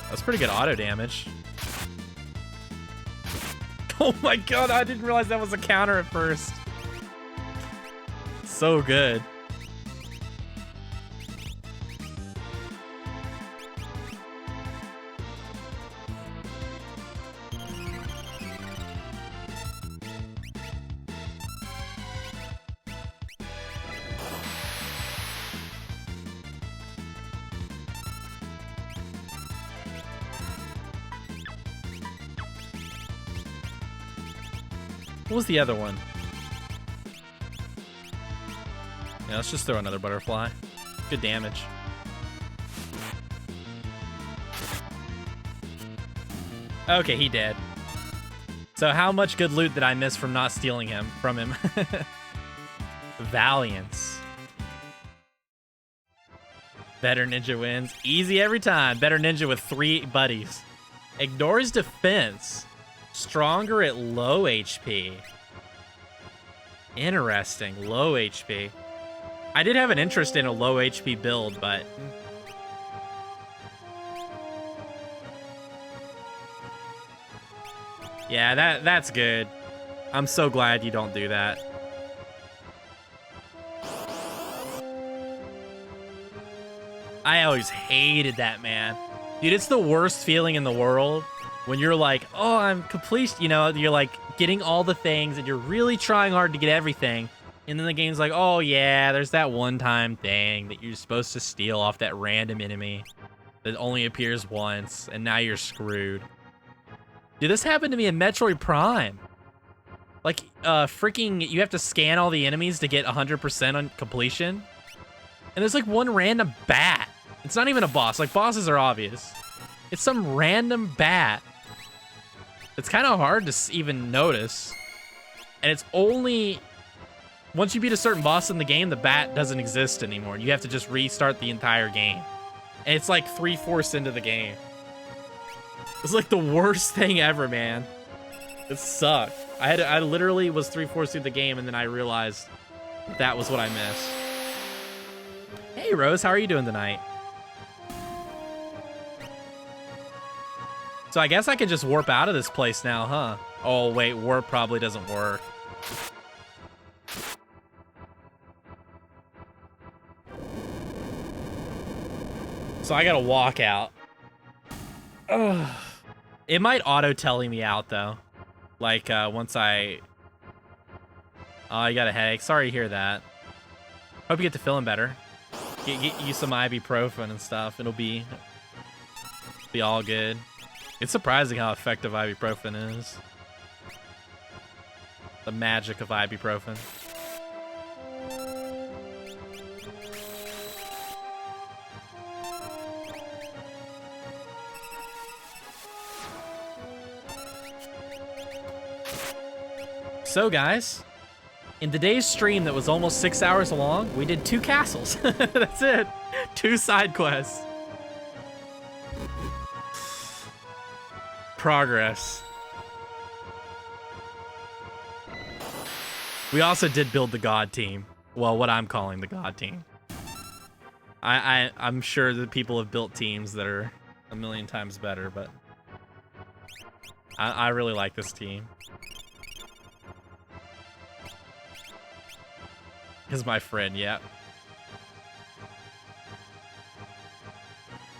That's pretty good auto damage. Oh my god, I didn't realize that was a counter at first. So good. What was the other one? Yeah, let's just throw another butterfly. Good damage. Okay, he dead. So how much good loot did I miss from not stealing him from him? Valiance. Better Ninja wins. Easy every time. Better Ninja with 3 buddies. Ignores defense. Stronger at low HP. Interesting. Low HP. I did have an interest in a low HP build, but... yeah, that's good. I'm so glad you don't do that. I always hated that, man. Dude, it's the worst feeling in the world when you're like, oh, I'm complete, you know, you're like getting all the things and you're really trying hard to get everything. And then the game's like, oh yeah, there's that one-time thing that you're supposed to steal off that random enemy that only appears once, and now you're screwed. Dude, this happened to me in Metroid Prime. Like, freaking, you have to scan all the enemies to get 100% on completion. And there's like one random bat. It's not even a boss. Like, bosses are obvious. It's some random bat. It's kind of hard to even notice. And it's only... once you beat a certain boss in the game, the bat doesn't exist anymore. You have to just restart the entire game. And it's like 3/4 into the game. It's like the worst thing ever, man. It sucked. I literally was 3/4 through the game, and then I realized that was what I missed. Hey, Rose, how are you doing tonight? So I guess I could just warp out of this place now, huh? Oh, wait, warp probably doesn't work. So I gotta walk out. Ugh. It might auto-telling me out, though. Like, once I... oh, you got a headache. Sorry to hear that. Hope you get to feeling better. Get you some ibuprofen and stuff. It'll be all good. It's surprising how effective ibuprofen is. The magic of ibuprofen. So guys, in today's stream that was almost 6 hours long, we did 2 castles. That's it. 2 side quests. Progress. We also did build the God team. Well, what I'm calling the God team. I'm sure that people have built teams that are a million times better, but I really like this team. Is my friend, yep.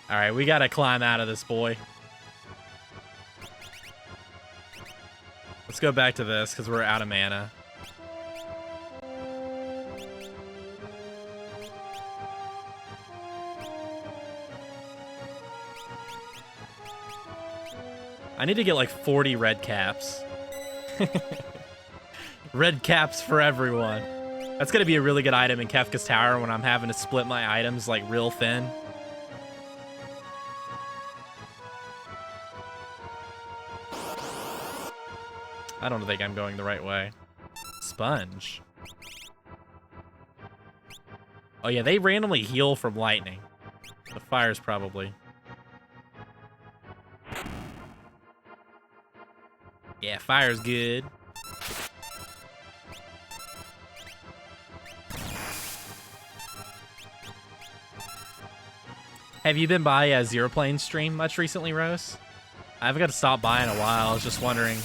Alright, we gotta climb out of this, boy. Let's go back to this, because we're out of mana. I need to get like 40 red caps. Red caps for everyone. That's gonna be a really good item in Kefka's Tower when I'm having to split my items like real thin. I don't think I'm going the right way. Sponge. Oh yeah, they randomly heal from lightning. The fire's probably. Yeah, fire's good. Have you been by a Zero Plane stream much recently, Rose? I've got to stop by in a while. I was just wondering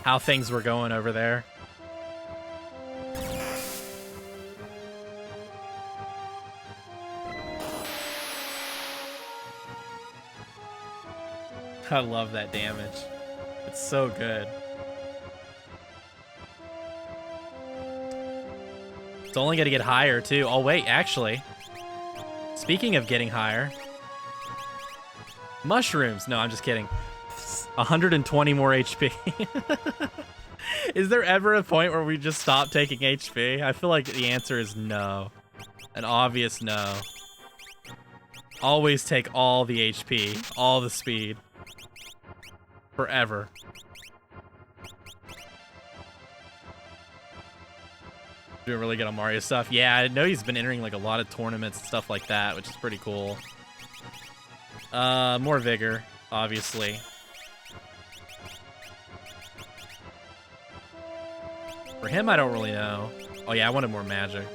how things were going over there. I love that damage. It's so good. It's only going to get higher, too. Oh, wait, actually. Speaking of getting higher. Mushrooms. No, I'm just kidding. 120 more HP. Is there ever a point where we just stop taking HP? I feel like the answer is no. An obvious no. Always take all the HP, all the speed. Forever. Doing really good on Mario stuff. Yeah, I know he's been entering like a lot of tournaments and stuff like that, which is pretty cool. More vigor, obviously. For him, I don't really know. Oh yeah, I wanted more magic.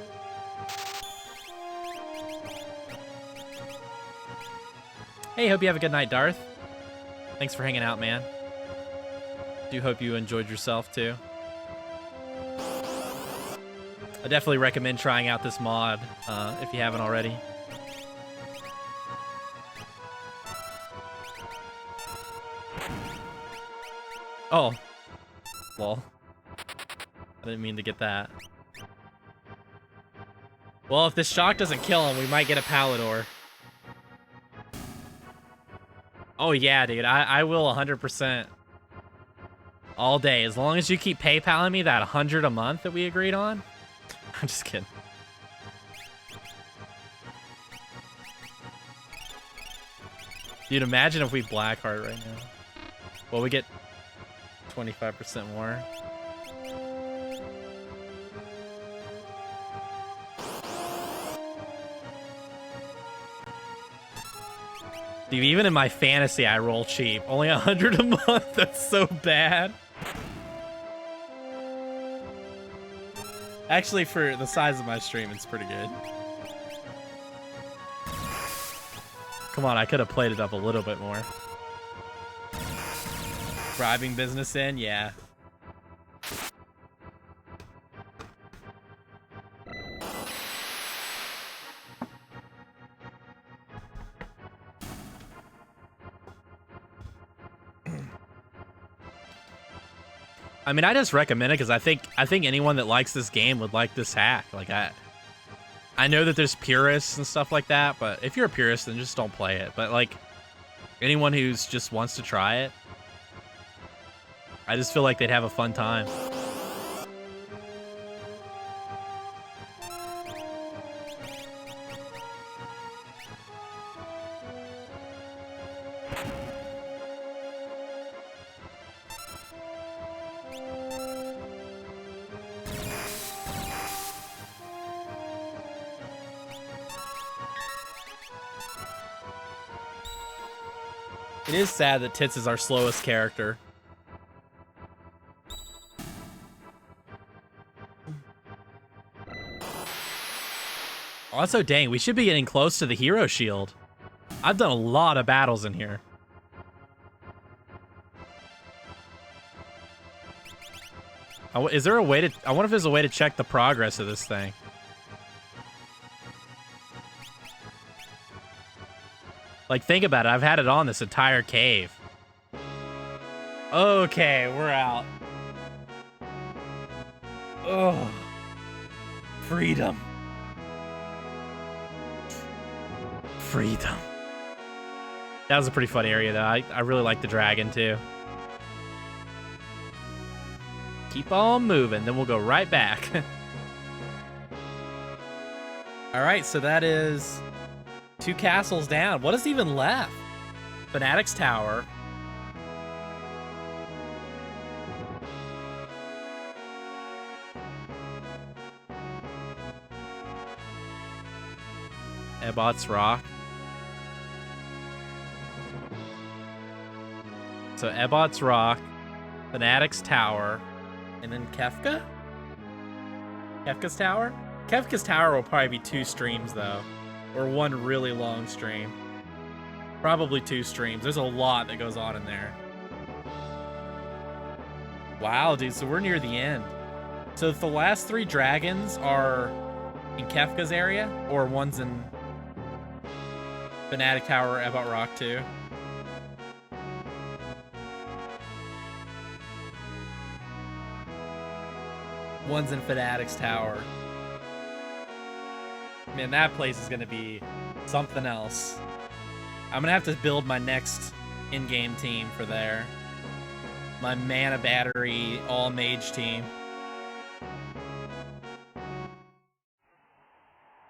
Hey, hope you have a good night, Darth. Thanks for hanging out, man. Do hope you enjoyed yourself, too. I definitely recommend trying out this mod, if you haven't already. Oh. Lol. I didn't mean to get that. Well, if this shock doesn't kill him, we might get a Palador. Oh yeah, dude. I will 100%. All day. As long as you keep PayPaling me that 100 a month that we agreed on. I'm just kidding. Dude, imagine if we Blackheart right now. Well, we get 25% more. Dude, even in my fantasy, I roll cheap. Only 100 a month. That's so bad. Actually, for the size of my stream, it's pretty good. Come on, I could have played it up a little bit more. Bribing business in? Yeah. I mean, I just recommend it because I think anyone that likes this game would like this hack. Like I know that there's purists and stuff like that, but if you're a purist, then just don't play it. But like anyone who's just wants to try it, I just feel like they'd have a fun time. It is sad that Tits is our slowest character. Also, dang, we should be getting close to the hero shield. I've done a lot of battles in here. Is there a way to... I wonder if there's a way to check the progress of this thing. Like, think about it. I've had it on this entire cave. Okay, we're out. Oh. Freedom. Freedom. That was a pretty fun area, though. I really like the dragon, too. keep on moving, then we'll go right back. All right, so that is 2 castles down. What is even left? Fanatic's Tower. Ebot's Rock. So Ebot's Rock, Fanatic's Tower, and then Kefka? Kefka's Tower? Kefka's Tower will probably be 2 streams, though. Or 1 really long stream. Probably 2 streams. There's a lot that goes on in there. Wow, dude, so we're near the end. So if the last 3 dragons are in Kefka's area, or one's in Fanatic Tower, Ebot Rock too. One's in Fanatic's Tower. Man, that place is gonna be something else. I'm gonna have to build my next in-game team for there. My mana battery all mage team.